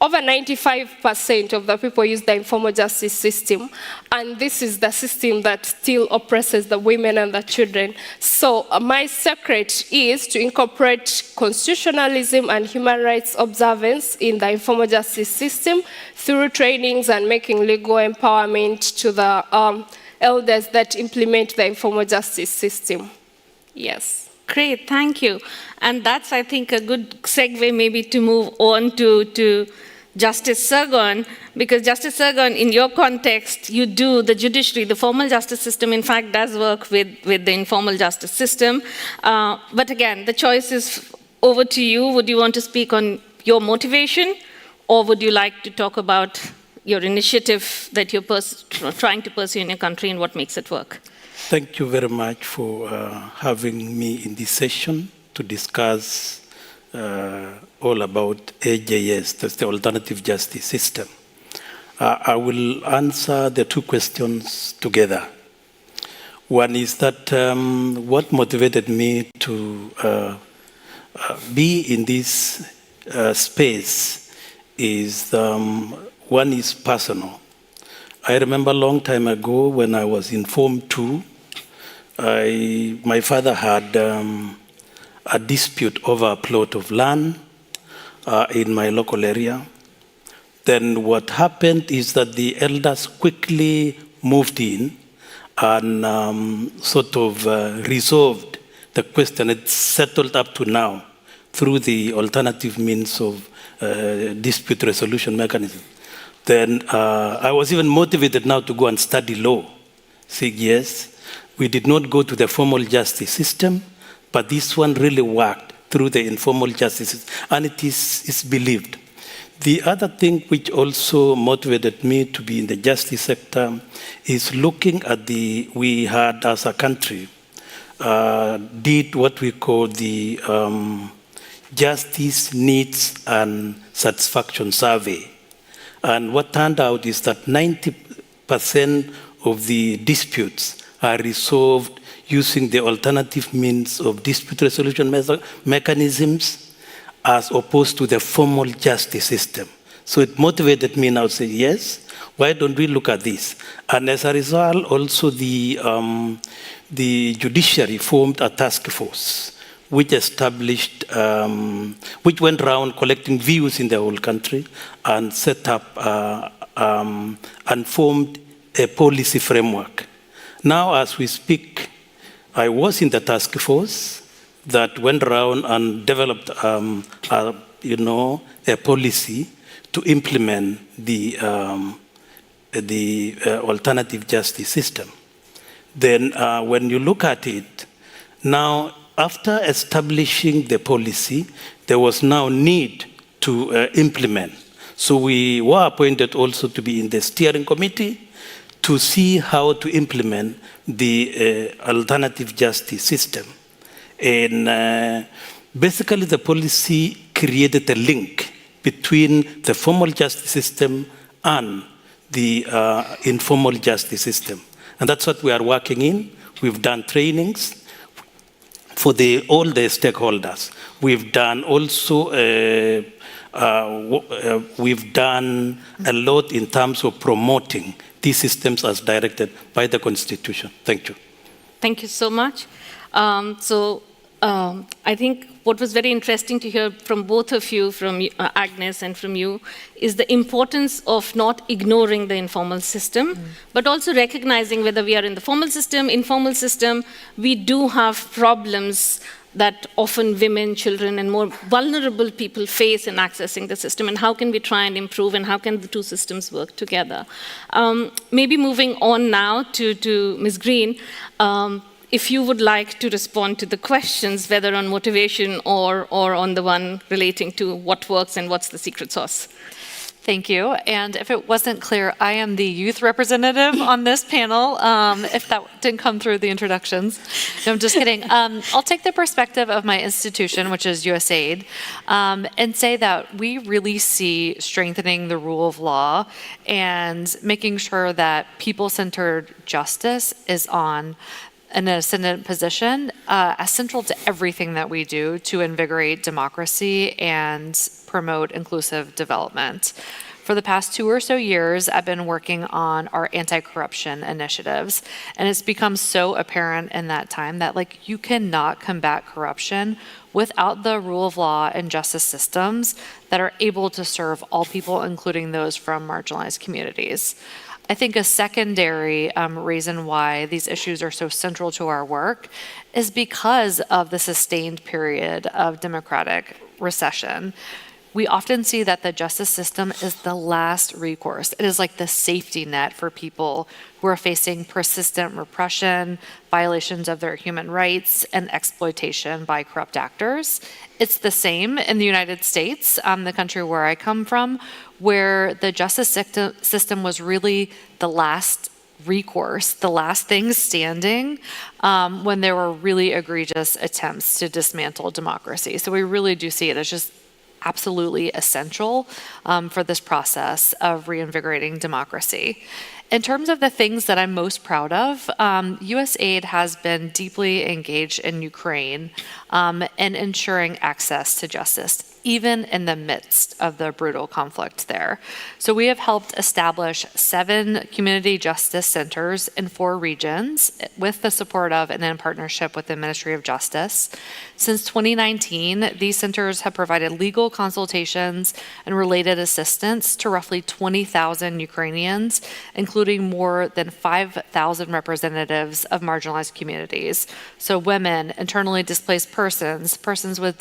95% of the people use the informal justice system, and this is the system that still oppresses the women and the children. So my secret is to incorporate constitutionalism and human rights observance in the informal justice system through trainings and making legal empowerment to the elders that implement the informal justice system. Yes. Great, thank you. And that's, I think, a good segue maybe to move on to Justice Sargon, because Justice Sargon, in your context, you do the judiciary, the formal justice system, in fact, does work with the informal justice system. But again, the choice is over to you. Would you want to speak on your motivation, or would you like to talk about your initiative that you're trying to pursue in your country and what makes it work? Thank you very much for having me in this session to discuss all about AJS, that's the Alternative Justice System. I will answer the two questions together. One is that what motivated me to be in this space is, one is personal. I remember a long time ago when I was in Form 2, my father had a dispute over a plot of land in my local area. Then what happened is that the elders quickly moved in and sort of resolved the question. It's settled up to now through the alternative means of dispute resolution mechanism. Then I was even motivated now to go and study law. Saying yes, we did not go to the formal justice system, but this one really worked through the informal justice system, and it is believed. The other thing which also motivated me to be in the justice sector is looking at we had as a country, did what we call the Justice Needs and Satisfaction Survey. And what turned out is that 90% of the disputes are resolved using the alternative means of dispute resolution mechanisms as opposed to the formal justice system. So it motivated me now to say, yes, why don't we look at this? And as a result, also the judiciary formed a task force which established, which went around collecting views in the whole country and set up and formed a policy framework. Now, as we speak, I was in the task force that went around and developed, a policy to implement the alternative justice system. Then, when you look at it, now, after establishing the policy, there was now need to implement. So we were appointed also to be in the steering committee to see how to implement the alternative justice system. And basically the policy created a link between the formal justice system and the informal justice system. And that's what we are working in. We've done trainings for all the stakeholders. We've done also, we've done a lot in terms of promoting these systems as directed by the Constitution. Thank you. Thank you so much. I think what was very interesting to hear from both of you, from Agnes and from you, is the importance of not ignoring the informal system, but also recognizing whether we are in the formal system, informal system, we do have problems that often women, children, and more vulnerable people face in accessing the system, and how can we try and improve, and how can the two systems work together? Maybe moving on now to Ms. Green, if you would like to respond to the questions, whether on motivation or on the one relating to what works and what's the secret sauce. Thank you. And if it wasn't clear, I am the youth representative on this panel, if that didn't come through the introductions. No, I'm just kidding. I'll take the perspective of my institution, which is USAID, and say that we really see strengthening the rule of law and making sure that people-centered justice is on an ascendant position as central to everything that we do to invigorate democracy and promote inclusive development. For the past 2 or so years, I've been working on our anti-corruption initiatives, and it's become so apparent in that time that you cannot combat corruption without the rule of law and justice systems that are able to serve all people, including those from marginalized communities. I think a secondary reason why these issues are so central to our work is because of the sustained period of democratic recession. We often see that the justice system is the last recourse. It is like the safety net for people who are facing persistent repression, violations of their human rights, and exploitation by corrupt actors. It's the same in the United States, the country where I come from, where the justice system was really the last recourse, the last thing standing when there were really egregious attempts to dismantle democracy. So we really do see it as just absolutely essential for this process of reinvigorating democracy. In terms of the things that I'm most proud of, USAID has been deeply engaged in Ukraine in ensuring access to justice, even in the midst of the brutal conflict there. So we have helped establish 7 community justice centers in 4 regions with the support of and in partnership with the Ministry of Justice. Since 2019, these centers have provided legal consultations and related assistance to roughly 20,000 Ukrainians, including more than 5,000 representatives of marginalized communities. So women, internally displaced persons, persons with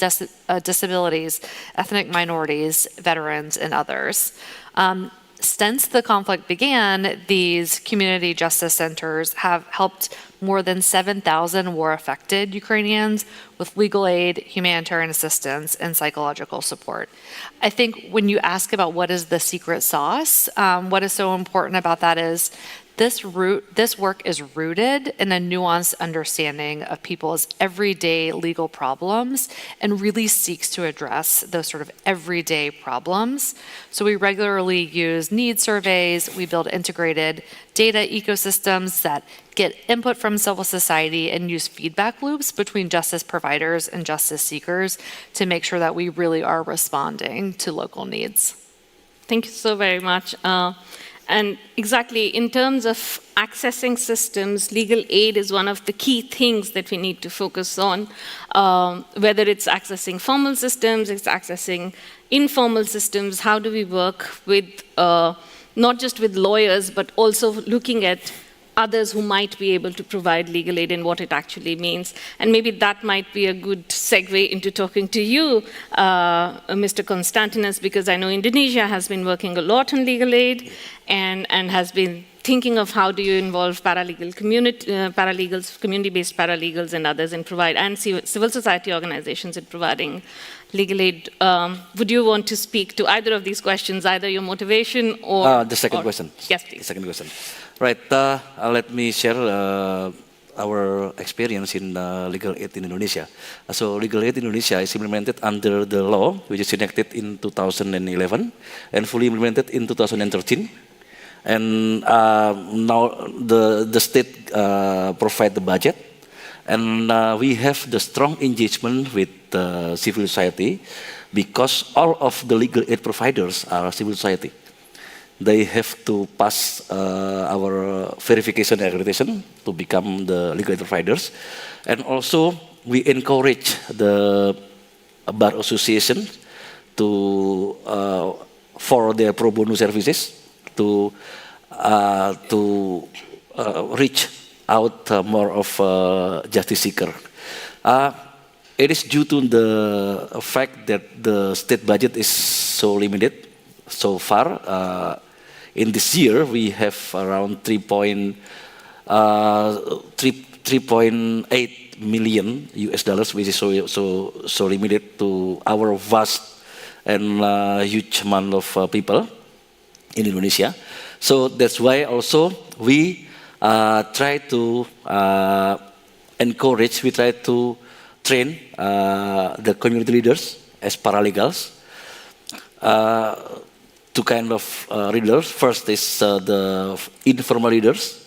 disabilities, ethnic minorities, veterans, and others. Since the conflict began, these community justice centers have helped more than 7,000 war-affected Ukrainians with legal aid, humanitarian assistance, and psychological support. I think when you ask about what is the secret sauce, what is so important about that is this work is rooted in a nuanced understanding of people's everyday legal problems and really seeks to address those sort of everyday problems. So we regularly use need surveys, we build integrated data ecosystems that get input from civil society and use feedback loops between justice providers and justice seekers to make sure that we really are responding to local needs. Thank you so very much. And exactly, in terms of accessing systems, legal aid is one of the key things that we need to focus on, whether it's accessing formal systems, it's accessing informal systems. How do we work with, not just with lawyers, but also looking at others who might be able to provide legal aid and what it actually means. And maybe that might be a good segue into talking to you, Mr. Konstantinos, because I know Indonesia has been working a lot on legal aid and has been thinking of how do you involve paralegals, community-based paralegals and others and civil society organizations in providing legal aid. Would you want to speak to either of these questions, either your motivation or... The second question. Yes, please. The second question. Right, let me share our experience in legal aid in Indonesia. So legal aid in Indonesia is implemented under the law, which is enacted in 2011 and fully implemented in 2013. And now the state provide the budget, and we have the strong engagement with civil society because all of the legal aid providers are civil society. They have to pass our verification and accreditation to become the legal aid providers. And also, we encourage the Bar Association to for their pro bono services to reach out more of justice seeker. It is due to the fact that the state budget is so limited so far. In this year, we have around 3.8 million US dollars, which is so limited to our vast and huge amount of people. in Indonesia. So that's why also we try to encourage, we try to train the community leaders as paralegals. Two kind of leaders. First is the informal leaders,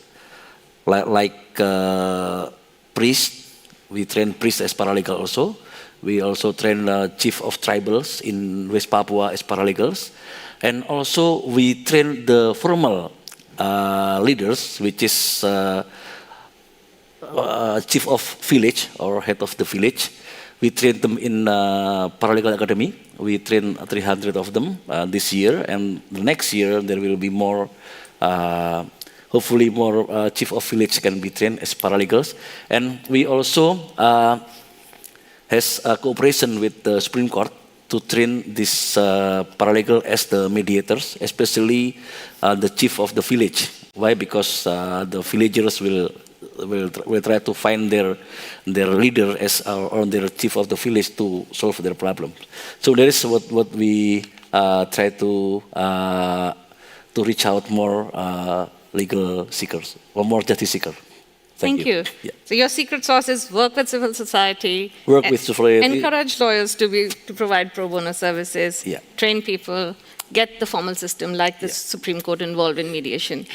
like priests. We train priests as paralegal also. We also train chief of tribals in West Papua as paralegals. And also we train the formal leaders, which is chief of village or head of the village. We train them in Paralegal Academy. We train 300 of them this year, and the next year there will be more, hopefully more chief of village can be trained as paralegals. And we also has a cooperation with the Supreme Court to train this paralegal as the mediators, especially the chief of the village. Why? Because the villagers will try to find their leader as or their chief of the village to solve their problems. So that is what we try to reach out more legal seekers or more justice seekers. Thank you. Yeah. So your secret sauce is work with civil society, Work with society. encourage lawyers to provide pro bono services, Yeah. train people, get the formal system like the Supreme Court involved in mediation.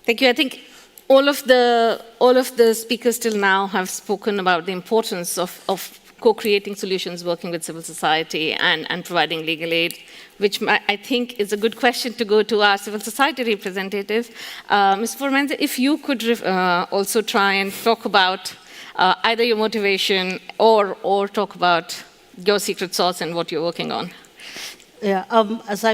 Thank you. I think all of the speakers till now have spoken about the importance of co-creating solutions, working with civil society, and providing legal aid, which I think is a good question to go to our civil society representative. Ms. Formenza, if you could also try and talk about either your motivation or talk about your secret sauce and what you're working on. Yeah, as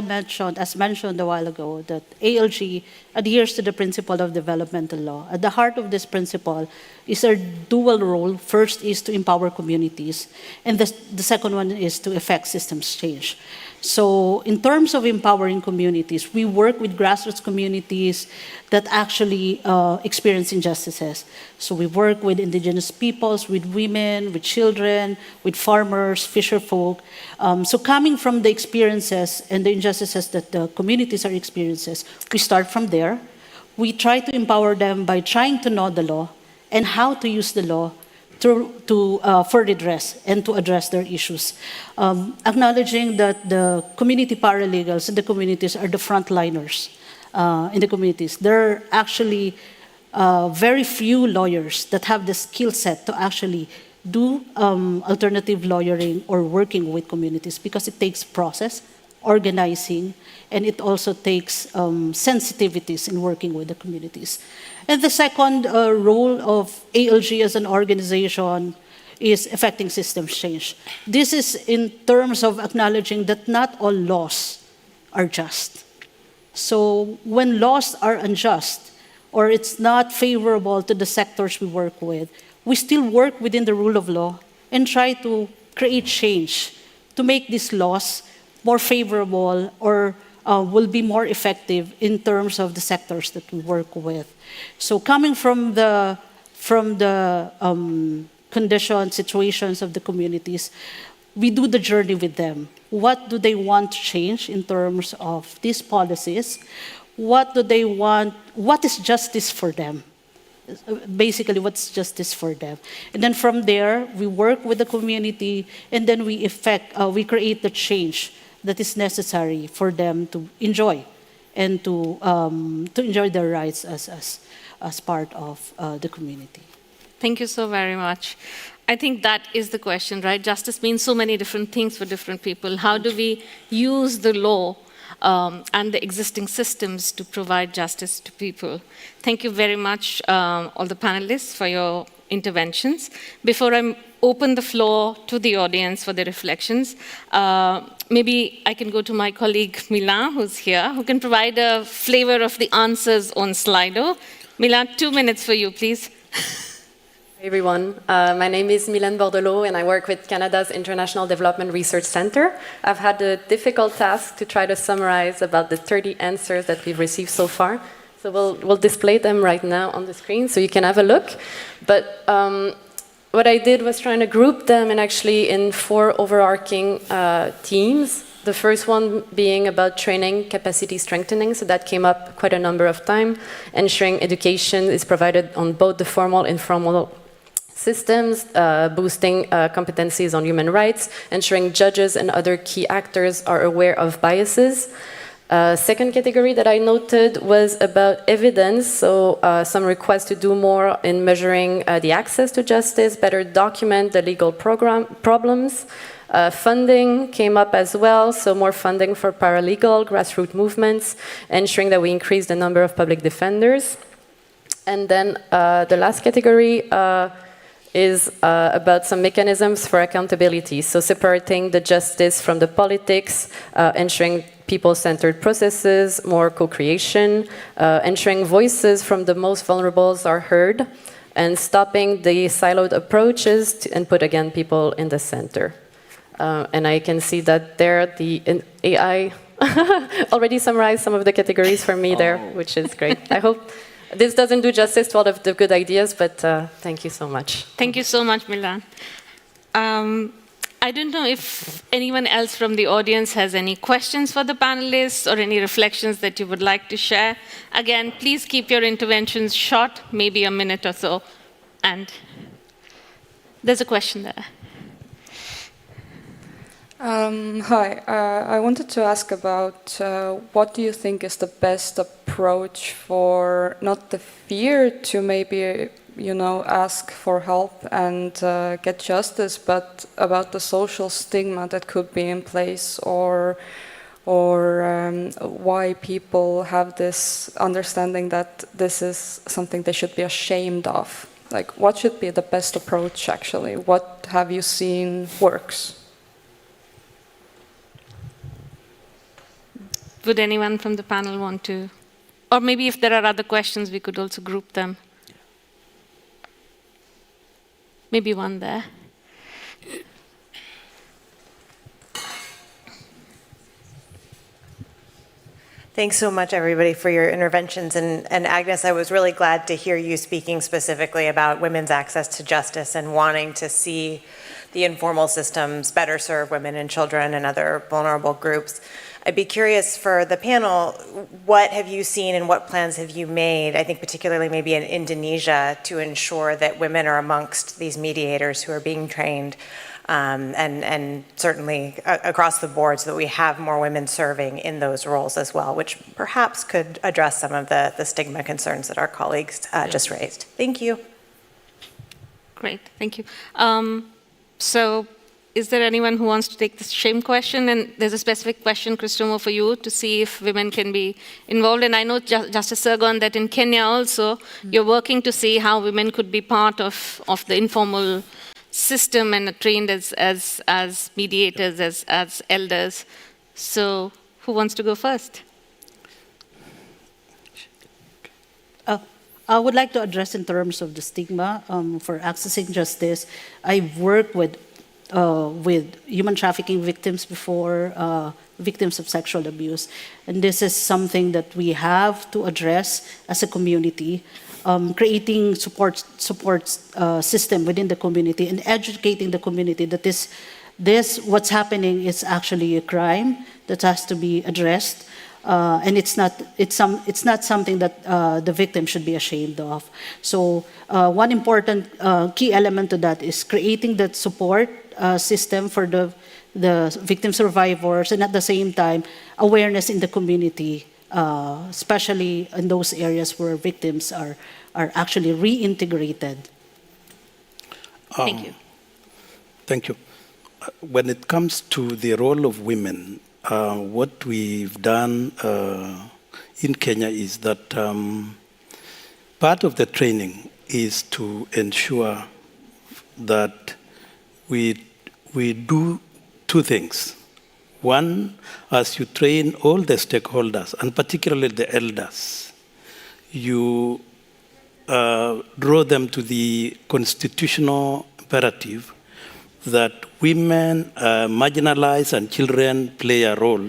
mentioned a while ago, that ALG adheres to the principle of developmental law. At the heart of this principle is our dual role. First is to empower communities, and the second one is to effect systems change. So in terms of empowering communities, we work with grassroots communities that actually experience injustices. So we work with indigenous peoples, with women, with children, with farmers, fisher folk. So coming from the experiences and the injustices that the communities are experiencing, we start from there. We try to empower them by trying to know the law and how to use the law for redress and to address their issues. Acknowledging that the community paralegals in the communities are the frontliners in the communities. There are actually very few lawyers that have the skill set to actually do alternative lawyering or working with communities, because it takes process, organizing, and it also takes sensitivities in working with the communities. And the second role of ALG as an organization is effecting systems change. This is in terms of acknowledging that not all laws are just. So when laws are unjust, or it's not favorable to the sectors we work with, we still work within the rule of law and try to create change to make these laws more favorable or will be more effective in terms of the sectors that we work with. So coming from the conditions, situations of the communities, we do the journey with them. What do they want to change in terms of these policies? What do they want? What is justice for them? Basically, what's justice for them? And then from there, we work with the community, and then we create the change that is necessary for them to enjoy and to enjoy their rights as part of the community. Thank you so very much. I think that is the question, right? Justice means so many different things for different people. How do we use the law and the existing systems to provide justice to people? Thank you very much, all the panelists, for your interventions. Before I open the floor to the audience for their reflections, maybe I can go to my colleague Milan, who's here, who can provide a flavor of the answers on Slido. Milan, 2 minutes for you, please. Hey everyone, my name is Mylène Bordelot and I work with Canada's International Development Research Centre. I've had the difficult task to try to summarize about the 30 answers that we've received so far. So we'll display them right now on the screen so you can have a look. But what I did was trying to group them in 4 overarching themes The first one being about training capacity strengthening, so that came up quite a number of times, ensuring education is provided on both the formal and informal systems, boosting competencies on human rights, ensuring judges and other key actors are aware of biases. Second category that I noted was about evidence, so some requests to do more in measuring the access to justice, better document the legal problems. Funding came up as well, so more funding for paralegal, grassroots movements, ensuring that we increase the number of public defenders. And then the last category is about some mechanisms for accountability, so separating the justice from the politics, ensuring people-centered processes, more co-creation, ensuring voices from the most vulnerable are heard, and stopping the siloed approaches and put again people in the center. And I can see that there the AI already summarized some of the categories for me there, which is great. I hope this doesn't do justice to all of the good ideas, but thank you so much. Thank you so much, Milan. I don't know if anyone else from the audience has any questions for the panelists or any reflections that you would like to share. Again, please keep your interventions short, maybe a minute or so. And there's a question there. Hi, I wanted to ask about what do you think is the best approach for not the fear to maybe, ask for help and get justice, but about the social stigma that could be in place, or why people have this understanding that this is something they should be ashamed of? Like, what should be the best approach, actually? What have you seen works? Would anyone from the panel want to? Or maybe if there are other questions, we could also group them. Maybe one there. Thanks so much, everybody, for your interventions. And Agnes, I was really glad to hear you speaking specifically about women's access to justice and wanting to see the informal systems better serve women and children and other vulnerable groups. I'd be curious for the panel, what have you seen and what plans have you made, I think particularly maybe in Indonesia, to ensure that women are amongst these mediators who are being trained, and certainly across the board, so that we have more women serving in those roles as well, which perhaps could address some of the stigma concerns that our colleagues just raised. Thank you. Great, thank you. So is there anyone who wants to take this shame question? And there's a specific question, Kristomo, for you to see if women can be involved. And I know, Justice Sergon, that in Kenya also, you're working to see how women could be part of the informal system and trained as mediators, as elders. So who wants to go first? I would like to address in terms of the stigma for accessing justice. I've worked with human trafficking victims before, victims of sexual abuse. And this is something that we have to address as a community, creating support system within the community and educating the community that this what's happening is actually a crime that has to be addressed. And it's not something that the victim should be ashamed of. So one important key element to that is creating that support system for the victim survivors, and at the same time, awareness in the community, especially in those areas where victims are actually reintegrated. Thank you. Thank you. When it comes to the role of women, what we've done in Kenya is that part of the training is to ensure that we do two things. One, as you train all the stakeholders, and particularly the elders, you draw them to the constitutional imperative that women, marginalized, and children play a role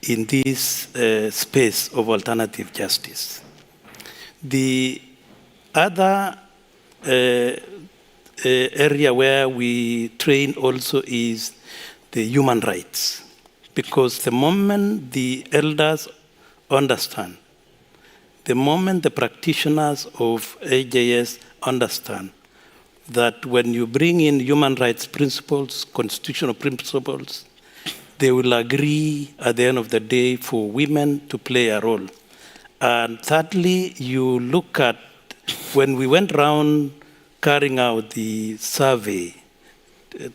in this space of alternative justice. The other area where we train also is the human rights because the moment the elders understand, the moment the practitioners of AJS understand that when you bring in human rights principles, constitutional principles, they will agree at the end of the day for women to play a role. And thirdly, you look at when we went around carrying out the survey,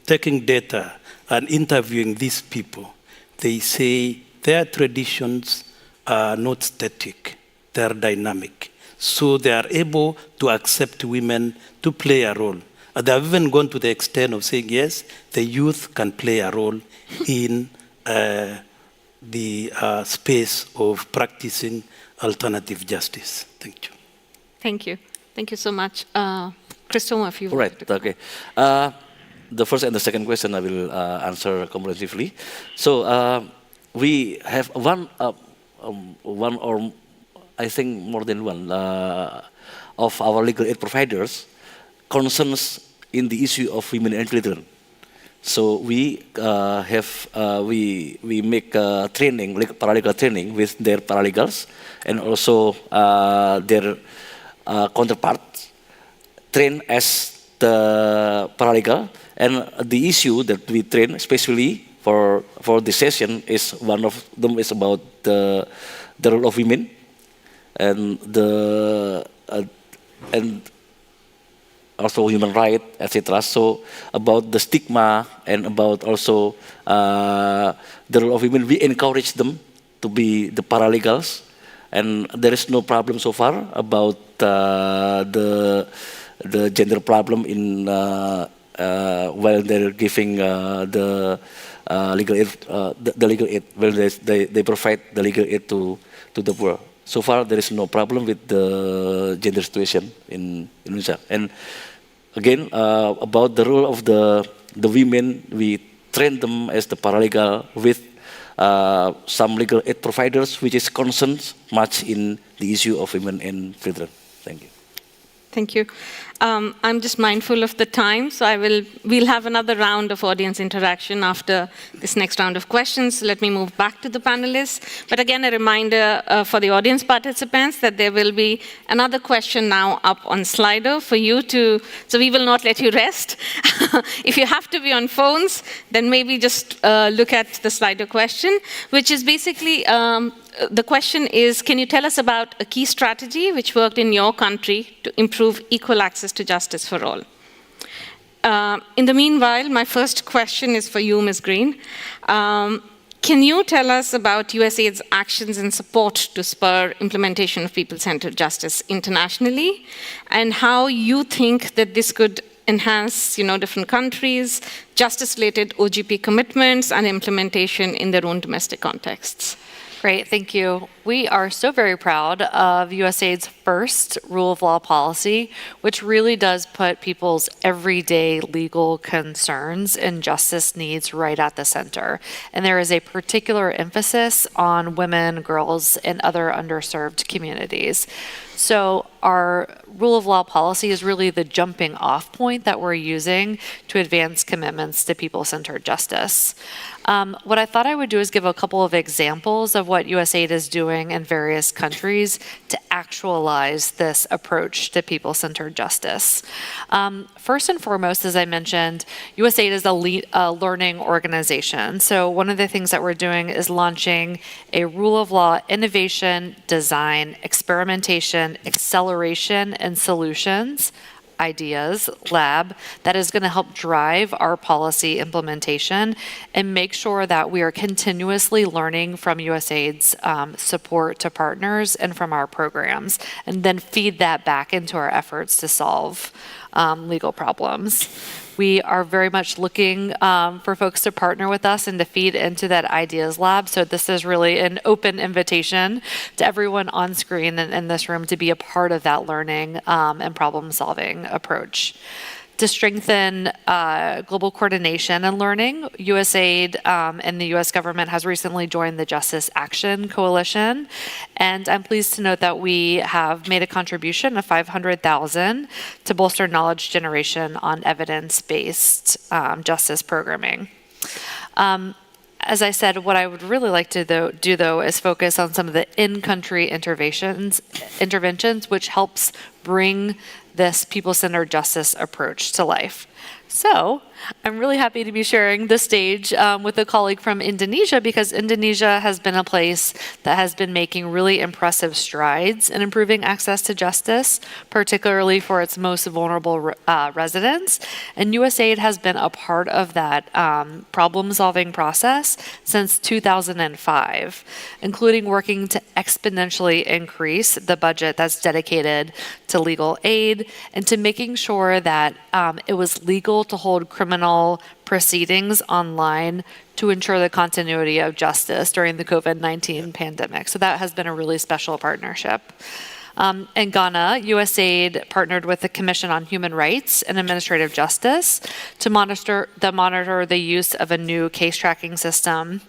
taking data and interviewing these people, they say their traditions are not static, they are dynamic. So they are able to accept women to play a role. And they have even gone to the extent of saying, yes, the youth can play a role in the space of practicing alternative justice. Thank you. Thank you. Thank you so much. Christopher, if you Right, okay. The first and the second question I will answer comprehensively. So we have one or I think more than one of our legal aid providers concerns in the issue of women and children. So we we make training, paralegal training with their paralegals and also their counterparts train as the paralegal. And the issue that we train, especially for this session, is one of them is about the role of women and and also human rights, etc. So about the stigma and about also the role of women, we encourage them to be the paralegals, and there is no problem so far about the gender problem in while they're giving the legal aid, the legal aid, well they provide the legal aid to the poor. So far, there is no problem with the gender situation in Indonesia. And again, about the role of the women, we train them as the paralegal with some legal aid providers, which is concerned much in the issue of women and children. Thank you. Thank you. I'm just mindful of the time, so we'll have another round of audience interaction after this next round of questions. Let me move back to the panelists. But again, a reminder for the audience participants that there will be another question now up on Slido for you to, so we will not let you rest. If you have to be on phones, then maybe just look at the Slido question, which is basically, the question is, can you tell us about a key strategy which worked in your country to improve equal access to justice for all? In the meanwhile, my first question is for you, Ms. Green. Can you tell us about USAID's actions and support to spur implementation of people-centered justice internationally, and how you think that this could enhance, different countries' justice-related OGP commitments and implementation in their own domestic contexts? Great, thank you. We are so very proud of USAID's first rule of law policy, which really does put people's everyday legal concerns and justice needs right at the center. And there is a particular emphasis on women, girls, and other underserved communities. So our rule of law policy is really the jumping off point that we're using to advance commitments to people-centered justice. What I thought I would do is give a couple of examples of what USAID is doing in various countries to actualize this approach to people-centered justice. First and foremost, as I mentioned, USAID is a learning organization. So one of the things that we're doing is launching a rule of law innovation, design, experimentation, acceleration, and solutions ideas lab that is going to help drive our policy implementation and make sure that we are continuously learning from USAID's support to partners and from our programs, and then feed that back into our efforts to solve legal problems. We are very much looking for folks to partner with us and to feed into that ideas lab. So this is really an open invitation to everyone on screen and in this room to be a part of that learning and problem solving approach. To strengthen global coordination and learning, USAID and the US government has recently joined the Justice Action Coalition. And I'm pleased to note that we have made a contribution of $500,000 to bolster knowledge generation on evidence-based justice programming. as I said, what I would really like to do though is focus on some of the in-country interventions which helps bring this people-centered justice approach to life. So I'm really happy to be sharing the stage with a colleague from Indonesia, because Indonesia has been a place that has been making really impressive strides in improving access to justice, particularly for its most vulnerable residents. And USAID has been a part of that problem-solving process since 2005, including working to exponentially increase the budget that's dedicated to legal aid and to making sure that it was legal to hold criminal proceedings online to ensure the continuity of justice during the COVID-19 pandemic. So that has been a really special partnership. In Ghana, USAID partnered with the Commission on Human Rights and Administrative Justice to monitor the use of a new case tracking system,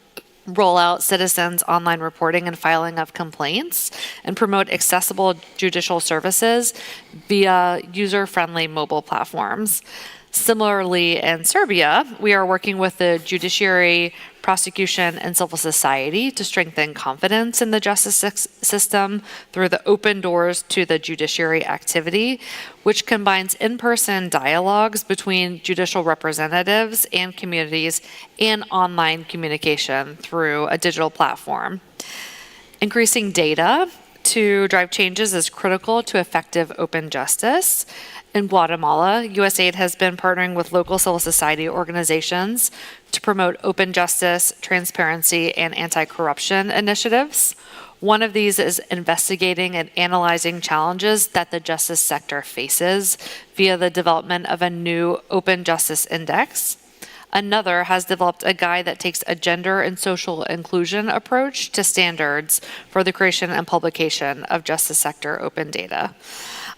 roll out citizens' online reporting and filing of complaints, and promote accessible judicial services via user-friendly mobile platforms. Similarly, in Serbia, we are working with the judiciary, prosecution, and civil society to strengthen confidence in the justice system through the Open Doors to the Judiciary activity, which combines in-person dialogues between judicial representatives and communities and online communication through a digital platform. Increasing data to drive changes is critical to effective open justice. In Guatemala, USAID has been partnering with local civil society organizations to promote open justice, transparency, and anti-corruption initiatives. One of these is investigating and analyzing challenges that the justice sector faces via the development of a new open justice index. Another has developed a guide that takes a gender and social inclusion approach to standards for the creation and publication of justice sector open data.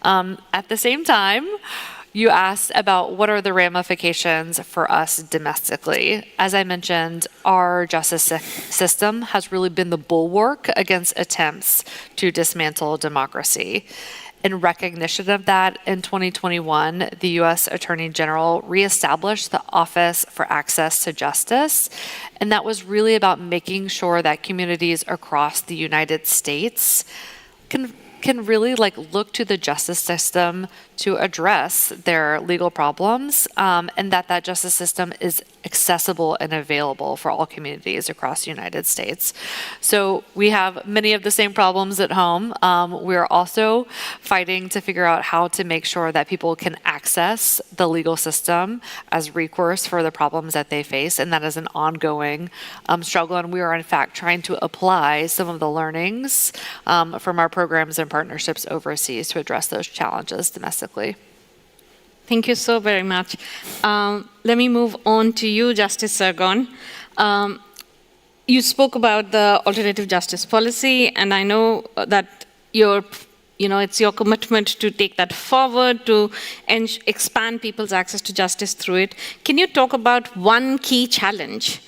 At the same time, you asked about what are the ramifications for us domestically. As I mentioned, our justice system has really been the bulwark against attempts to dismantle democracy. In recognition of that, in 2021, the U.S. Attorney General reestablished the Office for Access to Justice, and that was really about making sure that communities across the United States can really look to the justice system to address their legal problems, and that justice system is accessible and available for all communities across the United States. So we have many of the same problems at home. We're also fighting to figure out how to make sure that people can access the legal system as recourse for the problems that they face, and that is an ongoing struggle. And we are in fact trying to apply some of the learnings from our programs and partnerships overseas to address those challenges domestically. Thank you so very much. Let me move on to you, Justice Sargon. You spoke about the alternative justice policy, and I know that it's your commitment to take that forward, to expand people's access to justice through it. Can you talk about one key challenge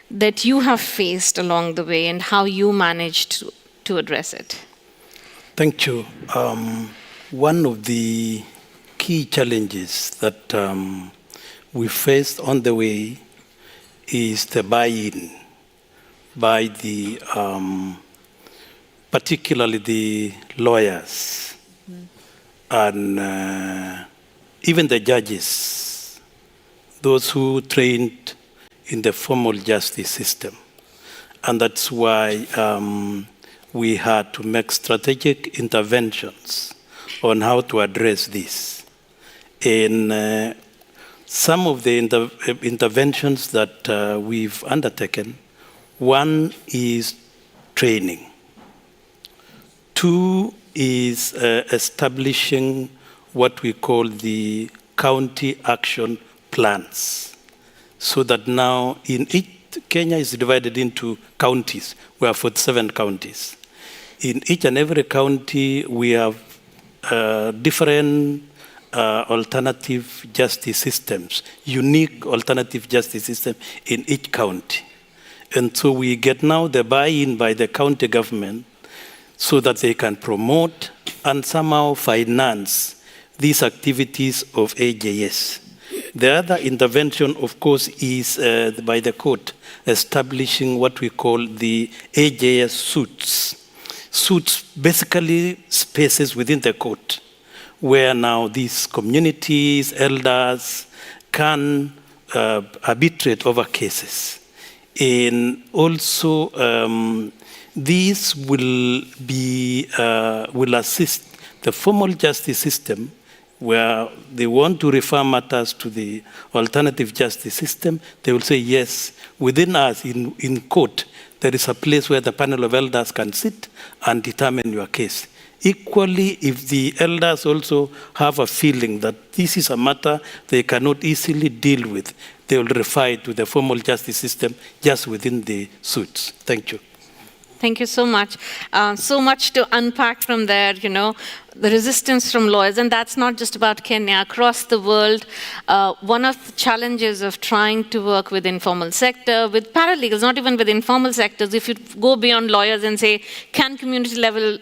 that you have faced along the way and how you managed to address it? Thank you. One of the key challenges that we faced on the way is the buy-in by the, particularly the lawyers and even the judges, those who trained in the formal justice system. And that's why we had to make strategic interventions on how to address this. And some of the interventions that we've undertaken, one is training. Two is establishing what we call the county action plans, so that now in each, Kenya is divided into counties. We have 47 counties. In each and every county, we have different alternative justice systems, unique alternative justice system in each county. And so we get now the buy-in by the county government so that they can promote and somehow finance these activities of AJS. The other intervention, of course, is by the court establishing what we call the AJS suits. Suits, basically spaces within the court, where now these communities, elders, can arbitrate over cases. And also, these will assist the formal justice system, where they want to refer matters to the alternative justice system. They will say, yes, within us in court, there is a place where the panel of elders can sit and determine your case. Equally, if the elders also have a feeling that this is a matter they cannot easily deal with, they will refer it to the formal justice system just within the suits. Thank you. Thank you so much. So much to unpack from there, you know, the resistance from lawyers, and that's not just about Kenya. Across the world, one of the challenges of trying to work with informal sector, with paralegals, not even with informal sectors, if you go beyond lawyers and say, can community level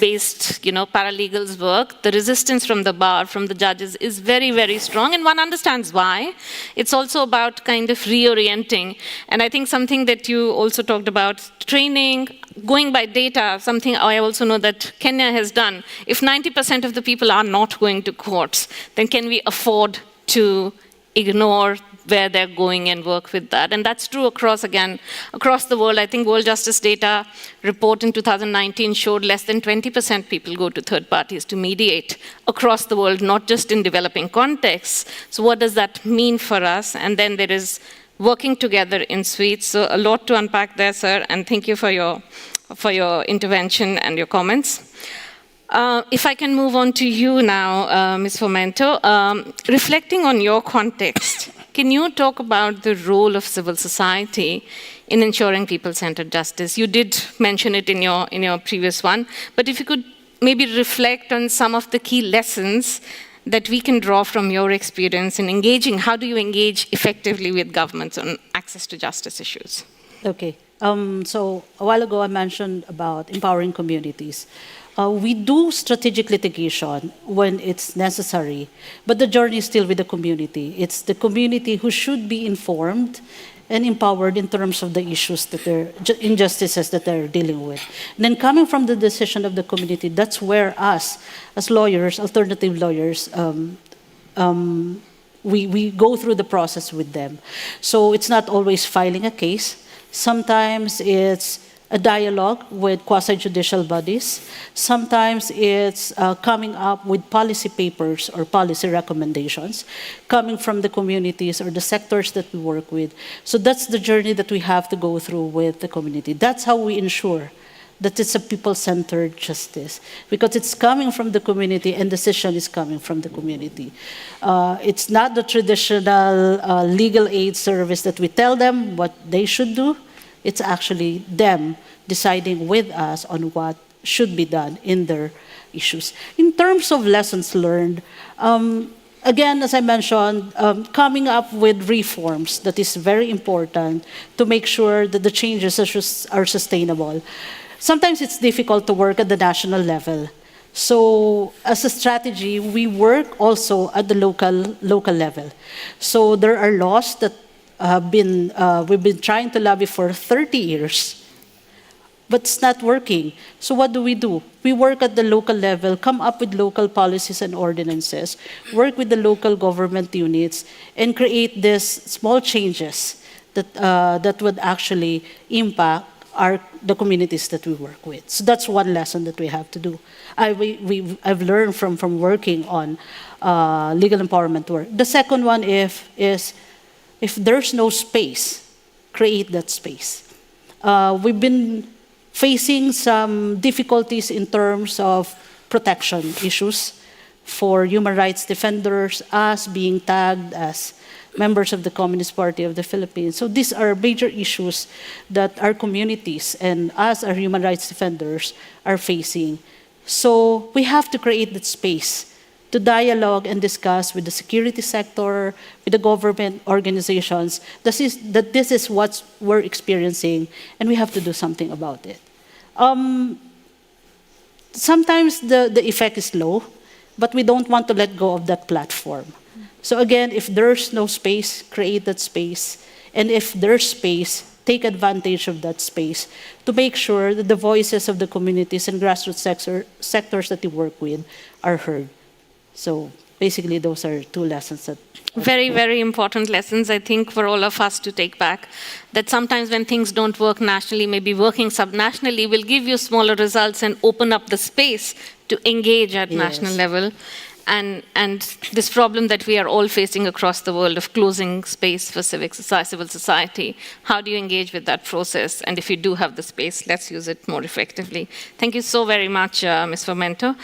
based, you know, paralegals work, the resistance from the bar, from the judges is very, very strong, and one understands why. It's also about kind of reorienting, and I think something that you also talked about, training, going by data, something I also know that Kenya has done. If 90% of the people are not going to courts, then can we afford to ignore where they're going and work with that? And that's true across the world. I think World Justice Data report in 2019 showed less than 20% people go to third parties to mediate across the world, not just in developing contexts. So what does that mean for us? And then there is working together in suites. So a lot to unpack there, sir, and thank you for your intervention and your comments. If I can move on to you now, Ms. Fomento, reflecting on your context, can you talk about the role of civil society in ensuring people-centered justice? You did mention it in your previous one, but if you could maybe reflect on some of the key lessons that we can draw from your experience in engaging. How do you engage effectively with governments on access to justice issues? Okay. So a while ago I mentioned about empowering communities. We do strategic litigation when it's necessary, but the journey is still with the community. It's the community who should be informed and empowered in terms of the issues that injustices that they're dealing with. And then coming from the decision of the community, that's where us, as lawyers, alternative lawyers, we go through the process with them. So it's not always filing a case. Sometimes it's a dialogue with quasi-judicial bodies. Sometimes it's coming up with policy papers or policy recommendations coming from the communities or the sectors that we work with. So that's the journey that we have to go through with the community. That's how we ensure that it's a people-centered justice, because it's coming from the community and decision is coming from the community. It's not the traditional legal aid service that we tell them what they should do. It's actually them deciding with us on what should be done in their issues. In terms of lessons learned, again, as I mentioned, coming up with reforms that is very important to make sure that the changes are sustainable. Sometimes it's difficult to work at the national level. So as a strategy, we work also at the local level. So there are laws that we've been trying to lobby for 30 years, but it's not working. So what do? We work at the local level, come up with local policies and ordinances, work with the local government units, and create these small changes that would actually impact the communities that we work with. So that's one lesson that we have to do. I've learned from working on legal empowerment work. The second one is if there's no space, create that space. We've been facing some difficulties in terms of protection issues for human rights defenders, us being tagged as members of the Communist Party of the Philippines. So these are major issues that our communities and us, our human rights defenders, are facing. So we have to create that space to dialogue and discuss with the security sector, with the government organizations, this is what we're experiencing, and we have to do something about it. Sometimes the effect is low, but we don't want to let go of that platform. So again, if there's no space, create that space. And if there's space, take advantage of that space to make sure that the voices of the communities and grassroots sectors that you work with are heard. So basically, those are two lessons that... Very, very important lessons, I think, for all of us to take back. That sometimes when things don't work nationally, maybe working subnationally will give you smaller results and open up the space to engage at national level. And this problem that we are all facing across the world of closing space for civil society, how do you engage with that process? And if you do have the space, let's use it more effectively. Thank you so very much, Ms. Fomento.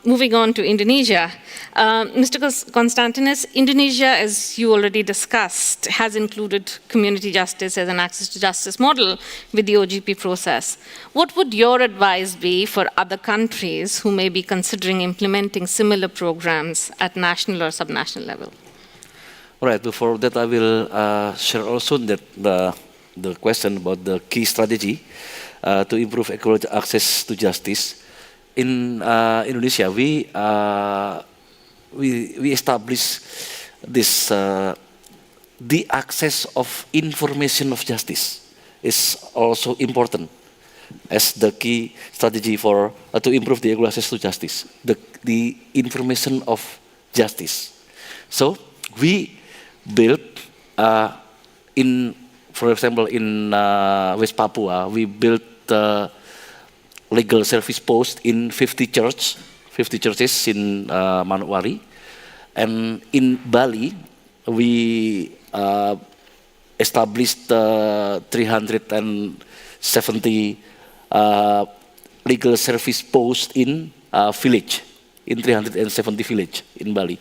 Moving on to Indonesia. Mr. Konstantinos, Indonesia, as you already discussed, has included community justice as an access to justice model with the OGP process. What would your advice be for other countries who may be considering implementing similar programs at national or subnational level? Right. Before that, I will share also that the question about the key strategy to improve equality access to justice. In Indonesia, we established this the access of information of justice is also important as the key strategy for to improve the equal access to justice. The information of justice. So we built for example, in West Papua, we built legal service post in 50 churches in Manokwari, and in Bali we established 370 legal service post in village, in 370 village in Bali.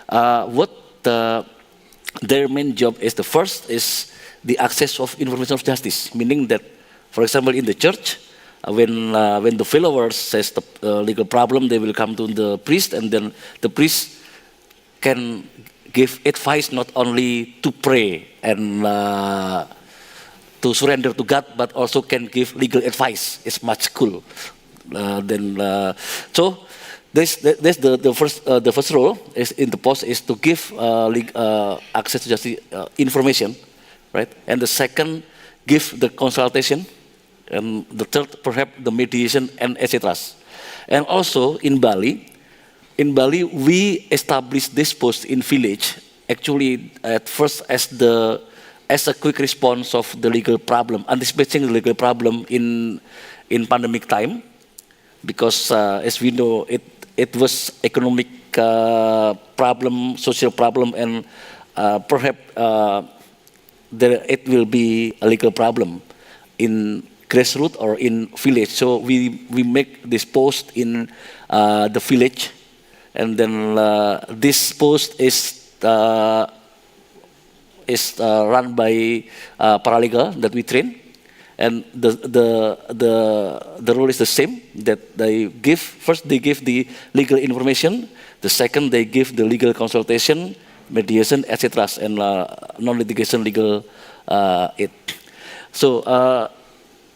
What their main job is, the first is the access of information of justice, meaning that, for example, in the church, when the followers says the legal problem, they will come to the priest, and then the priest can give advice not only to pray and to surrender to God, but also can give legal advice. It's much cool. So that's the first role is in the post is to give access to justice information, right? And the second, give the consultation, and the third, perhaps the mediation and etc. And also in Bali, we established this post in village. Actually, at first as a quick response of the legal problem, anticipating the legal problem in pandemic time, because as we know, it was economic problem, social problem, and perhaps it will be a legal problem in grassroots or in village. So we make this post in the village, and then this post is run by paralegal that we train, and the role is the same, that they give the legal information, the second they give the legal consultation, mediation, etc., and non-litigation legal aid. So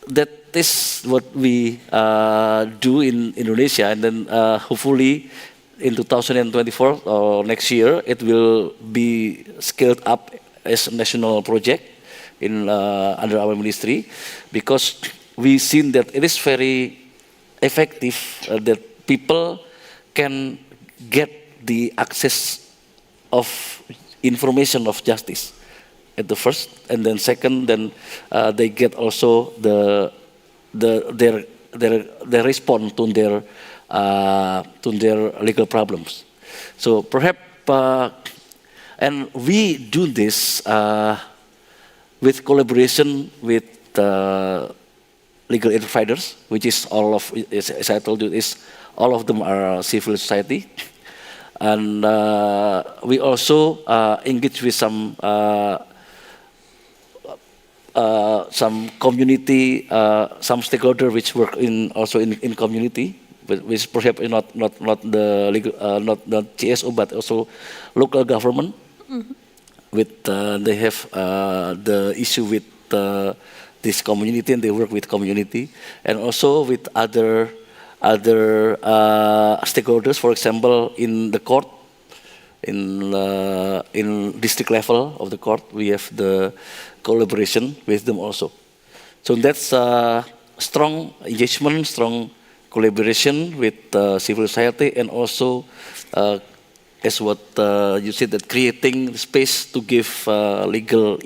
that is what we do in Indonesia, and then hopefully in 2024 or next year, it will be scaled up as a national project in under our ministry, because we've seen that it is very effective, that people can get the access of information of justice at the first, and then second, then they get also their response to their legal problems. So perhaps, and we do this with collaboration with legal aid providers, which is all of, as I told you, is all of them are civil society, and we also engage with some community, some stakeholder which work also in community, which perhaps not the legal, not GSO, but also local government. Mm-hmm. With they have the issue with this community, and they work with community, and also with other other stakeholders, for example, in the court, in district level of the court, we have the collaboration with them also. So that's strong engagement, strong collaboration with civil society, and also as what you said, that creating space to give legal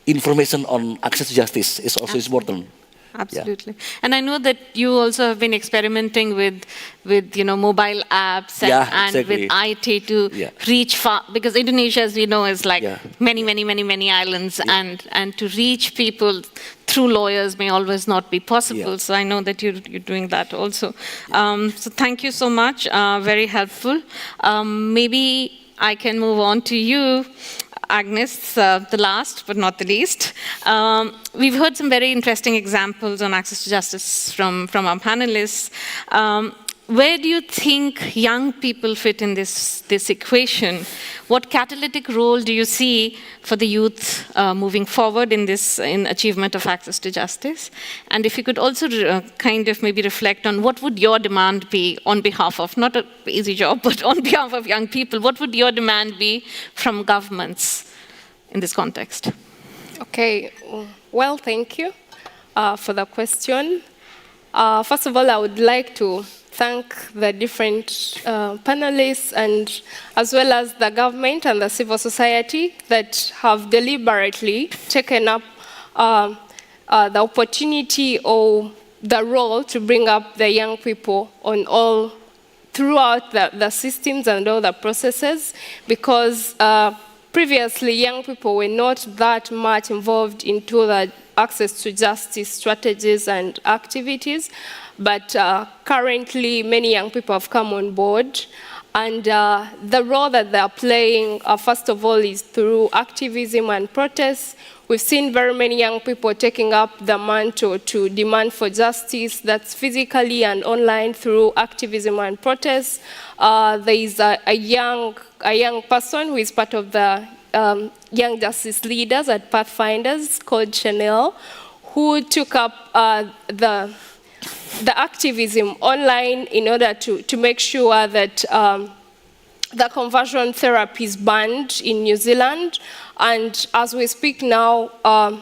information on access to justice is also important. Absolutely. And I know that you also have been experimenting with mobile apps and exactly. with IT to reach far, because Indonesia, as we know, is like many islands, and to reach people through lawyers may always not be possible. So I know that you're doing that also. So thank you so much. Very helpful. Maybe I can move on to you, Agnes, the last but not the least. We've heard some very interesting examples on access to justice from our panelists. Where do you think young people fit in this equation? What catalytic role do you see for the youth moving forward in achievement of access to justice? And if you could also kind of maybe reflect on what would your demand be on behalf of, not an easy job, but on behalf of young people, what would your demand be from governments in this context? Okay, well, thank you for the question. First of all, I would like to thank the different panelists, and as well as the government and the civil society that have deliberately taken up the opportunity or the role to bring up the young people on all throughout the systems and all the processes, because previously young people were not that much involved into the access to justice strategies and activities. But currently, many young people have come on board, and the role that they are playing, first of all, is through activism and protests. We've seen very many young people taking up the mantle to demand for justice, that's physically and online through activism and protests. There is a young person who is part of the Young Justice Leaders at Pathfinders called Chanel, who took up the activism online in order to make sure that the conversion therapy is banned in New Zealand. And as we speak now,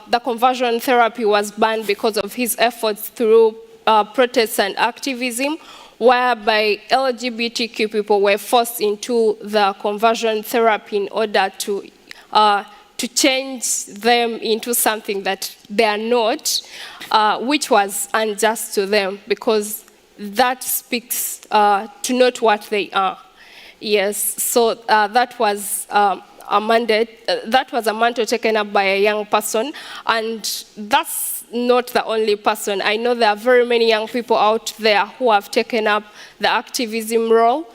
the conversion therapy was banned because of his efforts through protests and activism, whereby LGBTQ people were forced into the conversion therapy in order to change them into something that they are not, which was unjust to them, because that speaks to not what they are. Yes, so that was a mandate. That was a mantle taken up by a young person, and that's not the only person. I know there are very many young people out there who have taken up the activism role,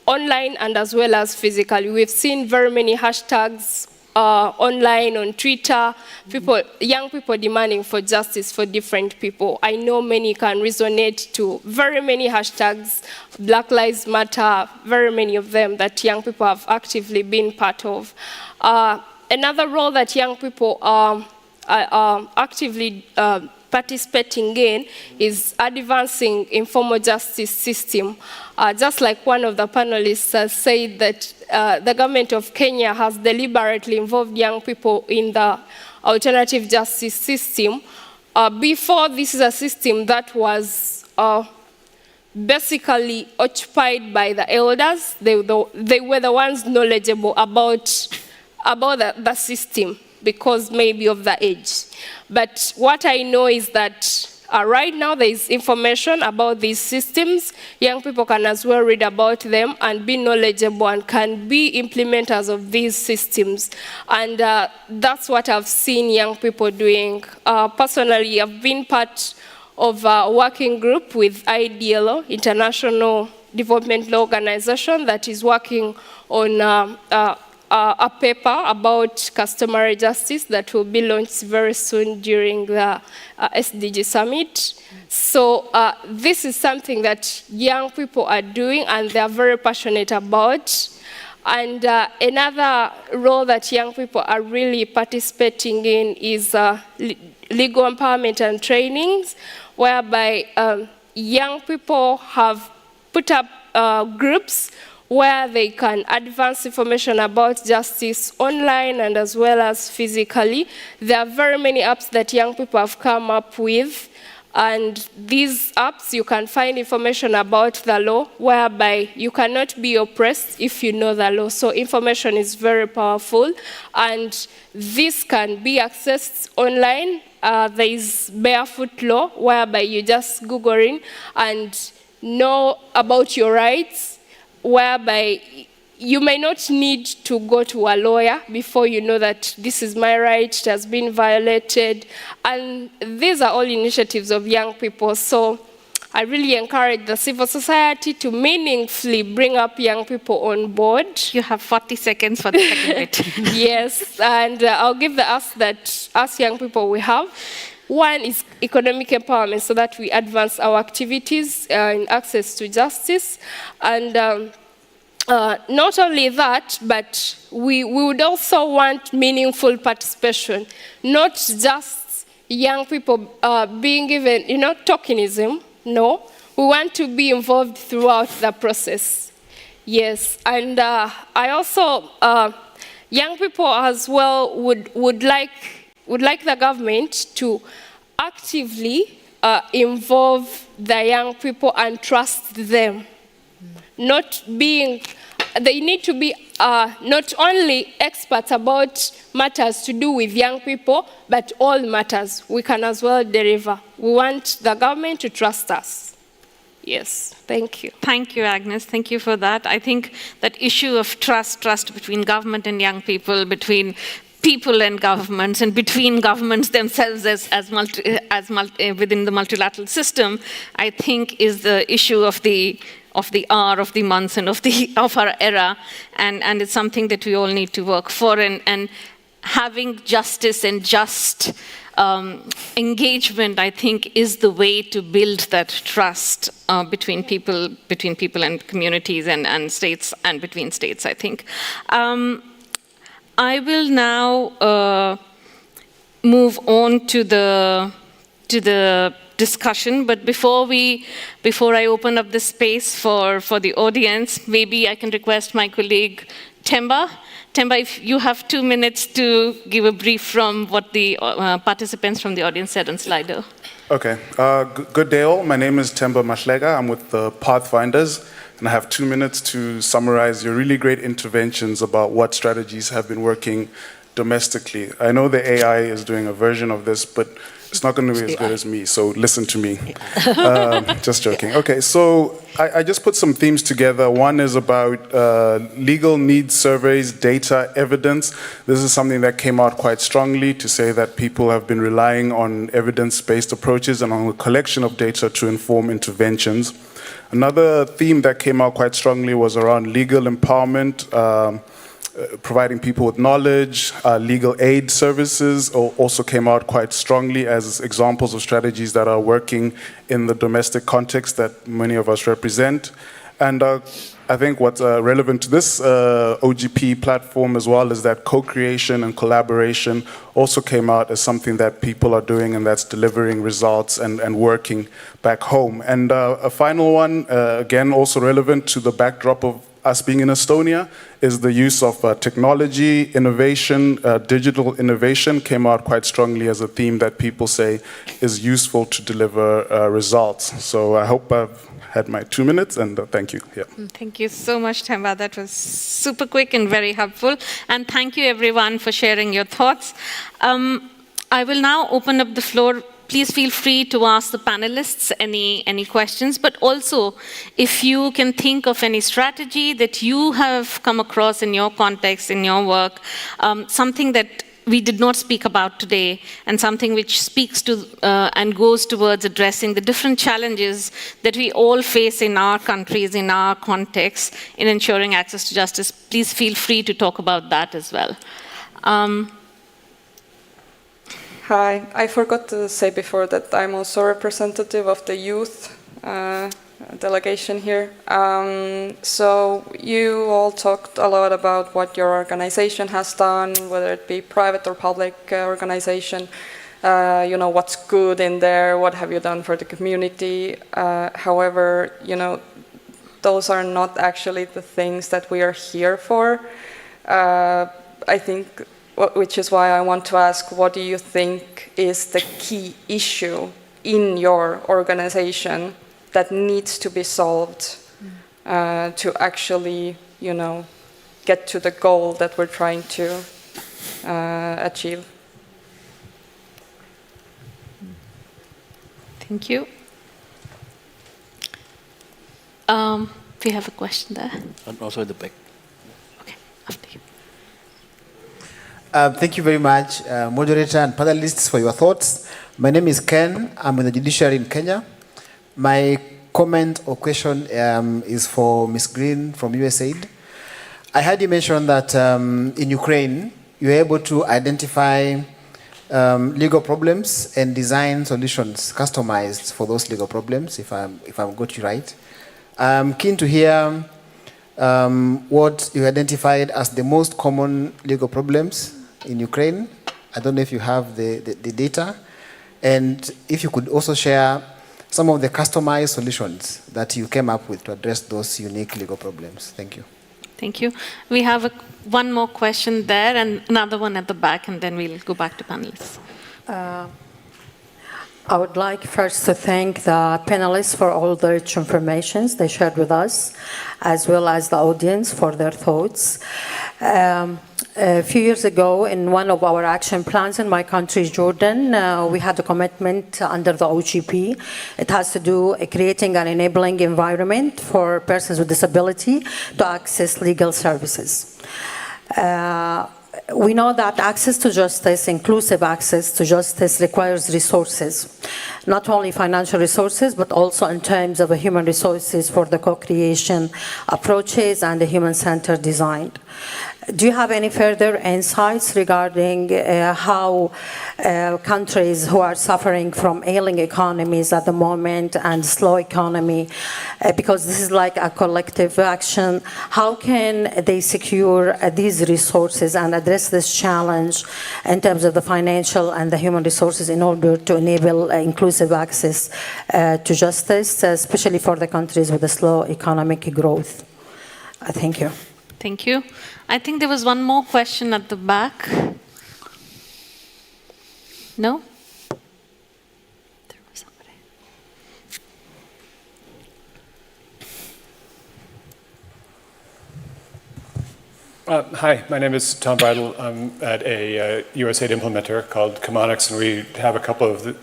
online and as well as physically. We've seen very many hashtags online, on Twitter, young people demanding for justice for different people. I know many can resonate to very many hashtags, Black Lives Matter, very many of them that young people have actively been part of. Another role that young people are actively participating in is advancing informal justice system. Just like one of the panelists has said, that the government of Kenya has deliberately involved young people in the alternative justice system. Before, this is a system that was basically occupied by the elders. They were the ones knowledgeable about the system, because maybe of the age. But what I know is that right now there is information about these systems. Young people can as well read about them and be knowledgeable and can be implementers of these systems. And that's what I've seen young people doing. Personally, I've been part of a working group with IDLO, International Development Law Organization, that is working on a paper about customary justice that will be launched very soon during the SDG Summit. So this is something that young people are doing and they are very passionate about. And another role that young people are really participating in is legal empowerment and trainings, whereby young people have put up groups where they can advance information about justice online and as well as physically. There are very many apps that young people have come up with, and these apps you can find information about the law, whereby you cannot be oppressed if you know the law. So information is very powerful, and this can be accessed online. There is Barefoot Law, whereby you just Google in and know about your rights, whereby you may not need to go to a lawyer before you know that this is my right, it has been violated. And these are all initiatives of young people. So I really encourage the civil society to meaningfully bring up young people on board. You have 40 seconds for the second bit. Yes, and I'll give the ask that us young people we have. One is economic empowerment, so that we advance our activities in access to justice. And not only that, but we would also want meaningful participation, not just young people being given, tokenism. No, we want to be involved throughout the process. Yes, and I also, young people as well would like the government to actively involve the young people and trust them. They need to be not only experts about matters to do with young people, but all matters we can as well deliver. We want the government to trust us. Yes, thank you. Thank you, Agnes. Thank you for that. I think that issue of trust between government and young people, between people and governments, and between governments themselves within the multilateral system, I think is the issue of the hour, of the months, and of our era, and it's something that we all need to work for. And having justice and just engagement, I think, is the way to build that trust between people and communities and states and between states, I think. I will now move on to the discussion, but before I open up the space for the audience, maybe I can request my colleague Themba. Themba, if you have 2 minutes to give a brief from what the participants from the audience said on Slido. Okay. Good day all. My name is Themba Mahlega. I'm with the Pathfinders, and I have 2 minutes to summarize your really great interventions about what strategies have been working domestically. I know the AI is doing a version of this, but it's not going to be as good as me, so listen to me. Just joking. Okay, so I just put some themes together. One is about legal needs surveys, data, evidence. This is something that came out quite strongly to say that people have been relying on evidence-based approaches and on the collection of data to inform interventions. Another theme that came out quite strongly was around legal empowerment, providing people with knowledge. Legal aid services also came out quite strongly as examples of strategies that are working in the domestic context that many of us represent. And I think what's relevant to this OGP platform as well is that co-creation and collaboration also came out as something that people are doing and that's delivering results and working back home. And a final one, again, also relevant to the backdrop of us being in Estonia, is the use of technology, innovation, digital innovation came out quite strongly as a theme that people say is useful to deliver results. So I hope I've had my 2 minutes, and thank you. Yeah. Thank you so much, Themba. That was super quick and very helpful. And thank you, everyone, for sharing your thoughts. I will now open up the floor. Please feel free to ask the panelists any questions, but also if you can think of any strategy that you have come across in your context, in your work, something that we did not speak about today, and something which speaks to and goes towards addressing the different challenges that we all face in our countries, in our context, in ensuring access to justice, please feel free to talk about that as well. Hi, I forgot to say before that I'm also representative of the youth delegation here. So you all talked a lot about what your organization has done, whether it be private or public organization. what's good in there, what have you done for the community. However, those are not actually the things that we are here for. I think, which is why I want to ask, what do you think is the key issue in your organization that needs to be solved to actually, get to the goal that we're trying to achieve? Thank you. We have a question there. And also at the back. Okay, after you. Thank you very much, moderator and panelists, for your thoughts. My name is Ken. I'm in the judiciary in Kenya. My comment or question is for Ms. Green from USAID. I heard you mention that in Ukraine, you're able to identify legal problems and design solutions customized for those legal problems, if I've got you right. I'm keen to hear what you identified as the most common legal problems in Ukraine. I don't know if you have the data. And if you could also share some of the customized solutions that you came up with to address those unique legal problems. Thank you. Thank you. We have one more question there and another one at the back, and then we'll go back to panelists. I would like first to thank the panelists for all the rich information they shared with us, as well as the audience for their thoughts. A few years ago, in one of our action plans in my country, Jordan, we had a commitment under the OGP. It has to do with creating an enabling environment for persons with disability to access legal services. We know that access to justice, inclusive access to justice, requires resources, not only financial resources, but also in terms of human resources for the co-creation approaches and the human-centered design. Do you have any further insights regarding how countries who are suffering from ailing economies at the moment and slow economy, because this is like a collective action, how can they secure these resources and address this challenge in terms of the financial and the human resources in order to enable inclusive access to justice, especially for the countries with a slow economic growth? Thank you. Thank you. I think there was one more question at the back. No? There was somebody. Hi, my name is Tom Bridle. I'm at a USAID implementer called Chemonics, and we have a couple of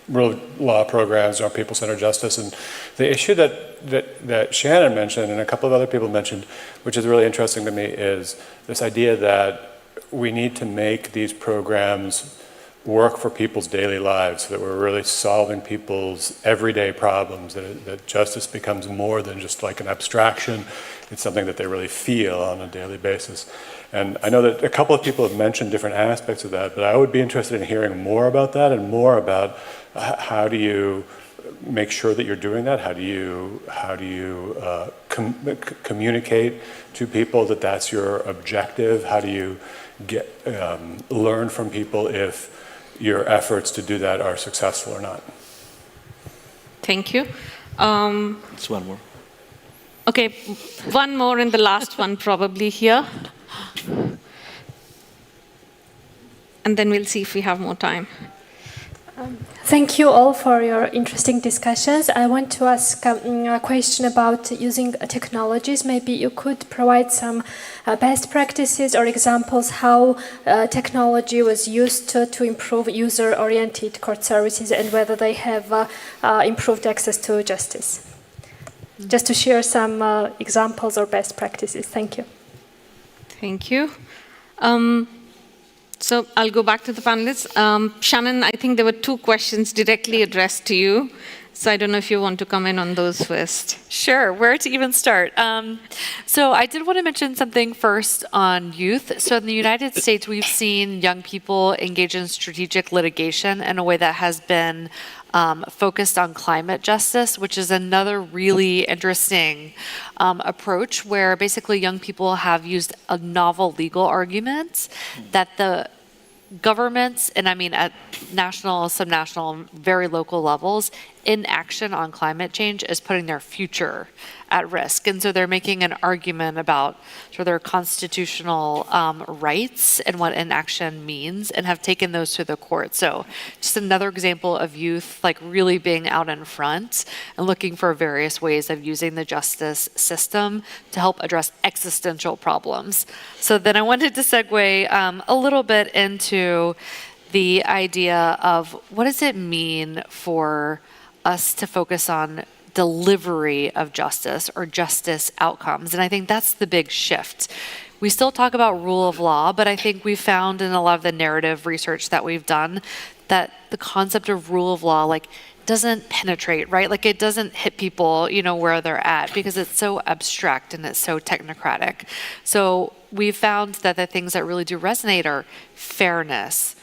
real law programs on people-centered justice. And the issue that Shannon mentioned and a couple of other people mentioned, which is really interesting to me, is this idea that we need to make these programs work for people's daily lives, so that we're really solving people's everyday problems, that justice becomes more than just like an abstraction. It's something that they really feel on a daily basis. And I know that a couple of people have mentioned different aspects of that, but I would be interested in hearing more about that and more about how do you make sure that you're doing that? How do you communicate to people that that's your objective? How do you learn from people if your efforts to do that are successful or not? Thank you. It's one more. Okay, one more and the last one probably here. And then we'll see if we have more time. Thank you all for your interesting discussions. I want to ask a question about using technologies. Maybe you could provide some best practices or examples how technology was used to improve user-oriented court services and whether they have improved access to justice. Just to share some examples or best practices. Thank you. Thank you. So I'll go back to the panelists. Shannon, I think there were two questions directly addressed to you. So I don't know if you want to comment on those first. Sure, where to even start? So I did want to mention something first on youth. So in the United States, we've seen young people engage in strategic litigation in a way that has been focused on climate justice, which is another really interesting approach where basically young people have used a novel legal argument that the governments, and I mean at national, subnational, very local levels, inaction on climate change is putting their future at risk. And so they're making an argument about sort of their constitutional rights and what inaction means, and have taken those to the court. So just another example of youth like really being out in front and looking for various ways of using the justice system to help address existential problems. So then I wanted to segue a little bit into the idea of what does it mean for us to focus on delivery of justice or justice outcomes. And I think that's the big shift. We still talk about rule of law, but I think we found in a lot of the narrative research that we've done that the concept of rule of law like doesn't penetrate, right? Like it doesn't hit people, you know, where they're at because it's so abstract and it's so technocratic. So we've found that the things that really do resonate are fairness,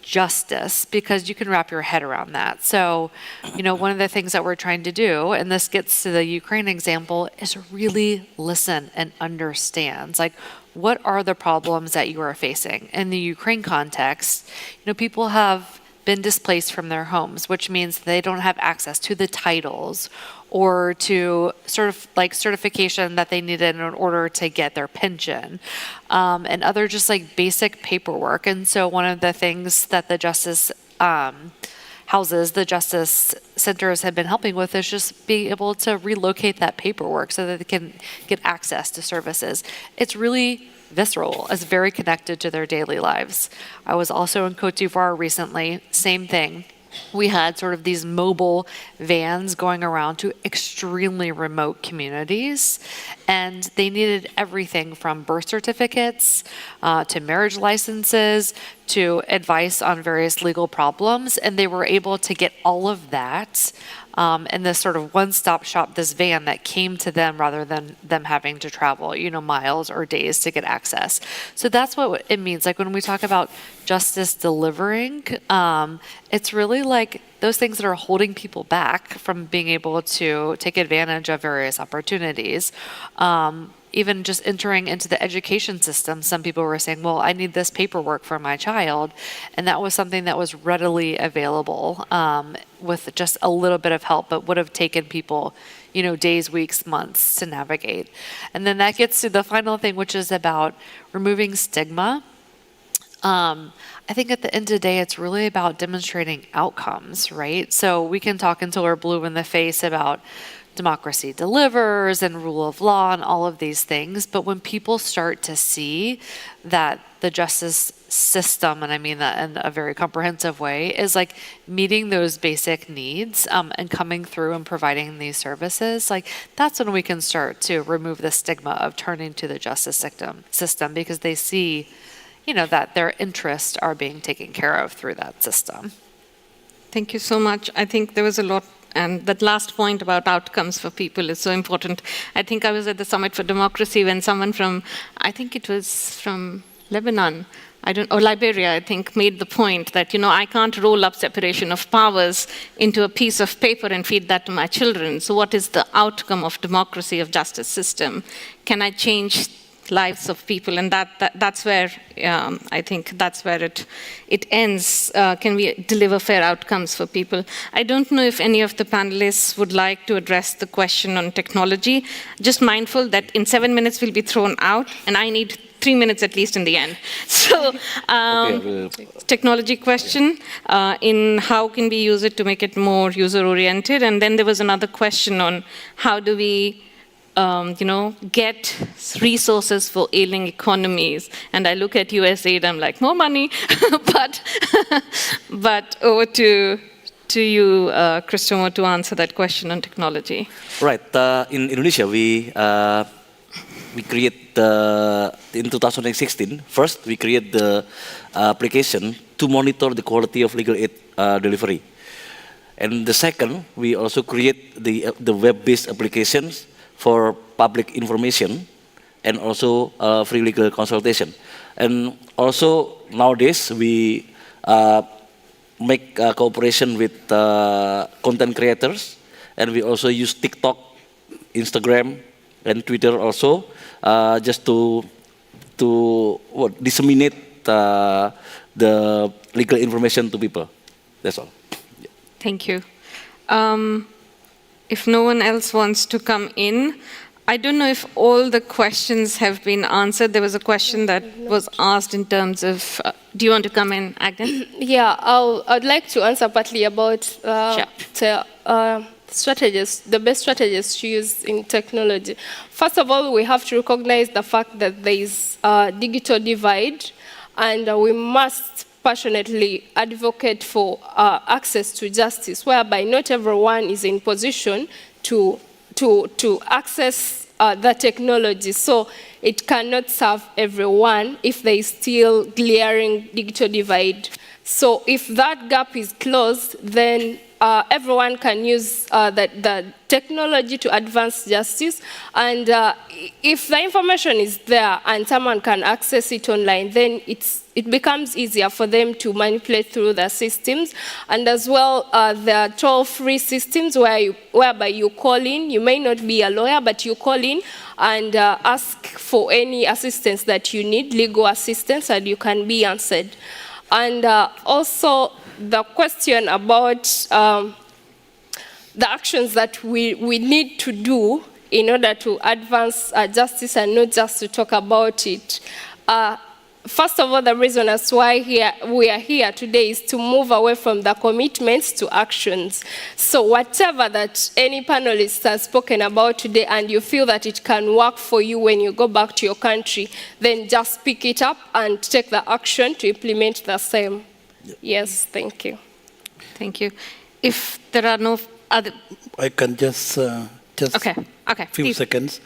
justice, because you can wrap your head around that. So, you know, one of the things that we're trying to do, and this gets to the Ukraine example, is really listen and understand. Like, what are the problems that you are facing? In the Ukraine context, you know, people have been displaced from their homes, which means they don't have access to the titles or to sort of like certification that they needed in order to get their pension, and other just like basic paperwork. And so one of the things that the justice houses, the justice centers have been helping with is just being able to relocate that paperwork so that they can get access to services. It's really visceral, it's very connected to their daily lives. I was also in Cote d'Ivoire recently, same thing. We had sort of these mobile vans going around to extremely remote communities, and they needed everything from birth certificates to marriage licenses to advice on various legal problems, and they were able to get all of that in this sort of one-stop shop, this van that came to them rather than them having to travel, you know, miles or days to get access. So that's what it means. Like when we talk about justice delivering, it's really like those things that are holding people back from being able to take advantage of various opportunities. Even just entering into the education system, some people were saying, well, I need this paperwork for my child. And that was something that was readily available with just a little bit of help, but would have taken people, you know, days, weeks, months to navigate. And then that gets to the final thing, which is about removing stigma. I think at the end of the day, it's really about demonstrating outcomes, right? So we can talk until we're blue in the face about democracy delivers and rule of law and all of these things. But when people start to see that the justice system, and I mean that in a very comprehensive way, is like meeting those basic needs and coming through and providing these services, like that's when we can start to remove the stigma of turning to the justice system because they see, you know, that their interests are being taken care of through that system. Thank you so much. I think there was a lot. And that last point about outcomes for people is so important. I think I was at the Summit for Democracy when someone from, I think it was from Lebanon, or Liberia, I think, made the point that, you know, I can't roll up separation of powers into a piece of paper and feed that to my children. So what is the outcome of democracy, of justice system? Can I change lives of people? And that's where I think that's where it ends. Can we deliver fair outcomes for people? I don't know if any of the panelists would like to address the question on technology. Just mindful that in 7 minutes we'll be thrown out, and I need 3 minutes at least in the end. So technology question in how can we use it to make it more user-oriented? And then there was another question on how do we get resources for ailing economies. And I look at USAID, I'm like, more money. but over to you, Kristomo, to answer that question on technology. Right. In Indonesia, we create in 2016. First, we create the application to monitor the quality of legal aid delivery. And the second, we also create the web-based applications for public information and also free legal consultation. And also nowadays we make cooperation with content creators, and we also use TikTok, Instagram, and Twitter also just to disseminate the legal information to people. That's all. Thank you. If no one else wants to come in, I don't know if all the questions have been answered. There was a question that was asked in terms of, do you want to come in, Agnes? Yeah, I'd like to answer partly about strategies, the best strategies to use in technology. First of all, we have to recognize the fact that there is a digital divide, and we must passionately advocate for access to justice, whereby not everyone is in position to access the technology. So it cannot serve everyone if there is still glaring digital divide. So if that gap is closed, then everyone can use the technology to advance justice. And if the information is there and someone can access it online, then it becomes easier for them to manipulate through the systems. And as well, there are toll-free systems whereby you call in. You may not be a lawyer, but you call in and ask for any assistance that you need, legal assistance, and you can be answered. And also, the question about the actions that we need to do in order to advance justice and not just to talk about it. First of all, the reason as why we are here today is to move away from the commitments to actions. So whatever that any panelist has spoken about today and you feel that it can work for you when you go back to your country, then just pick it up and take the action to implement the same. Yes, thank you. Thank you. If there are no other... I can just okay, few please. seconds.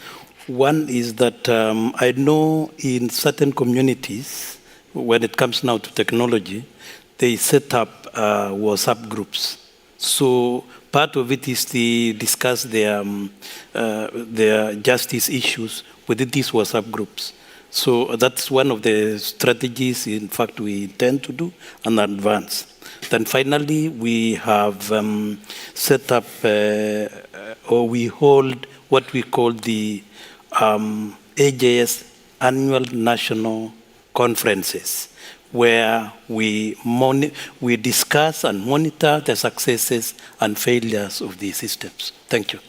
One is that I know in certain communities, when it comes now to technology, they set up WhatsApp groups. So part of it is to discuss their justice issues within these WhatsApp groups. So that's one of the strategies, in fact, we intend to do and advance. Then finally, we have set up, or we hold what we call the AJS annual national conferences, where we discuss and monitor the successes and failures of these systems. Thank you.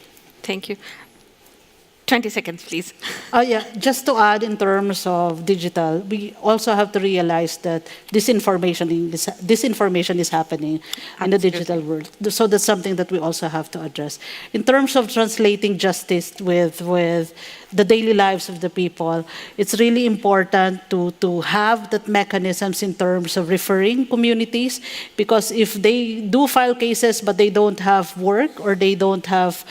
Thank you. 20 seconds, please. Yeah, just to add in terms of digital, we also have to realize that disinformation is happening in the digital world. So that's something that we also have to address. In terms of translating justice with the daily lives of the people, it's really important to have that mechanisms in terms of referring communities, because if they do file cases but they don't have work or they don't have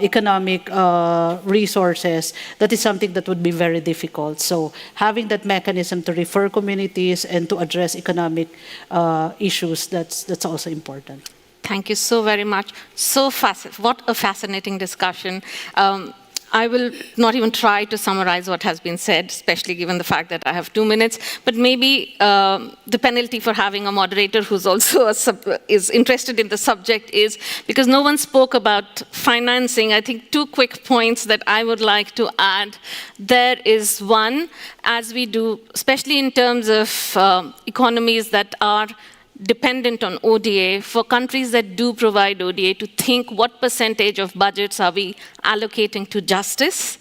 economic resources, that is something that would be very difficult. So having that mechanism to refer communities and to address economic issues, that's also important. Thank you so very much. What a fascinating discussion. I will not even try to summarize what has been said, especially given the fact that I have 2 minutes, but maybe the penalty for having a moderator who's also is interested in the subject is, because no one spoke about financing, I think 2 quick points that I would like to add. There is one, as we do, especially in terms of economies that are dependent on ODA, for countries that do provide ODA, to think what percentage of budgets are we allocating to justice.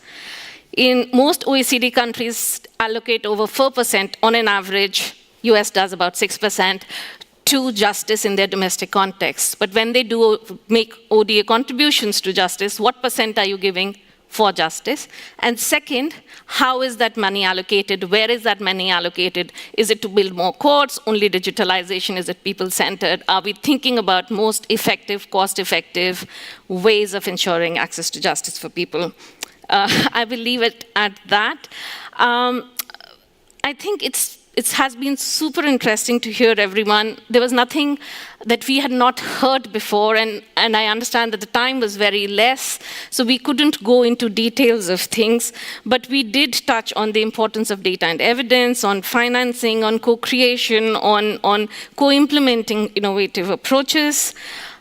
In most OECD countries allocate over 4% on an average, US does about 6%, to justice in their domestic context. But when they do make ODA contributions to justice, what percent are you giving for justice? And second, how is that money allocated? Where is that money allocated? Is it to build more courts, only digitalization? Is it people-centered? Are we thinking about most effective, cost-effective ways of ensuring access to justice for people? I will leave it at that. I think it has been super interesting to hear everyone. There was nothing that we had not heard before, and I understand that the time was very less, so we couldn't go into details of things, but we did touch on the importance of data and evidence, on financing, on co-creation, on co-implementing innovative approaches.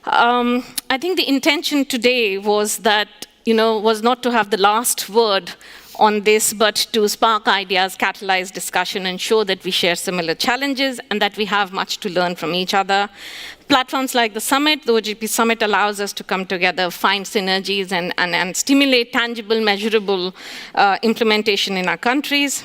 I think the intention today was that, was not to have the last word on this, but to spark ideas, catalyze discussion, and show that we share similar challenges and that we have much to learn from each other. Platforms like the Summit, the OGP Summit, allows us to come together, find synergies, and stimulate tangible, measurable implementation in our countries.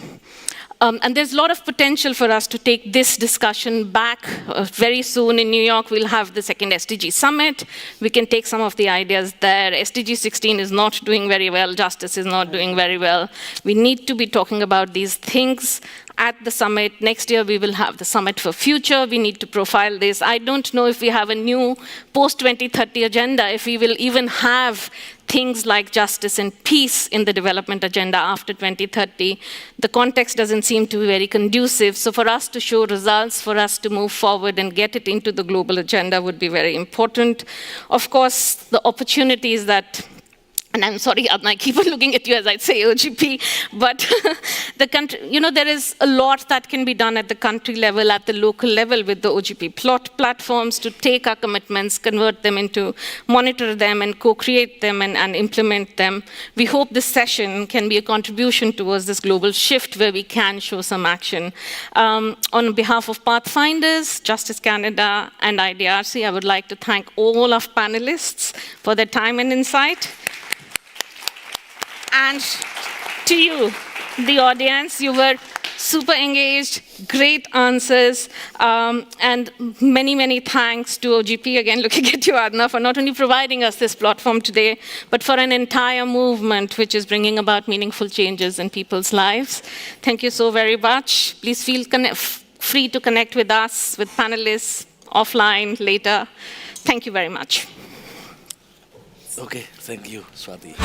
And there's a lot of potential for us to take this discussion back. Very soon in New York, we'll have the second SDG Summit. We can take some of the ideas there. SDG 16 is not doing very well. Justice is not doing very well. We need to be talking about these things at the summit. Next year, we will have the Summit for Future. We need to profile this. I don't know if we have a new post-2030 agenda, if we will even have things like justice and peace in the development agenda after 2030. The context doesn't seem to be very conducive. So for us to show results, for us to move forward and get it into the global agenda would be very important. Of course, the opportunities that, and I'm sorry, I keep on looking at you as I say OGP, but the country, there is a lot that can be done at the country level, at the local level with the OGP platforms to take our commitments, convert them into, monitor them and co-create them and implement them. We hope this session can be a contribution towards this global shift where we can show some action. On behalf of Pathfinders, Justice Canada and IDRC, I would like to thank all of panelists for their time and insight. And to you, the audience, you were super engaged, great answers, and many, many thanks to OGP, again looking at you, Adna, for not only providing us this platform today, but for an entire movement which is bringing about meaningful changes in people's lives. Thank you so very much. Please feel free to connect with us, with panelists, offline, later. Thank you very much. Okay, thank you, Swati.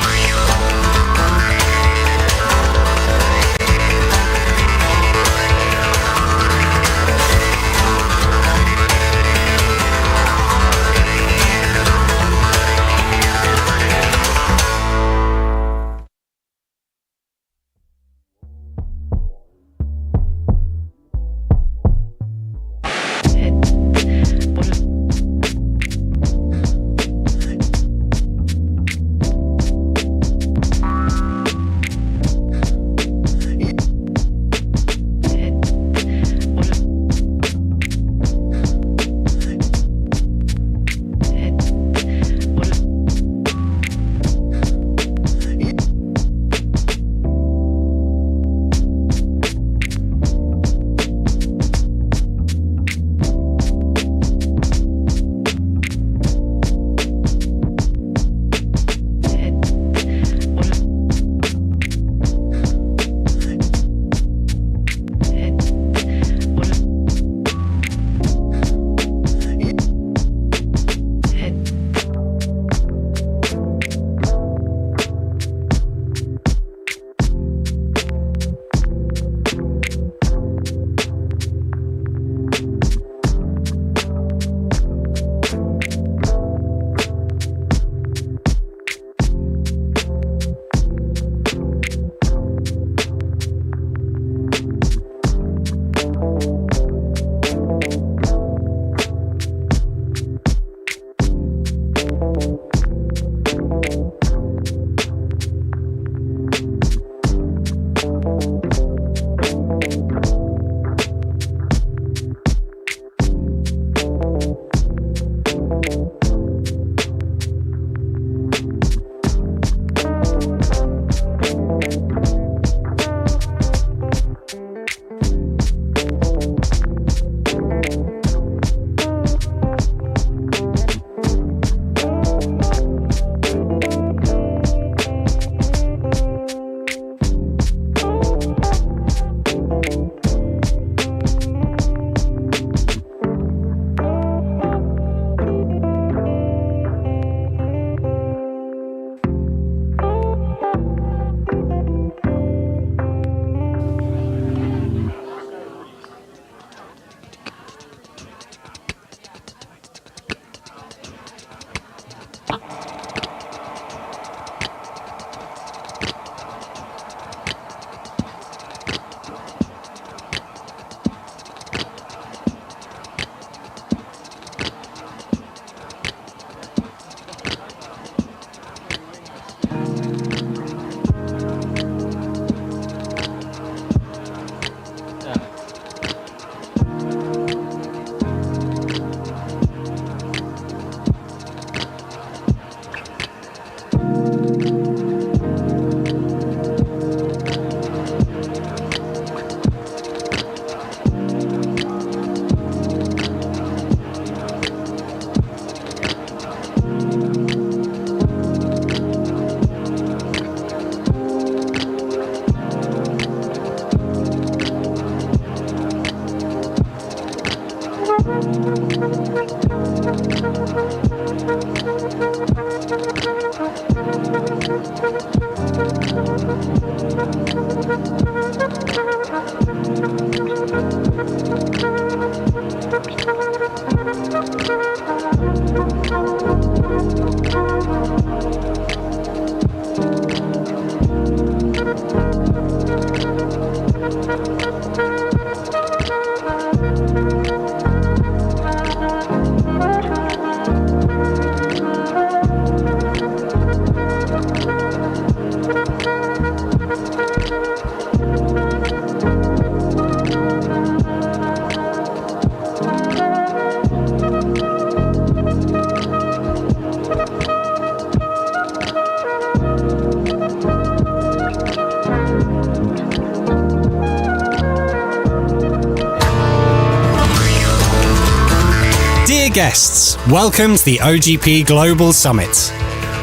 Dear guests, welcome to the OGP Global Summit.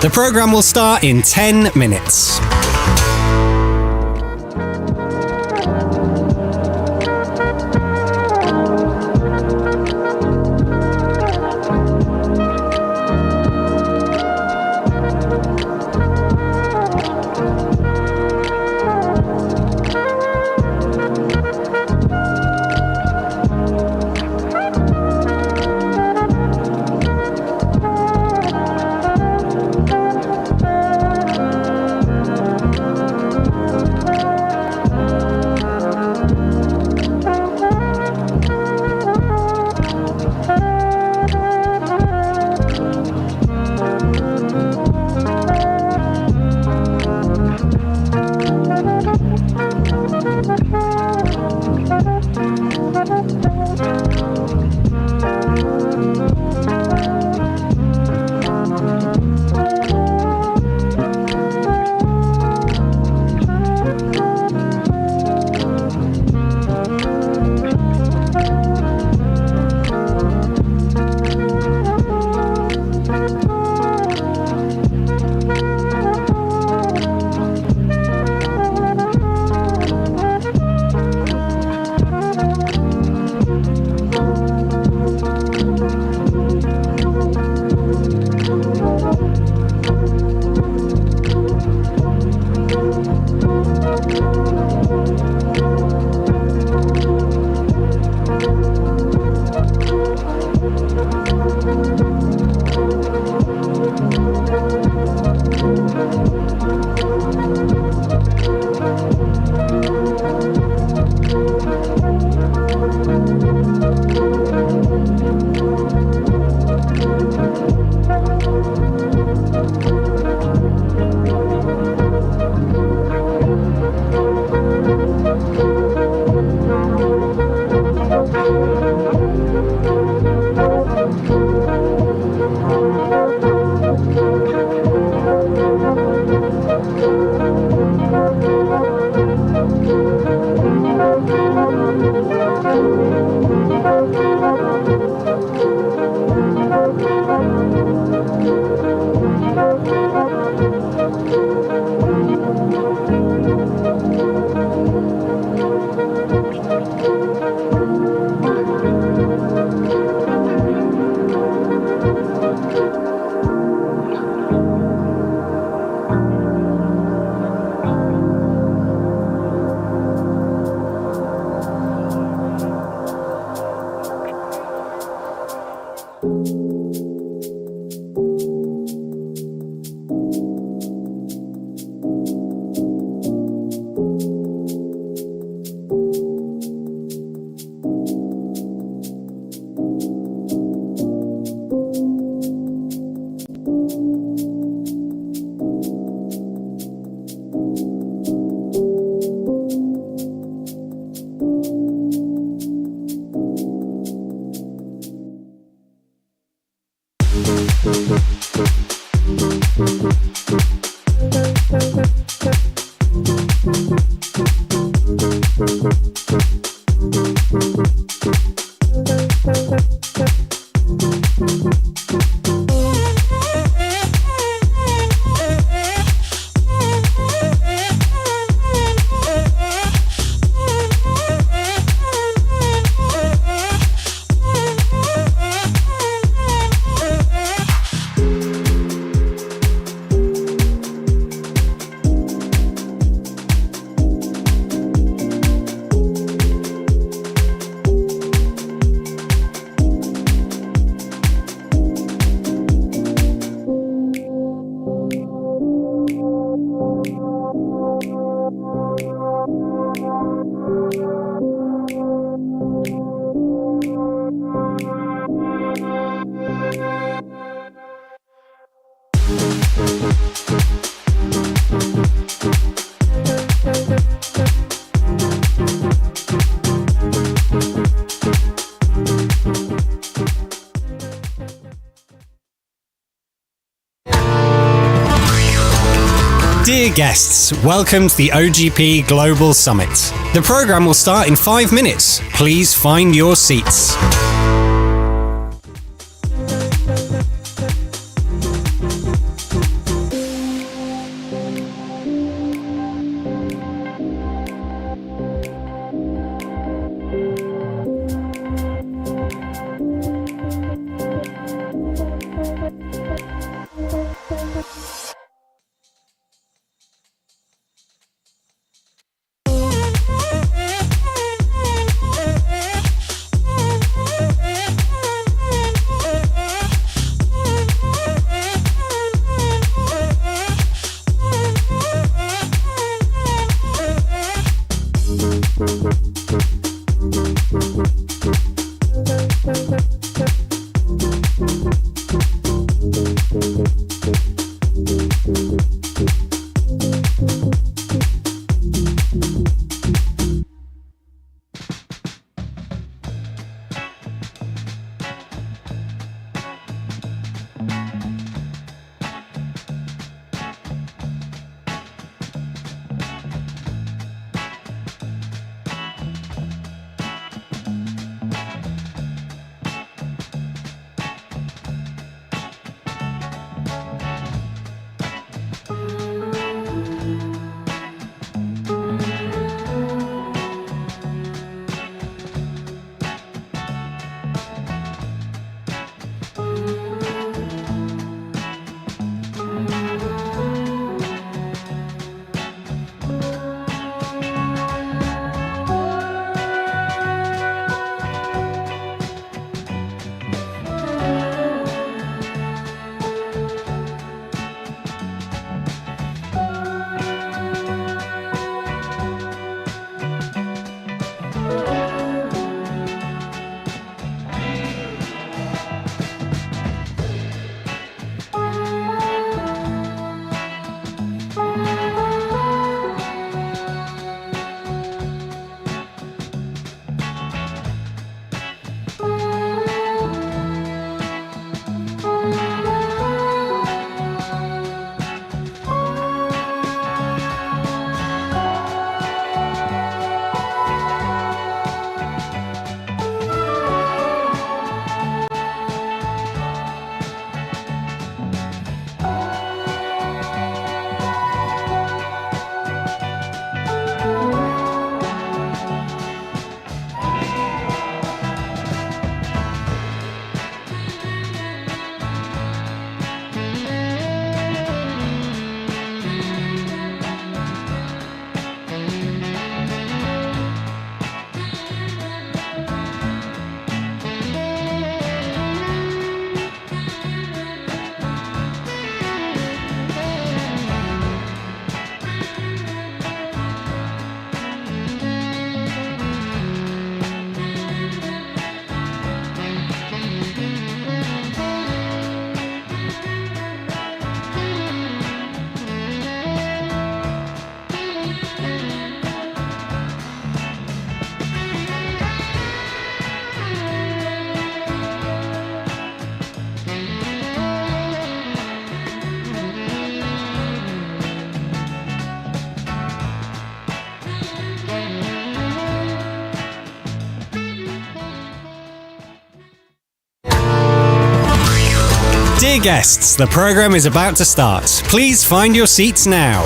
The program will start in 10 minutes. Dear guests, welcome to the OGP Global Summit. The program will start in 5 minutes. Please find your seats. Dear guests, the program is about to start. Please find your seats now.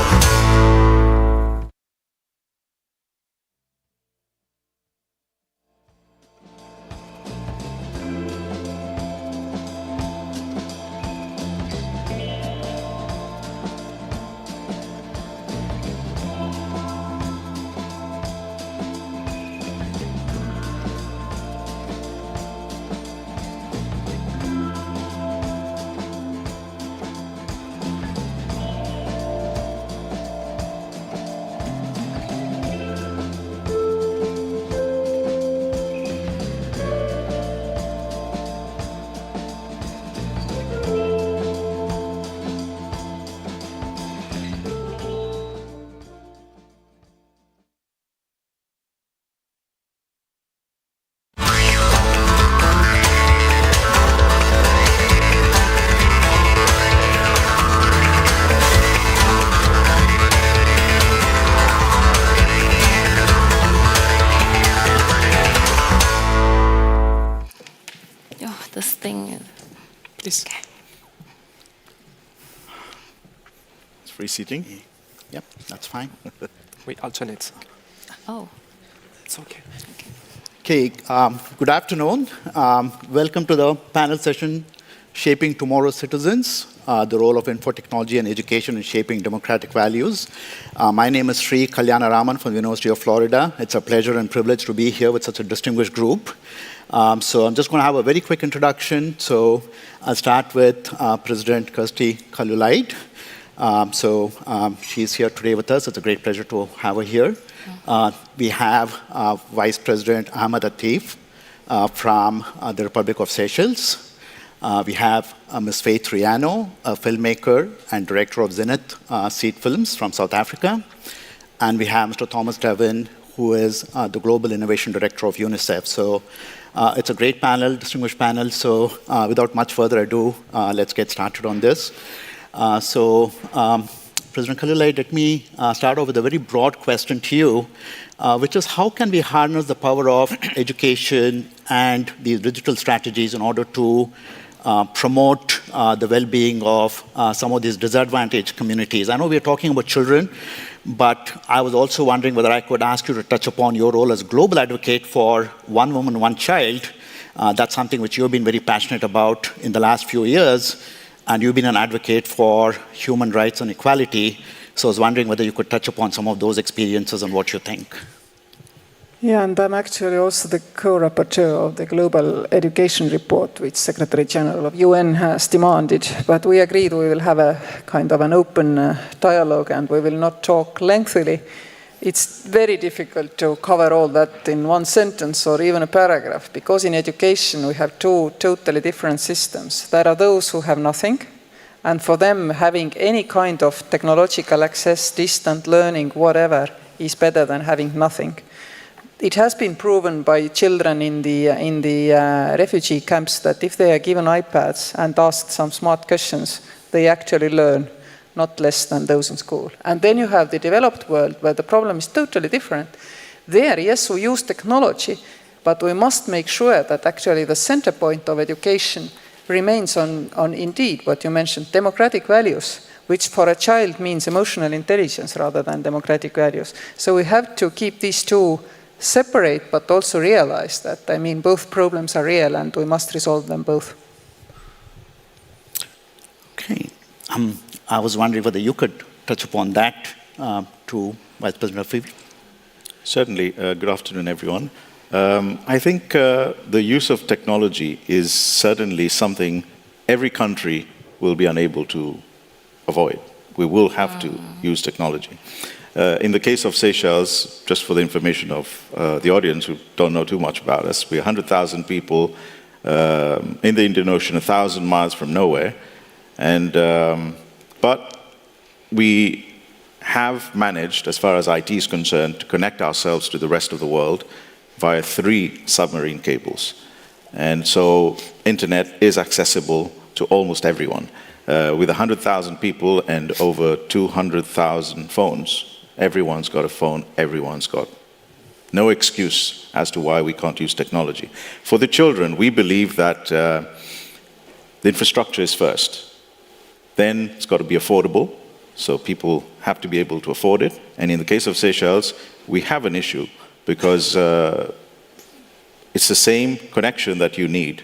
seating? Yep, that's fine. We alternate. Oh. It's okay. Okay, good afternoon. Welcome to the panel session, Shaping Tomorrow's Citizens, the role of info technology and education in shaping democratic values. My name is Sri Kalyana Raman from the University of Florida. It's a pleasure and privilege to be here with such a distinguished group. So I'm just going to have a very quick introduction. So I'll start with President Kirsty Kalulait. She's here today with us. It's a great pleasure to have her here. We have Vice President Ahmed Atif from the Republic of Seychelles. We have Ms. Faith Riano, a filmmaker and director of Zenith Seed Films from South Africa. And we have Mr. Thomas Devin, who is the Global Innovation Director of UNICEF. So it's a great panel, distinguished panel. So without much further ado, let's get started on this. President Kalulait, let me start off with a very broad question to you, which is how can we harness the power of education and these digital strategies in order to promote the well-being of some of these disadvantaged communities? I know we're talking about children, but I was also wondering whether I could ask you to touch upon your role as global advocate for one woman, one child. That's something which you've been very passionate about in the last few years, and you've been an advocate for human rights and equality. So I was wondering whether you could touch upon some of those experiences and what you think. Yeah, and I'm actually also the co-rapporteur of the Global Education Report, which Secretary General of UN has demanded. But we agreed we will have a kind of an open dialogue and we will not talk lengthily. It's very difficult to cover all that in one sentence or even a paragraph, because in education we have two totally different systems. There are those who have nothing, and for them having any kind of technological access, distant learning, whatever, is better than having nothing. It has been proven by children in the refugee camps that if they are given iPads and asked some smart questions, they actually learn not less than those in school. And then you have the developed world where the problem is totally different. There, yes, we use technology, but we must make sure that actually the center point of education remains on indeed what you mentioned, democratic values, which for a child means emotional intelligence rather than democratic values. So we have to keep these two separate, but also realize that, I mean, both problems are real and we must resolve them both. Okay. I was wondering whether you could touch upon that to Vice President Afifi. Certainly. Good afternoon, everyone. I think the use of technology is certainly something every country will be unable to avoid. We will have to use technology. In the case of Seychelles, just for the information of the audience who don't know too much about us, we're 100,000 people in the Indian Ocean, 1,000 miles from nowhere. But we have managed, as far as IT is concerned, to connect ourselves to the rest of the world via 3 submarine cables. And so internet is accessible to almost everyone. With 100,000 people and over 200,000 phones, everyone's got a phone, everyone's got no excuse as to why we can't use technology. For the children, we believe that the infrastructure is first. Then it's got to be affordable, so people have to be able to afford it. And in the case of Seychelles, we have an issue because it's the same connection that you need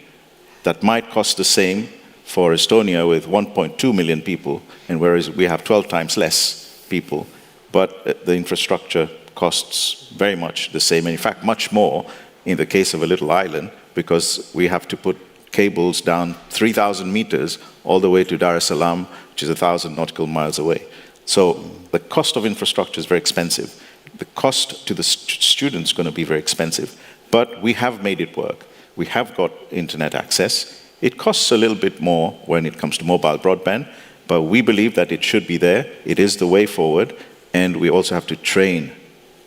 that might cost the same for Estonia with 1.2 million people, and whereas we have 12 times less people, but the infrastructure costs very much the same, and in fact much more in the case of a little island, because we have to put cables down 3,000 meters all the way to Dar es Salaam, which is 1,000 nautical miles away. So the cost of infrastructure is very expensive. The cost to the students is going to be very expensive. But we have made it work. We have got internet access. It costs a little bit more when it comes to mobile broadband, but we believe that it should be there. It is the way forward. And we also have to train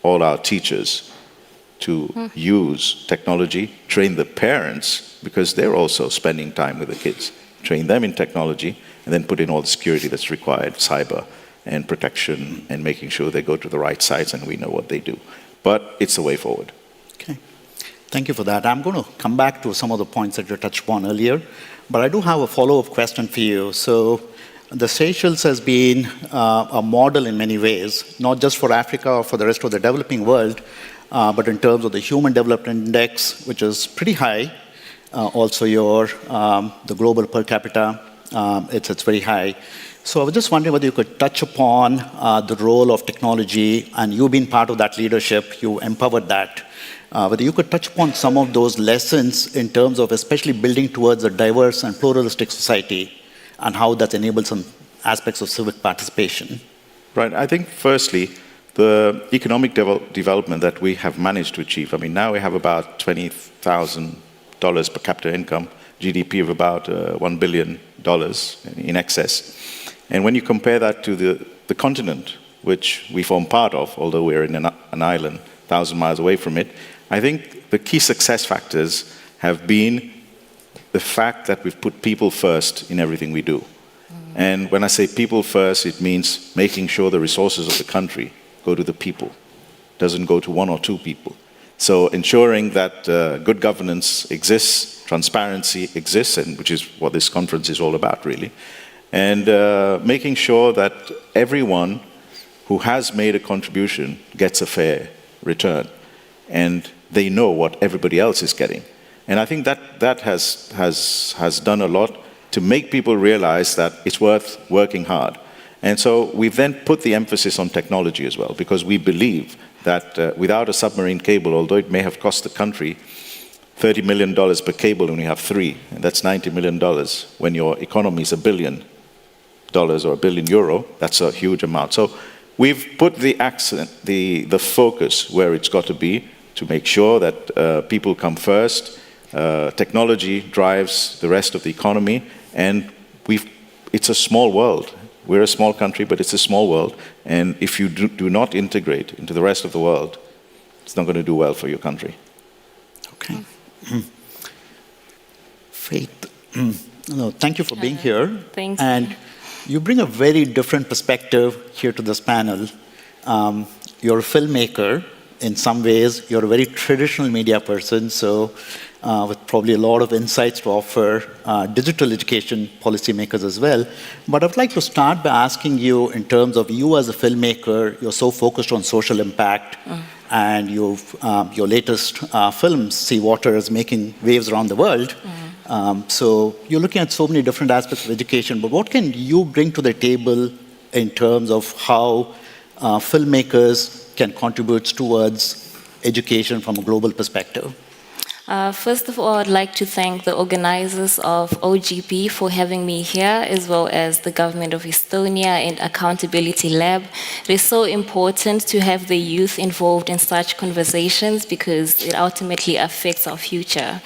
all our teachers to use technology, train the parents, because they're also spending time with the kids. Train them in technology, and then put in all the security that's required, cyber and protection, and making sure they go to the right sites and we know what they do. But it's the way forward. Okay. Thank you for that. I'm going to come back to some of the points that you touched upon earlier, but I do have a follow-up question for you. So The Seychelles has been a model in many ways, not just for Africa or for the rest of the developing world, but in terms of the Human Development Index, which is pretty high. Also, the global per capita, it's very high. So I was just wondering whether you could touch upon the role of technology, and you being part of that leadership, you empowered that. Whether you could touch upon some of those lessons in terms of especially building towards a diverse and pluralistic society, and how that enables some aspects of civic participation. Right. I think, firstly, the economic development that we have managed to achieve. I mean, now we have about $20,000 per capita income, GDP of about $1 billion in excess. And when you compare that to the continent, which we form part of, although we're in an island 1,000 miles away from it, I think the key success factors have been the fact that we've put people first in everything we do. And when I say people first, it means making sure the resources of the country go to the people, doesn't go to one or two people. So ensuring that good governance exists, transparency exists, and which is what this conference is all about, really. And making sure that everyone who has made a contribution gets a fair return. And they know what everybody else is getting. And I think that has done a lot to make people realize that it's worth working hard. And so we've then put the emphasis on technology as well, because we believe that without a submarine cable, although it may have cost the country $30 million per cable when you have 3, and that's $90 million. When your economy is $1 billion or €1 billion, that's a huge amount. So we've put the accent, the focus where it's got to be to make sure that people come first. Technology drives the rest of the economy, and it's a small world. We're a small country, but it's a small world. And if you do not integrate into the rest of the world, it's not going to do well for your country. Okay. Faith, no, thank you for being here. Thank you. And you bring a very different perspective here to this panel. You're a filmmaker. In some ways, you're a very traditional media person, so with probably a lot of insights to offer digital education policymakers as well. But I'd like to start by asking you, in terms of you as a filmmaker, you're so focused on social impact, and your latest film, Seawater, is making waves around the world. So you're looking at so many different aspects of education, but what can you bring to the table in terms of how filmmakers can contribute towards education from a global perspective? First of all, I'd like to thank the organizers of OGP for having me here, as well as the government of Estonia and Accountability Lab. It is so important to have the youth involved in such conversations because it ultimately affects our future.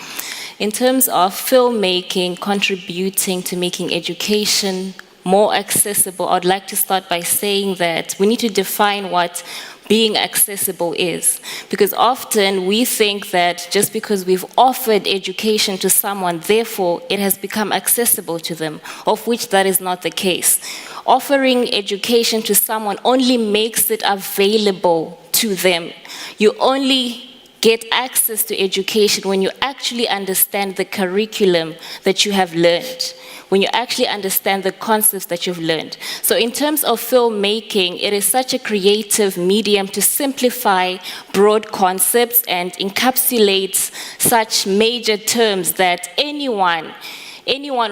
In terms of filmmaking contributing to making education more accessible, I'd like to start by saying that we need to define what being accessible is. Because often we think that just because we've offered education to someone, therefore it has become accessible to them, of which that is not the case. Offering education to someone only makes it available to them. You only get access to education when you actually understand the curriculum that you have learned, when you actually understand the concepts that you've learned. So in terms of filmmaking, it is such a creative medium to simplify broad concepts and encapsulate such major terms that anyone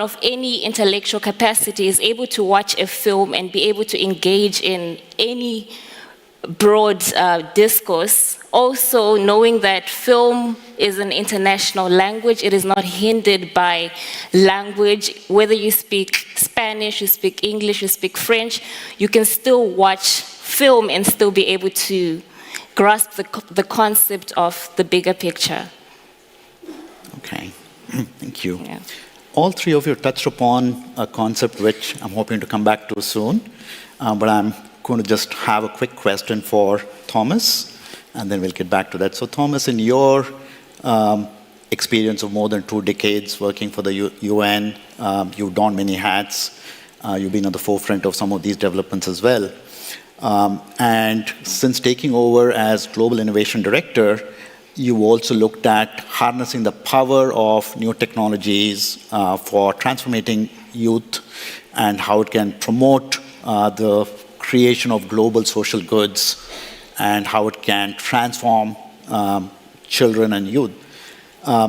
of any intellectual capacity is able to watch a film and be able to engage in any broad discourse. Also, knowing that film is an international language, it is not hindered by language. Whether you speak Spanish, you speak English, you speak French, you can still watch film and still be able to grasp the concept of the bigger picture. Okay, thank you. Yeah. All three of you touched upon a concept which I'm hoping to come back to soon, but I'm going to just have a quick question for Thomas, and then we'll get back to that. So Thomas, in your experience of more than 2 decades working for the UN, you've donned many hats, you've been at the forefront of some of these developments as well. And since taking over as Global Innovation Director, you also looked at harnessing the power of new technologies for transforming youth and how it can promote the creation of global social goods and how it can transform children and youth.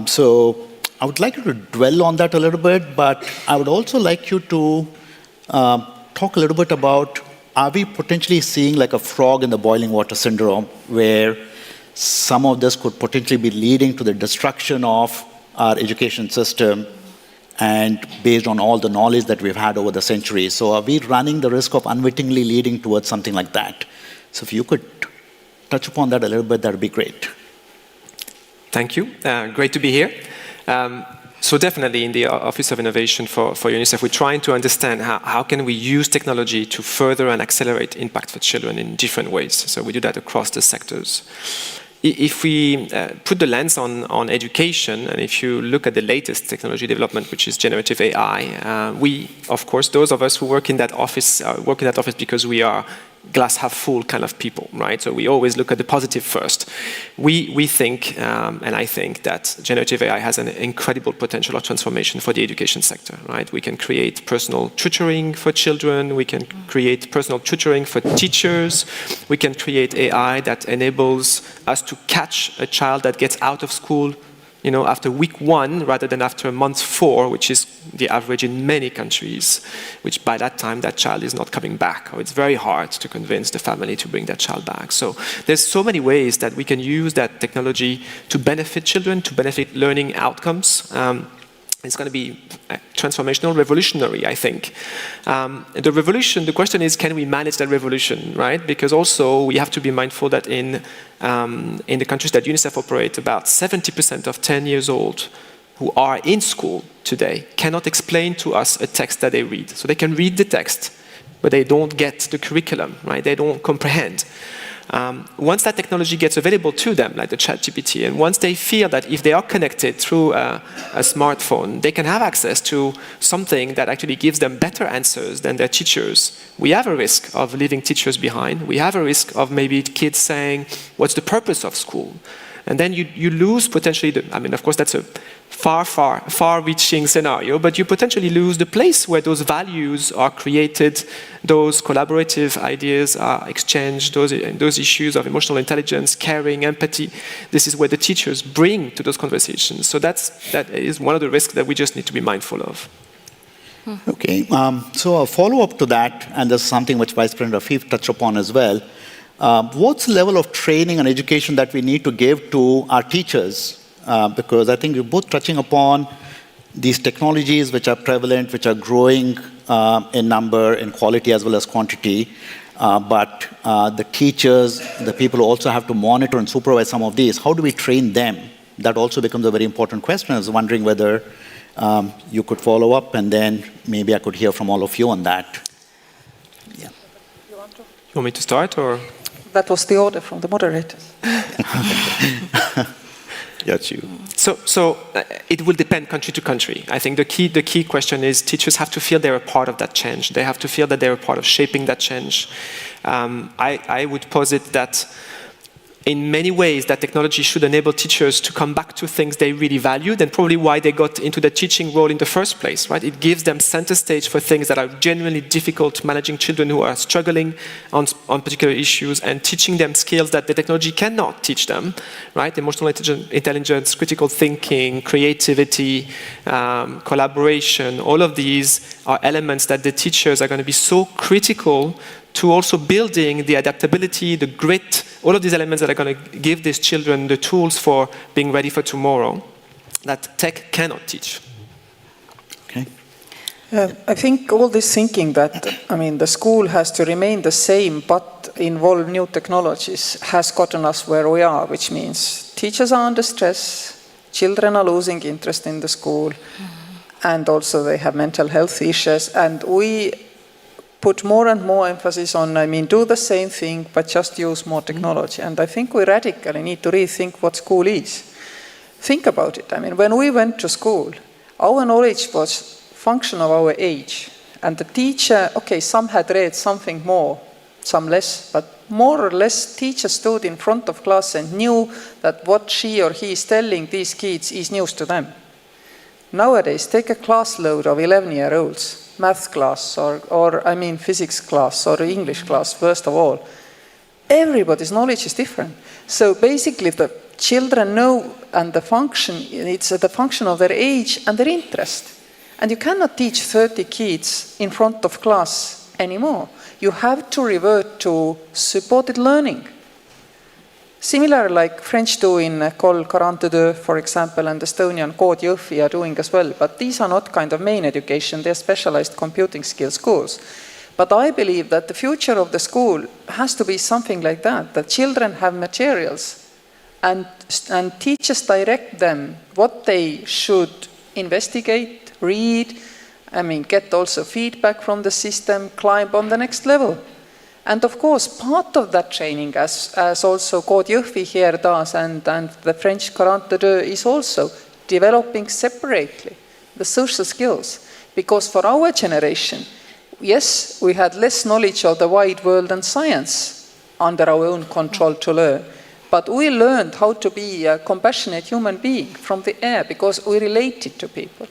So I would like you to dwell on that a little bit, but I would also like you to talk a little bit about, are we potentially seeing like a frog in the boiling water syndrome, where some of this could potentially be leading to the destruction of our education system and based on all the knowledge that we've had over the centuries? So are we running the risk of unwittingly leading towards something like that? So if you could touch upon that a little bit, that would be great. Thank you. Great to be here. So definitely in the Office of Innovation for UNICEF, we're trying to understand how can we use technology to further and accelerate impact for children in different ways. So we do that across the sectors. If we put the lens on education, and if you look at the latest technology development, which is generative AI, we, of course, those of us who work in that office because we are glass half full kind of people, right? So we always look at the positive first. We think, and I think, that generative AI has an incredible potential of transformation for the education sector, right? We can create personal tutoring for children. We can create personal tutoring for teachers. We can create AI that enables us to catch a child that gets out of school, you know, after week 1 rather than after month 4, which is the average in many countries, which by that time that child is not coming back, or it's very hard to convince the family to bring that child back. So there's so many ways that we can use that technology to benefit children, to benefit learning outcomes. It's going to be transformational, revolutionary, I think. The revolution, the question is, can we manage that revolution, right? Because also we have to be mindful that in the countries that UNICEF operate, about 70% of 10 years old who are in school today cannot explain to us a text that they read. So they can read the text, but they don't get the curriculum, right? They don't comprehend. Once that technology gets available to them, like the ChatGPT, and once they feel that if they are connected through a smartphone, they can have access to something that actually gives them better answers than their teachers, we have a risk of leaving teachers behind. We have a risk of maybe kids saying, what's the purpose of school? And then you lose potentially, of course that's a far-reaching scenario, but you potentially lose the place where those values are created, those collaborative ideas are exchanged, those issues of emotional intelligence, caring, empathy. This is where the teachers bring to those conversations. So that is one of the risks that we just need to be mindful of. Okay, so a follow-up to that, and this is something which Vice President Rafeef touched upon as well. What's the level of training and education that we need to give to our teachers? Because I think you're both touching upon these technologies which are prevalent, which are growing in number, in quality as well as quantity. But the teachers, the people who also have to monitor and supervise some of these, how do we train them? That also becomes a very important question. I was wondering whether you could follow up, and then maybe I could hear from all of you on that. You want me to start, or? That was the order from the moderators. Got you. So it will depend country to country. I think the key question is teachers have to feel they're a part of that change. They have to feel that they're a part of shaping that change. I would posit that in many ways that technology should enable teachers to come back to things they really valued, and probably why they got into the teaching role in the first place, right? It gives them center stage for things that are genuinely difficult, managing children who are struggling on particular issues, and teaching them skills that the technology cannot teach them, right? Emotional intelligence, critical thinking, creativity, collaboration, all of these are elements that the teachers are going to be so critical to also building the adaptability, the grit, all of these elements that are going to give these children the tools for being ready for tomorrow that tech cannot teach. Okay. I think all this thinking that, the school has to remain the same but involve new technologies has gotten us where we are, which means teachers are under stress, children are losing interest in the school, and also they have mental health issues, and we put more and more emphasis on, do the same thing, but just use more technology. And I think we radically need to rethink what school is. Think about it. When we went to school, our knowledge was function of our age. And the teacher, some had read something more, some less, but more or less teacher stood in front of class and knew that what she or he is telling these kids is news to them. Nowadays, take a class load of 11-year-olds, math class, or physics class, or English class, first of all. Everybody's knowledge is different. So basically, the children know, and it's the function of their age and their interest. And you cannot teach 30 kids in front of class anymore. You have to revert to supported learning. Similar like French do in École 42, for example, and Estonian Kood Jõhvi are doing as well. But these are not kind of main education, they're specialized computing skills schools. But I believe that the future of the school has to be something like that children have materials and teachers direct them what they should investigate, read, get also feedback from the system, climb on the next level. And of course, part of that training, as also Kood Jõhvi here does, and the French 42 is also developing separately the social skills. Because for our generation, yes, we had less knowledge of the wide world and science under our own control to learn. But we learned how to be a compassionate human being from the air because we related to people.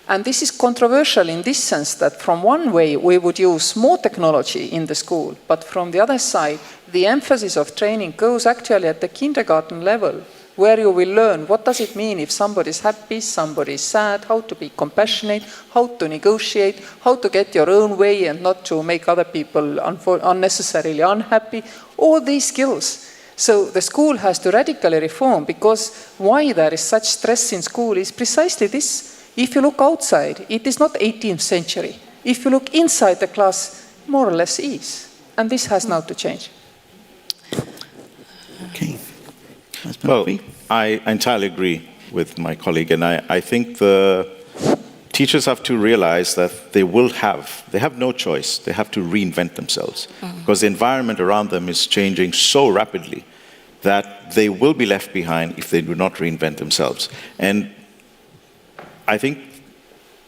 And this is controversial in this sense that from one way we would use more technology in the school, but from the other side, the emphasis of training goes actually at the kindergarten level, where you will learn what does it mean if somebody is happy, somebody is sad, how to be compassionate, how to negotiate, how to get your own way and not to make other people unnecessarily unhappy, all these skills. So the school has to radically reform because why there is such stress in school is precisely this. If you look outside, it is not 18th century. If you look inside the class, more or less is. And this has now to change. Okay. Well, I entirely agree with my colleague, and I think the teachers have to realize that they have no choice. They have to reinvent themselves because the environment around them is changing so rapidly that they will be left behind if they do not reinvent themselves. And I think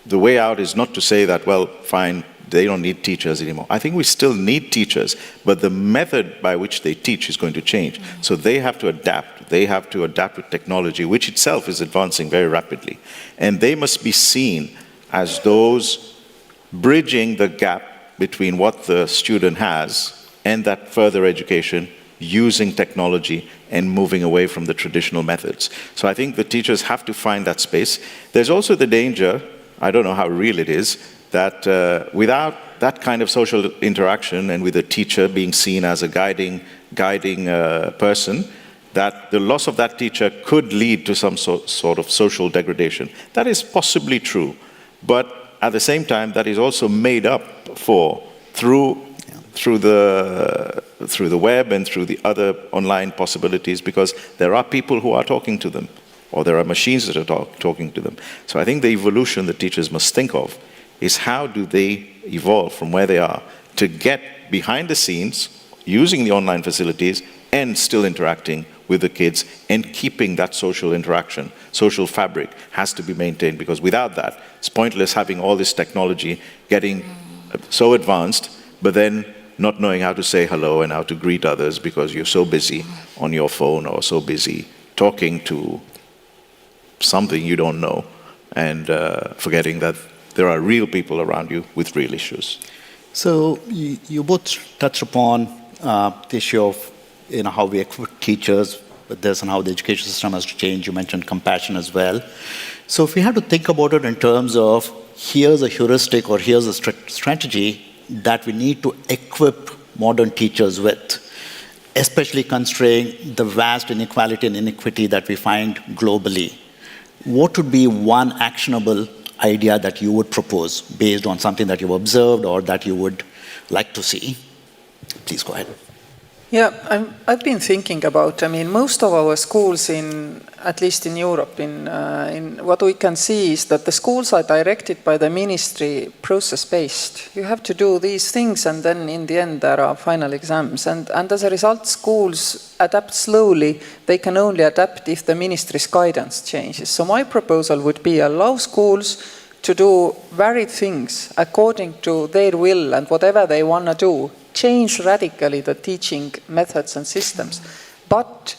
the way out is not to say that, well, fine, they don't need teachers anymore. I think we still need teachers, but the method by which they teach is going to change. So they have to adapt. They have to adapt with technology, which itself is advancing very rapidly. And they must be seen as those bridging the gap between what the student has and that further education using technology and moving away from the traditional methods. So I think the teachers have to find that space. There's also the danger, I don't know how real it is, that without that kind of social interaction and with the teacher being seen as a guiding person, that the loss of that teacher could lead to some sort of social degradation. That is possibly true, but at the same time, that is also made up for through the web and through the other online possibilities, because there are people who are talking to them, or there are machines that are talking to them. So I think the evolution that teachers must think of is how do they evolve from where they are to get behind the scenes, using the online facilities, and still interacting with the kids and keeping that social interaction. Social fabric has to be maintained, because without that, it's pointless having all this technology getting so advanced, but then not knowing how to say hello and how to greet others because you're so busy on your phone or so busy talking to something you don't know, and forgetting that there are real people around you with real issues. So you both touched upon the issue of how we equip teachers with this and how the education system has to change. You mentioned compassion as well. So if we had to think about it in terms of here's a heuristic or here's a strategy that we need to equip modern teachers with, especially considering the vast inequality and inequity that we find globally, what would be one actionable idea that you would propose based on something that you've observed or that you would like to see? Please go ahead. Yeah, I've been thinking about, most of our schools at least in Europe, in what we can see is that the schools are directed by the ministry process-based. You have to do these things and then in the end there are final exams. And as a result, schools adapt slowly. They can only adapt if the ministry's guidance changes. So my proposal would be allow schools to do varied things according to their will and whatever they want to do. Change radically the teaching methods and systems, but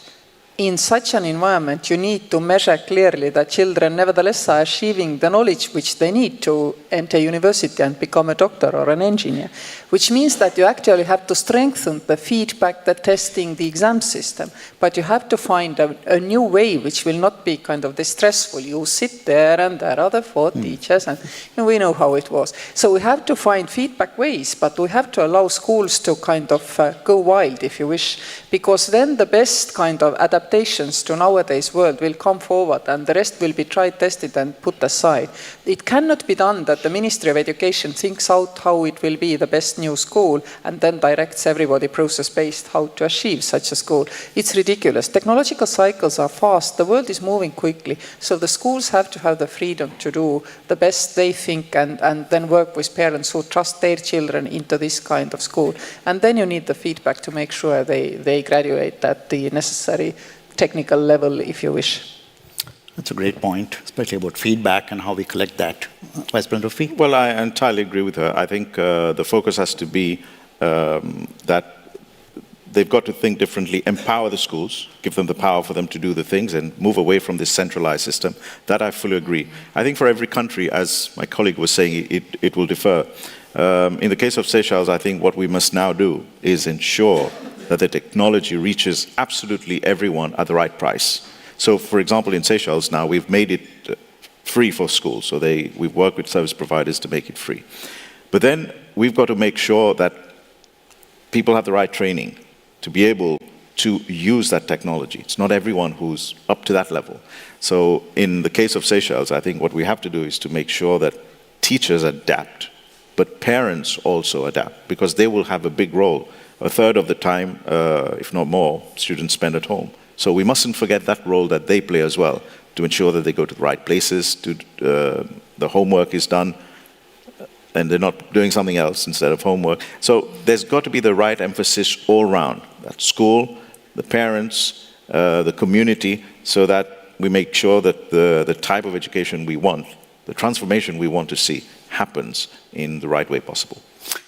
in such an environment, you need to measure clearly that children nevertheless are achieving the knowledge which they need to enter university and become a doctor or an engineer, which means that you actually have to strengthen the feedback, the testing, the exam system, but you have to find a new way which will not be kind of distressful. You sit there and there are the 4 teachers, and we know how it was. So we have to find feedback ways, but we have to allow schools to kind of go wild, if you wish, because then the best kind of adaptations to nowadays world will come forward and the rest will be tried, tested and put aside. It cannot be done that the Ministry of Education thinks out how it will be the best new school and then directs everybody process-based how to achieve such a school. It's ridiculous. Technological cycles are fast. The world is moving quickly. So the schools have to have the freedom to do the best they think and then work with parents who trust their children into this kind of school. And then you need the feedback to make sure they graduate at the necessary technical level, if you wish. That's a great point, especially about feedback and how we collect that. Vice President Rafi? Well, I entirely agree with her. I think the focus has to be that they've got to think differently, empower the schools, give them the power for them to do the things and move away from this centralized system. That I fully agree. I think for every country, as my colleague was saying, it will differ. In the case of Seychelles, I think what we must now do is ensure that the technology reaches absolutely everyone at the right price. So, for example, in Seychelles now, we've made it free for schools. So we've worked with service providers to make it free. But then we've got to make sure that people have the right training to be able to use that technology. It's not everyone who's up to that level. So in the case of Seychelles, I think what we have to do is to make sure that teachers adapt, but parents also adapt, because they will have a big role. A third of the time, if not more, students spend at home. So we mustn't forget that role that they play as well, to ensure that they go to the right places, the homework is done, and they're not doing something else instead of homework. So there's got to be the right emphasis all around, that school, the parents, the community, so that we make sure that the type of education we want, the transformation we want to see, happens in the right way possible.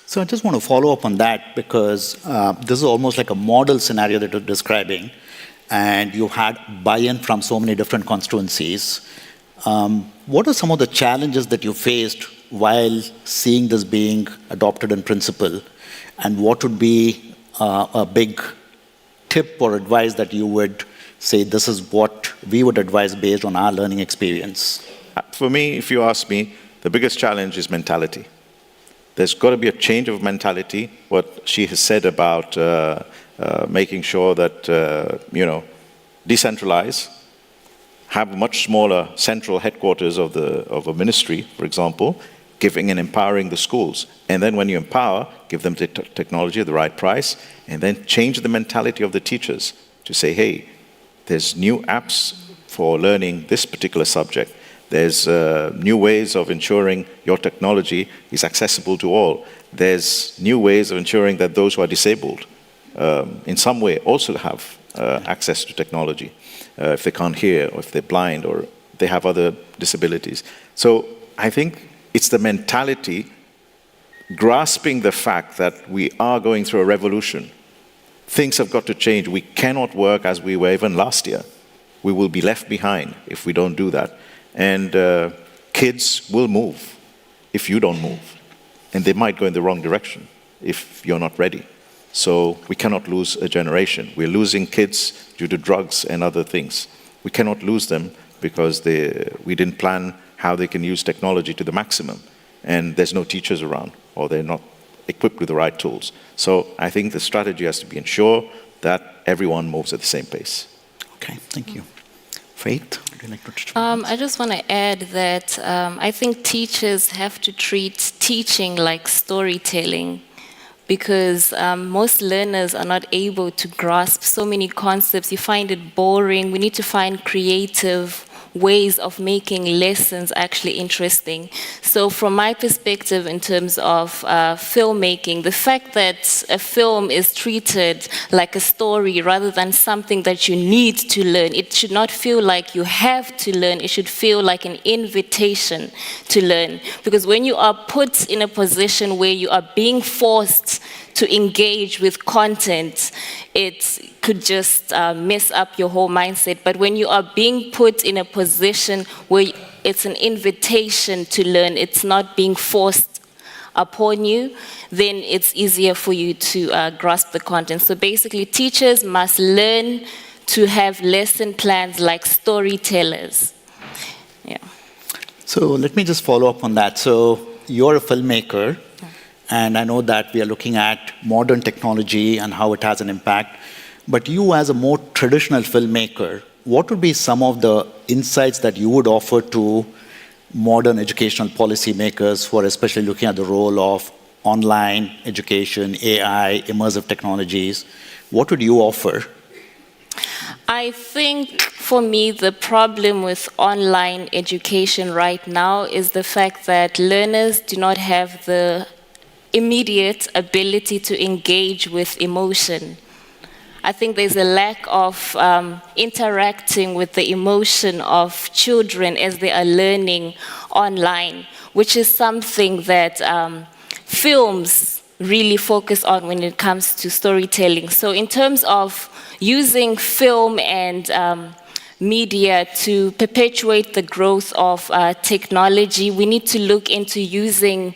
So I just want to follow up on that, because this is almost like a model scenario that you're describing, and you had buy-in from so many different constituencies. What are some of the challenges that you faced while seeing this being adopted in principle, and what would be a big tip or advice that you would say, this is what we would advise based on our learning experience? For me, if you ask me, the biggest challenge is mentality. There's got to be a change of mentality. What she has said about making sure that, decentralize, have a much smaller central headquarters of a ministry, for example, giving and empowering the schools. And then when you empower, give them the technology at the right price, and then change the mentality of the teachers to say, hey, there's new apps for learning this particular subject. There's new ways of ensuring your technology is accessible to all. There's new ways of ensuring that those who are disabled in some way also have access to technology, if they can't hear, or if they're blind, or they have other disabilities. So I think it's the mentality, grasping the fact that we are going through a revolution. Things have got to change. We cannot work as we were even last year. We will be left behind if we don't do that. And kids will move if you don't move. And they might go in the wrong direction if you're not ready. So we cannot lose a generation. We're losing kids due to drugs and other things. We cannot lose them because we didn't plan how they can use technology to the maximum. And there's no teachers around, or they're not equipped with the right tools. So I think the strategy has to be ensure that everyone moves at the same pace. Okay, thank you. Faith? I just want to add that I think teachers have to treat teaching like storytelling, because most learners are not able to grasp so many concepts. You find it boring. We need to find creative ways of making lessons actually interesting. So from my perspective in terms of filmmaking, the fact that a film is treated like a story rather than something that you need to learn, it should not feel like you have to learn, it should feel like an invitation to learn. Because when you are put in a position where you are being forced to engage with content, it could just mess up your whole mindset. But when you are being put in a position where it's an invitation to learn, it's not being forced upon you, then it's easier for you to grasp the content. So basically, teachers must learn to have lesson plans like storytellers. Yeah. So let me just follow up on that. So you're a filmmaker, and I know that we are looking at modern technology and how it has an impact. But you, as a more traditional filmmaker, what would be some of the insights that you would offer to modern educational policymakers who are especially looking at the role of online education, AI, immersive technologies? What would you offer? I think for me, the problem with online education right now is the fact that learners do not have the immediate ability to engage with emotion. I think there's a lack of interacting with the emotion of children as they are learning online, which is something that films really focus on when it comes to storytelling. So in terms of using film and media to perpetuate the growth of technology, we need to look into using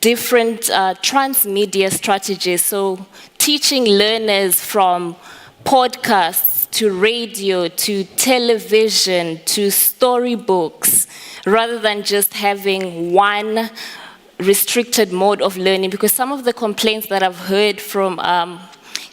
different transmedia strategies. So teaching learners from podcasts to radio to television to storybooks, rather than just having one restricted mode of learning. Because some of the complaints that I've heard from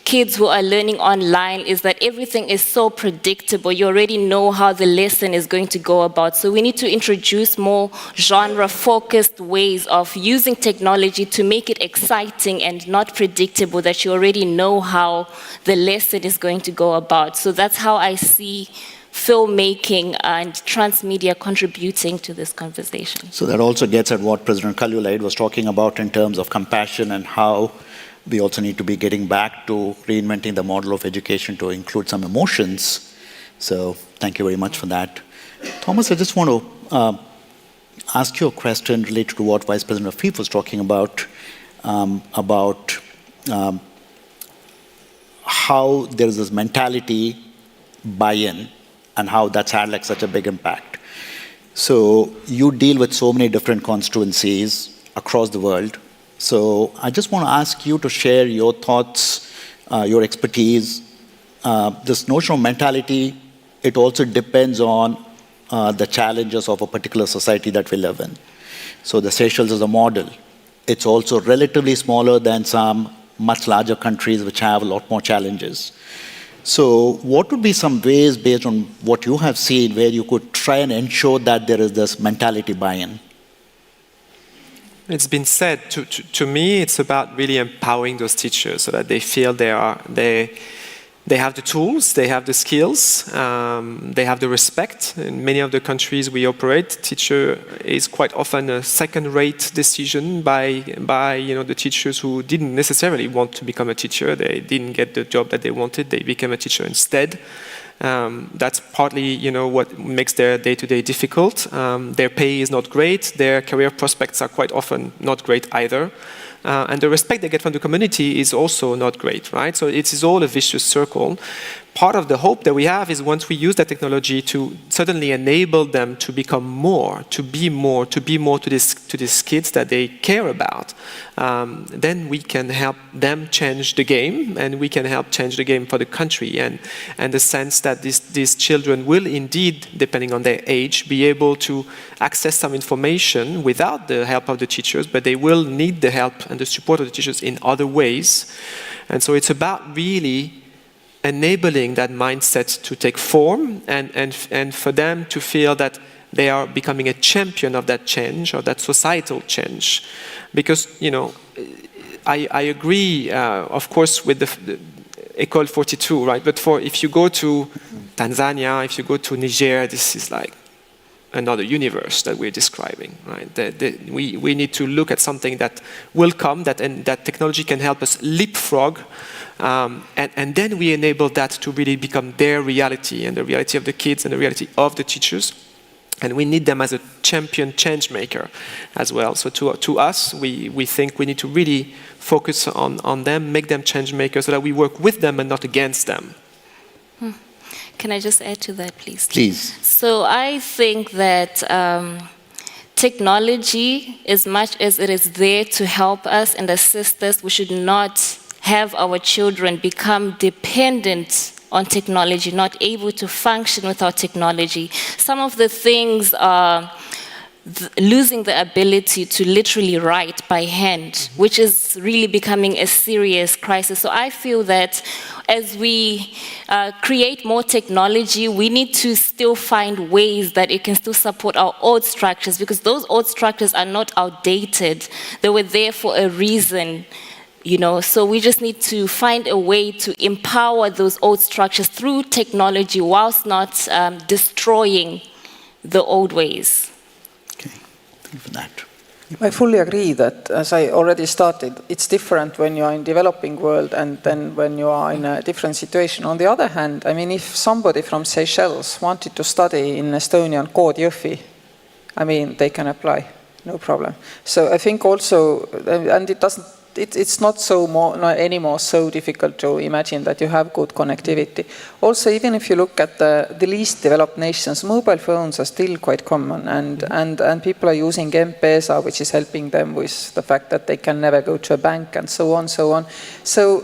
kids who are learning online is that everything is so predictable. You already know how the lesson is going to go about. So we need to introduce more genre-focused ways of using technology to make it exciting and not predictable, that you already know how the lesson is going to go about. So that's how I see filmmaking and transmedia contributing to this conversation. So that also gets at what President Kalulaid was talking about in terms of compassion and how we also need to be getting back to reinventing the model of education to include some emotions. So thank you very much for that. Thomas, I just want to ask you a question related to what Vice President Afif was talking about how there is this mentality buy-in and how that's had like such a big impact. So you deal with so many different constituencies across the world. So I just want to ask you to share your thoughts, your expertise. This notion of mentality, it also depends on the challenges of a particular society that we live in. So the Seychelles is a model. It's also relatively smaller than some much larger countries which have a lot more challenges. So what would be some ways, based on what you have seen, where you could try and ensure that there is this mentality buy-in? It's been said, to me, it's about really empowering those teachers so that they feel they have the tools, they have the skills, they have the respect. In many of the countries we operate, teacher is quite often a second-rate decision by the teachers who didn't necessarily want to become a teacher. They didn't get the job that they wanted. They became a teacher instead. That's partly, what makes their day-to-day difficult. Their pay is not great. Their career prospects are quite often not great either. And the respect they get from the community is also not great, right? So it is all a vicious circle. Part of the hope that we have is once we use that technology to suddenly enable them to become more, to be more to these kids that they care about, then we can help them change the game, and we can help change the game for the country, and the sense that these children will indeed, depending on their age, be able to access some information without the help of the teachers, but they will need the help and the support of the teachers in other ways. And so it's about really enabling that mindset to take form and for them to feel that they are becoming a champion of that change, or that societal change. Because, I agree, of course, with the École 42, right? But if you go to Tanzania, if you go to Niger, this is like another universe that we're describing, right? We need to look at something that will come, and that technology can help us leapfrog, and then we enable that to really become their reality, and the reality of the kids and the reality of the teachers. And we need them as a champion change maker as well. So to us, we think we need to really focus on them, make them change makers so that we work with them and not against them. Can I just add to that, please? Please. So I think that technology, as much as it is there to help us and assist us, we should not have our children become dependent on technology, not able to function without technology. Some of the things are losing the ability to literally write by hand, which is really becoming a serious crisis. So I feel that as we create more technology, we need to still find ways that it can still support our old structures, because those old structures are not outdated. They were there for a reason. So we just need to find a way to empower those old structures through technology whilst not destroying the old ways. Okay, thank you for that. I fully agree that, as I already started, it's different when you are in developing world and then when you are in a different situation. On the other hand, I mean, if somebody from Seychelles wanted to study in Estonian Kood-Jõhvi, I mean, they can apply, no problem. So I think also, and it doesn't, it's not anymore so difficult to imagine that you have good connectivity. Also, even if you look at the least developed nations, mobile phones are still quite common, and people are using M-Pesa, which is helping them with the fact that they can never go to a bank and so on, so on. So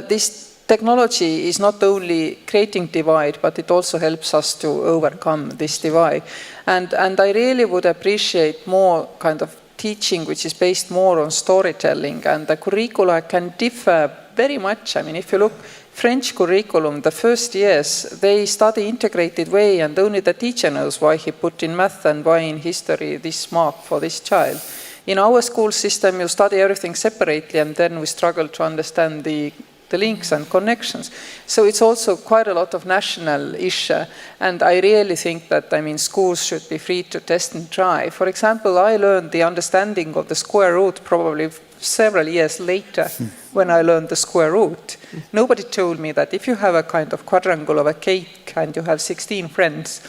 this technology is not only creating divide, but it also helps us to overcome this divide. And I really would appreciate more kind of teaching which is based more on storytelling, and the curricula can differ very much. I mean, if you look French curriculum, the first years, they study integrated way, and only the teacher knows why he put in math and why in history this mark for this child. In our school system, you study everything separately, and then we struggle to understand the links and connections. So it's also quite a lot of national issue, and I really think that, I mean, schools should be free to test and try. For example, I learned the understanding of the square root probably several years later when I learned the square root. Nobody told me that if you have a kind of quadrangle of a cake and you have 16 friends,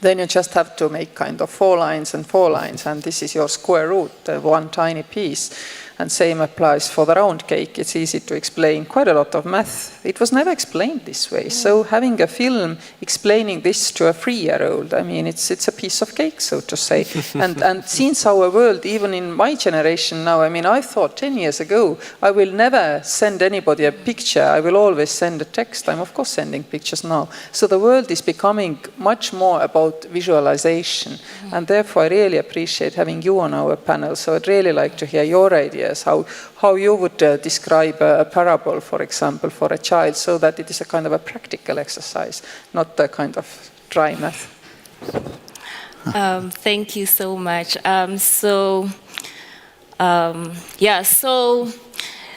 then you just have to make kind of 4 lines and 4 lines, and this is your square root, one tiny piece. And same applies for the round cake. It's easy to explain quite a lot of math. It was never explained this way. So having a film explaining this to a 3-year-old, I mean, it's a piece of cake, so to say. and since our world, even in my generation now, I mean, I thought 10 years ago, I will never send anybody a picture. I will always send a text. I'm of course sending pictures now. So the world is becoming much more about visualization. And therefore, I really appreciate having you on our panel. So I'd really like to hear your ideas. How you would describe a parable, for example, for a child, so that it is a kind of a practical exercise, not a kind of dry math. Thank you so much.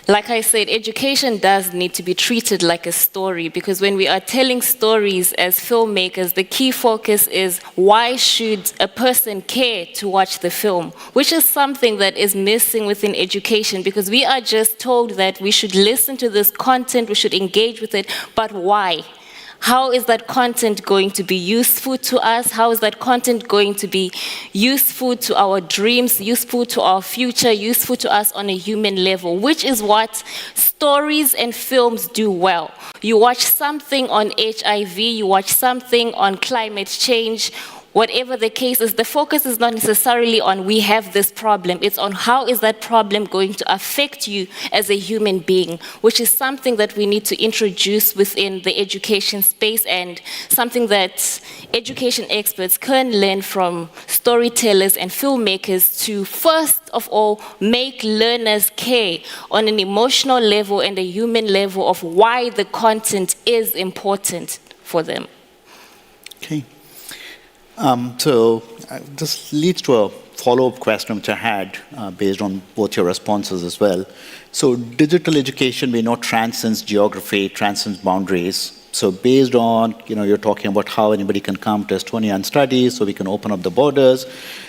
Like I said, education does need to be treated like a story, because when we are telling stories as filmmakers, the key focus is why should a person care to watch the film, which is something that is missing within education, because we are just told that we should listen to this content, we should engage with it, but why? How is that content going to be useful to us? How is that content going to be useful to our dreams, useful to our future, useful to us on a human level, which is what stories and films do well. You watch something on HIV, you watch something on climate change, whatever the case is, the focus is not necessarily on we have this problem. It's on how is that problem going to affect you as a human being, which is something that we need to introduce within the education space, and something that education experts can learn from storytellers and filmmakers to, first of all, make learners care on an emotional level and a human level of why the content is important for them. Okay. So this leads to a follow-up question which I had based on both your responses as well. So digital education, we know, transcends geography, transcends boundaries. So based on, you're talking about how anybody can come to Estonia and study, so we can open up the borders.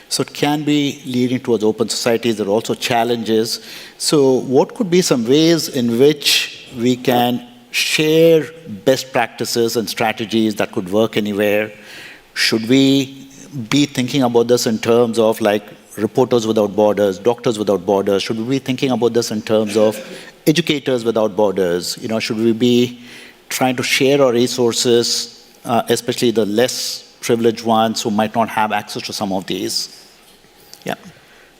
So it can be leading towards open societies. There are also challenges. So what could be some ways in which we can share best practices and strategies that could work anywhere? Should we be thinking about this in terms of like Reporters Without Borders, Doctors Without Borders? Should we be thinking about this in terms of Educators Without Borders? You know, should we be trying to share our resources, especially the less privileged ones who might not have access to some of these? Yeah.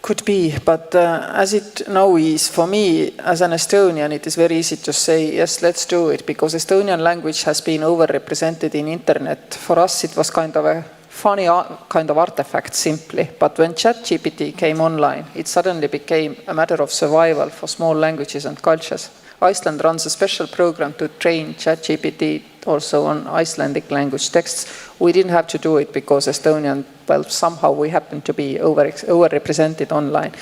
Could be, but as it now is, for me as an Estonian, it is very easy to say, yes, let's do it, because Estonian language has been overrepresented in internet. For us, it was kind of a funny kind of artifact simply, but when ChatGPT came online, it suddenly became a matter of survival for small languages and cultures. Iceland runs a special program to train ChatGPT also on Icelandic language texts. We didn't have to do it because Estonian, well, somehow we happen to be overrepresented online.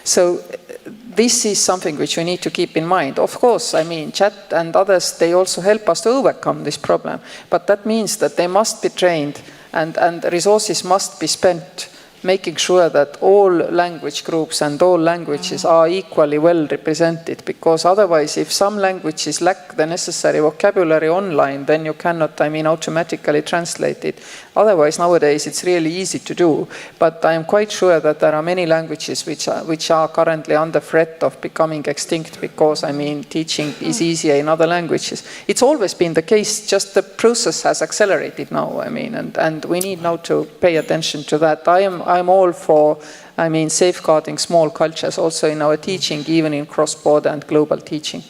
So this is something which we need to keep in mind. Of course, I mean, Chat and others, they also help us to overcome this problem, but that means that they must be trained and resources must be spent making sure that all language groups and all languages are equally well represented, because otherwise if some languages lack the necessary vocabulary online, then you cannot, I mean, automatically translate it. Otherwise nowadays it's really easy to do, but I am quite sure that there are many languages which are currently under threat of becoming extinct because, I mean, teaching is easier in other languages. It's always been the case, just the process has accelerated now, I mean, and we need now to pay attention to that. I'm all for, I mean, safeguarding small cultures also in our teaching, even in cross-border and global teaching.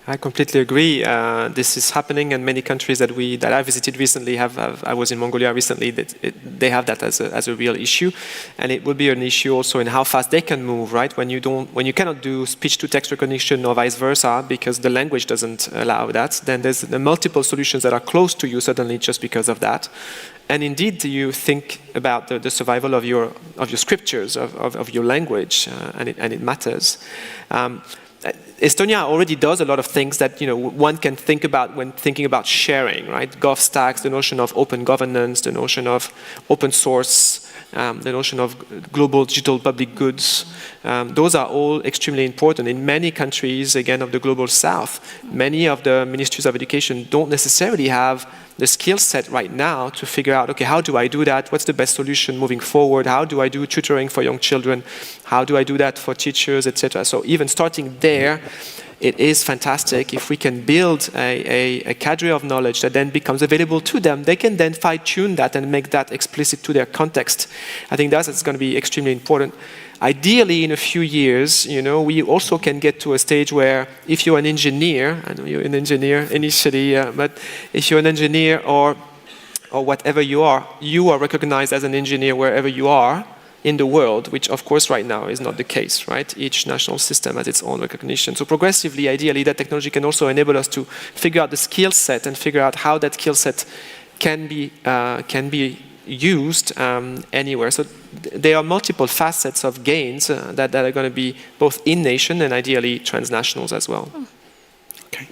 I completely agree. This is happening in many countries that I visited recently. I was in Mongolia recently. They have that as a real issue, and it will be an issue also in how fast they can move. Right, when you cannot do speech-to-text recognition or vice versa because the language doesn't allow that, then there's the multiple solutions that are close to you suddenly just because of that. And indeed, you think about the survival of your scriptures, of your language, and it matters. Estonia already does a lot of things that one can think about when thinking about sharing, right? GovStacks, the notion of open governance, the notion of open source, the notion of global digital public goods. Those are all extremely important. In many countries, again, of the global south, many of the ministries of education don't necessarily have the skill set right now to figure out, okay, how do I do that? What's the best solution moving forward? How do I do tutoring for young children? How do I do that for teachers, etc.? So even starting there, it is fantastic. If we can build a cadre of knowledge that then becomes available to them, they can then fine-tune that and make that explicit to their context. I think that's going to be extremely important. Ideally, in a few years, we also can get to a stage where if you're an engineer, I know you're an engineer initially, but if you're an engineer or whatever you are recognized as an engineer wherever you are in the world, which of course right now is not the case, right? Each national system has its own recognition. So progressively, ideally, that technology can also enable us to figure out the skill set and figure out how that skill set can be used anywhere. So there are multiple facets of gains that are going to be both in-nation and ideally transnationals as well. Okay.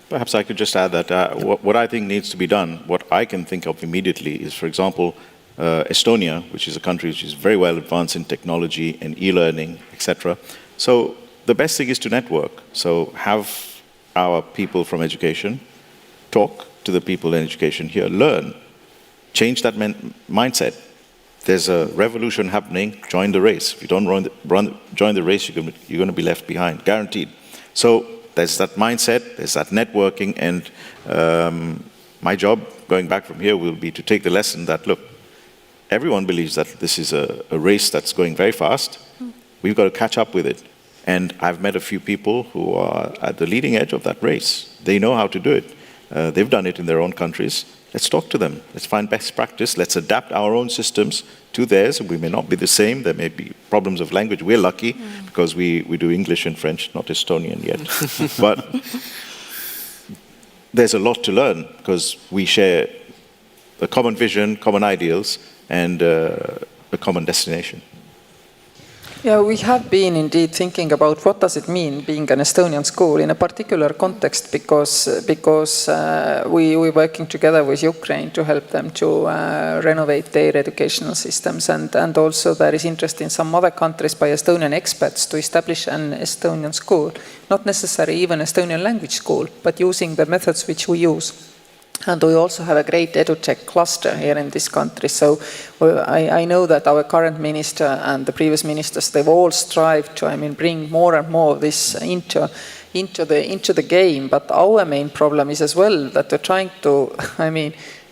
Perhaps I could just add that what I think needs to be done, what I can think of immediately is, for example, Estonia, which is a country which is very well advanced in technology and e-learning, etc. So the best thing is to network. So have our people from education talk to the people in education here, learn, change that mindset. There's a revolution happening, join the race. If you don't join the race, you're going to be left behind, guaranteed. So there's that mindset, there's that networking, and my job going back from here will be to take the lesson that, look, everyone believes that this is a race that's going very fast. We've got to catch up with it. And I've met a few people who are at the leading edge of that race. They know how to do it. They've done it in their own countries. Let's talk to them. Let's find best practice. Let's adapt our own systems to theirs. We may not be the same. There may be problems of language. We're lucky because we do English and French, not Estonian yet. But there's a lot to learn because we share a common vision, common ideals, and a common destination. Yeah, we have been indeed thinking about what does it mean being an Estonian school in a particular context because we're working together with Ukraine to help them to renovate their educational systems, and also there is interest in some other countries by Estonian experts to establish an Estonian school, not necessarily even Estonian language school, but using the methods which we use. And we also have a great edutech cluster here in this country. So I know that our current minister and the previous ministers, they've all strived to, bring more and more of this into the game. But our main problem is as well that we're trying to,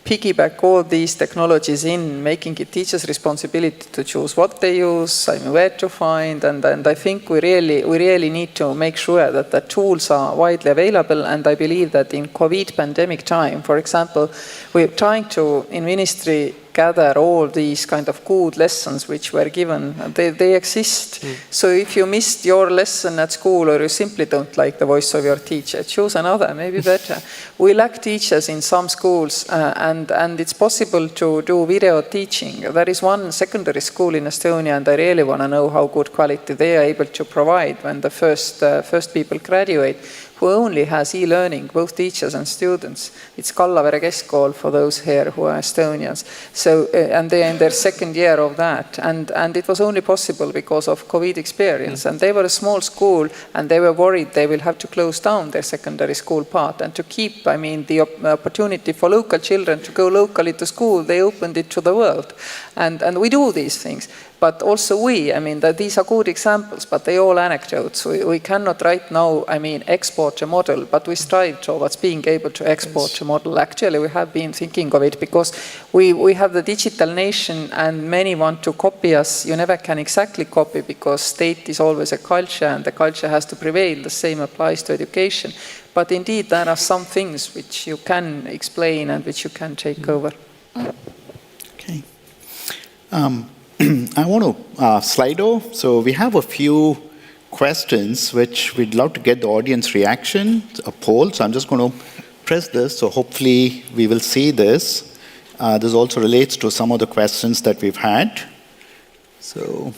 piggyback all these technologies in, making it teachers' responsibility to choose what they use, where to find, and I think we really need to make sure that the tools are widely available. And I believe that in COVID pandemic time, for example, we're trying to, in ministry, gather all these kind of good lessons which were given. They exist. So if you missed your lesson at school or you simply don't like the voice of your teacher, choose another, maybe better. We lack teachers in some schools and it's possible to do video teaching. There is one secondary school in Estonia and I really want to know how good quality they are able to provide when the first people graduate, who only has e-learning, both teachers and students. It's Kallavere Keskkool for those here who are Estonians. So, and they are in their second year of that. And it was only possible because of COVID experience. And they were a small school and they were worried they will have to close down their secondary school part. And to keep, the opportunity for local children to go locally to school, they opened it to the world. And we do these things. But also that these are good examples, but they all anecdotes. We cannot right now, export a model, but we strive towards being able to export a model. Actually, we have been thinking of it because we have the digital nation and many want to copy us. You never can exactly copy because state is always a culture and the culture has to prevail. The same applies to education. But indeed, there are some things which you can explain and which you can take over. Okay. I want to, Slido, so we have a few questions which we'd love to get the audience reaction, a poll. So I'm just going to press this, so hopefully we will see this. This also relates to some of the questions that we've had. So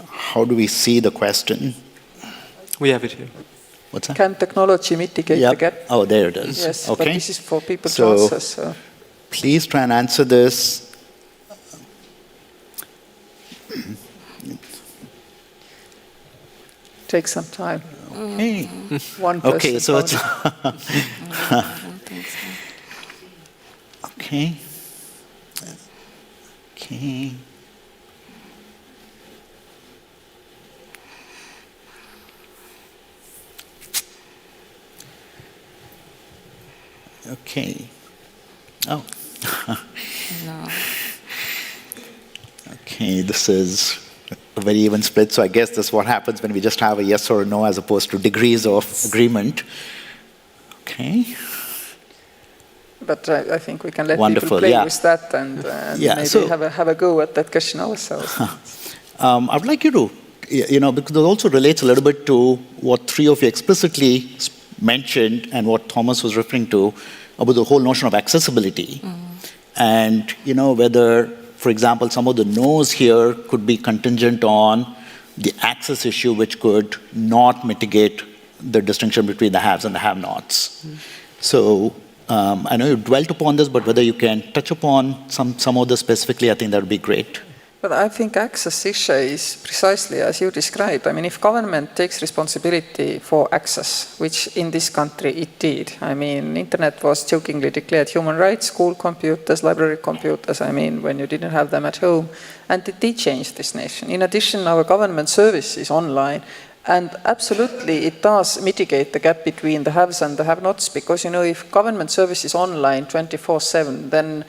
how do we see the question? We have it here. What's that? Can technology mitigate the gap? Oh, there it is. Yes, okay. But this is for people to answer. So. Please try and answer this. Take some time. Okay. One person. Okay, so it's okay. Okay. Okay. Oh. No. Okay, this is a very even split, so I guess that's what happens when we just have a yes or a no as opposed to degrees of agreement. Okay. But I think we can let Wonderful, people play yeah. with that and maybe so, have a go at that question ourselves. I would like you to, because it also relates a little bit to what three of you explicitly mentioned and what Thomas was referring to about the whole notion of accessibility. And, whether, for example, some of the no's here could be contingent on the access issue, which could not mitigate the distinction between the haves and the have-nots. So I know you dwelt upon this, but whether you can touch upon some of this specifically, I think that would be great. But I think access issue is precisely as you described. If government takes responsibility for access, which in this country it did. Internet was jokingly declared human rights, school computers, library computers, when you didn't have them at home. And it did change this nation. In addition, our government service is online. And absolutely, it does mitigate the gap between the haves and the have-nots, because, if government service is online 24/7, then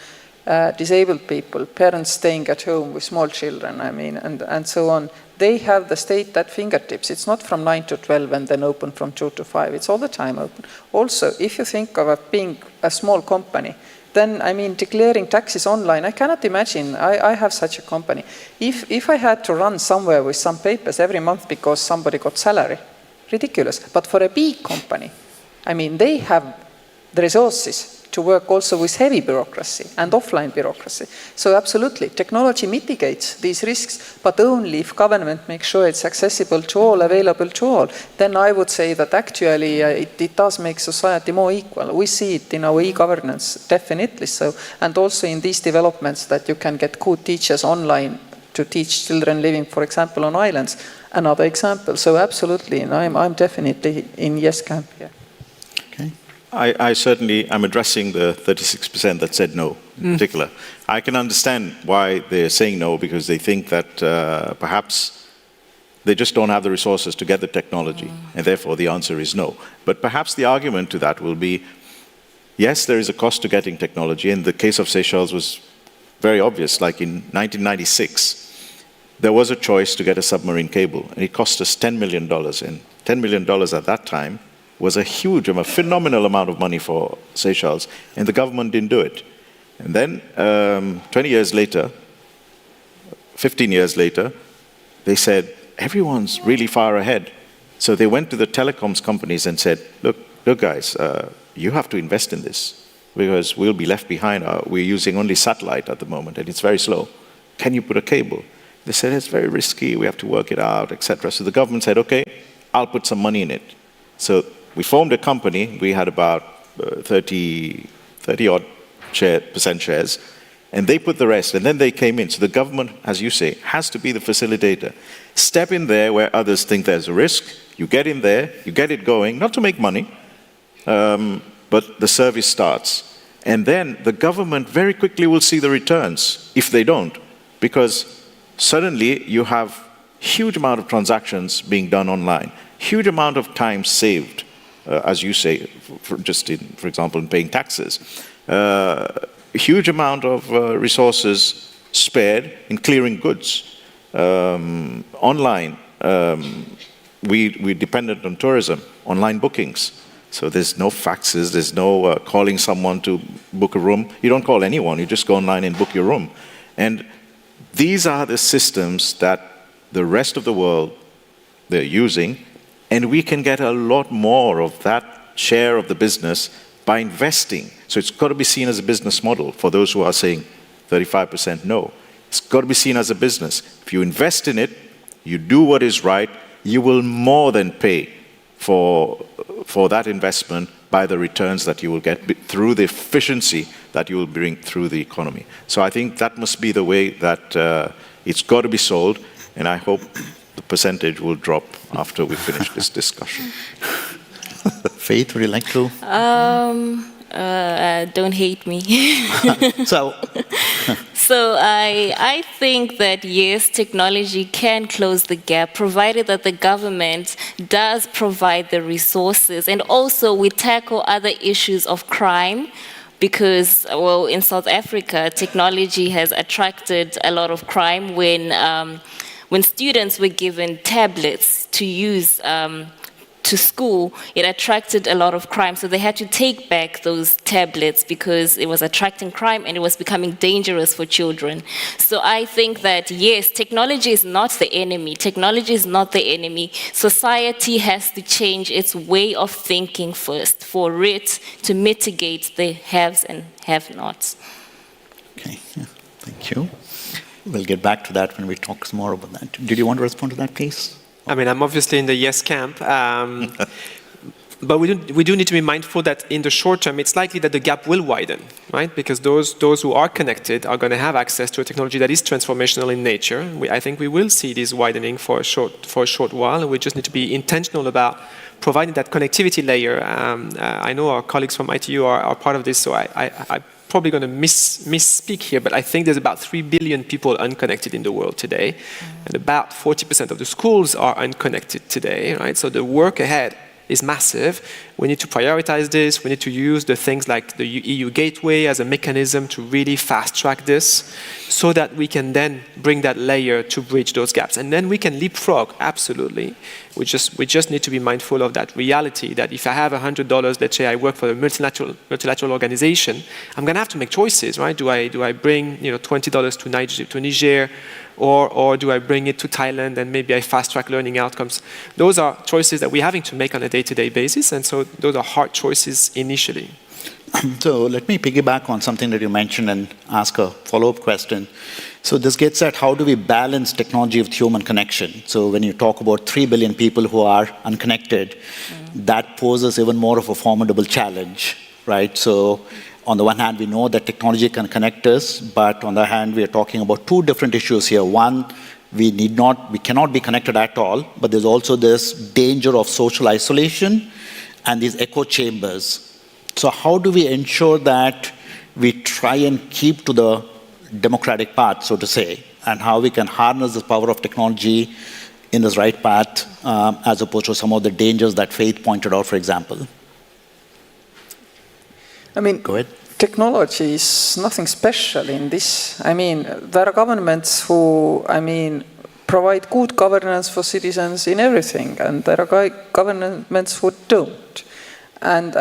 disabled people, parents staying at home with small children, and so on, they have the state at fingertips. It's not from 9 to 12 and then open from 2 to 5. It's all the time open. Also, if you think of being a small company, then, declaring taxes online, I cannot imagine. I have such a company. If I had to run somewhere with some papers every month because somebody got salary, ridiculous. But for a big company, they have the resources to work also with heavy bureaucracy and offline bureaucracy. So absolutely, technology mitigates these risks, but only if government makes sure it's accessible to all, available to all. Then I would say that actually it does make society more equal. We see it in our e-governance, definitely so. And also in these developments that you can get good teachers online to teach children living, for example, on islands, another example. So absolutely, and I'm definitely in yes camp here. Okay. I certainly am addressing the 36% that said no, in particular. I can understand why they're saying no, because they think that perhaps they just don't have the resources to get the technology, and therefore the answer is no. But perhaps the argument to that will be, yes, there is a cost to getting technology, and the case of Seychelles was very obvious. Like in 1996, there was a choice to get a submarine cable, and it cost us $10 million. And $10 million at that time was a huge, a phenomenal amount of money for Seychelles, and the government didn't do it. And then 20 years later, 15 years later, they said, everyone's really far ahead. So they went to the telecoms companies and said, look guys, you have to invest in this, because we'll be left behind. We're using only satellite at the moment, and it's very slow. Can you put a cable? They said, it's very risky, we have to work it out, etc. So the government said, okay, I'll put some money in it. So we formed a company. We had about 30-odd percent shares, and they put the rest, and then they came in. So the government, as you say, has to be the facilitator. Step in there where others think there's a risk. You get in there, you get it going, not to make money, but the service starts. And then the government very quickly will see the returns, if they don't, because suddenly you have huge amount of transactions being done online, huge amount of time saved, as you say, for example, in paying taxes. Huge amount of resources spared in clearing goods. Online, we're dependent on tourism, online bookings. So there's no faxes, there's no calling someone to book a room. You don't call anyone, you just go online and book your room. And these are the systems that the rest of the world, they're using, and we can get a lot more of that share of the business by investing. So it's got to be seen as a business model for those who are saying 35% no. It's got to be seen as a business. If you invest in it, you do what is right, you will more than pay for that investment by the returns that you will get through the efficiency that you will bring through the economy. So I think that must be the way that it's got to be sold, and I hope the percentage will drop after we finish this discussion. Faith, would you like to? Don't hate me. So I think that yes, technology can close the gap, provided that the government does provide the resources, and also we tackle other issues of crime. Because, well, in South Africa, technology has attracted a lot of crime when students were given tablets to use to school, it attracted a lot of crime. So they had to take back those tablets because it was attracting crime and it was becoming dangerous for children. So I think that, yes, technology is not the enemy. Technology is not the enemy. Society has to change its way of thinking first for it to mitigate the haves and have-nots. Okay, yeah, thank you. We'll get back to that when we talk some more about that. Did you want to respond to that, please? I mean, I'm obviously in the yes camp, but we do need to be mindful that in the short term, it's likely that the gap will widen, right? Because those who are connected are going to have access to a technology that is transformational in nature. I think we will see this widening for a short while, and we just need to be intentional about providing that connectivity layer. I know our colleagues from ITU are part of this, so I'm probably going to misspeak here, but I think there's about 3 billion people unconnected in the world today, and about 40% of the schools are unconnected today, right? So the work ahead is massive. We need to prioritize this. We need to use the things like the EU Gateway as a mechanism to really fast-track this so that we can then bring that layer to bridge those gaps. And then we can leapfrog, absolutely. We just need to be mindful of that reality that if I have $100, let's say I work for a multilateral organization, I'm going to have to make choices, right? Do I bring $20 to Niger, or do I bring it to Thailand and maybe I fast-track learning outcomes? Those are choices that we're having to make on a day-to-day basis, and so those are hard choices initially. So let me piggyback on something that you mentioned and ask a follow-up question. So this gets at how do we balance technology with human connection? So when you talk about 3 billion people who are unconnected, that poses even more of a formidable challenge, right? So on the one hand, we know that technology can connect us, but on the other hand, we are talking about two different issues here. One, we cannot be connected at all, but there's also this danger of social isolation and these echo chambers. So how do we ensure that we try and keep to the democratic path, so to say, and how we can harness the power of technology in this right path, as opposed to some of the dangers that Faith pointed out, for example? I mean, go ahead. Technology is nothing special in this. I mean, there are governments who, provide good governance for citizens in everything, and there are governments who don't. And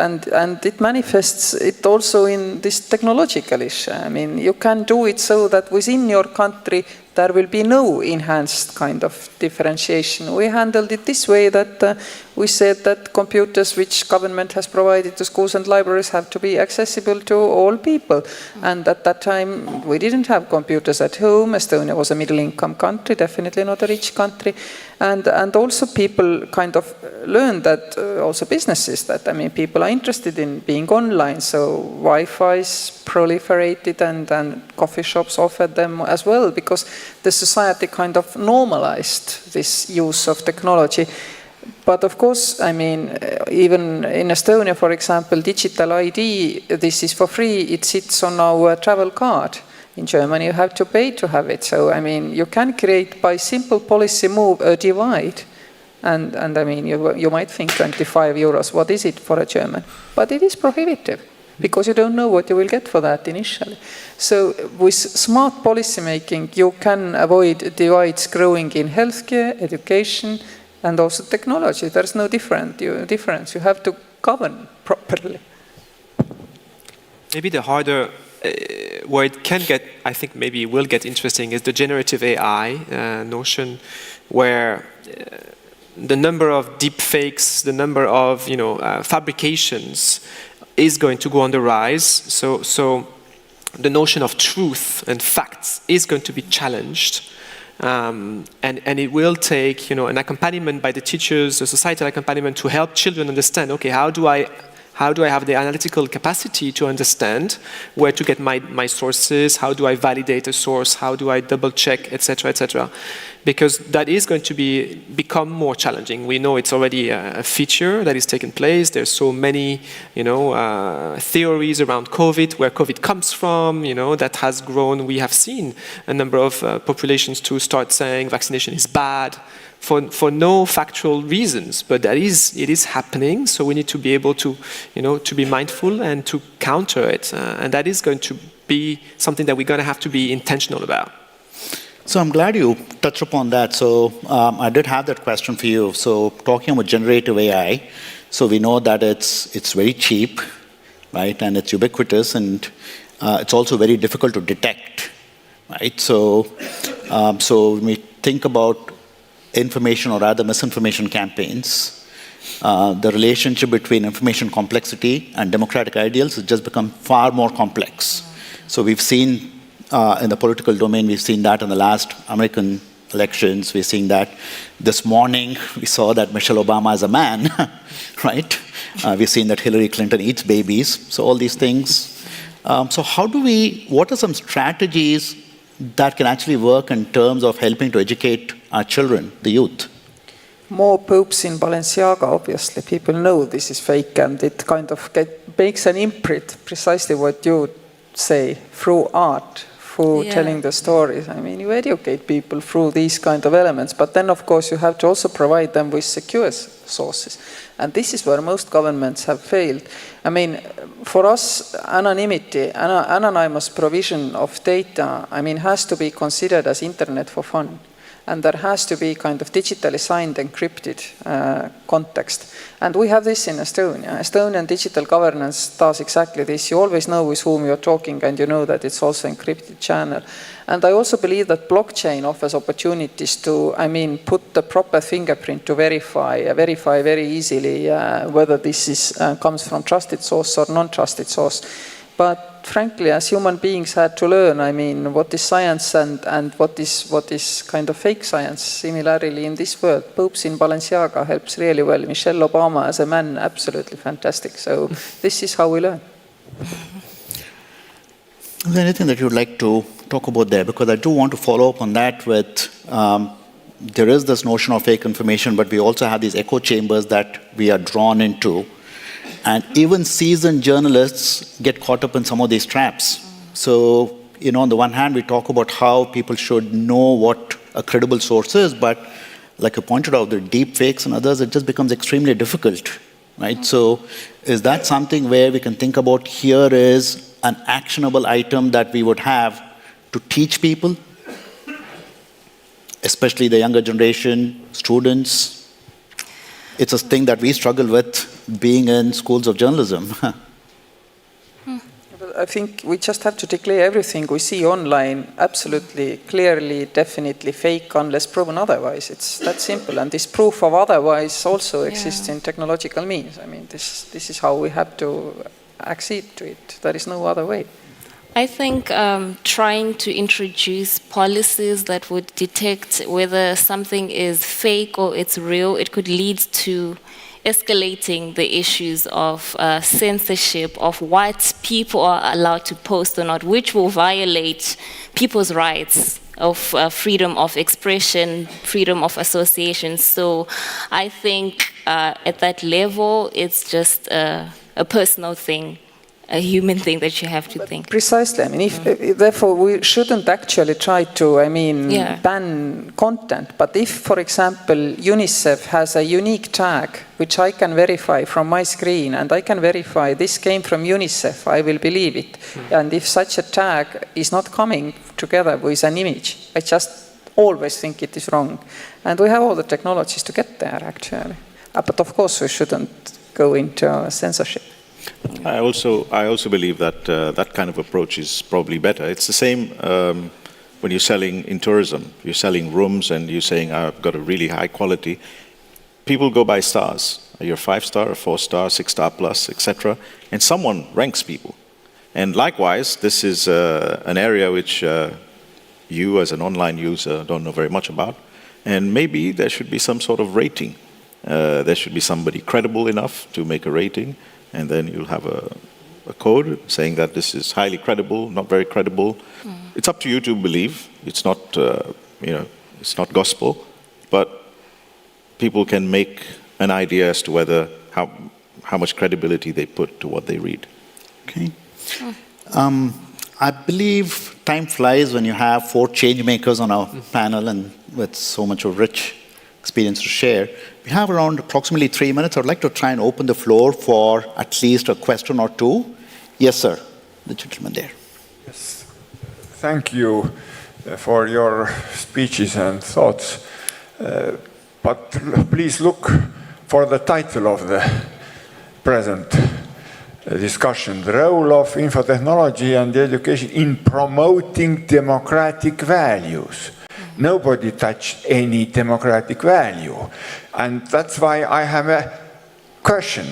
it manifests it also in this technological issue. I mean, you can do it so that within your country there will be no enhanced kind of differentiation. We handled it this way, that we said that computers which government has provided to schools and libraries have to be accessible to all people. And at that time we didn't have computers at home. Estonia was a middle-income country, definitely not a rich country. And also people kind of learned that, also businesses, that people are interested in being online, so Wi-Fi's proliferated and coffee shops offered them as well, because the society kind of normalized this use of technology. But of course, even in Estonia, for example, digital ID, this is for free, it sits on our travel card. In Germany, you have to pay to have it. So, you can create by simple policy move a divide. And you might think 25 euros, what is it for a German? But it is prohibitive, because you don't know what you will get for that initially. So with smart policy making, you can avoid divides growing in healthcare, education, and also technology. There's no difference. You have to govern properly. Maybe the harder, where it can get, I think maybe will get interesting, is the generative AI notion, where the number of deep fakes, the number of fabrications is going to go on the rise. So the notion of truth and facts is going to be challenged. And it will take an accompaniment by the teachers, a societal accompaniment to help children understand, okay, how do I have the analytical capacity to understand where to get my sources? How do I validate a source? How do I double check, etc., etc.? Because that is going to become more challenging. We know it's already a feature that is taking place. There's so many, theories around COVID, where COVID comes from, that has grown. We have seen a number of populations to start saying vaccination is bad, for no factual reasons, but it is happening. So we need to be able to, to be mindful and to counter it, and that is going to be something that we're going to have to be intentional about. So I'm glad you touched upon that. So I did have that question for you. So talking about generative AI, so we know that it's very cheap, right, and it's ubiquitous, and it's also very difficult to detect, right? So when we think about information, or rather misinformation campaigns, the relationship between information complexity and democratic ideals has just become far more complex. So we've seen in the political domain, we've seen that in the last American elections. We're seeing that this morning. We saw that Michelle Obama is a man, right? We've seen that Hillary Clinton eats babies. So all these things. So what are some strategies that can actually work in terms of helping to educate our children, the youth? More popes in Balenciaga, obviously. People know this is fake, and it kind of makes an imprint, precisely what you say, through art, through telling the stories. You educate people through these kind of elements, but then of course you have to also provide them with secure sources. And this is where most governments have failed. For us, anonymity, anonymous provision of data, has to be considered as internet for fun. And there has to be kind of digitally signed, encrypted context. And we have this in Estonia. Estonian digital governance does exactly this. You always know with whom you're talking, and you know that it's also encrypted channel. And I also believe that blockchain offers opportunities to, put the proper fingerprint to verify very easily whether this comes from trusted source or non-trusted source. But frankly, as human beings had to learn, what is science and what is kind of fake science. Similarly, in this world, popes in Balenciaga helps really well. Michelle Obama as a man, absolutely fantastic. So this is how we learn. Is there anything that you'd like to talk about there? Because I do want to follow up on that with, there is this notion of fake information, but we also have these echo chambers that we are drawn into. And even seasoned journalists get caught up in some of these traps. So, on the one hand, we talk about how people should know what a credible source is, but like you pointed out, the deep fakes and others, it just becomes extremely difficult, right? So is that something where we can think about here is an actionable item that we would have to teach people, especially the younger generation, students? It's a thing that we struggle with being in schools of journalism. I think we just have to declare everything we see online absolutely, clearly, definitely fake unless proven otherwise. It's that simple. And this proof of otherwise also exists in technological means. I mean, this is how we have to accede to it. There is no other way. I think trying to introduce policies that would detect whether something is fake or it's real, it could lead to escalating the issues of censorship, of what people are allowed to post or not, which will violate people's rights of freedom of expression, freedom of association. So I think at that level, it's just a personal thing, a human thing that you have to think. Precisely. I mean, therefore, we shouldn't actually try to, ban content. But if, for example, UNICEF has a unique tag, which I can verify from my screen, and I can verify this came from UNICEF, I will believe it. And if such a tag is not coming together with an image, I just always think it is wrong. And we have all the technologies to get there, actually. But of course, we shouldn't go into censorship. I also believe that that kind of approach is probably better. It's the same when you're selling in tourism. You're selling rooms and you're saying, I've got a really high quality. People go by stars. You're 5-star, a 4-star, 6-star plus, etc. And someone ranks people. And likewise, this is an area which you as an online user don't know very much about. And maybe there should be some sort of rating. There should be somebody credible enough to make a rating. And then you'll have a code saying that this is highly credible, not very credible. It's up to you to believe. It's not, it's not gospel, but people can make an idea as to how much credibility they put to what they read. Okay. I believe time flies when you have 4 change makers on our panel and with so much of rich experience to share. We have around approximately 3 minutes. I'd like to try and open the floor for at least a question or two. Yes, sir. The gentleman there. Yes. Thank you for your speeches and thoughts. But please look for the title of the present discussion, the role of infotechnology and education in promoting democratic values. Nobody touched any democratic value. And that's why I have a question.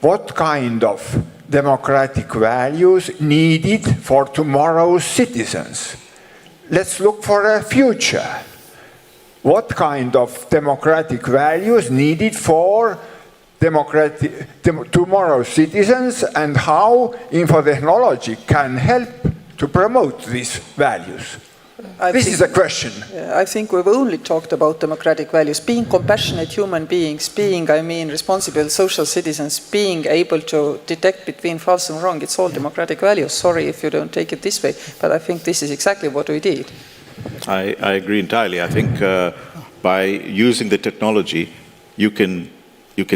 What kind of democratic values needed for tomorrow's citizens? Let's look for a future. What kind of democratic values needed for tomorrow's citizens, and how infotechnology can help to promote these values? This is a question. I think we've only talked about democratic values, being compassionate human beings, being, responsible social citizens, being able to detect between false and wrong. It's all democratic values. Sorry if you don't take it this way, but I think this is exactly what we did. I agree entirely. I think by using the technology, you can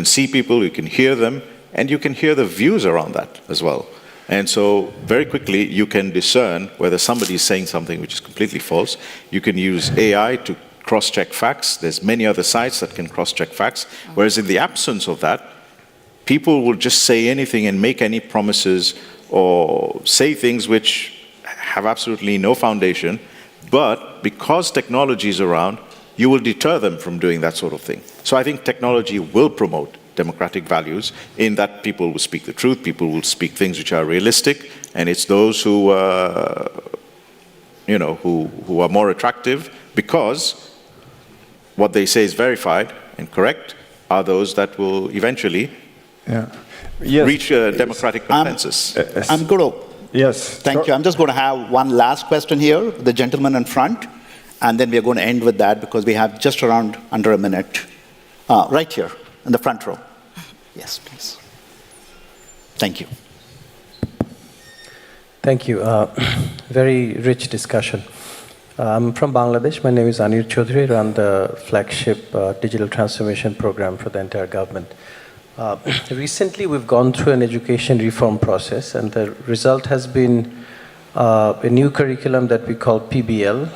see people, you can hear them, and you can hear the views around that as well. And so very quickly you can discern whether somebody is saying something which is completely false. You can use AI to cross-check facts. There's many other sites that can cross-check facts. Whereas in the absence of that, people will just say anything and make any promises or say things which have absolutely no foundation. But because technology is around, you will deter them from doing that sort of thing. So I think technology will promote democratic values in that people will speak the truth, people will speak things which are realistic, and it's those who, who are more attractive because what they say is verified and correct are those that will eventually reach a democratic consensus. I'm going to. Yes. Thank you. I'm just going to have one last question here, the gentleman in front, and then we're going to end with that because we have just around under a minute. Right here. In the front row. Yes, please. Thank you. Thank you. Very rich discussion. I'm from Bangladesh. My name is Anir Chaudhary. I run the flagship digital transformation program for the entire government. Recently, we've gone through an education reform process, and the result has been a new curriculum that we call PBL,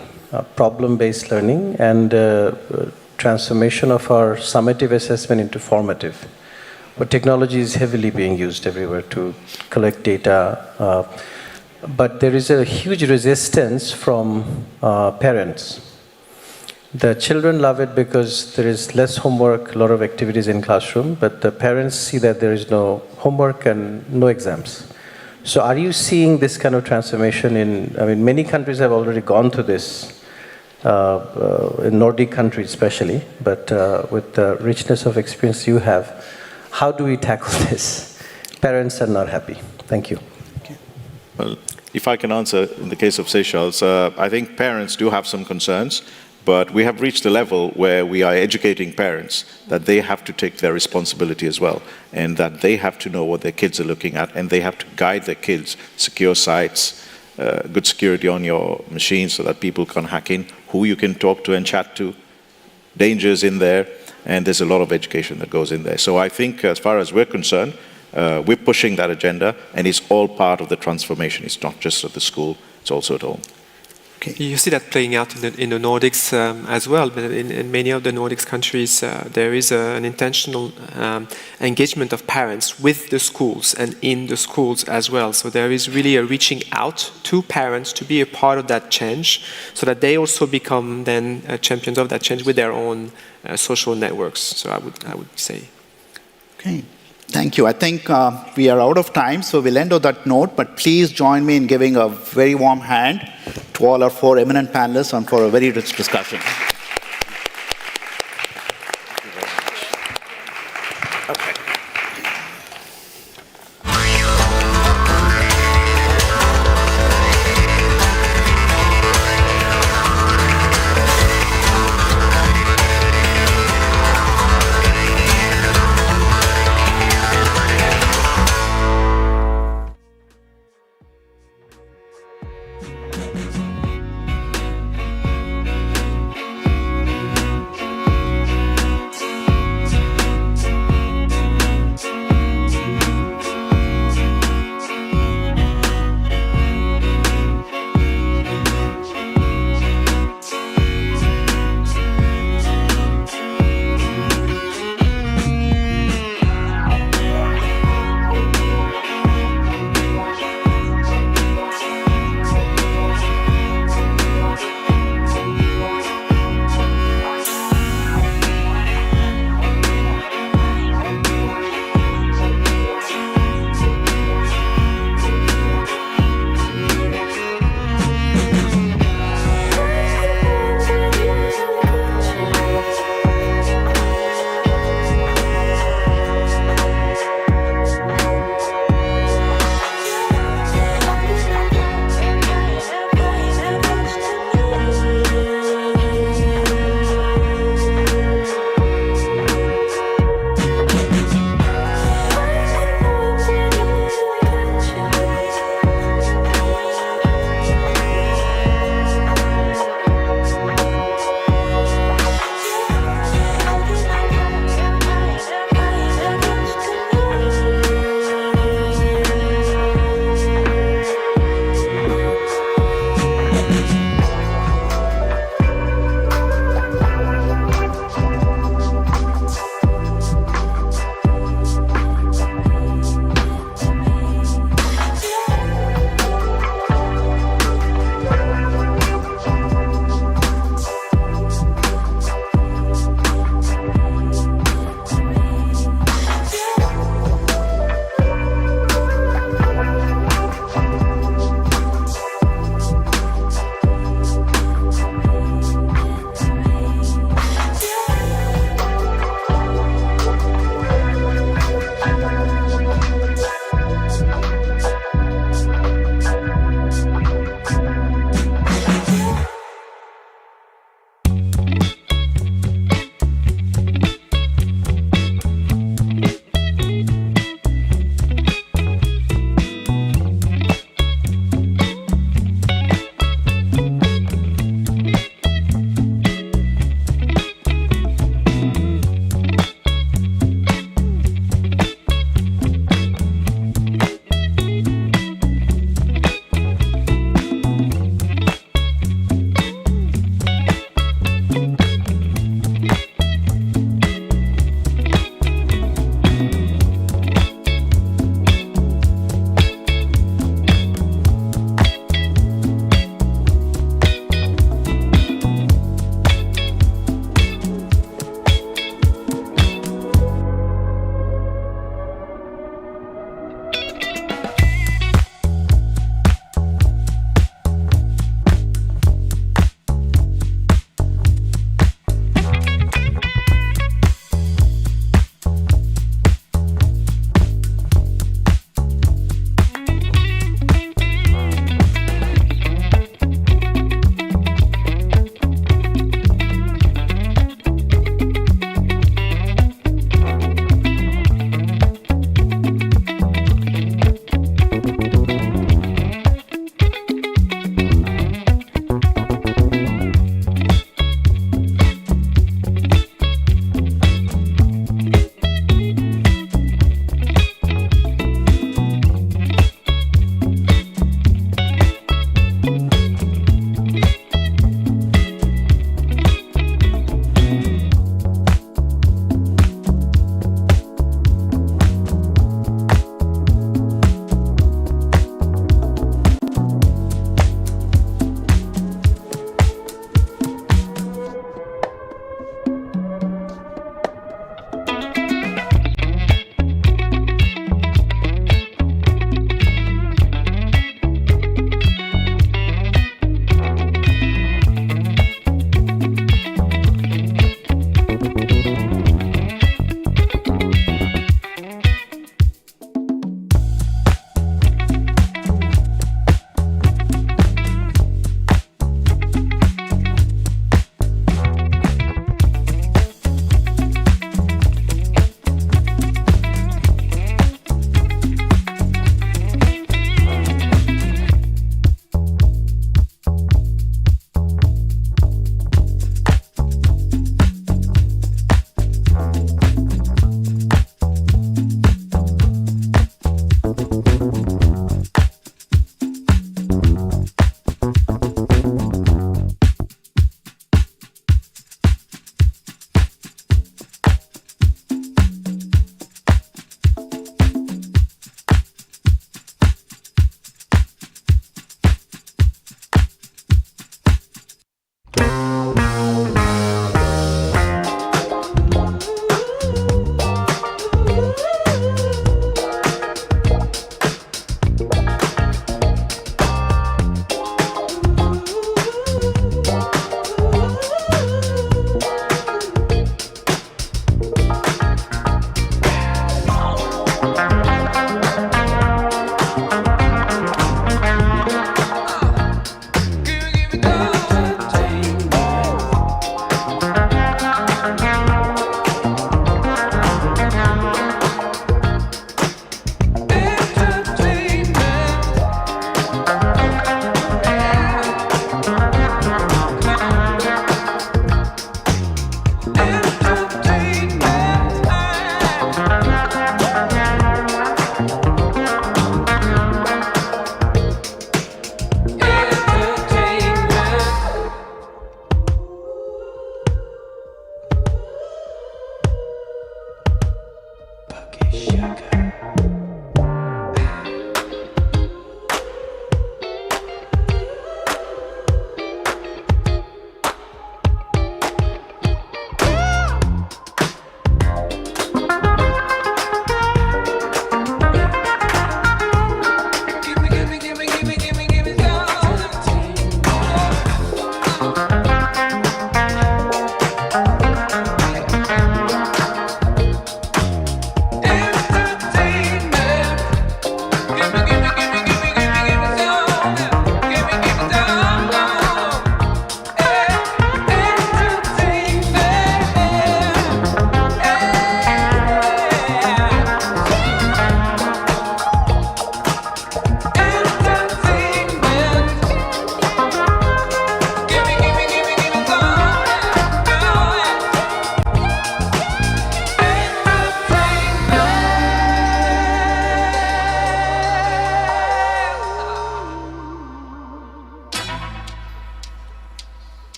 problem-based learning, and transformation of our summative assessment into formative. But technology is heavily being used everywhere to collect data, but there is a huge resistance from parents. The children love it because there is less homework, a lot of activities in classroom, but the parents see that there is no homework and no exams. So are you seeing this kind of transformation in, many countries have already gone through this, in Nordic countries especially, but with the richness of experience you have, how do we tackle this? Parents are not happy. Thank you. Well, if I can answer in the case of Seychelles, I think parents do have some concerns, but we have reached a level where we are educating parents that they have to take their responsibility as well, and that they have to know what their kids are looking at, and they have to guide their kids, secure sites, good security on your machines so that people can hack in, who you can talk to and chat to, dangers in there, and there's a lot of education that goes in there. So I think as far as we're concerned, we're pushing that agenda, and it's all part of the transformation. It's not just at the school, it's also at home. Okay. You see that playing out in the Nordics as well, but in many of the Nordics countries, there is an intentional engagement of parents with the schools and in the schools as well. So there is really a reaching out to parents to be a part of that change, so that they also become then champions of that change with their own social networks. So I would say. Okay. Thank you. I think we are out of time, so we'll end on that note, but please join me in giving a very warm hand to all our 4 eminent panelists and for a very rich discussion.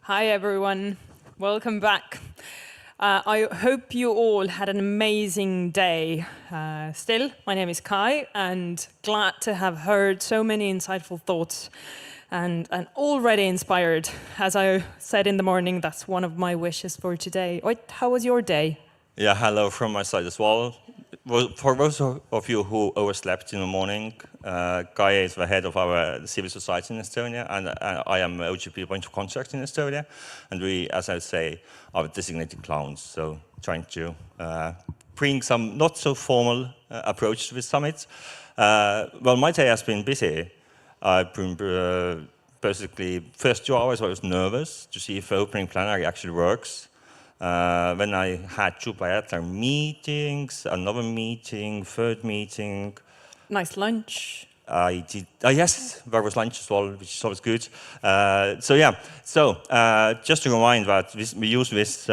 Hi everyone, welcome back. I hope you all had an amazing day. Still, my name is Kai, and glad to have heard so many insightful thoughts and already inspired. As I said in the morning, that's one of my wishes for today. How was your day? Yeah, hello from my side as well. For those of you who overslept in the morning, Kaia is the head of our civil society in Estonia, and I am OGP point of contact in Estonia. And we, as I say, are designated clowns, so trying to bring some not so formal approach to this summit. Well, my day has been busy. I've been basically, first 2 hours I was nervous to see if the opening plenary actually works. When I had 2 bilateral meetings, another meeting, third meeting. Nice lunch. I did, yes, there was lunch as well, which is always good. Just to remind that we use this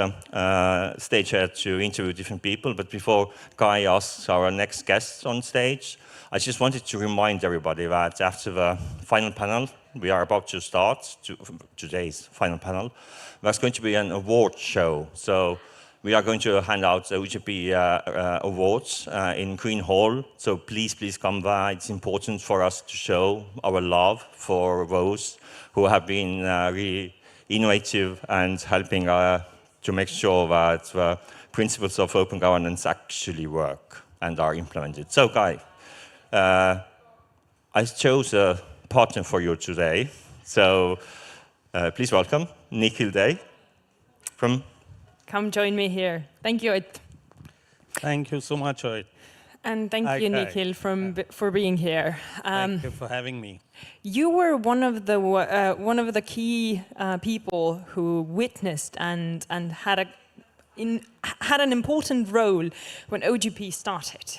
stage here to interview different people, but before Kai asks our next guests on stage, I just wanted to remind everybody that after the final panel, we are about to start, today's final panel, there's going to be an award show. So we are going to hand out the OGP awards in Green Hall. So please come there. It's important for us to show our love for those who have been really innovative and helping to make sure that the principles of open governance actually work and are implemented. So, Kai, I chose a partner for you today. So, please welcome Nikhil Dey from... Come join me here. Thank you, Oyt. Thank you so much, Oyt. And thank you, Nikhil, for being here. Thank you for having me. You were one of the key people who witnessed and had an important role when OGP started.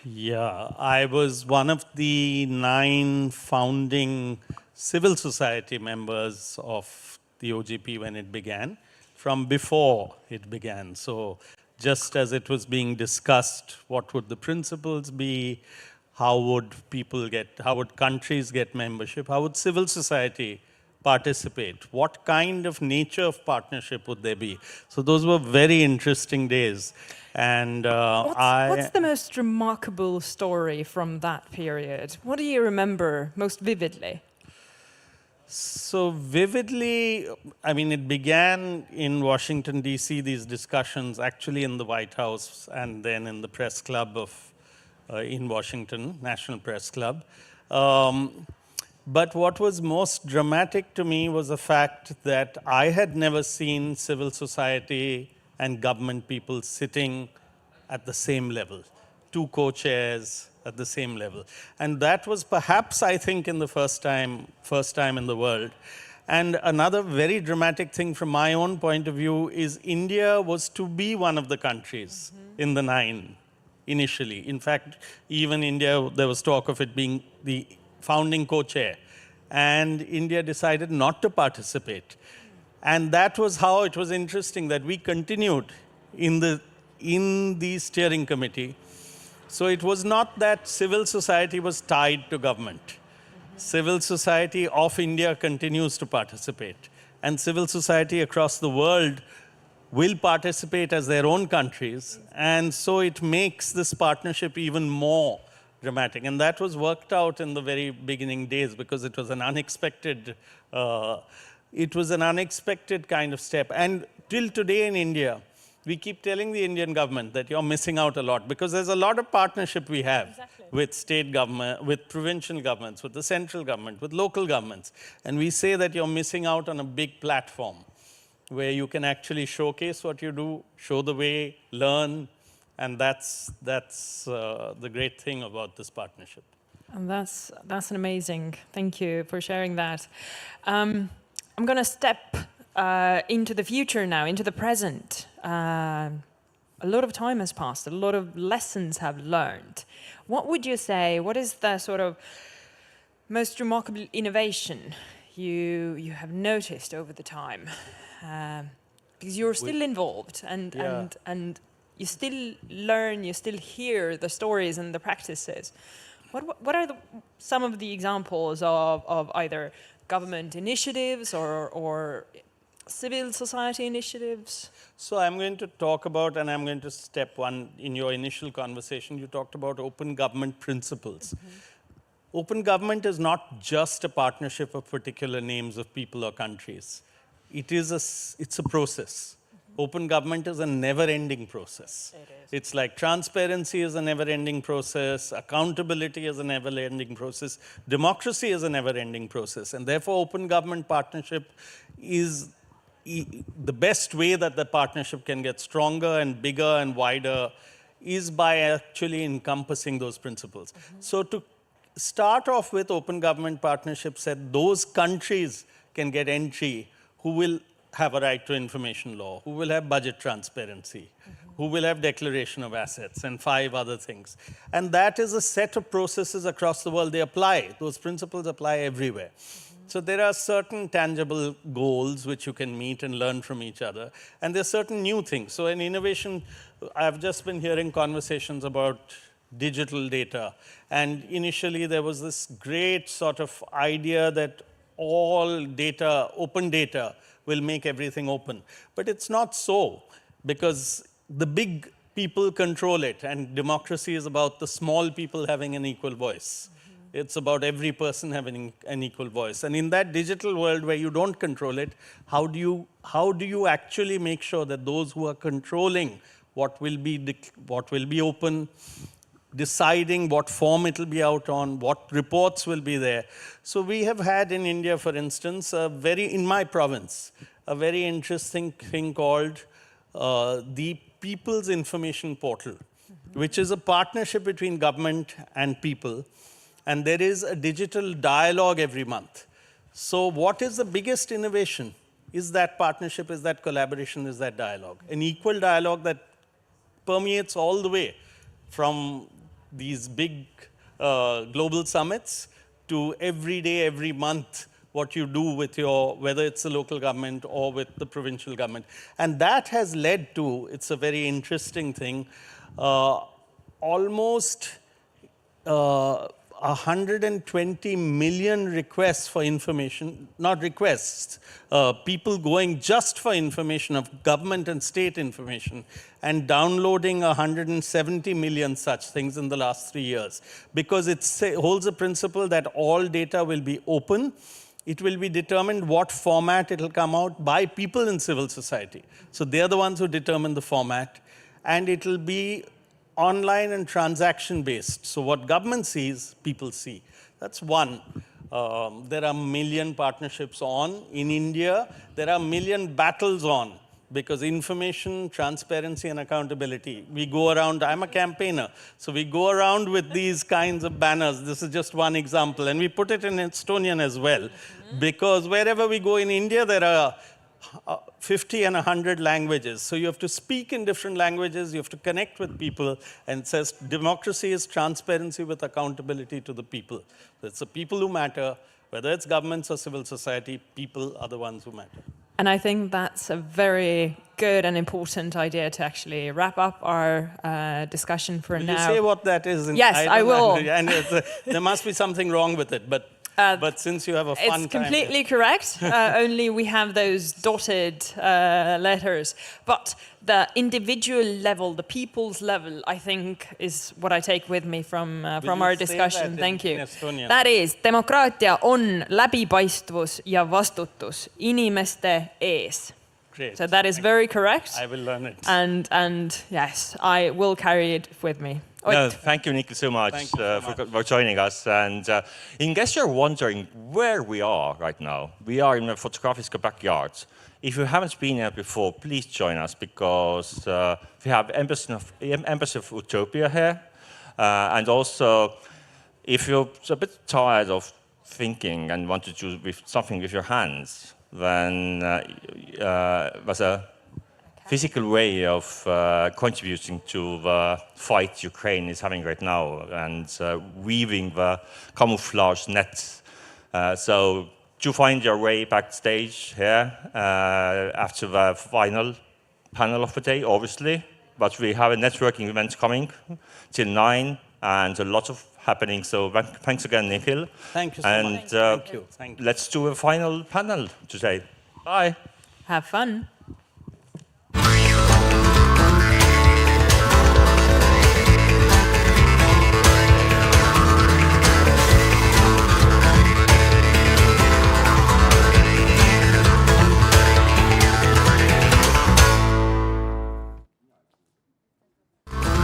Yeah, I was one of the 9 founding civil society members of the OGP when it began, from before it began. So just as it was being discussed, what would the principles be, how would countries get membership, how would civil society participate, what kind of nature of partnership would there be? So those were very interesting days. And what's the most remarkable story from that period? What do you remember most vividly? So vividly, I mean, it began in Washington, D.C., these discussions, actually in the White House and then in the press club in Washington, National Press Club. But what was most dramatic to me was the fact that I had never seen civil society and government people sitting at the same level, 2 co-chairs at the same level. And that was perhaps, I think, in the first time in the world. And another very dramatic thing from my own point of view is India was to be one of the countries in the 9 initially. In fact, even India, there was talk of it being the founding co-chair. And India decided not to participate. And that was how it was interesting that we continued in the steering committee. So it was not that civil society was tied to government. Civil society of India continues to participate. And civil society across the world will participate as their own countries. And so it makes this partnership even more dramatic. And that was worked out in the very beginning days because it was an unexpected kind of step. And till today in India, we keep telling the Indian government that you're missing out a lot because there's a lot of partnership we have with state government, with provincial governments, with the central government, with local governments. And we say that you're missing out on a big platform where you can actually showcase what you do, show the way, learn. And that's the great thing about this partnership. And that's an amazing. Thank you for sharing that. I'm going to step into the future now, into the present. A lot of time has passed. A lot of lessons have learned. What would you say? What is the sort of most remarkable innovation you have noticed over the time? Because you're still involved and you still learn, you still hear the stories and the practices. What are some of the examples of either government initiatives or civil society initiatives? So I'm going to talk about, and I'm going to step one in your initial conversation, you talked about open government principles. Open government is not just a partnership of particular names of people or countries. It's a process. Open government is a never-ending process. It's like transparency is a never-ending process, accountability is a never-ending process, democracy is a never-ending process, and therefore open government partnership is the best way that the partnership can get stronger and bigger and wider is by actually encompassing those principles. So to start off with open government partnership said those countries can get entry who will have a right to information law, who will have budget transparency, who will have declaration of assets and 5 other things. And that is a set of processes across the world. They apply. Those principles apply everywhere. So there are certain tangible goals which you can meet and learn from each other. And there are certain new things. So in innovation, I've just been hearing conversations about digital data. And initially there was this great sort of idea that all data, open data, will make everything open. But it's not so, because the big people control it, and democracy is about the small people having an equal voice. It's about every person having an equal voice. And in that digital world where you don't control it, how do you actually make sure that those who are controlling what will be open, deciding what form it will be out on, what reports will be there. So we have had in India, for instance, in my province, a very interesting thing called the People's Information Portal, which is a partnership between government and people. And there is a digital dialogue every month. So what is the biggest innovation? Is that partnership, is that collaboration, is that dialogue? An equal dialogue that permeates all the way from these big global summits to every day, every month, what you do with whether it's the local government or with the provincial government. And that has led to, it's a very interesting thing, almost 120 million requests for information, not requests, people going just for information of government and state information and downloading 170 million such things in the last 3 years. Because it holds a principle that all data will be open. It will be determined what format it will come out by people in civil society. So they're the ones who determine the format. And it will be online and transaction-based. So what government sees, people see. That's one. There are a million partnerships on. In India, there are a million battles on because information, transparency, and accountability. We go around, I'm a campaigner, so we go around with these kinds of banners. This is just one example. And we put it in Estonian as well, because wherever we go in India, there are 50 and 100 languages. So you have to speak in different languages, you have to connect with people, and it says democracy is transparency with accountability to the people. So it's the people who matter, whether it's governments or civil society, people are the ones who matter. And I think that's a very good and important idea to actually wrap up our discussion for Will now. you say what that is? Yes, I will. And there must be something wrong with it, but since you have a fun time. It's completely correct, only we have those dotted letters. But the individual level, the people's level, I think is what I take with me from our discussion. Thank you. That is, demokraatia on läbipaistvus ja vastutus inimeste ees. Great. So that is very correct. I will learn it. And yes, I will carry it with me. No, thank you, Nikhil, so much for joining us. And in case you're wondering where we are right now, we are in the Fotografiska backyard. If you haven't been here before, please join us because we have Embassy of Utopia here. And also, if you're a bit tired of thinking and want to do something with your hands, then there's a physical way of contributing to the fight Ukraine is having right now and weaving the camouflage net. So do find your way backstage here after the final panel of the day, obviously. But we have a networking event coming till 9 and a lot of happening. So thanks again, Nikhil. Thank you so much. Thank you. Thank you. Let's do a final panel today. Bye. Have fun.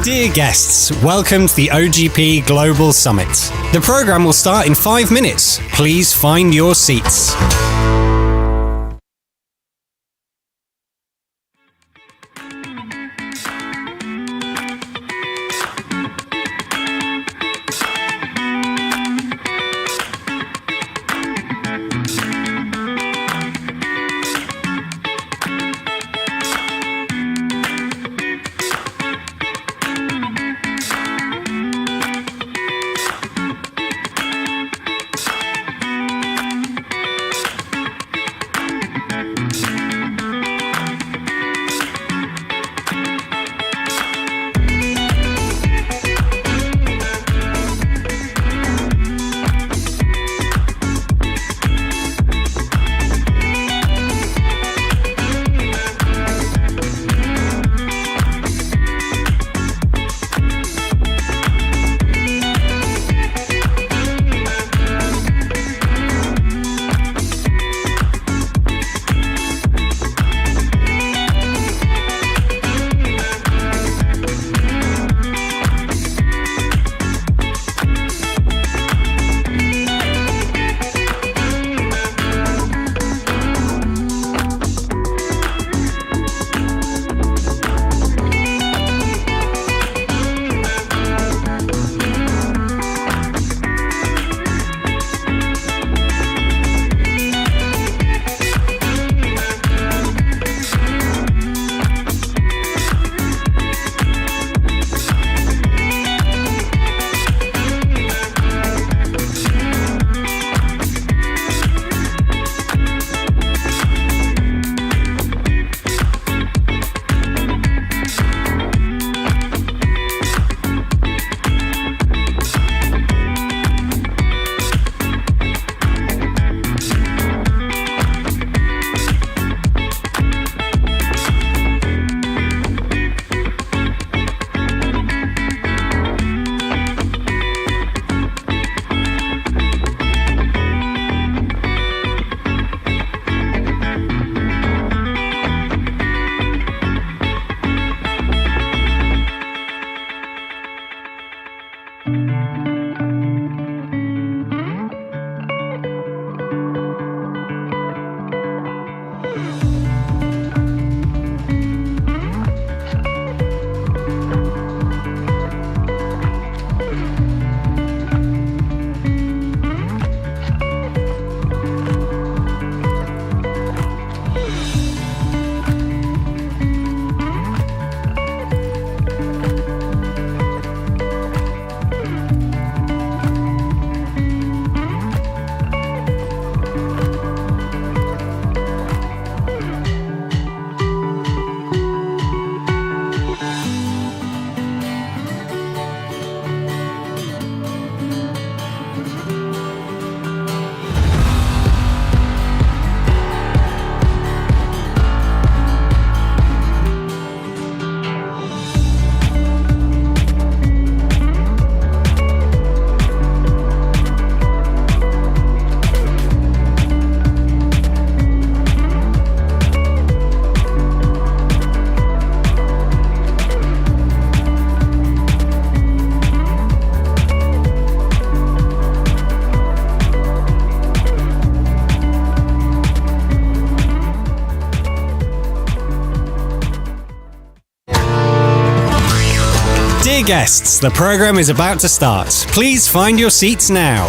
Dear guests, welcome to the OGP Global Summit. The program will start in 5 minutes. Please find your seats. Dear guests, the program is about to start. Please find your seats now.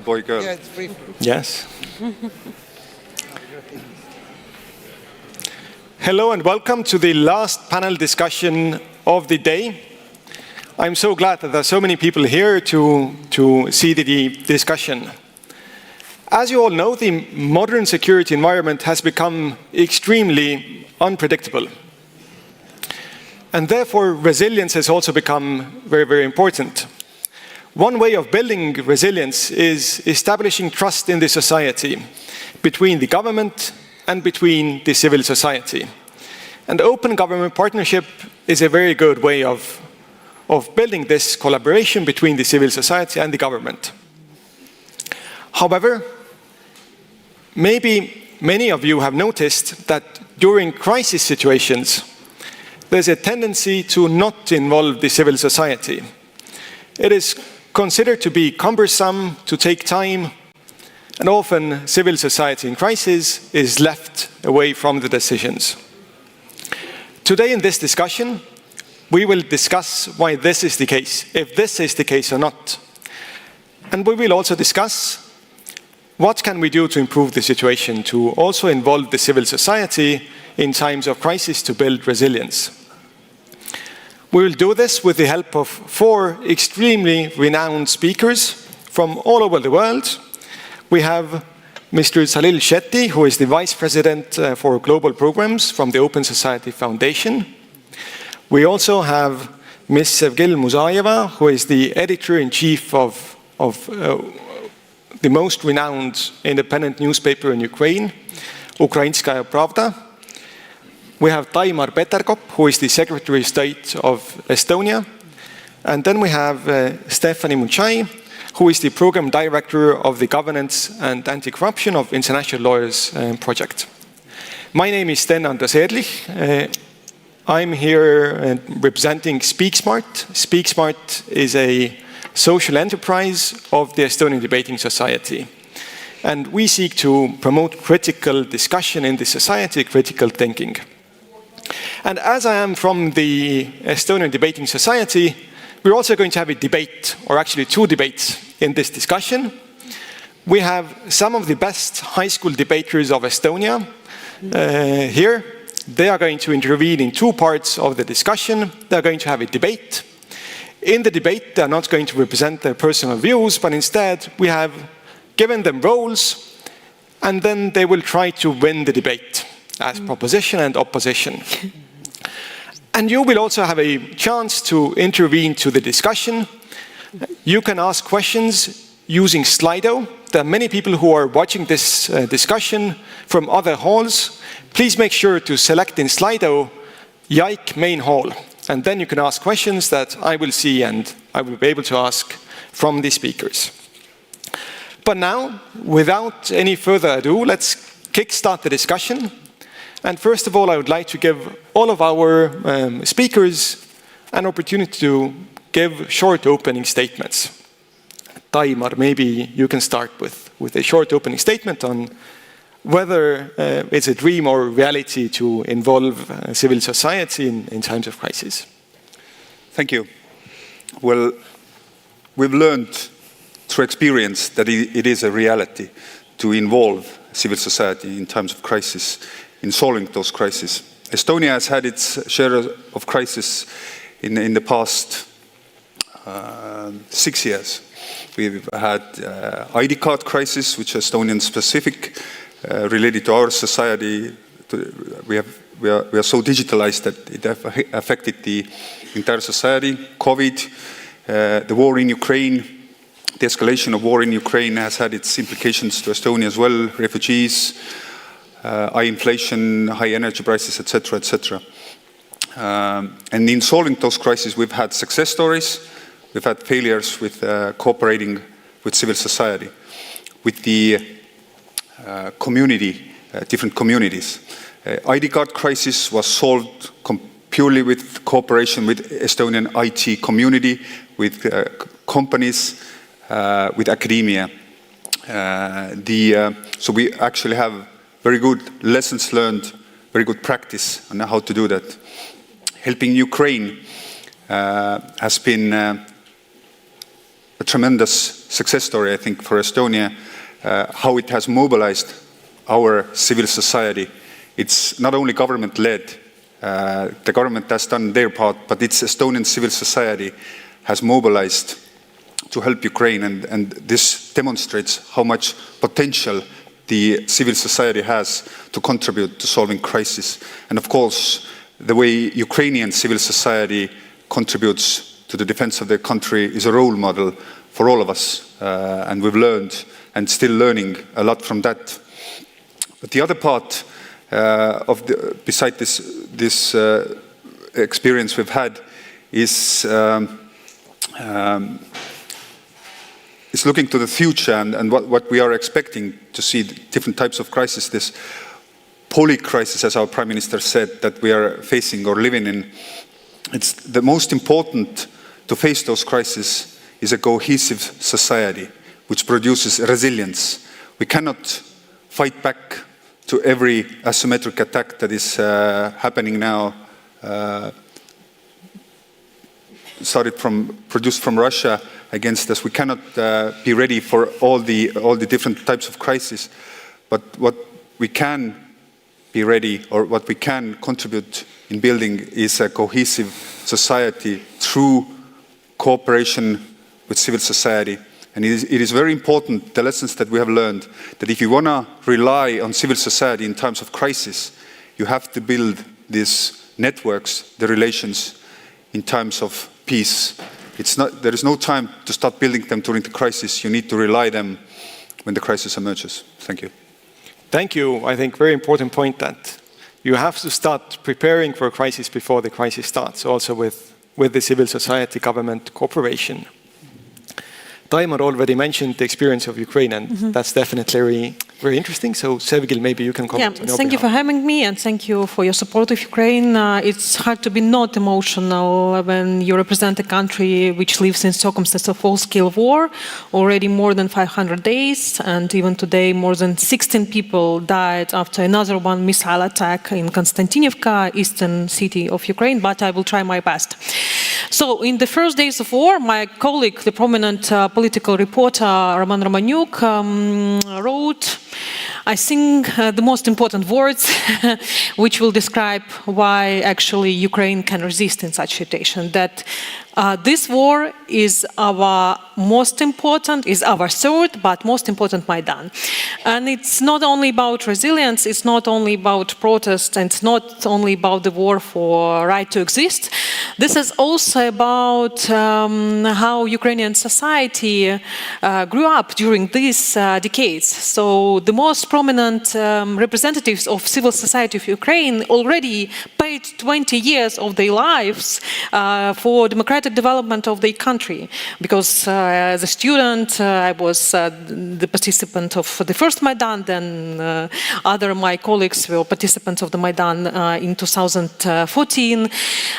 Boy, girl. Yeah, it's free. Yes. Hello and welcome to the last panel discussion of the day. I'm so glad that there are so many people here to see the discussion. As you all know, the modern security environment has become extremely unpredictable. And therefore, resilience has also become very, very important. One way of building resilience is establishing trust in the society, between the government and between the civil society. And open government partnership is a very good way of building this collaboration between the civil society and the government. However, maybe many of you have noticed that during crisis situations, there's a tendency to not involve the civil society. It is considered to be cumbersome, to take time, and often civil society in crisis is left away from the decisions. Today in this discussion, we will discuss why this is the case, if this is the case or not. And we will also discuss what can we do to improve the situation, to also involve the civil society in times of crisis to build resilience. We will do this with the help of 4 extremely renowned speakers from all over the world. We have Mr. Salil Shetty, who is the Vice President for Global Programs from the Open Society Foundation. We also have Ms. Sevgil Muzayeva, who is the Editor-in-Chief of the most renowned independent newspaper in Ukraine, Ukrainskaya Pravda. We have Taimar Peterkop, who is the Secretary of State of Estonia. And then we have Stephanie Muchai, who is the Program Director of the Governance and Anti-Corruption of International Lawyers Project. My name is Sten Andres Ehrlich. I'm here representing SpeakSmart. SpeakSmart is a social enterprise of the Estonian Debating Society. And we seek to promote critical discussion in the society, critical thinking. And as I am from the Estonian Debating Society, we're also going to have a debate, or actually 2 debates in this discussion. We have some of the best high school debaters of Estonia here. They are going to intervene in 2 parts of the discussion. They're going to have a debate. In the debate, they're not going to represent their personal views, but instead we have given them roles, and then they will try to win the debate as proposition and opposition. And you will also have a chance to intervene to the discussion. You can ask questions using Slido. There are many people who are watching this discussion from other halls. Please make sure to select in Slido YAIK main hall. And then you can ask questions that I will see and I will be able to ask from the speakers. But now, without any further ado, let's kickstart the discussion. And first of all, I would like to give all of our speakers an opportunity to give short opening statements. Taimar, maybe you can start with a short opening statement on whether it's a dream or reality to involve civil society in times of crisis. Thank you. Well, we've learned through experience that it is a reality to involve civil society in times of crisis, in solving those crises. Estonia has had its share of crisis in the past 6 years. We've had ID card crisis, which is Estonian specific, related to our society. We are so digitalized that it affected the entire society. COVID, the war in Ukraine, the escalation of war in Ukraine has had its implications to Estonia as well. Refugees, high inflation, high energy prices, etc., etc. And in solving those crises, we've had success stories. We've had failures with cooperating with civil society, with the community, different communities. ID card crisis was solved purely with cooperation with Estonian IT community, with companies, with academia. So we actually have very good lessons learned, very good practice on how to do that. Helping Ukraine has been a tremendous success story, I think, for Estonia, how it has mobilized our civil society. It's not only government-led, the government has done their part, but it's Estonian civil society has mobilized to help Ukraine, and this demonstrates how much potential the civil society has to contribute to solving crisis. And of course, the way Ukrainian civil society contributes to the defense of their country is a role model for all of us, and we've learned and still learning a lot from that. But the other part beside this experience we've had is looking to the future and what we are expecting to see different types of crises. This poly-crisis, as our Prime Minister said, that we are facing or living in. It's the most important to face those crises is a cohesive society which produces resilience. We cannot fight back to every asymmetric attack that is happening now, produced from Russia against us. We cannot be ready for all the different types of crises. But what we can be ready, or what we can contribute in building, is a cohesive society through cooperation with civil society. And it is very important, the lessons that we have learned, that if you want to rely on civil society in times of crisis, you have to build these networks, the relations, in times of peace. There is no time to start building them during the crisis. You need to rely on them when the crisis emerges. Thank you. Thank you. I think very important point that you have to start preparing for a crisis before the crisis starts, also with the civil society, government cooperation. Taimar already mentioned the experience of Ukraine, and that's definitely very interesting. So, Sevgil, maybe you can comment on your Thank you for having me, and thank you for your support of Ukraine. It's hard to be not emotional when you represent a country which lives in circumstances of full-scale war, already more than 500 days, and even today more than 16 people died after another one missile attack in Konstantinivka, eastern city of Ukraine, but I will try my best. So, in the first days of war, my colleague, the prominent political reporter Roman Romaniuk, wrote, I think, the most important words which will describe why actually Ukraine can resist in such situation, that this war is our third, but most important Maidan. And it's not only about resilience, it's not only about protest, and it's not only about the war for right to exist. This is also about how Ukrainian society grew up during these decades. So the most prominent representatives of civil society of Ukraine already paid 20 years of their lives for democratic development of their country. Because as a student, I was the participant of the first Maidan, then other my colleagues were participants of the Maidan in 2014.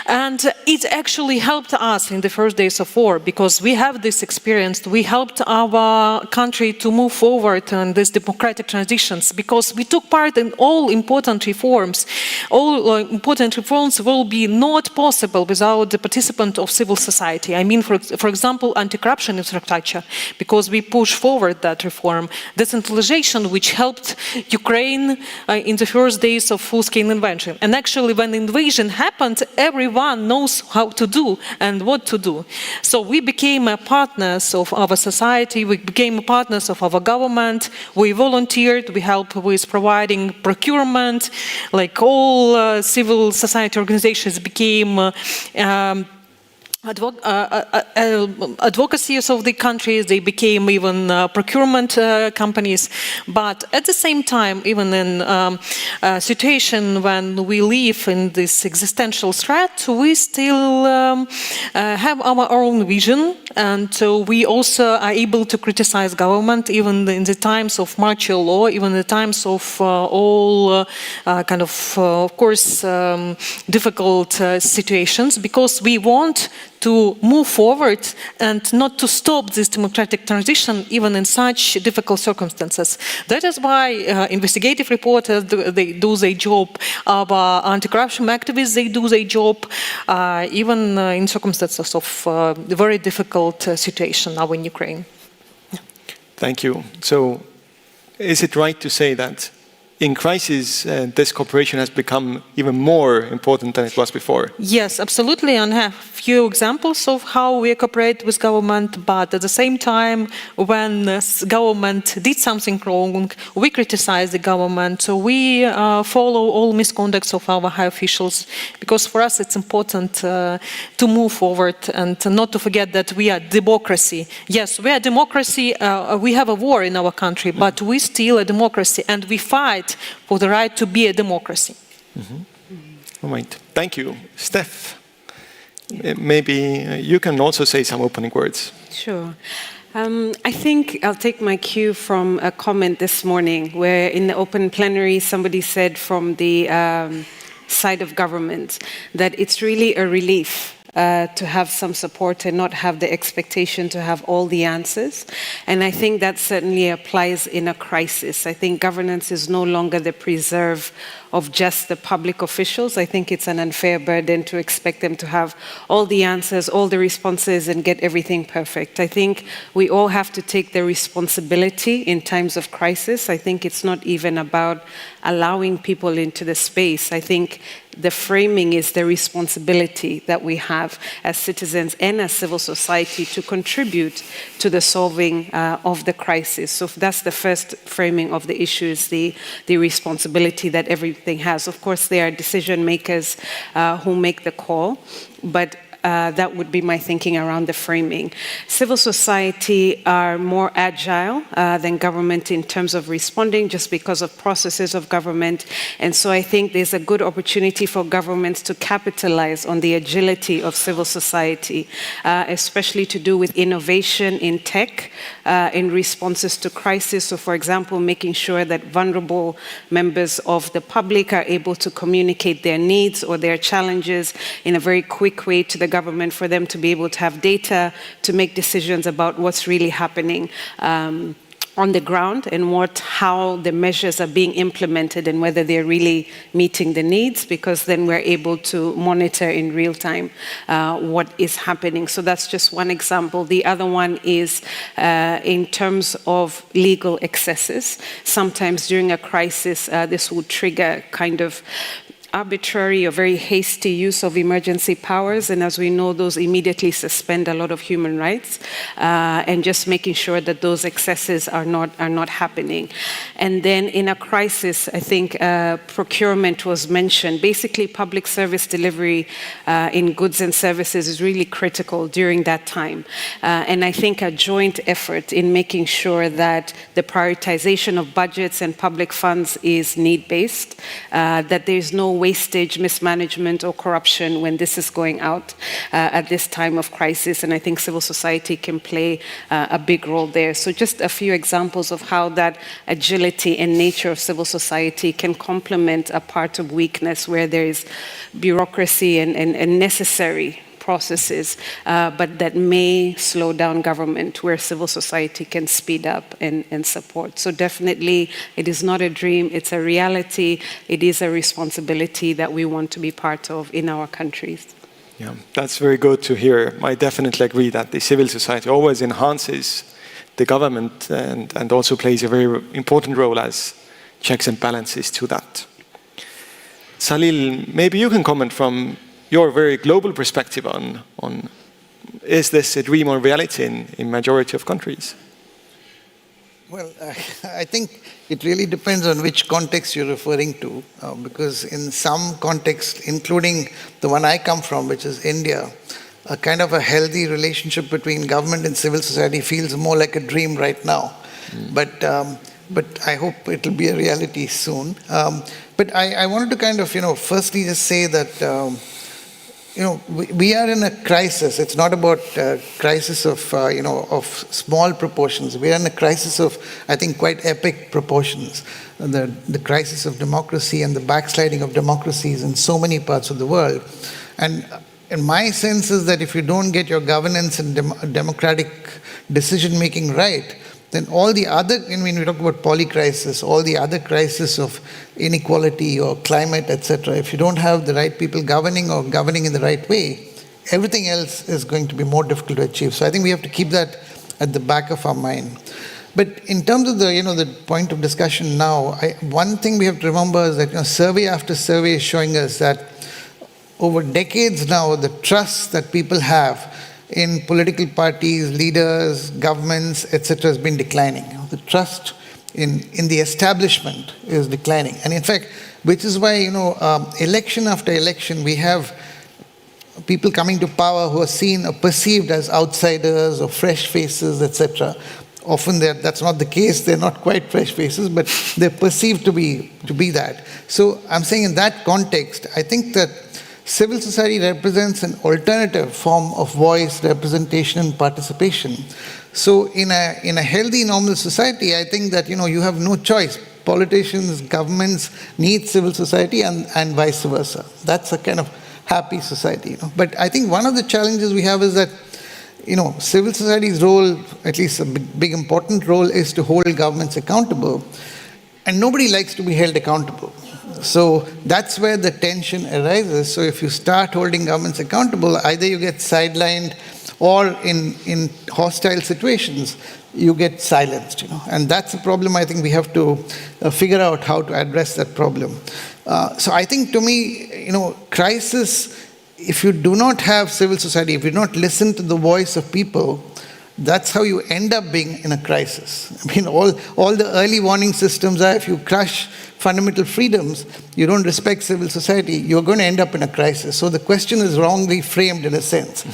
And it actually helped us in the first days of war, because we have this experience. We helped our country to move forward in these democratic transitions, because we took part in all important reforms. All important reforms will be not possible without the participant of civil society. I mean, for example, anti-corruption anti-corruption infrastructure, because we push forward that reform. Decentralization, which helped Ukraine in the first days of full-scale invasion. And actually, when the invasion happened, everyone knows how to do and what to do. So we became partners of our society, we became partners of our government, we volunteered, we helped with providing procurement, like all civil society organizations became advocacies of the countries, they became even procurement companies. But at the same time, even in a situation when we live in this existential threat, we still have our own vision, and so we also are able to criticize government even in the times of martial law, even in the times of all of course, difficult situations, because we want to move forward and not to stop this democratic transition even in such difficult circumstances. That is why investigative reporters, they do their job, our anti-corruption activists, they do their job, even in circumstances of very difficult situation now in Ukraine. Thank you. So is it right to say that in crisis, this cooperation has become even more important than it was before? Yes, absolutely, and I have a few examples of how we cooperate with government, but at the same time, when the government did something wrong, we criticize the government, so we follow all misconducts of our high officials, because for us it's important to move forward and not to forget that we are democracy. Yes, we are democracy, we have a war in our country, but we still a democracy, and we fight for the right to be a democracy. All right, thank you. Steph, maybe you can also say some opening words. Sure. I think I'll take my cue from a comment this morning where in the open plenary somebody said from the side of government that it's really a relief to have some support and not have the expectation to have all the answers. And I think that certainly applies in a crisis. I think governance is no longer the preserve of just the public officials. I think it's an unfair burden to expect them to have all the answers, all the responses, and get everything perfect. I think we all have to take the responsibility in times of crisis. I think it's not even about allowing people into the space. I think the framing is the responsibility that we have as citizens and as civil society to contribute to the solving of the crisis. So that's the first framing of the issue, is the responsibility that everything has. Of course, there are decision makers who make the call, but that would be my thinking around the framing. Civil society are more agile than government in terms of responding, just because of processes of government. And so I think there's a good opportunity for governments to capitalize on the agility of civil society, especially to do with innovation in tech, in responses to crisis. So for example, making sure that vulnerable members of the public are able to communicate their needs or their challenges in a very quick way to the government, for them to be able to have data to make decisions about what's really happening on the ground and how the measures are being implemented and whether they're really meeting the needs, because then we're able to monitor in real time what is happening. So that's just one example. The other one is in terms of legal excesses. Sometimes during a crisis, this will trigger kind of arbitrary or very hasty use of emergency powers, and as we know, those immediately suspend a lot of human rights, and just making sure that those excesses are not happening. And then in a crisis, I think procurement was mentioned. Basically, public service delivery in goods and services is really critical during that time. And I think a joint effort in making sure that the prioritization of budgets and public funds is need-based, that there's no wastage, mismanagement, or corruption when this is going out at this time of crisis. And I think civil society can play a big role there. So just a few examples of how that agility and nature of civil society can complement a part of weakness where there is bureaucracy and necessary processes, but that may slow down government, where civil society can speed up and support. So definitely, it is not a dream, it's a reality. It is a responsibility that we want to be part of in our countries. Yeah, that's very good to hear. I definitely agree that the civil society always enhances the government and also plays a very important role as checks and balances to that. Salil, maybe you can comment from your very global perspective on is this a dream or reality in majority of countries? Well, I think it really depends on which context you're referring to, because in some contexts, including the one I come from, which is India, a kind of a healthy relationship between government and civil society feels more like a dream right now. But I hope it'll be a reality soon. But I wanted to kind of, firstly just say that, we are in a crisis. It's not about a crisis of, of small proportions. We are in a crisis of, I think, quite epic proportions. The crisis of democracy and the backsliding of democracies in so many parts of the world. And my sense is that if you don't get your governance and democratic decision-making right, then all the other, when we talk about polycrisis, all the other crises of inequality or climate, etc., if you don't have the right people governing or governing in the right way, everything else is going to be more difficult to achieve. So I think we have to keep that at the back of our mind. But in terms of the, the point of discussion now, one thing we have to remember is that survey after survey is showing us that over decades now, the trust that people have in political parties, leaders, governments, etc., has been declining. The trust in the establishment is declining. And in fact, which is why, election after election, we have people coming to power who are seen or perceived as outsiders or fresh faces, etc. Often that's not the case. They're not quite fresh faces, but they're perceived to be that. So I'm saying in that context, I think that civil society represents an alternative form of voice, representation, and participation. So in a healthy, normal society, I think that, you have no choice. Politicians, governments need civil society and vice versa. That's a kind of happy society. But I think one of the challenges we have is that, civil society's role, at least a big important role, is to hold governments accountable. And nobody likes to be held accountable. So that's where the tension arises. So if you start holding governments accountable, either you get sidelined or in hostile situations, you get silenced. And that's a problem I think we have to figure out how to address that problem. So I think to me, crisis, if you do not have civil society, if you do not listen to the voice of people, that's how you end up being in a crisis. I mean, all the early warning systems are if you crush fundamental freedoms, you don't respect civil society, you're going to end up in a crisis. So the question is wrongly framed in a sense.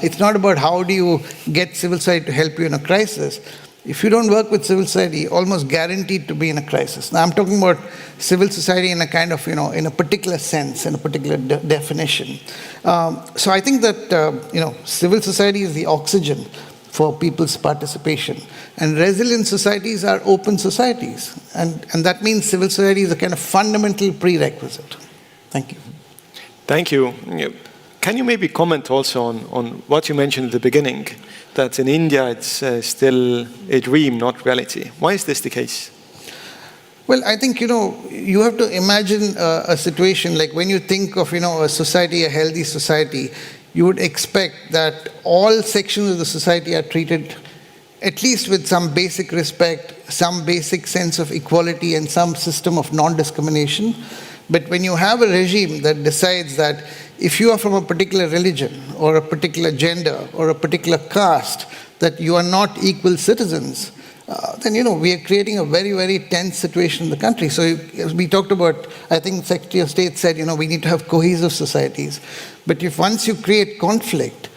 It's not about how do you get civil society to help you in a crisis. If you don't work with civil society, almost guaranteed to be in a crisis. Now I'm talking about civil society in a kind of, in a particular sense, in a particular definition. So I think that, civil society is the oxygen for people's participation. And resilient societies are open societies. And that means civil society is a kind of fundamental prerequisite. Thank you. Thank you. Can you maybe comment also on what you mentioned at the beginning, that in India it's still a dream, not reality? Why is this the case? Well, I think, you have to imagine a situation like when you think of, a society, a healthy society, you would expect that all sections of the society are treated at least with some basic respect, some basic sense of equality, and some system of non-discrimination. But when you have a regime that decides that if you are from a particular religion or a particular gender or a particular caste, that you are not equal citizens, then, we are creating a very, very tense situation in the country. So we talked about, I think Secretary of State said, we need to have cohesive societies. But if once you create conflict,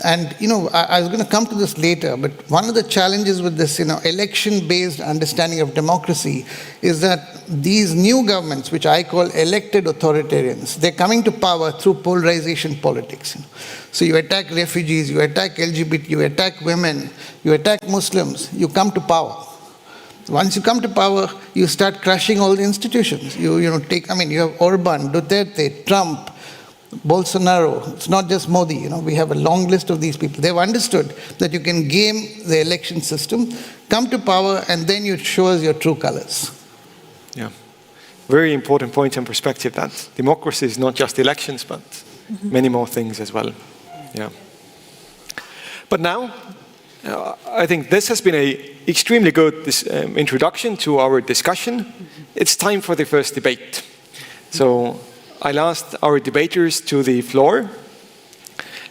and, I was going to come to this later, but one of the challenges with this, election-based understanding of democracy is that these new governments, which I call elected authoritarians, they're coming to power through polarization politics. So you attack refugees, you attack LGBT, you attack women, you attack Muslims, you come to power. Once you come to power, you start crushing all the institutions. You have Orban, Duterte, Trump, Bolsonaro. It's not just Modi. We have a long list of these people. They've understood that you can game the election system, come to power, and then you show us your true colors. Yeah. Very important point and perspective that democracy is not just elections, but many more things as well. Yeah. But now, I think this has been an extremely good introduction to our discussion. It's time for the first debate. So I'll ask our debaters to the floor.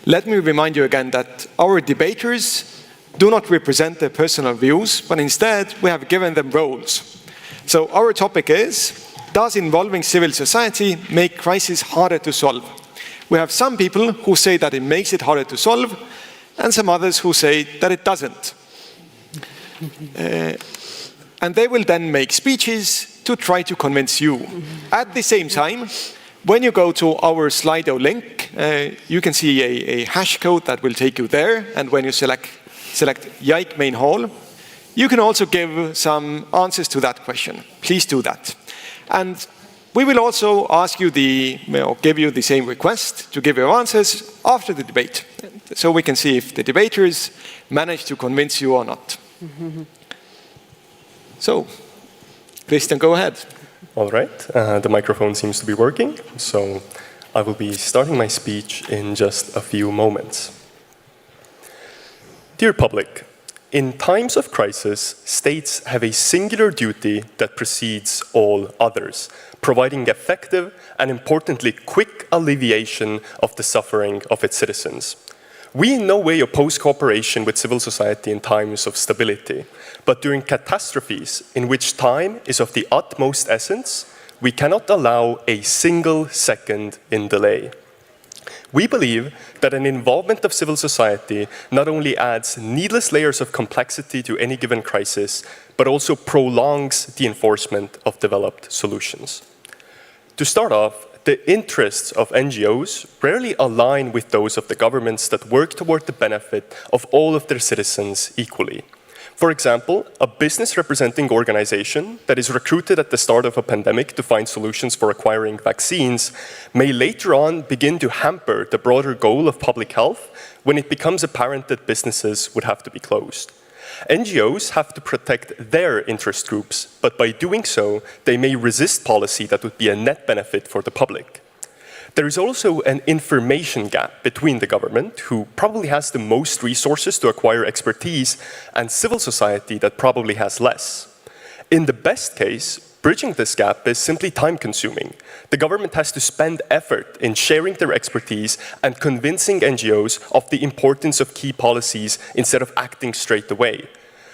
Let me remind you again that our debaters do not represent their personal views, but instead we have given them roles. So our topic is, does involving civil society make crisis harder to solve? We have some people who say that it makes it harder to solve, and some others who say that it doesn't. And they will then make speeches to try to convince you. At the same time, when you go to our Slido link, you can see a hash code that will take you there, and when you select JIKE main hall, you can also give some answers to that question. Please do that. And we will also ask you give you the same request to give your answers after the debate, so we can see if the debaters manage to convince you or not. So, Christian, go ahead. All right, the microphone seems to be working, so I will be starting my speech in just a few moments. Dear public, in times of crisis, states have a singular duty that precedes all others, providing effective and, importantly, quick alleviation of the suffering of its citizens. We in no way oppose cooperation with civil society in times of stability, but during catastrophes in which time is of the utmost essence, we cannot allow a single second in delay. We believe that an involvement of civil society not only adds needless layers of complexity to any given crisis, but also prolongs the enforcement of developed solutions. To start off, the interests of NGOs rarely align with those of the governments that work toward the benefit of all of their citizens equally. For example, a business representing organization that is recruited at the start of a pandemic to find solutions for acquiring vaccines may later on begin to hamper the broader goal of public health when it becomes apparent that businesses would have to be closed. NGOs have to protect their interest groups, but by doing so, they may resist policy that would be a net benefit for the public. There is also an information gap between the government, who probably has the most resources to acquire expertise, and civil society that probably has less. In the best case, bridging this gap is simply time-consuming. The government has to spend effort in sharing their expertise and convincing NGOs of the importance of key policies instead of acting straight away.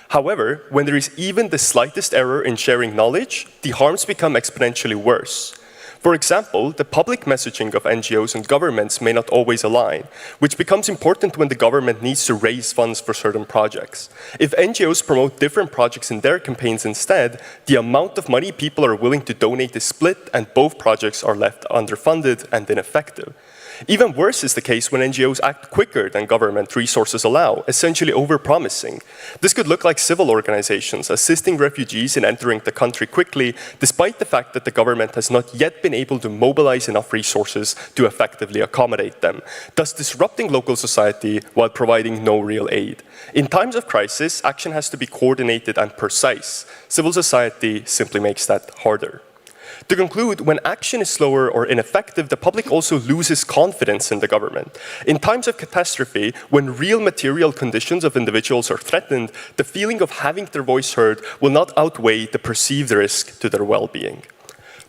However, when there is even the slightest error in sharing knowledge, the harms become exponentially worse. For example, the public messaging of NGOs and governments may not always align, which becomes important when the government needs to raise funds for certain projects. If NGOs promote different projects in their campaigns instead, the amount of money people are willing to donate is split, and both projects are left underfunded and ineffective. Even worse is the case when NGOs act quicker than government resources allow, essentially overpromising. This could look like civil organizations assisting refugees in entering the country quickly, despite the fact that the government has not yet been able to mobilize enough resources to effectively accommodate them, thus disrupting local society while providing no real aid. In times of crisis, action has to be coordinated and precise. Civil society simply makes that harder. To conclude, when action is slower or ineffective, the public also loses confidence in the government. In times of catastrophe, when real material conditions of individuals are threatened, the feeling of having their voice heard will not outweigh the perceived risk to their well-being.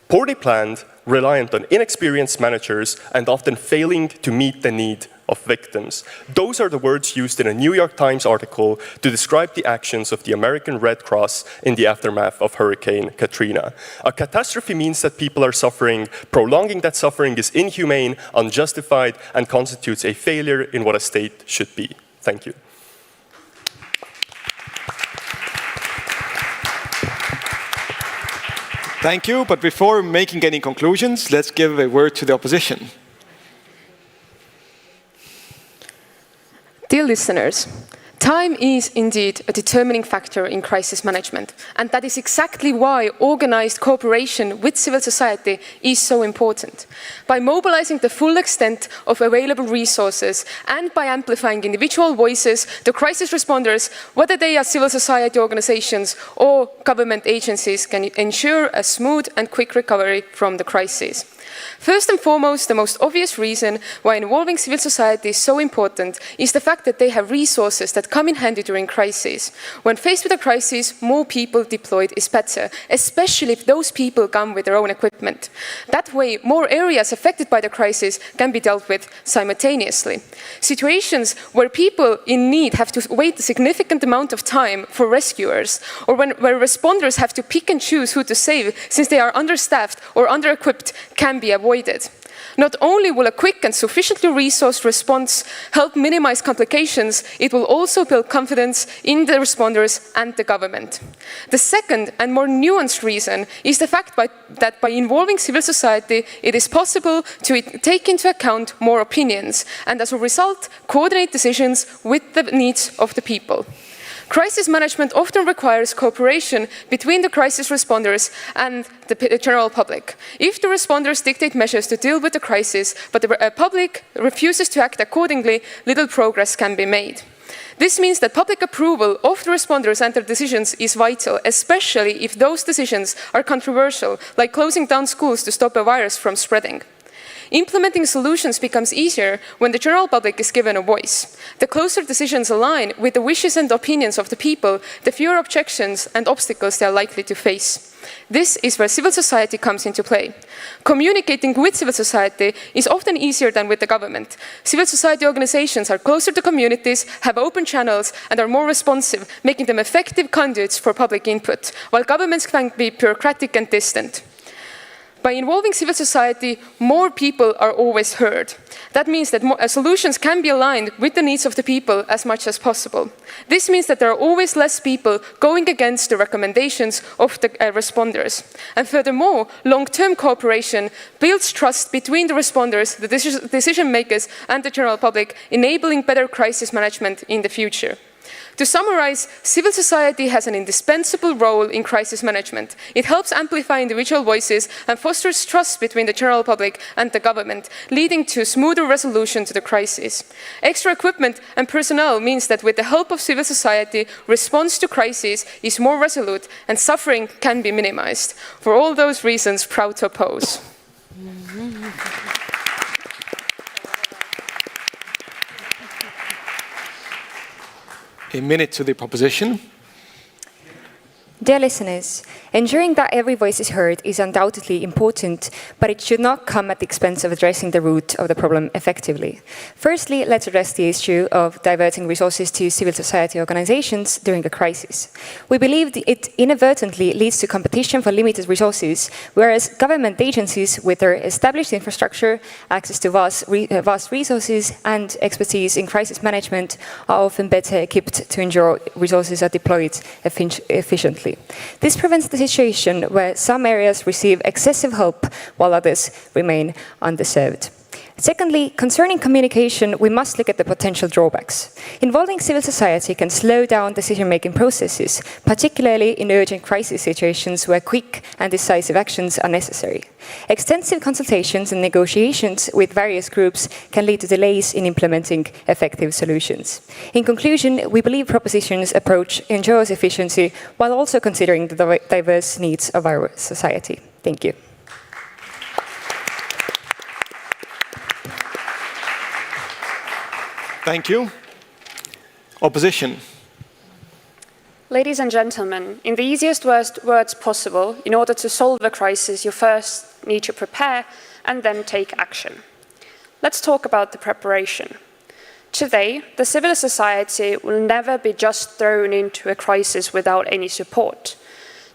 Poorly planned, reliant on inexperienced managers, and often failing to meet the need of victims. Those are the words used in a New York Times article to describe the actions of the American Red Cross in the aftermath of Hurricane Katrina. A catastrophe means that people are suffering. Prolonging that suffering is inhumane, unjustified, and constitutes a failure in what a state should be. Thank you. Thank you, but before making any conclusions, let's give a word to the opposition. Dear listeners, time is indeed a determining factor in crisis management, and that is exactly why organized cooperation with civil society is so important. By mobilizing the full extent of available resources and by amplifying individual voices, the crisis responders, whether they are civil society organizations or government agencies, can ensure a smooth and quick recovery from the crisis. First and foremost, the most obvious reason why involving civil society is so important is the fact that they have resources that come in handy during crises. When faced with a crisis, more people deployed is better, especially if those people come with their own equipment. That way, more areas affected by the crisis can be dealt with simultaneously. Situations where people in need have to wait a significant amount of time for rescuers, or where responders have to pick and choose who to save since they are understaffed or under-equipped, can be avoided. Not only will a quick and sufficiently resourced response help minimize complications, it will also build confidence in the responders and the government. The second and more nuanced reason is the fact that by involving civil society, it is possible to take into account more opinions and as a result, coordinate decisions with the needs of the people. Crisis management often requires cooperation between the crisis responders and the general public. If the responders dictate measures to deal with the crisis, but the public refuses to act accordingly, little progress can be made. This means that public approval of the responders and their decisions is vital, especially if those decisions are controversial, like closing down schools to stop a virus from spreading. Implementing solutions becomes easier when the general public is given a voice. The closer decisions align with the wishes and opinions of the people, the fewer objections and obstacles they are likely to face. This is where civil society comes into play. Communicating with civil society is often easier than with the government. Civil society organizations are closer to communities, have open channels, and are more responsive, making them effective conduits for public input, while governments can be bureaucratic and distant. By involving civil society, more people are always heard. That means that solutions can be aligned with the needs of the people as much as possible. This means that there are always less people going against the recommendations of the responders. And furthermore, long-term cooperation builds trust between the responders, the decision makers, and the general public, enabling better crisis management in the future. To summarize, civil society has an indispensable role in crisis management. It helps amplify individual voices and fosters trust between the general public and the government, leading to a smoother resolution to the crisis. Extra equipment and personnel means that with the help of civil society, response to crises is more resolute and suffering can be minimized. For all those reasons, proud to oppose. A minute to the proposition. Dear listeners, ensuring that every voice is heard is undoubtedly important, but it should not come at the expense of addressing the root of the problem effectively. Firstly, let's address the issue of diverting resources to civil society organizations during a crisis. We believe it inadvertently leads to competition for limited resources, whereas government agencies with their established infrastructure, access to vast resources and expertise in crisis management are often better equipped to ensure resources are deployed efficiently. This prevents the situation where some areas receive excessive help while others remain underserved. Secondly, concerning communication, we must look at the potential drawbacks. Involving civil society can slow down decision-making processes, particularly in urgent crisis situations where quick and decisive actions are necessary. Extensive consultations and negotiations with various groups can lead to delays in implementing effective solutions. In conclusion, we believe proposition's approach ensures efficiency while also considering the diverse needs of our society. Thank you. Thank you. Opposition. Ladies and gentlemen, in the easiest words possible, in order to solve a crisis, you first need to prepare and then take action. Let's talk about the preparation. Today, the civil society will never be just thrown into a crisis without any support.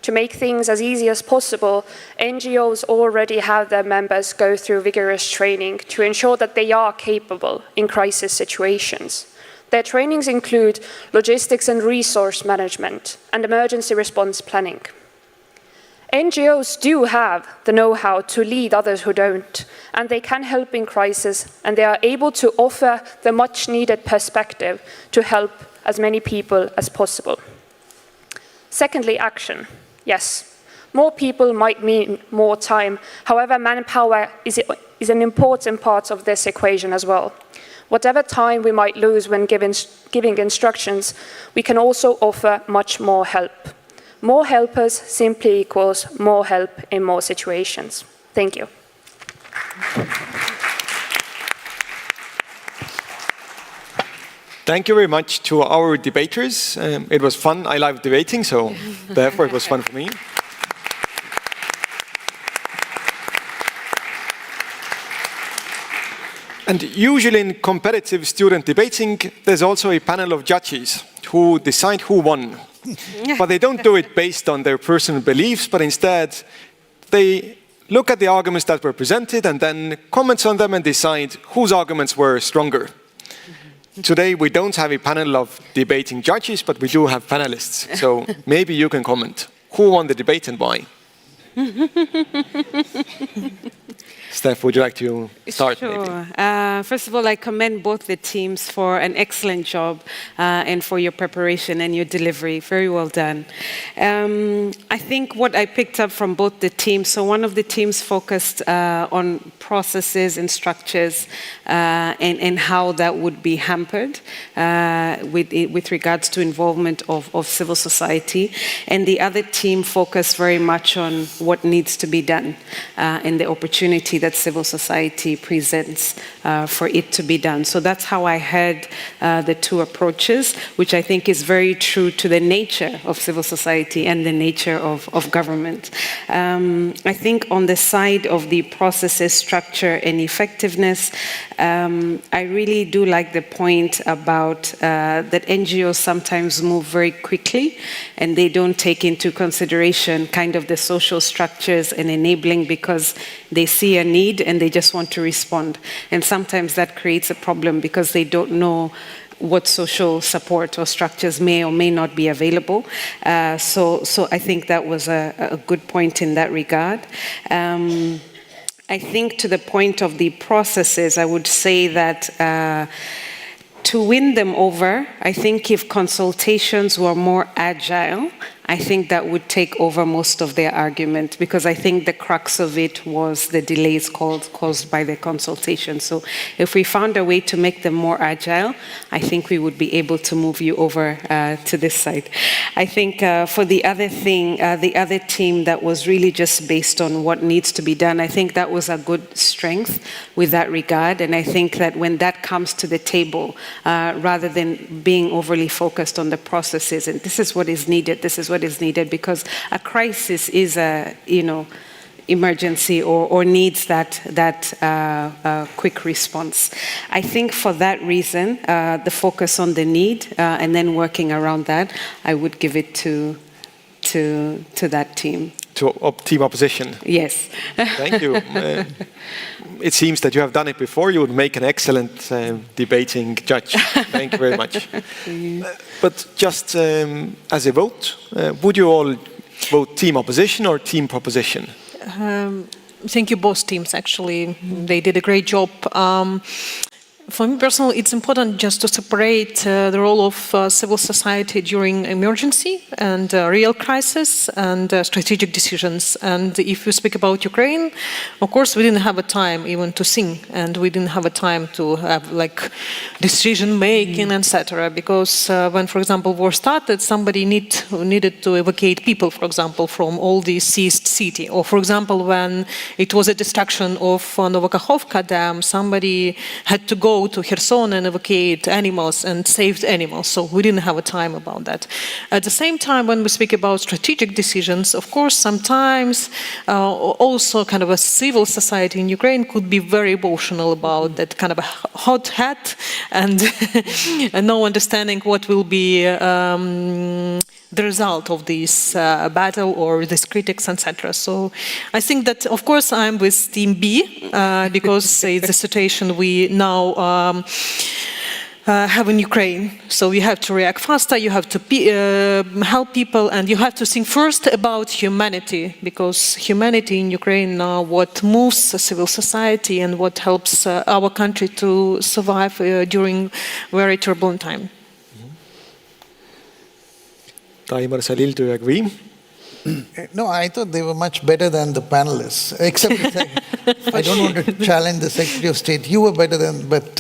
To make things as easy as possible, NGOs already have their members go through vigorous training to ensure that they are capable in crisis situations. Their trainings include logistics and resource management and emergency response planning. NGOs do have the know-how to lead others who don't, and they can help in crisis, and they are able to offer the much-needed perspective to help as many people as possible. Secondly, action. Yes, more people might mean more time. However, manpower is an important part of this equation as well. Whatever time we might lose when giving instructions, we can also offer much more help. More helpers simply equals more help in more situations. Thank you. Thank you very much to our debaters. It was fun. I love debating, so therefore it was fun for me. And usually in competitive student debating, there's also a panel of judges who decide who won. But they don't do it based on their personal beliefs, but instead they look at the arguments that were presented and then comment on them and decide whose arguments were stronger. Today we don't have a panel of debating judges, but we do have panelists. So maybe you can comment. Who won the debate and why? Steph, would you like to start? Sure. First of all, I commend both the teams for an excellent job and for your preparation and your delivery. Very well done. I think what I picked up from both the teams, so one of the teams focused on processes and structures and how that would be hampered with regards to involvement of civil society. And the other team focused very much on what needs to be done and the opportunity that civil society presents for it to be done. So that's how I heard the two approaches, which I think is very true to the nature of civil society and the nature of government. I think on the side of the processes, structure, and effectiveness, I really do like the point about that NGOs sometimes move very quickly and they don't take into consideration kind of the social structures and enabling because they see a need and they just want to respond. And sometimes that creates a problem because they don't know what social support or structures may or may not be available. So I think that was a good point in that regard. I think to the point of the processes, I would say that to win them over, I think if consultations were more agile, I think that would take over most of their argument because I think the crux of it was the delays caused by the consultation. So if we found a way to make them more agile, I think we would be able to move you over to this side. I think for the other thing, the other team that was really just based on what needs to be done, I think that was a good strength with that regard. And I think that when that comes to the table, rather than being overly focused on the processes, and this is what is needed, this is what is needed, because a crisis is a, emergency or needs that quick response. I think for that reason, the focus on the need and then working around that, I would give it to that team. To team opposition? Yes. Thank you. It seems that you have done it before. You would make an excellent debating judge. Thank you very much. But just as a vote, would you all vote team opposition or team proposition? Thank you, both teams, actually. They did a great job. For me personally, it's important just to separate the role of civil society during emergency and real crisis and strategic decisions. And if you speak about Ukraine, of course, we didn't have a time even to sing, and we didn't have a time to have decision making, etc. Because when, for example, war started, somebody needed to evacuate people, for example, from all the seized city. Or, for example, when it was a destruction of Novokakhovka Dam, somebody had to go to Kherson and evacuate animals and saved animals. So we didn't have a time about that. At the same time, when we speak about strategic decisions, of course, sometimes also kind of a civil society in Ukraine could be very emotional about that kind of a hot hat and no understanding what will be the result of this battle or these critics, etc. So I think that, of course, I'm with Team B because it's a situation we now have in Ukraine. So you have to react faster, you have to help people, and you have to think first about humanity, because humanity in Ukraine now what moves civil society and what helps our country to survive during very turbulent time. Taimar Salil, do you agree? No, I thought they were much better than the panelists, except I don't want to challenge the Secretary of State. You were better than, but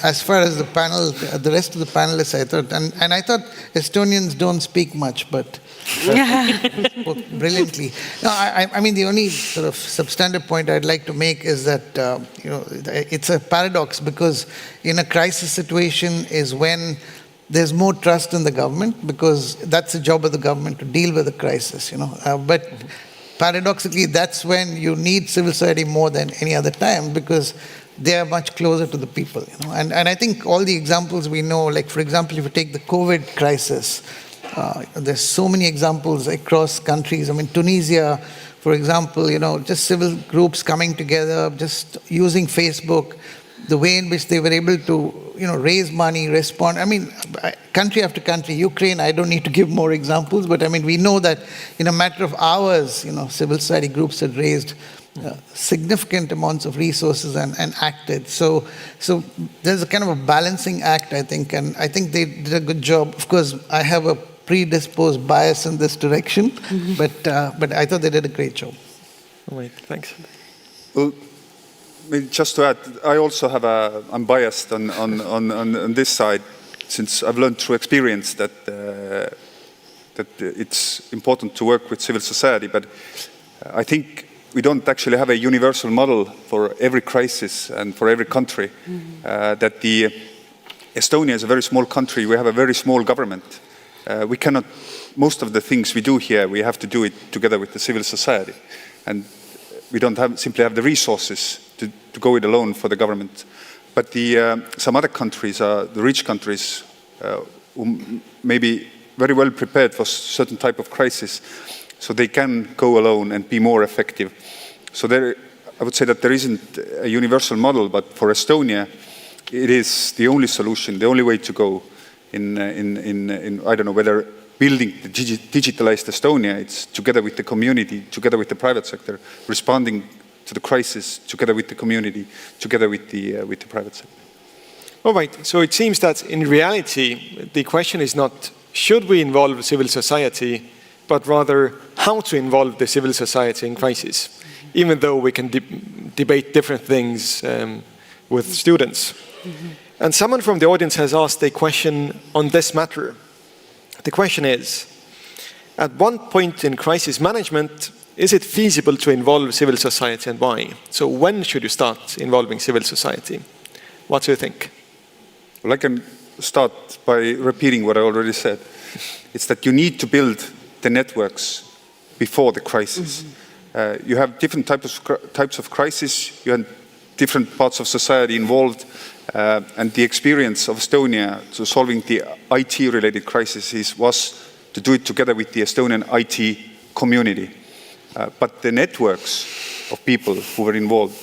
as far as the panel, the rest of the panelists, I thought, and I thought Estonians don't speak much, but Spoke brilliantly. No, I mean, the only sort of substantive point I'd like to make is that, it's a paradox because in a crisis situation is when there's more trust in the government because that's the job of the government to deal with the crisis, But paradoxically, that's when you need civil society more than any other time because they are much closer to the people, And I think all the examples we know, like for example, if you take the COVID crisis, there's so many examples across countries. I mean, Tunisia, for example, just civil groups coming together, just using Facebook, the way in which they were able to, raise money, respond. I mean, country after country, Ukraine, I don't need to give more examples, but I mean, we know that in a matter of hours, civil society groups had raised significant amounts of resources and acted. So there's a kind of a balancing act, I think, and I think they did a good job. Of course, I have a predisposed bias in this direction, but I thought they did a great job. All right, thanks. Well, just to add, I also I'm biased on this side, since I've learned through experience that it's important to work with civil society, but I think we don't actually have a universal model for every crisis and for every country. Estonia is a very small country. We have a very small government. We cannot, most of the things we do here, we have to do it together with the civil society. And we don't simply have the resources to go it alone for the government. But some other countries, the rich countries, who may be very well prepared for certain type of crisis, so they can go alone and be more effective. So I would say that there isn't a universal model, but for Estonia, it is the only solution, the only way to go in I don't know, whether building the digitalized Estonia, it's together with the community, together with the private sector, responding to the crisis, together with the community, together with the private sector. All right, so it seems that in reality, the question is not should we involve civil society, but rather how to involve the civil society in crisis, even though we can debate different things with students. And someone from the audience has asked a question on this matter. The question is, at one point in crisis management, is it feasible to involve civil society and why? So when should you start involving civil society? What do you think? Well, I can start by repeating what I already said. It's that you need to build the networks before the crisis. You have different types of crisis. You have different parts of society involved. And the experience of Estonia to solving the IT-related crises was to do it together with the Estonian IT community. But the networks of people who were involved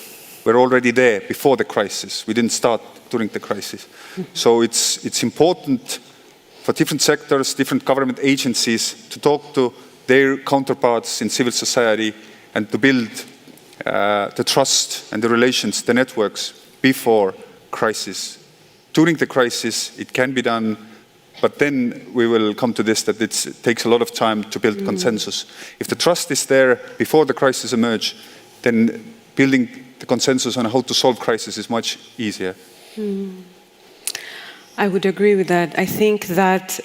were already there before the crisis. We didn't start during the crisis. So it's important for different sectors, different government agencies to talk to their counterparts in civil society and to build the trust and the relations, the networks before crisis. During the crisis, it can be done, but then we will come to this, that it takes a lot of time to build consensus. If the trust is there before the crisis emerge, then building the consensus on how to solve crisis is much easier. I would agree with that. I think that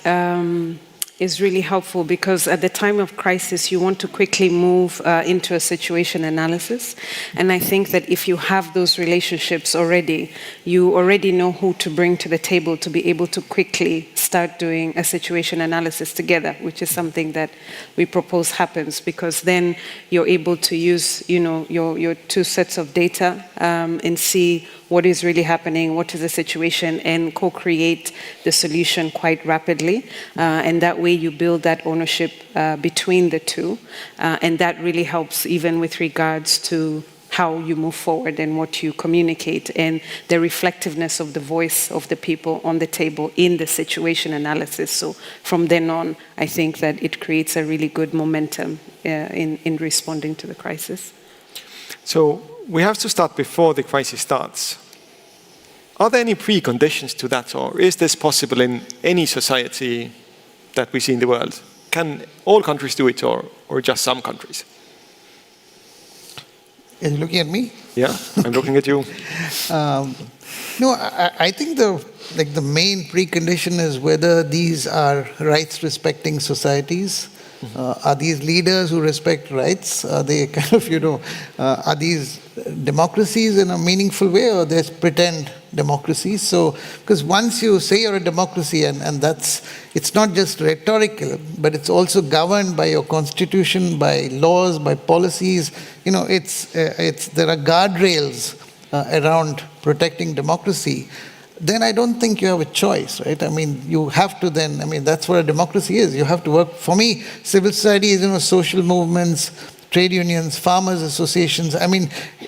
is really helpful because at the time of crisis, you want to quickly move into a situation analysis. And I think that if you have those relationships already, you already know who to bring to the table to be able to quickly start doing a situation analysis together, which is something that we propose happens because then you're able to use, your two sets of data and see what is really happening, what is the situation, and co-create the solution quite rapidly. And that way you build that ownership between the two. And that really helps even with regards to how you move forward and what you communicate and the reflectiveness of the voice of the people on the table in the situation analysis. So from then on, I think that it creates a really good momentum in responding to the crisis. So we have to start before the crisis starts. Are there any preconditions to that, or is this possible in any society that we see in the world? Can all countries do it, or just some countries? Are you looking at me? Yeah, I'm looking at you. No, I think the main precondition is whether these are rights-respecting societies Are these leaders who respect rights? Are they kind of, are these democracies in a meaningful way, or there's pretend democracies? So, because once you say you're a democracy, and it's not just rhetorical, but it's also governed by your constitution, by laws, by policies. There are guardrails around protecting democracy. Then I don't think you have a choice, right? I mean, you have to then, that's what a democracy is. You have to work. For me, civil society is, social movements, trade unions, farmers associations.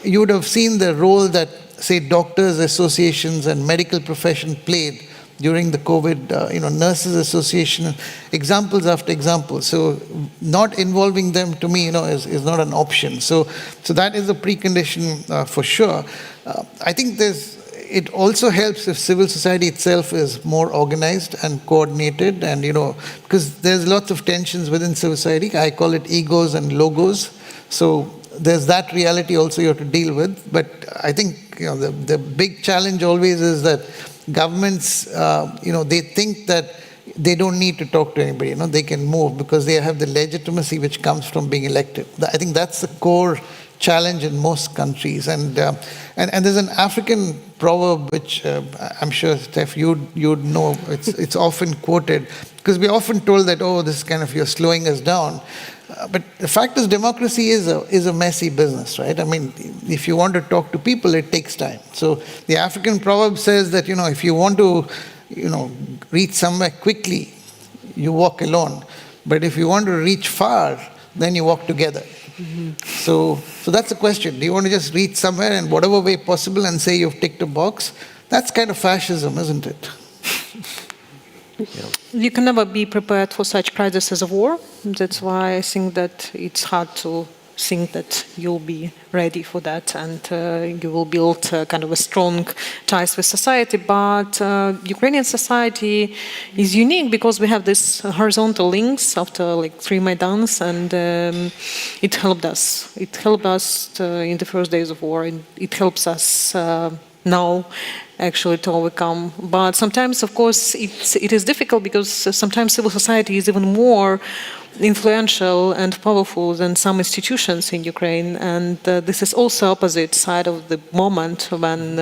You would have seen the role that, say, doctors associations and medical profession played during the COVID, nurses association, examples after example. So not involving them, to me, is not an option. So that is a precondition for sure. I think it also helps if civil society itself is more organized and coordinated, and because there's lots of tensions within civil society. I call it egos and logos. So there's that reality also you have to deal with. But I think the big challenge always is that governments, they think that they don't need to talk to anybody. They can move because they have the legitimacy which comes from being elected. I think that's the core challenge in most countries. And there's an African proverb which I'm sure, Steph, you'd know. It's often quoted because we're often told that, this is kind of, you're slowing us down. But the fact is, democracy is a messy business, right? If you want to talk to people, it takes time. So the African proverb says that, if you want to, reach somewhere quickly, you walk alone. But if you want to reach far, then you walk together. Mm-hmm. So that's the question. Do you want to just reach somewhere in whatever way possible and say you've ticked a box? That's kind of fascism, isn't it? You can never be prepared for such crisis as a war. That's why I think that it's hard to think that you'll be ready for that and you will build kind of a strong ties with society. But Ukrainian society is unique because we have this horizontal links after 3 Maidans, and it helped us. It helped us in the first days of war, and it helps us now actually to overcome. But sometimes, of course, it is difficult because sometimes civil society is even more influential and powerful than some institutions in Ukraine, and this is also opposite side of the moment when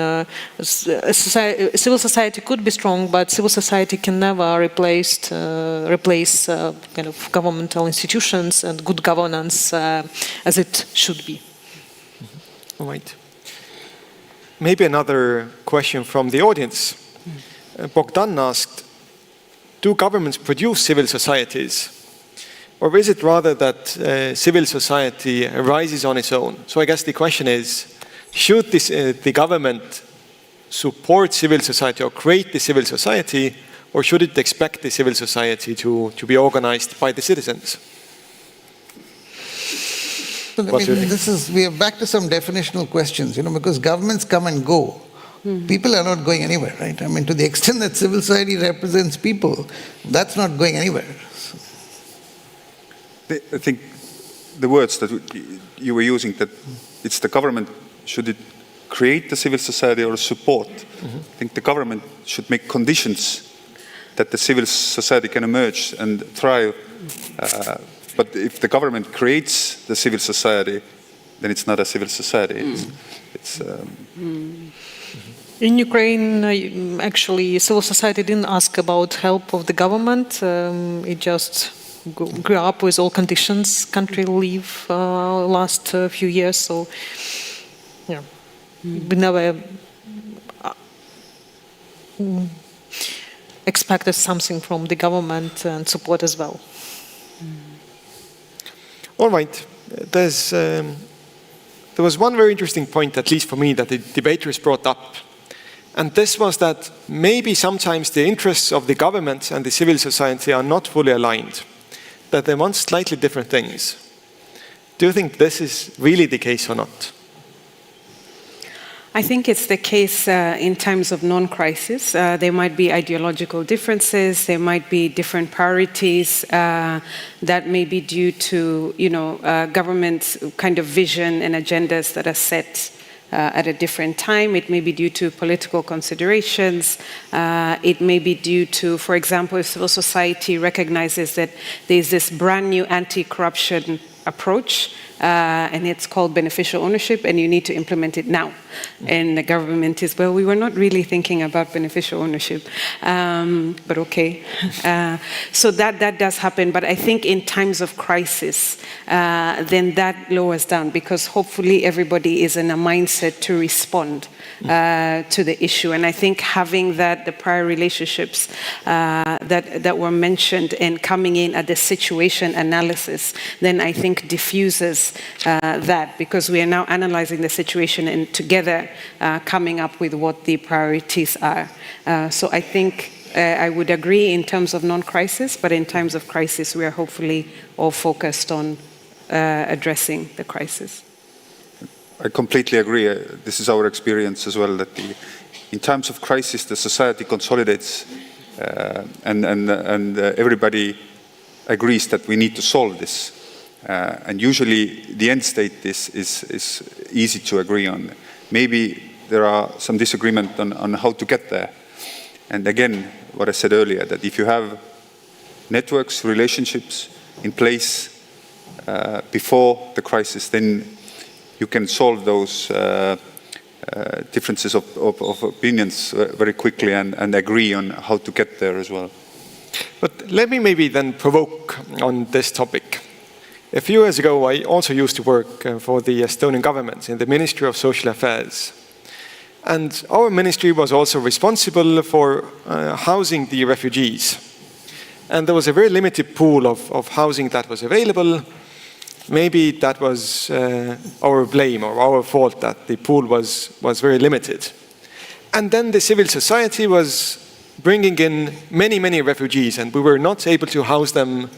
civil society could be strong, but civil society can never replace kind of governmental institutions and good governance as it should be. All right. Maybe another question from the audience. Bogdan asked, do governments produce civil societies? Or is it rather that civil society arises on its own? So I guess the question is, should the government support civil society or create the civil society, or should it expect the civil society to be organized by the citizens? We are back to some definitional questions, because governments come and go. People are not going anywhere, right? To the extent that civil society represents people, that's not going anywhere. I think the words that you were using, that it's the government, should it create the civil society or support? Mm-hmm. I think the government should make conditions that the civil society can emerge and thrive. But if the government creates the civil society, then it's not a civil society. In Ukraine, actually, civil society didn't ask about help of the government. It just grew up with all conditions country live last few years. So, yeah, we never expected something from the government and support as well. All right. There was one very interesting point, at least for me, that the debaters brought up. And this was that maybe sometimes the interests of the government and the civil society are not fully aligned, that they want slightly different things. Do you think this is really the case or not? I think it's the case in times of non-crisis. There might be ideological differences, there might be different priorities that may be due to, government's kind of vision and agendas that are set at a different time. It may be due to political considerations. It may be due to, for example, if civil society recognizes that there's this brand new anti-corruption approach, and it's called beneficial ownership, and you need to implement it now. And the government is, well, we were not really thinking about beneficial ownership, but okay. So that does happen, but I think in times of crisis, then that lowers down, because hopefully everybody is in a mindset to respond to the issue. And I think having the prior relationships that were mentioned and coming in at the situation analysis, then I think diffuses that, because we are now analyzing the situation and together coming up with what the priorities are. So I think I would agree in terms of non-crisis, but in times of crisis, we are hopefully all focused on addressing the crisis. I completely agree. This is our experience as well, that in times of crisis, the society consolidates and everybody agrees that we need to solve this. And usually the end state is easy to agree on. Maybe there are some disagreement on how to get there. And again, what I said earlier, that if you have networks, relationships in place before the crisis, then you can solve those differences of opinions very quickly and agree on how to get there as well. But let me maybe then provoke on this topic. A few years ago, I also used to work for the Estonian government in the Ministry of Social Affairs. And our ministry was also responsible for housing the refugees. And there was a very limited pool of housing that was available. Maybe that was our blame or our fault that the pool was very limited. And then the civil society was bringing in many, many refugees, and we were not able to house them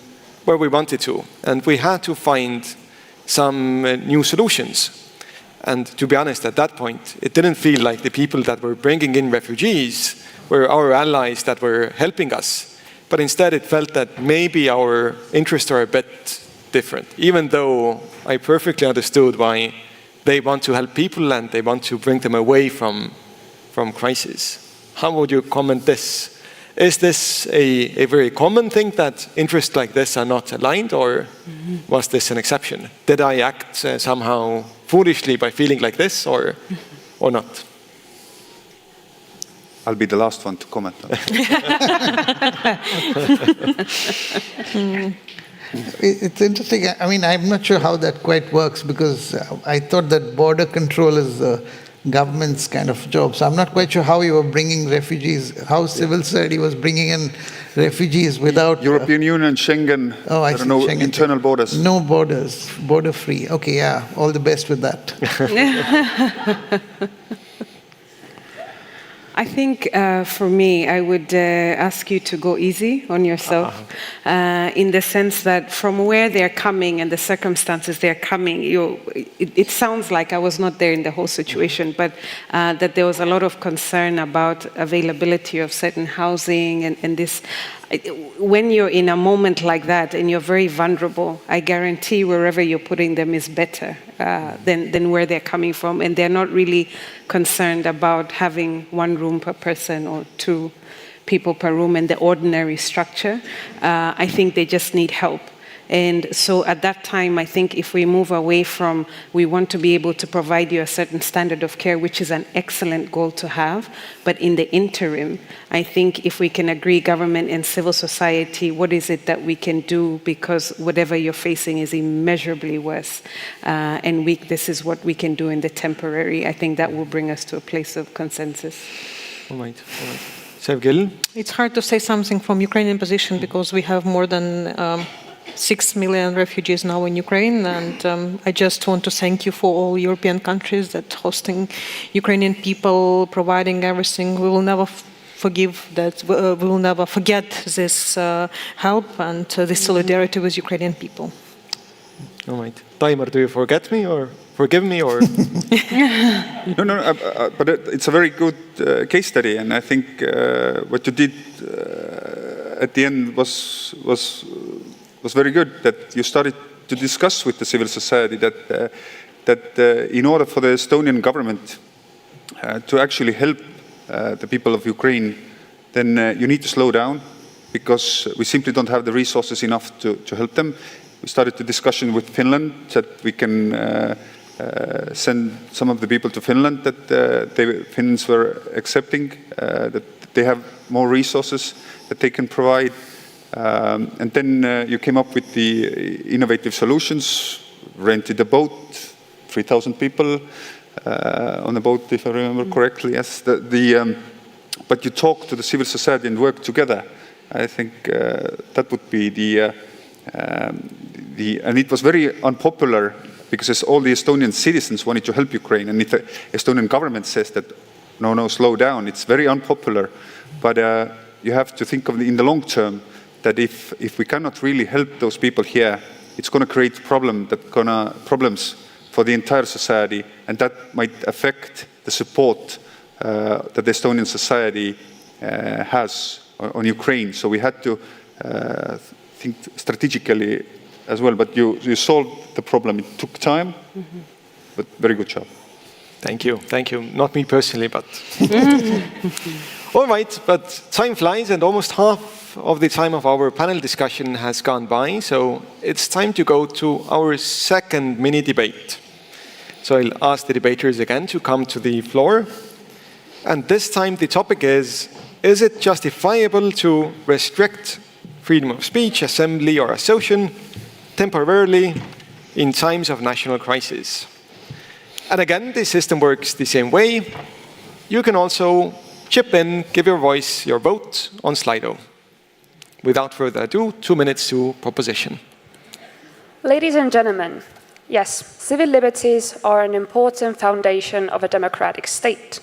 where we wanted to. And we had to find some new solutions. And to be honest, at that point, it didn't feel like the people that were bringing in refugees were our allies that were helping us. But instead, it felt that maybe our interests are a bit different, even though I perfectly understood why they want to help people and they want to bring them away from crisis. How would you comment this? Is this a very common thing that interests like this are not aligned, or was this an exception? Did I act somehow foolishly by feeling like this, or not? I'll be the last one to comment on it. It's interesting. I mean, I'm not sure how that quite works, because I thought that border control is the government's kind of job. So I'm not quite sure how you were bringing refugees, how civil society was bringing in refugees without... European Union, Schengen, I don't know, Schengen. internal borders. No borders, border free. Okay, yeah, all the best with that. I think for me, I would ask you to go easy on yourself, in the sense that from where they're coming and the circumstances they're coming, it sounds like, I was not there in the whole situation, but that there was a lot of concern about availability of certain housing and this. When you're in a moment like that and you're very vulnerable, I guarantee wherever you're putting them is better than where they're coming from. And they're not really concerned about having one room per person or two people per room in the ordinary structure. I think they just need help. And so at that time, I think if we move away from, we want to be able to provide you a certain standard of care, which is an excellent goal to have, but in the interim, I think if we can agree, government and civil society, what is it that we can do, because whatever you're facing is immeasurably worse, and this is what we can do in the temporary. I think that will bring us to a place of consensus. All right. Sevgil? It's hard to say something from Ukrainian position, because we have more than 6 million refugees now in Ukraine, and I just want to thank you for all European countries that hosting Ukrainian people, providing everything. We will never forgive that. We will never forget this help and this solidarity with Ukrainian people. All right. Taimar, do you forget me or forgive me or? No, but it's a very good case study, and I think what you did at the end was very good, that you started to discuss with the civil society that that in order for the Estonian government to actually help the people of Ukraine, then you need to slow down, because we simply don't have the resources enough to help them. We started the discussion with Finland that we can send some of the people to Finland that the Finns were accepting, that they have more resources that they can provide. And then you came up with the innovative solutions, rented a boat, 3,000 people on a boat, if I remember correctly. Yes, but you talk to the civil society and work together. I think that would be and it was very unpopular, because all the Estonian citizens wanted to help Ukraine, and if the Estonian government says that, no, slow down, it's very unpopular. But you have to think of in the long term that if we cannot really help those people here, it's going to create problems for the entire society, and that might affect the support that the Estonian society has on Ukraine. So we had to think strategically as well. But you solved the problem. It took time, but very good job. Thank you. Thank you. Not me personally, but... All right, but time flies, and almost half of the time of our panel discussion has gone by, so it's time to go to our second mini debate. So I'll ask the debaters again to come to the floor. And this time the topic is it justifiable to restrict freedom of speech, assembly, or association temporarily in times of national crisis? And again, the system works the same way. You can also chip in, give your voice, your vote on Slido. Without further ado, 2 minutes to proposition. Ladies and gentlemen, yes, civil liberties are an important foundation of a democratic state.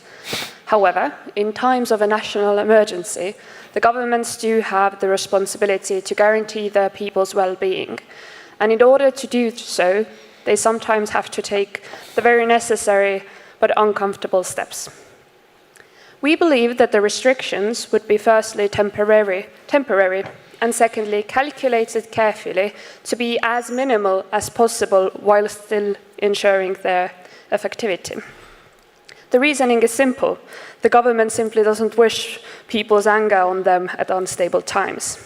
However, in times of a national emergency, the governments do have the responsibility to guarantee their people's well-being. And in order to do so, they sometimes have to take the very necessary but uncomfortable steps. We believe that the restrictions would be firstly temporary, and secondly calculated carefully to be as minimal as possible while still ensuring their effectivity. The reasoning is simple. The government simply doesn't wish people's anger on them at unstable times.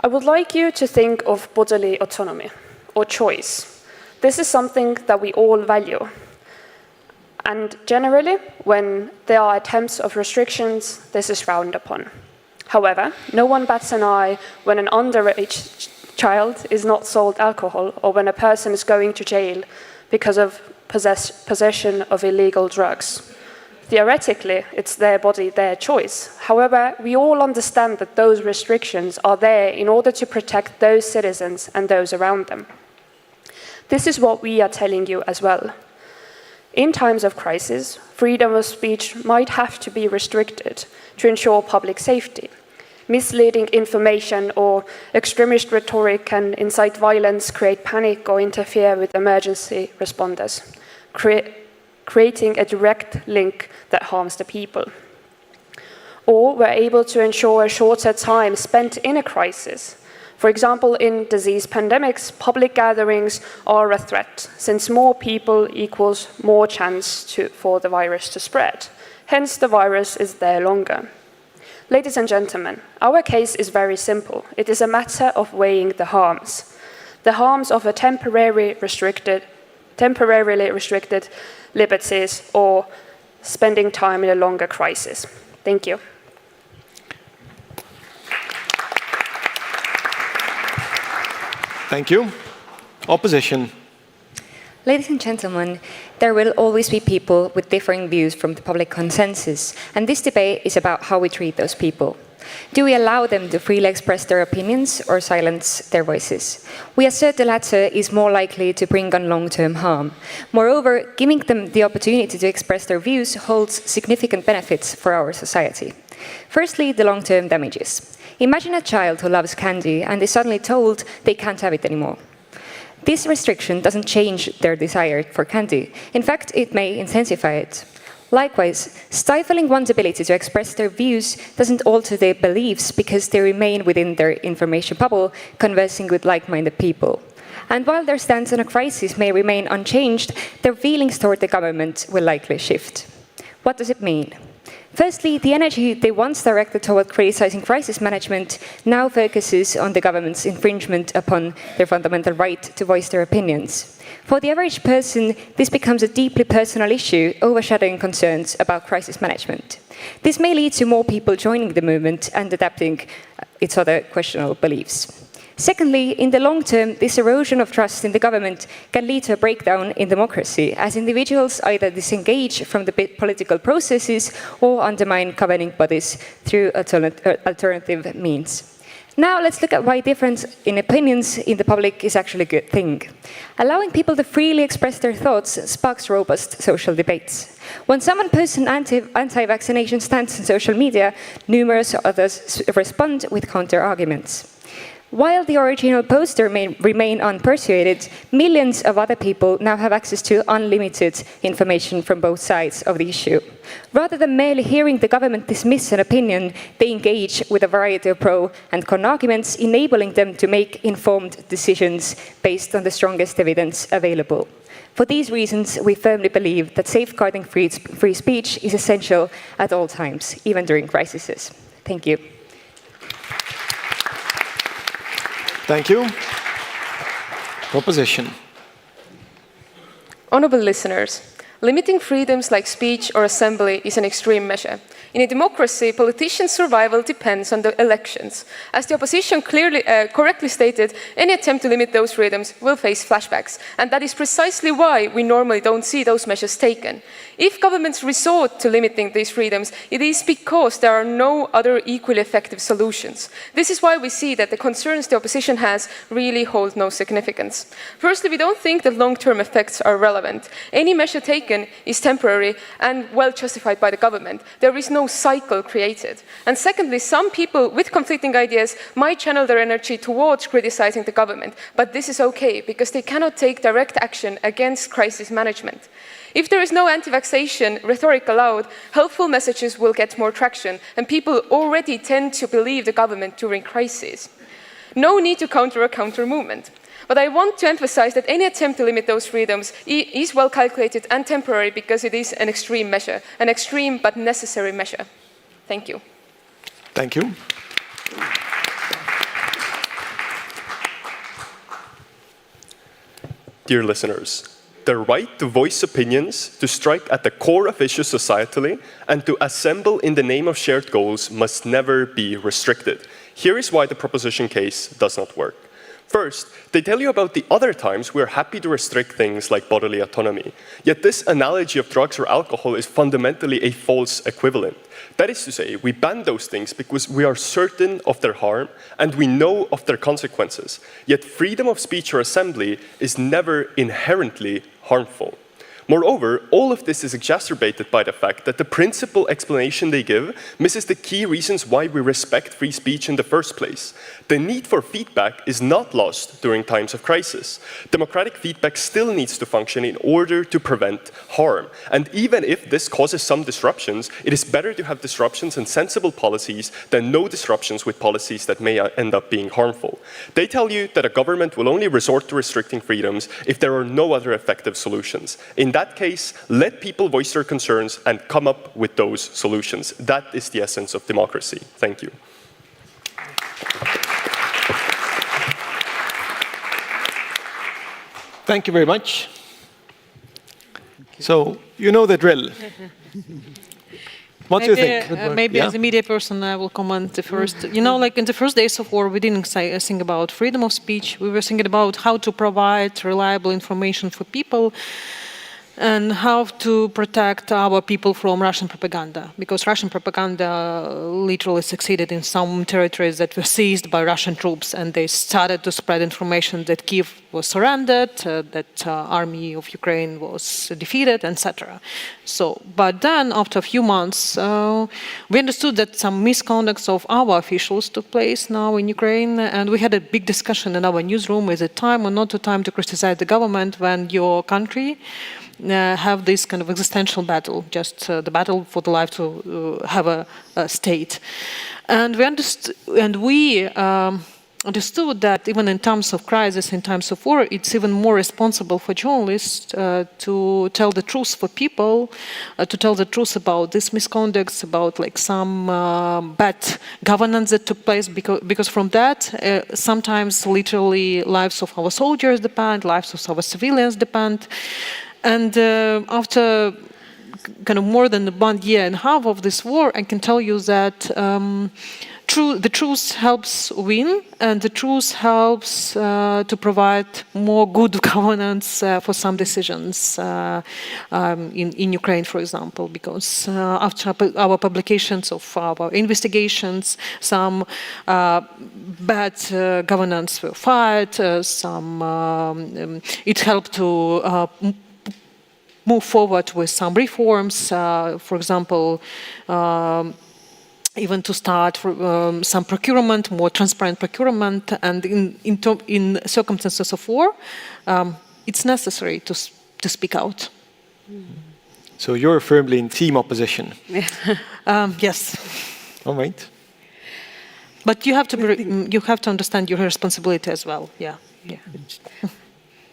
I would like you to think of bodily autonomy, or choice. This is something that we all value. And generally, when there are attempts of restrictions, this is frowned upon. However, no one bats an eye when an underage child is not sold alcohol, or when a person is going to jail because of possession of illegal drugs. Theoretically, it's their body, their choice. However, we all understand that those restrictions are there in order to protect those citizens and those around them. This is what we are telling you as well. In times of crisis, freedom of speech might have to be restricted to ensure public safety. Misleading information or extremist rhetoric can incite violence, create panic, or interfere with emergency responders, creating a direct link that harms the people. Or we're able to ensure a shorter time spent in a crisis. For example, in disease pandemics, public gatherings are a threat, since more people equals more chance for the virus to spread. Hence, the virus is there longer. Ladies and gentlemen, our case is very simple. It is a matter of weighing the harms. The harms of a temporarily restricted liberties, or spending time in a longer crisis. Thank you. Thank you. Opposition. Ladies and gentlemen, there will always be people with differing views from the public consensus, and this debate is about how we treat those people. Do we allow them to freely express their opinions or silence their voices? We assert the latter is more likely to bring on long-term harm. Moreover, giving them the opportunity to express their views holds significant benefits for our society. Firstly, the long-term damages. Imagine a child who loves candy and is suddenly told they can't have it anymore. This restriction doesn't change their desire for candy. In fact, it may intensify it. Likewise, stifling one's ability to express their views doesn't alter their beliefs because they remain within their information bubble, conversing with like-minded people. And while their stance on a crisis may remain unchanged, their feelings toward the government will likely shift. What does it mean? Firstly, the energy they once directed toward criticizing crisis management now focuses on the government's infringement upon their fundamental right to voice their opinions. For the average person, this becomes a deeply personal issue, overshadowing concerns about crisis management. This may lead to more people joining the movement and adapting its other questionable beliefs. Secondly, in the long term, this erosion of trust in the government can lead to a breakdown in democracy, as individuals either disengage from the political processes or undermine governing bodies through alternative means. Now let's look at why difference in opinions in the public is actually a good thing. Allowing people to freely express their thoughts sparks robust social debates. When someone posts an anti-vaccination stance on social media, numerous others respond with counter-arguments. While the original poster may remain unpersuaded, millions of other people now have access to unlimited information from both sides of the issue. Rather than merely hearing the government dismiss an opinion, they engage with a variety of pro and con arguments, enabling them to make informed decisions based on the strongest evidence available. For these reasons, we firmly believe that safeguarding free speech is essential at all times, even during crises. Thank you. Thank you. Proposition. Honourable listeners, limiting freedoms like speech or assembly is an extreme measure. In a democracy, politicians' survival depends on the elections. As the opposition correctly stated, any attempt to limit those freedoms will face flashbacks, and that is precisely why we normally don't see those measures taken. If governments resort to limiting these freedoms, it is because there are no other equally effective solutions. This is why we see that the concerns the opposition has really hold no significance. Firstly, we don't think that long-term effects are relevant. Any measure taken is temporary and well justified by the government. There is no cycle created. And secondly, some people with conflicting ideas might channel their energy towards criticizing the government, but this is okay because they cannot take direct action against crisis management. If there is no anti-vaccination rhetoric allowed, helpful messages will get more traction, and people already tend to believe the government during crises. No need to counter a counter-movement. But I want to emphasize that any attempt to limit those freedoms is well calculated and temporary because it is an extreme measure, an extreme but necessary measure. Thank you. Thank you. Dear listeners, the right to voice opinions, to strike at the core of issues societally, and to assemble in the name of shared goals must never be restricted. Here is why the proposition case does not work. First, they tell you about the other times we're happy to restrict things like bodily autonomy. Yet this analogy of drugs or alcohol is fundamentally a false equivalent. That is to say, we ban those things because we are certain of their harm and we know of their consequences. Yet freedom of speech or assembly is never inherently harmful. Moreover, all of this is exacerbated by the fact that the principal explanation they give misses the key reasons why we respect free speech in the first place. The need for feedback is not lost during times of crisis. Democratic feedback still needs to function in order to prevent harm. And even if this causes some disruptions, it is better to have disruptions and sensible policies than no disruptions with policies that may end up being harmful. They tell you that a government will only resort to restricting freedoms if there are no other effective solutions. In that case, let people voice their concerns and come up with those solutions. That is the essence of democracy. Thank you. Thank you very much. So, you know the drill. What do you think? Maybe as a media person, I will comment the first. You know, like in the first days of war, we didn't think about freedom of speech. We were thinking about how to provide reliable information for people and how to protect our people from Russian propaganda. Because Russian propaganda literally succeeded in some territories that were seized by Russian troops, and they started to spread information that Kiev was surrendered, that army of Ukraine was defeated, etc. So, but then after a few months, we understood that some misconducts of our officials took place now in Ukraine, and we had a big discussion in our newsroom: is it time or not time to criticize the government when your country have this kind of existential battle, just the battle for the life to have a state. And we understood, and we understood that even in times of crisis, in times of war, it's even more responsible for journalists to tell the truth for people, to tell the truth about these misconducts, about like some bad governance that took place, because from that, sometimes literally lives of our soldiers depend, lives of our civilians depend. And after kind of more than 1.5 years of this war, I can tell you that the truth helps win, and the truth helps to provide more good governance for some decisions in Ukraine, for example, because after our publications of our investigations, some bad governance were fired, it helped to move forward with some reforms, for example, even to start some procurement, more transparent procurement, and in circumstances of war, it's necessary to speak out. So you're firmly in team opposition. Yes. All right. But you have to understand your responsibility as well. Yeah.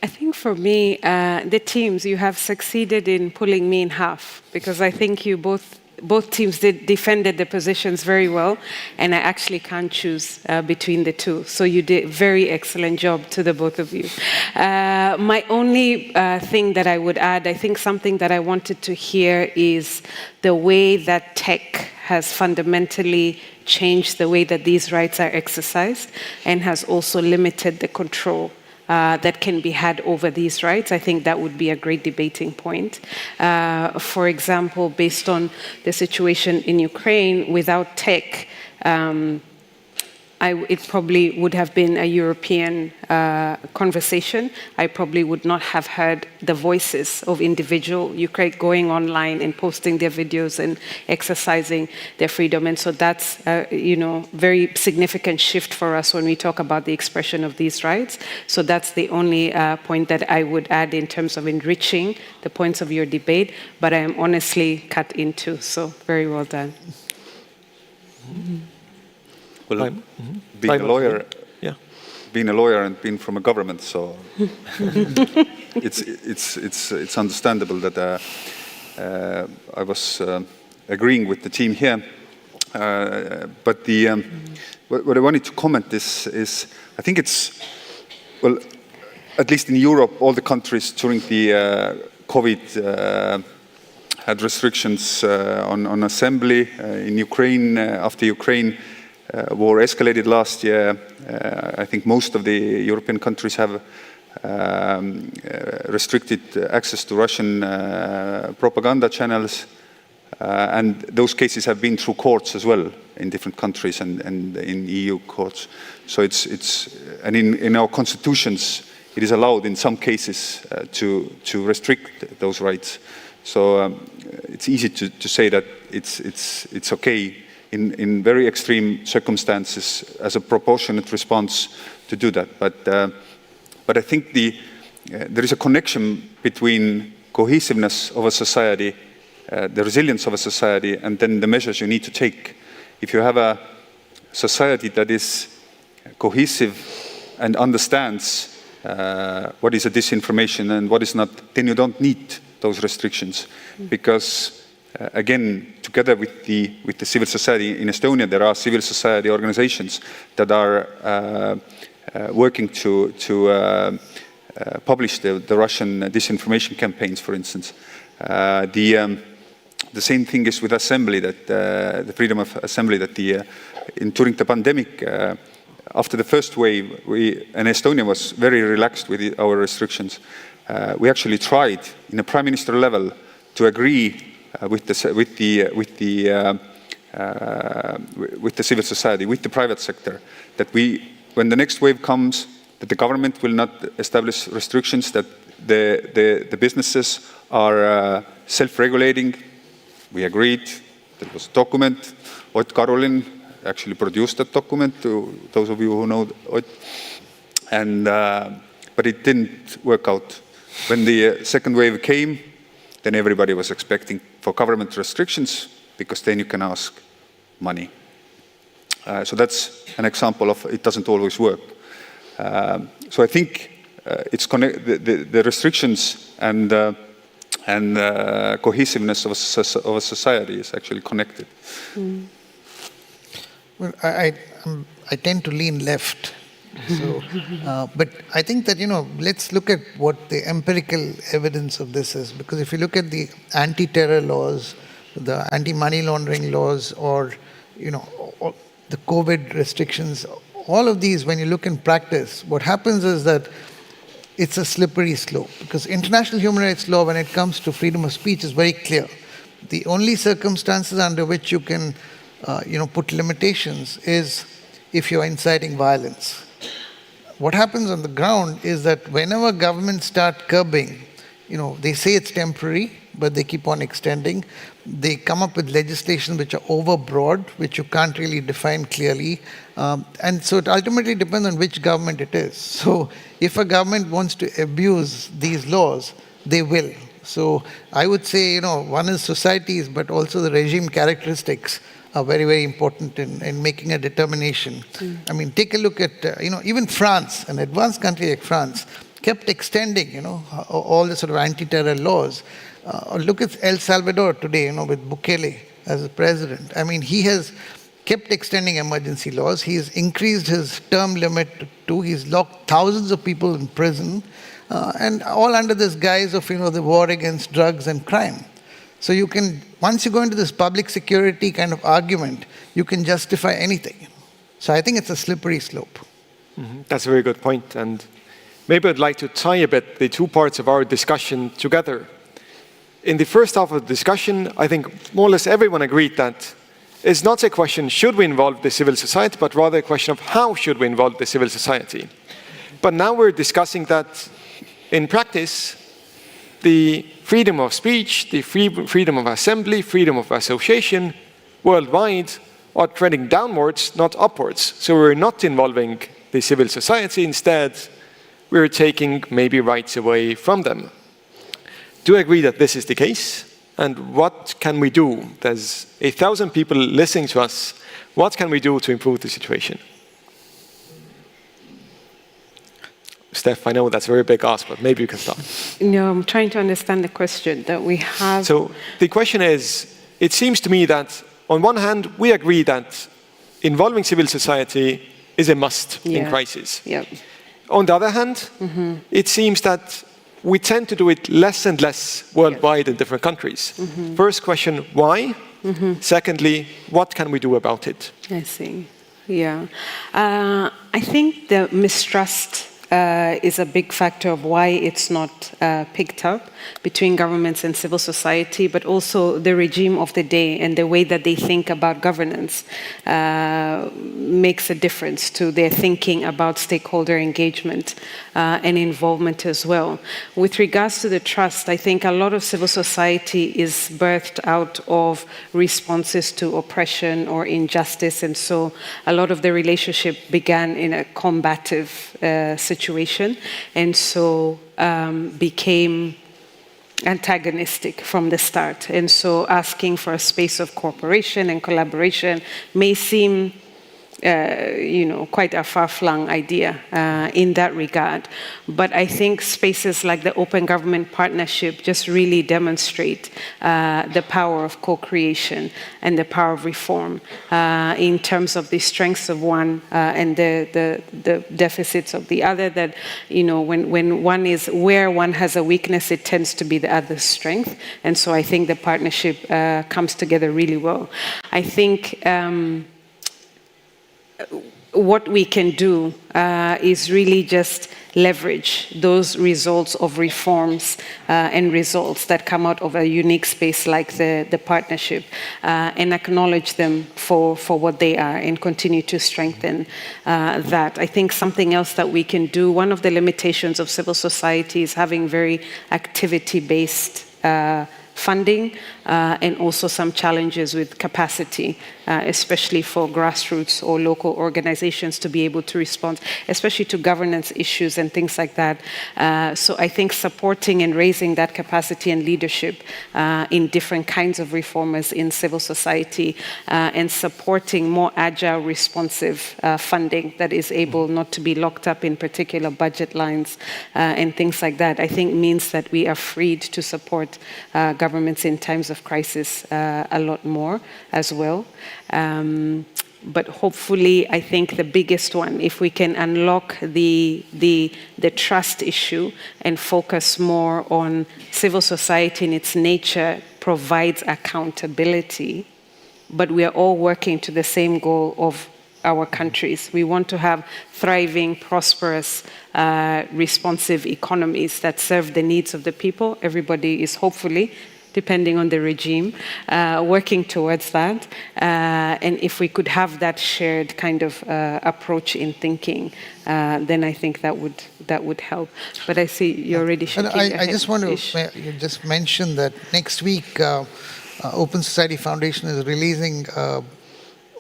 I think for me, the teams, you have succeeded in pulling me in half, because I think you both teams defended the positions very well, and I actually can't choose between the two. So you did a very excellent job to the both of you. My only thing that I would add, I think something that I wanted to hear is the way that tech has fundamentally changed the way that these rights are exercised and has also limited the control that can be had over these rights. I think that would be a great debating point. For example, based on the situation in Ukraine, without tech, it probably would have been a European conversation. I probably would not have heard the voices of individual Ukraine going online and posting their videos and exercising their freedom. And so that's very significant shift for us when we talk about the expression of these rights. So that's the only point that I would add in terms of enriching the points of your debate. But I am honestly cut into. So very well done. Well, being a lawyer, and being from a government, so it's understandable that I was agreeing with the team here. But what I wanted to comment is I think it's, well, at least in Europe, all the countries during the COVID had restrictions on assembly. In Ukraine, after Ukraine war escalated last year, I think most of the European countries have restricted access to Russian propaganda channels, and those cases have been through courts as well in different countries and in EU courts. So and in our constitutions, it is allowed in some cases to restrict those rights. So it's easy to say that it's okay in very extreme circumstances as a proportionate response to do that. But I think there is a connection between cohesiveness of a society, the resilience of a society, and then the measures you need to take. If you have a society that is cohesive and understands what is a disinformation and what is not, then you don't need those restrictions, because again, together with the civil society in Estonia, there are civil society organizations that are working to publish the Russian disinformation campaigns, for instance. The same thing is with assembly, that the freedom of assembly, that during the pandemic, after the first wave, and Estonia was very relaxed with our restrictions. We actually tried, in a prime minister level, to agree with the civil society, with the private sector, that when the next wave comes, that the government will not establish restrictions, that the businesses are self-regulating. We agreed. There was a document. Ott Karolin actually produced that document, to those of you who know Ott. But it didn't work out. When the second wave came, then everybody was expecting for government restrictions, because then you can ask money. So that's an example of it doesn't always work. So I think the restrictions and cohesiveness of a society is actually connected. Well, I tend to lean left. So, but I think that, let's look at what the empirical evidence of this is. Because if you look at the anti-terror laws, the anti-money laundering laws, or, the COVID restrictions, all of these, when you look in practice, what happens is that it's a slippery slope. Because international human rights law, when it comes to freedom of speech, is very clear. The only circumstances under which you can, put limitations is if you're inciting violence. What happens on the ground is that whenever governments start curbing, they say it's temporary, but they keep on extending. They come up with legislation which are overbroad, which you can't really define clearly. And so it ultimately depends on which government it is. So if a government wants to abuse these laws, they will. So I would say, one is societies, but also the regime characteristics are very, very important in making a determination. I mean, take a look at, even France, an advanced country like France, kept extending, all the sort of anti-terror laws. Look at El Salvador today, with Bukele as the president. I mean, he has kept extending emergency laws. He's increased his term limit to 2. He's locked thousands of people in prison, and all under this guise of, the war against drugs and crime. So you can, once you go into this public security kind of argument, you can justify anything. So I think it's a slippery slope. That's a very good point. And maybe I'd like to tie a bit the two parts of our discussion together. In the first half of the discussion, I think more or less everyone agreed that it's not a question, should we involve the civil society, but rather a question of how should we involve the civil society. But now we're discussing that in practice, the freedom of speech, the freedom of assembly, freedom of association worldwide are trending downwards, not upwards. So we're not involving the civil society. Instead, we're taking maybe rights away from them. Do you agree that this is the case? And what can we do? There's 1,000 people listening to us. What can we do to improve the situation? Steph, I know that's a very big ask, but maybe you can start. No, I'm trying to understand the question that we have. So the question is, it seems to me that on one hand, we agree that involving civil society is a must in crisis. Yeah. On the other hand, it seems that we tend to do it less and less worldwide in different countries. First question, why? Secondly, what can we do about it? I see. Yeah. I think the mistrust is a big factor of why it's not picked up between governments and civil society, but also the regime of the day and the way that they think about governance makes a difference to their thinking about stakeholder engagement and involvement as well. With regards to the trust, I think a lot of civil society is birthed out of responses to oppression or injustice, and so a lot of the relationship began in a combative situation, and so became antagonistic from the start. And so asking for a space of cooperation and collaboration may seem quite a far-flung idea in that regard. But I think spaces like the Open Government Partnership just really demonstrate the power of co-creation and the power of reform in terms of the strengths of one and the deficits of the other. That, when one is where one has a weakness, it tends to be the other's strength. And so I think the partnership comes together really well. I think what we can do is really just leverage those results of reforms and results that come out of a unique space like the partnership and acknowledge them for what they are and continue to strengthen that. I think something else that we can do, one of the limitations of civil society is having very activity-based funding and also some challenges with capacity, especially for grassroots or local organizations to be able to respond, especially to governance issues and things like that. So I think supporting and raising that capacity and leadership in different kinds of reformers in civil society and supporting more agile, responsive funding that is able not to be locked up in particular budget lines and things like that, I think means that we are freed to support governments in times of crisis a lot more as well. But hopefully, I think the biggest one, if we can unlock the trust issue and focus more on civil society in its nature provides accountability, but we are all working to the same goal of our countries. We want to have thriving, prosperous, responsive economies that serve the needs of the people. Everybody is hopefully, depending on the regime, working towards that. And if we could have that shared kind of approach in thinking, then I think that would help. But I see you're already shaking your head. I just want to just mention that next week, Open Society Foundation is releasing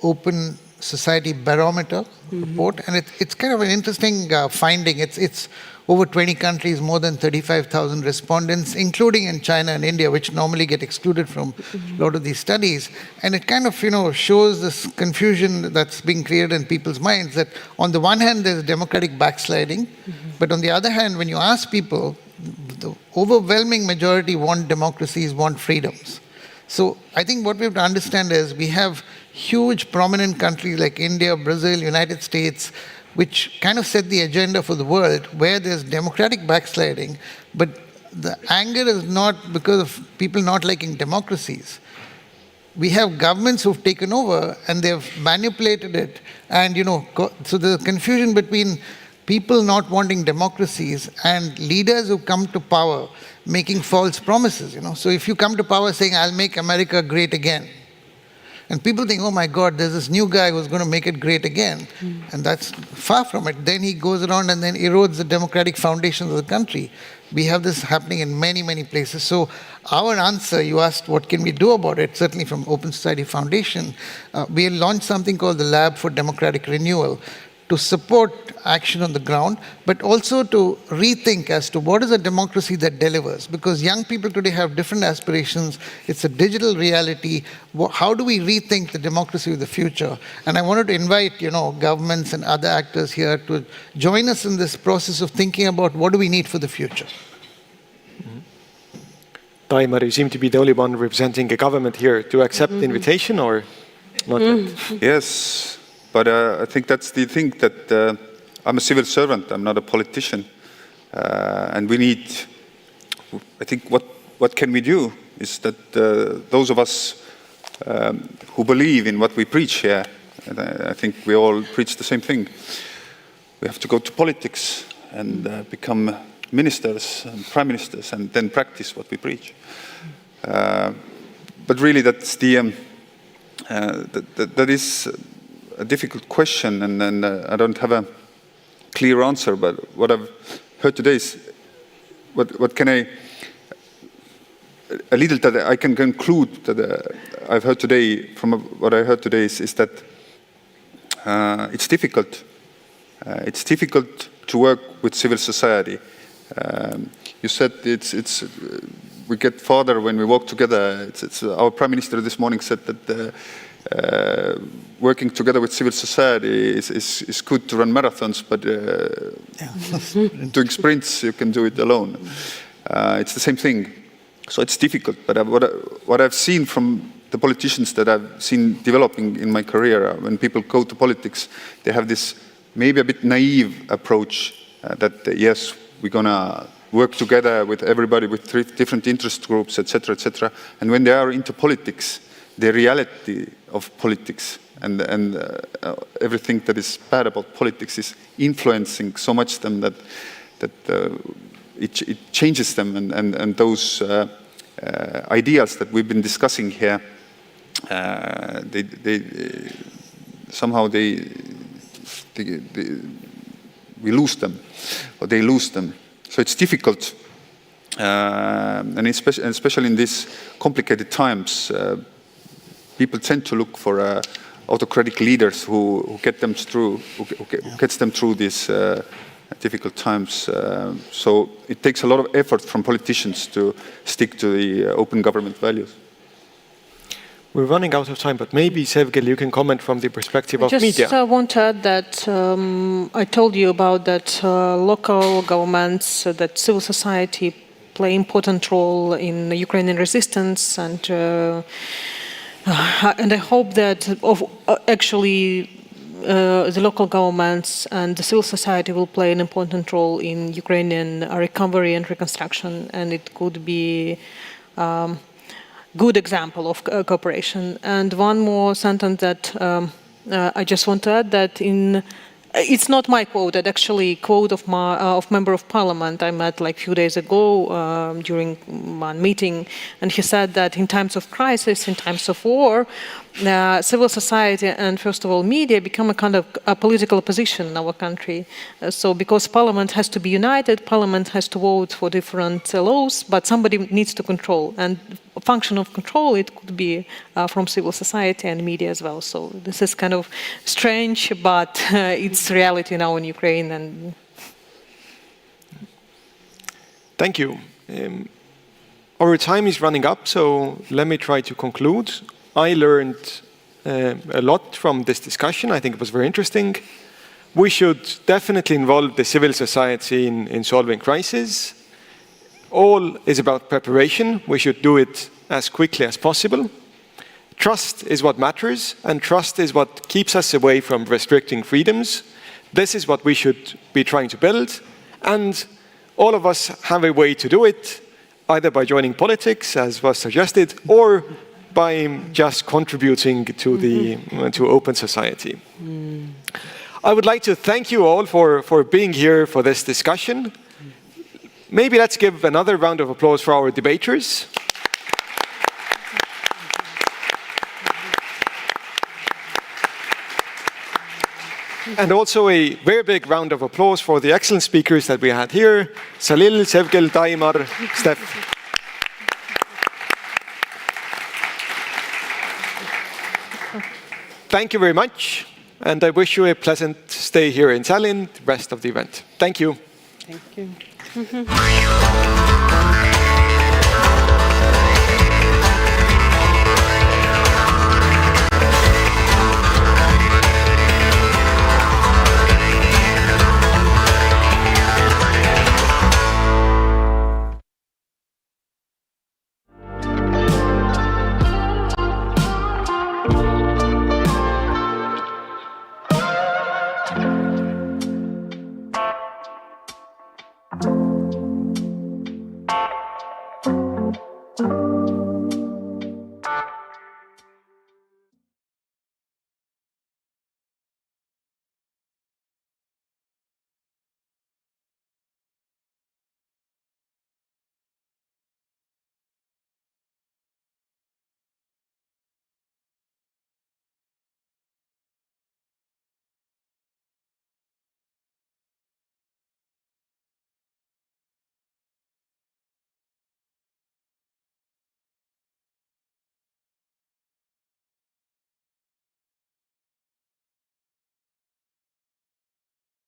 Open Society Barometer report, and it's kind of an interesting finding. It's over 20 countries, more than 35,000 respondents, including in China and India, which normally get excluded from a lot of these studies. And it kind of, shows this confusion that's being created in people's minds that on the one hand, there's democratic backsliding, but on the other hand, when you ask people, the overwhelming majority want democracies, want freedoms. So I think what we have to understand is we have huge prominent countries like India, Brazil, United States, which kind of set the agenda for the world, where there's democratic backsliding, but the anger is not because of people not liking democracies. We have governments who've taken over and they've manipulated it. And, so the confusion between people not wanting democracies and leaders who come to power making false promises, So if you come to power saying, I'll make America great again, and people think, oh my God, there's this new guy who's going to make it great again. And that's far from it. Then he goes around and then erodes the democratic foundations of the country. We have this happening in many, many places. So our answer, you asked what can we do about it, certainly from Open Society Foundation, we launched something called the Lab for Democratic Renewal to support action on the ground, but also to rethink as to what is a democracy that delivers. Because young people today have different aspirations. It's a digital reality. How do we rethink the democracy of the future? And I wanted to invite, governments and other actors here to join us in this process of thinking about what do we need for the future. Daimar, you seem to be the only one representing a government here. To accept the invitation or not yet? Yes. But I think that's the thing that I'm a civil servant, I'm not a politician. And we need, I think what can we do is that those of us who believe in what we preach here, and I think we all preach the same thing, we have to go to politics and become ministers and prime ministers and then practice what we preach. But really that's that is a difficult question, and I don't have a clear answer, but what I've heard today is, what can a little that I can conclude that I've heard today, from what I heard today is that it's difficult. It's difficult to work with civil society. You said we get farther when we work together. Our Prime Minister this morning said that working together with civil society is good to run marathons, but doing sprints, you can do it alone. It's the same thing. So it's difficult. But what I've seen from the politicians that I've seen developing in my career, when people go to politics, they have this maybe a bit naive approach that, yes, we're going to work together with everybody with different interest groups, etc., etc. And when they are into politics, the reality of politics and everything that is bad about politics is influencing so much them that it changes them, and those ideals that we've been discussing here, we lose them, or they lose them. So it's difficult and especially in these complicated times, people tend to look for autocratic leaders who get them through, who gets them through these difficult times. So it takes a lot of effort from politicians to stick to the open government values. We're running out of time, but maybe, Sevgil, you can comment from the perspective of media. I want to add that I told you about that local governments, that civil society play important role in Ukrainian resistance, and I hope that the local governments and the civil society will play an important role in Ukrainian recovery and reconstruction, and it could be good example of cooperation. And one more sentence that I just want to add, that it's not my quote, that actually quote of member of parliament I met like a few days ago during one meeting, and he said that in times of crisis, in times of war, civil society and first of all media become a kind of a political opposition in our country. So because parliament has to be united, parliament has to vote for different laws, but somebody needs to control, and a function of control, it could be from civil society and media as well. So this is kind of strange, but it's reality now in Ukraine. And thank you. Our time is running up, so let me try to conclude. I learned a lot from this discussion. I think it was very interesting. We should definitely involve the civil society in solving crises. All is about preparation. We should do it as quickly as possible. Trust is what matters, and trust is what keeps us away from restricting freedoms. This is what we should be trying to build, and all of us have a way to do it, either by joining politics, as was suggested, or by just contributing to open society. I would like to thank you all for being here for this discussion. Maybe let's give another round of applause for our debaters. And also a very big round of applause for the excellent speakers that we had here, Salil, Sevgil, Daimar, Steph. Thank you very much, and I wish you a pleasant stay here in Tallinn, the rest of the event. Thank you. Thank you.